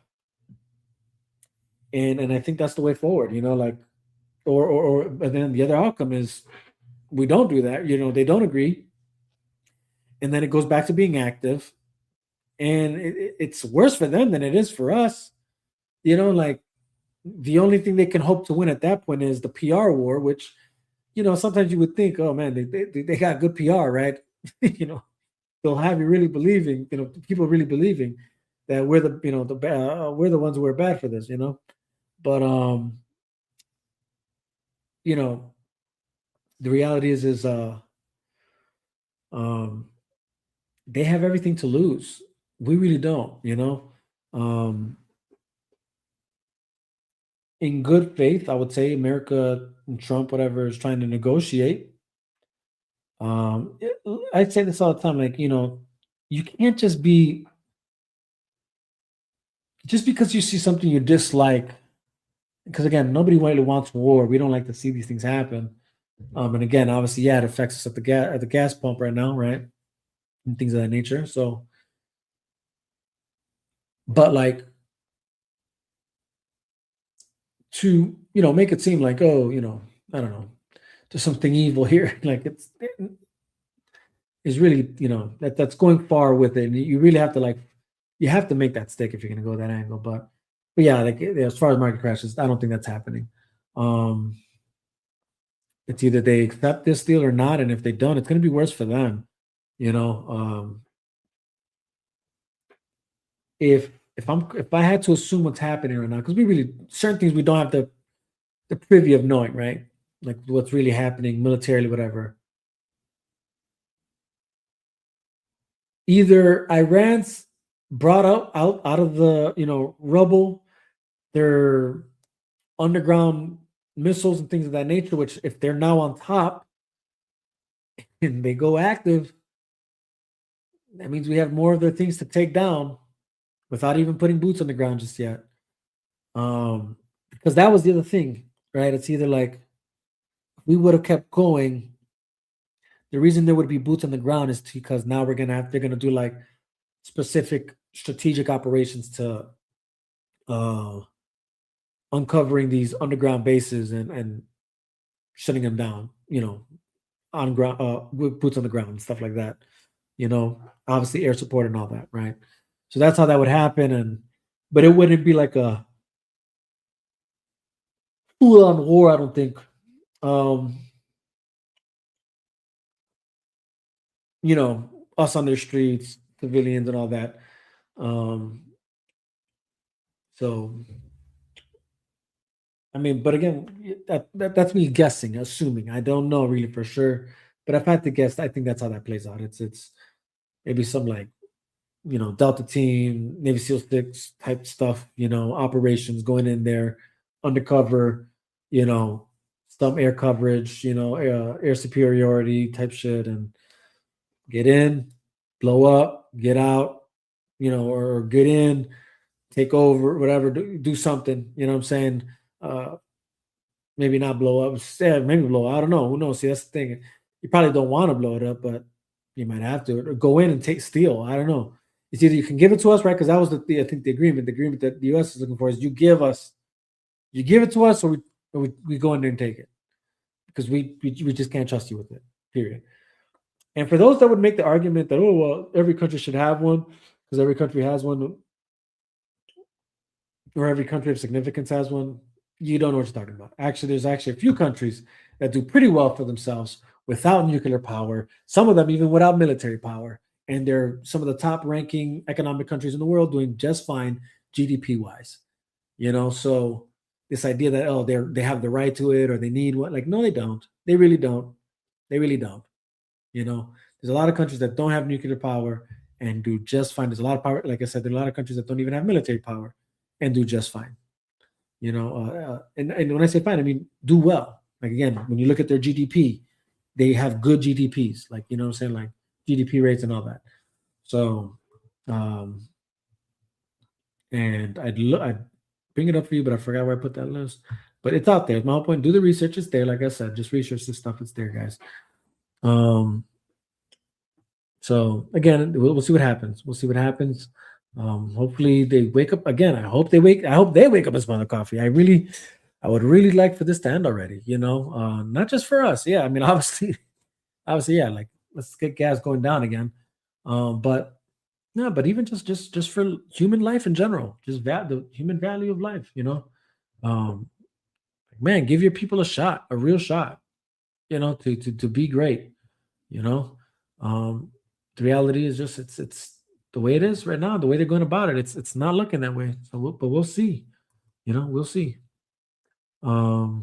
I think that's the way forward, like, or and then the other outcome is we don't do that, they don't agree, and then it goes back to being active, and it's worse for them than it is for us, like, the only thing they can hope to win at that point is the PR war, which, sometimes you would think, oh man, they got good PR, right? They'll have you really believing, people really believing that we're the, we're the ones who are bad for this, but the reality is they have everything to lose. We really don't, in good faith, I would say America and Trump, whatever, is trying to negotiate. I'd say this all the time, like, you can't just because you see something you dislike, because again, nobody really wants war. We don't like to see these things happen. And again, obviously, yeah, it affects us at the gas pump right now, right? And things of that nature. So, but like, to make it seem like, oh, I don't know, there's something evil here. Like, it's really, that's going far with it. And you really have to, like, you have to make that stick if you're going to go that angle. But But yeah, like as far as market crashes, I don't think that's happening. It's either they accept this deal or not, and if they don't, it's going to be worse for them. You know, if I had to assume what's happening right now, because we really certain things we don't have the privy of knowing, right? Like what's really happening militarily, whatever. Either Iran's brought out of the rubble their underground missiles and things of that nature, which if they're now on top and they go active, that means we have more of their things to take down without even putting boots on the ground just yet. Because that was the other thing, right? It's either like we would have kept going. The reason there would be boots on the ground is because now they're gonna do like specific strategic operations to uncovering these underground bases and shutting them down, on ground with boots on the ground and stuff like that. Obviously air support and all that, right? So that's how that would happen, but it wouldn't be like a full-on war, I don't think. Us on their streets, civilians and all that. So I mean, but again, that's me guessing, assuming. I don't know really for sure, but if I had to guess, I think that's how that plays out. It's maybe some like Delta Team, Navy SEAL 6 type stuff. Operations going in there, undercover. Some air coverage. Air superiority type shit, and get in, blow up, get out. Or get in, take over, whatever. Do something. You know what I'm saying? Maybe not blow up. Yeah, maybe blow up. I don't know. Who knows? See, that's the thing. You probably don't want to blow it up, but you might have to. Or go in and take steal. I don't know. It's either you can give it to us, right? Because that was I think the agreement. The agreement that the U.S. is looking for is you give it to us, or we go in there and take it, because we just can't trust you with it. Period. And for those that would make the argument that every country should have one because every country has one, or every country of significance has one, you don't know what you're talking about. Actually, there's actually a few countries that do pretty well for themselves without nuclear power, some of them even without military power. And they're some of the top ranking economic countries in the world doing just fine GDP wise. So this idea that, they have the right to it or they need one, like, no, they don't. They really don't. They really don't. There's a lot of countries that don't have nuclear power and do just fine. There's a lot of power. Like I said, there are a lot of countries that don't even have military power and do just fine. And when I say fine, I mean do well. Like, again, when you look at their GDP, they have good GDPs, like, what I'm saying, like GDP rates and all that. So, and I'd bring it up for you, but I forgot where I put that list. But it's out there. My whole point: do the research. It's there. Like I said, just research this stuff. It's there, guys. So again, we'll see what happens. We'll see what happens. Hopefully they wake up again. I hope they wake up and smell the coffee. I would really like for this to end already, not just for us. Yeah. I mean, obviously, yeah, like let's get gas going down again. But even just for human life in general, just the human value of life, man, give your people a shot, a real shot, to be great, the reality is just it's the way it is right now, the way they're going about it. It's not looking that way. So, but we'll see. We'll see. So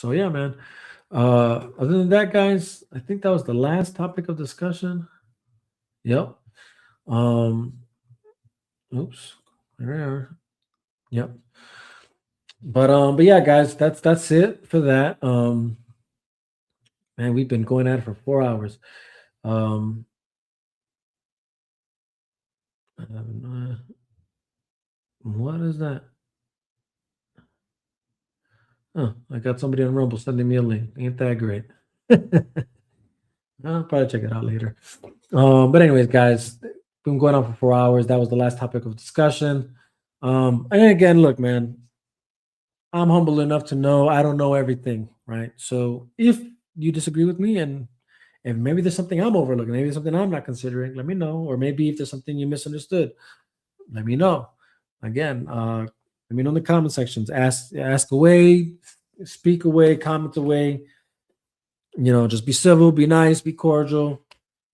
yeah, man. Other than that, guys, I think that was the last topic of discussion. Yep. Oops. There we are. Yep. But yeah, guys, that's it for that. Man, we've been going at it for 4 hours. What is that? Oh, I got somebody on Rumble sending me a link. Ain't that great? I'll probably check it out later. But anyways, guys, been going on for 4 hours. That was the last topic of discussion. And again, look, man, I'm humble enough to know I don't know everything, right? So if you disagree with me and maybe there's something I'm overlooking, maybe there's something I'm not considering, let me know. Or maybe if there's something you misunderstood, let me know. again, let me know in the comment sections. Ask away, speak away, comment away. Just be civil, be nice, be cordial.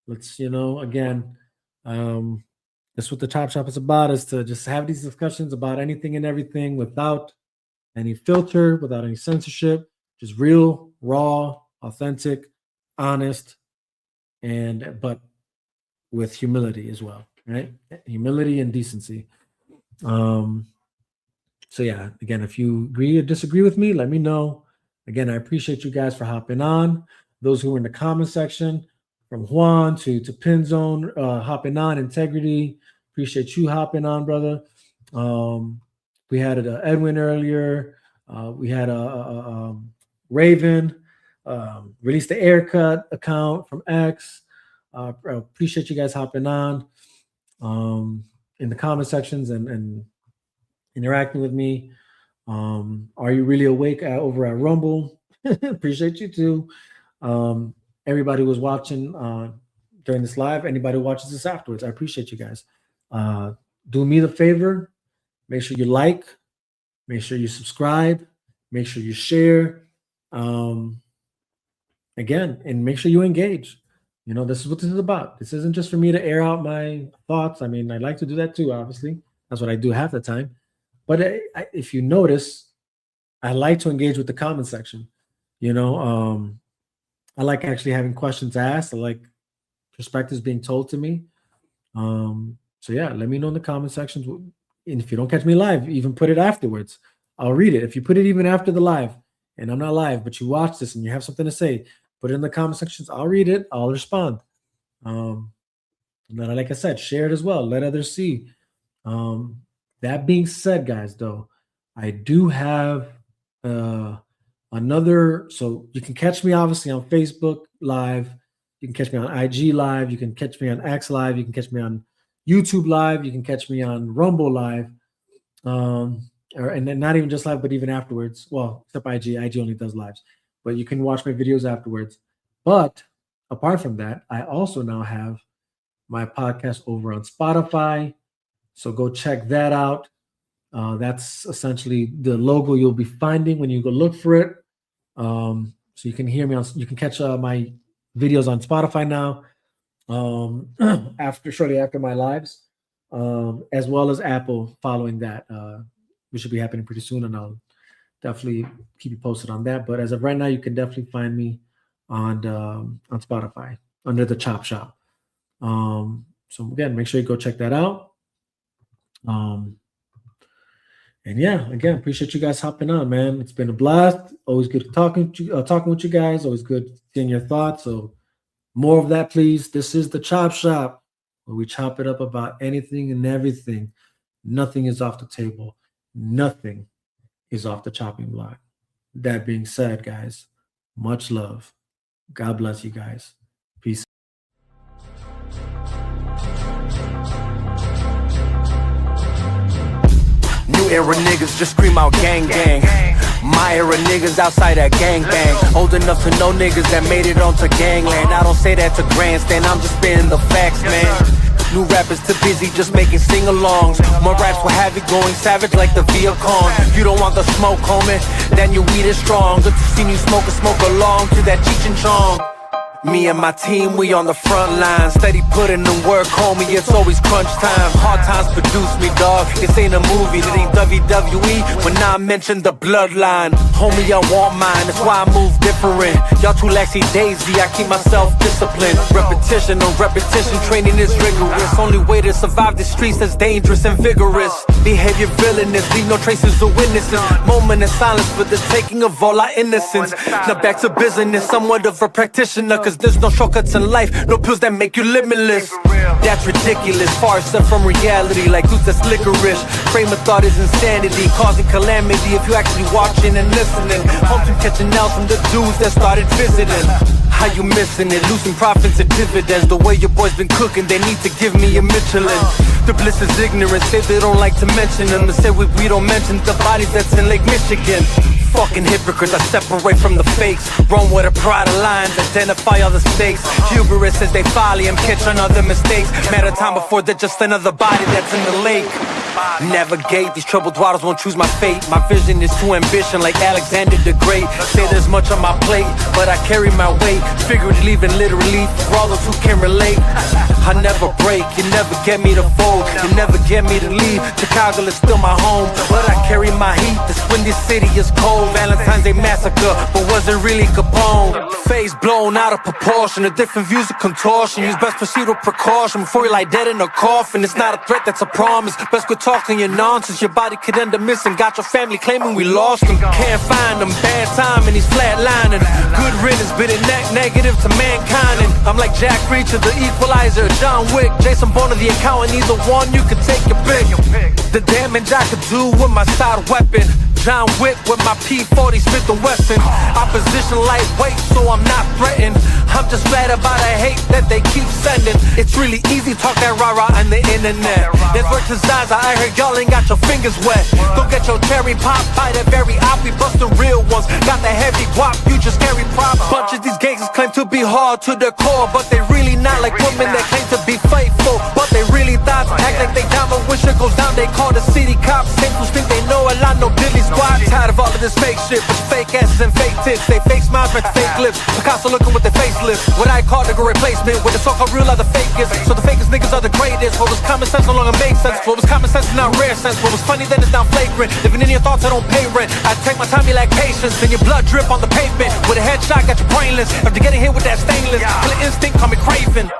Let's, again, that's what the Chop Shop is about, is to just have these discussions about anything and everything without any filter, without any censorship, just real, raw, authentic, honest, but with humility as well, right? Humility and decency. So yeah, again, if you agree or disagree with me, let me know. Again, I appreciate you guys for hopping on. Those who were in the comment section, from Juan to Pinzone, hopping on. Integrity, appreciate you hopping on, brother. We had Edwin earlier. We had a Raven, released the Aircut account from X. Appreciate you guys hopping on in the comment sections and interacting with me. Are you really awake over at Rumble? Appreciate you too. Everybody who was watching during this live, anybody who watches this afterwards, I appreciate you guys. Do me the favor, make sure you like, make sure you subscribe, make sure you share. Again, and make sure you engage. This is what this is about. This isn't just for me to air out my thoughts. I mean, I like to do that too, obviously. That's what I do half the time. But if you notice, I like to engage with the comment section. I like actually having questions asked. I like perspectives being told to me. So yeah, let me know in the comment sections. And if you don't catch me live, even put it afterwards. I'll read it. If you put it even after the live, and I'm not live, but you watch this and you have something to say, put it in the comment sections. I'll read it. I'll respond. And then, like I said, share it as well. Let others see. That being said, guys, though, I do have another. So you can catch me obviously on Facebook Live. You can catch me on IG Live. You can catch me on X Live. You can catch me on YouTube Live. You can catch me on Rumble Live. And then not even just live, but even afterwards. Well, except IG. IG only does lives. But you can watch my videos afterwards. But apart from that, I also now have my podcast over on Spotify. So go check that out. That's essentially the logo you'll be finding when you go look for it. So you can hear me you can catch my videos on Spotify now. Shortly after my lives, as well as Apple following that. We should be happening pretty soon, and I'll definitely keep you posted on that. But as of right now, you can definitely find me on Spotify under the Chop Shop. So again, make sure you go check that out. And yeah, again, appreciate you guys hopping on, man. It's been a blast. Always good talking with you guys. Always good seeing your thoughts. So more of that, please. This is the Chop Shop, where we chop it up about anything and everything. Nothing is off the table. Nothing is off the chopping block. That being said, guys, much love. God bless you guys. Peace. New era niggas just scream out gang gang. My era niggas outside that gang bang. Old enough to know niggas that made it onto gangland. I don't say that to grandstand, I'm just spitting the facts, man. New rappers too busy just making sing-alongs. More raps will have it going savage like the Viacom. You don't want the smoke, homie, then your weed is strong. Good to see you smoke along to that Cheech and Chong. Me and my team, we on the front line. Steady putting in work, homie, it's always crunch time. Hard times produce me, dog. This ain't a movie, it ain't WWE. When I mention the bloodline, homie, I want mine, that's why I move different. Y'all too laxy daisy, I keep myself disciplined. Repetition on repetition, training is rigorous. Only way to survive the streets that's dangerous and vigorous. Behavior villainous, leave no traces of witnesses. Moment of silence for the taking of all our innocence. Now back to business, somewhat of a practitioner, cause there's no shortcuts in life, no pills that make you limitless. That's ridiculous, far set from reality, like loose that's licorice. Frame of thought is insanity, causing calamity if you actually watching and listening. Home to catching out from the dudes that started visiting. How you missing it? Losing profits and dividends. The way your boys been cooking, they need to give me a Michelin. The bliss is ignorance, say they don't like to mention them. They say we don't mention the bodies that's in Lake Michigan. Fucking hypocrites, I separate from the fakes. Run with a pride of lines, identify all the stakes. Hubris as they folly and catch on other mistakes. Matter of time before they're just another body that's in the lake. Navigate these troubled waters, won't choose my fate. My vision is too ambition, like Alexander the Great. Say there's much on my plate, but I carry my weight, figuratively and literally, for all those who can relate. I never break, you never get me to fold, you never get me to leave. Chicago is still my home, but I carry my heat. This when this city is cold. Valentine's Day massacre, but was it really Capone? Face blown out of proportion, the different views of contortion. Use best proceed with precaution before you lie dead in a coffin. It's not a threat, that's a promise. Best quit talking your nonsense. Your body could end up missing. Got your family claiming we lost them. Can't find them. Bad timing, he's flatlining. Good riddance, bit it negative to mankind. And I'm like Jack Reacher, the equalizer, John Wick, Jason Bourne, the accountant. Either one, you can take your pick. The damage I could do with my side weapon. John Wick with my P40 Smith & Wesson. Opposition lightweight, so I'm not threatened. I'm just glad about the hate that they keep sending. It's really easy talk that rah-rah on the internet. There's words to Zaza, I heard y'all ain't got your fingers wet. Go get your cherry pop by that very op. We bustin' real ones, got the heavy guap, you just carry prop. Bunch of these gangsters claim to be hard to the core, but they really not like women that claim to be faithful. But they really thoughts, act like they down, but when shit goes down, they call the city cops. Same fools think they know a lot, no dilly squad. Tired of all of this fake shit, with fake asses and fake tits. They fake smiles, but fake lips. Picasso looking with their facelift. What I call the good replacement, with the so-called real are the fakest. So the fakest niggas are the greatest. What was common sense no longer makes sense. What was common sense is not rare sense. What was funny then is now flagrant. Living in your thoughts, I don't pay rent. I take my time, you like patience. Then your blood drip on the pavement. With a headshot, got you brainless. After getting hit with that stainless, kill instinct, call me Craven.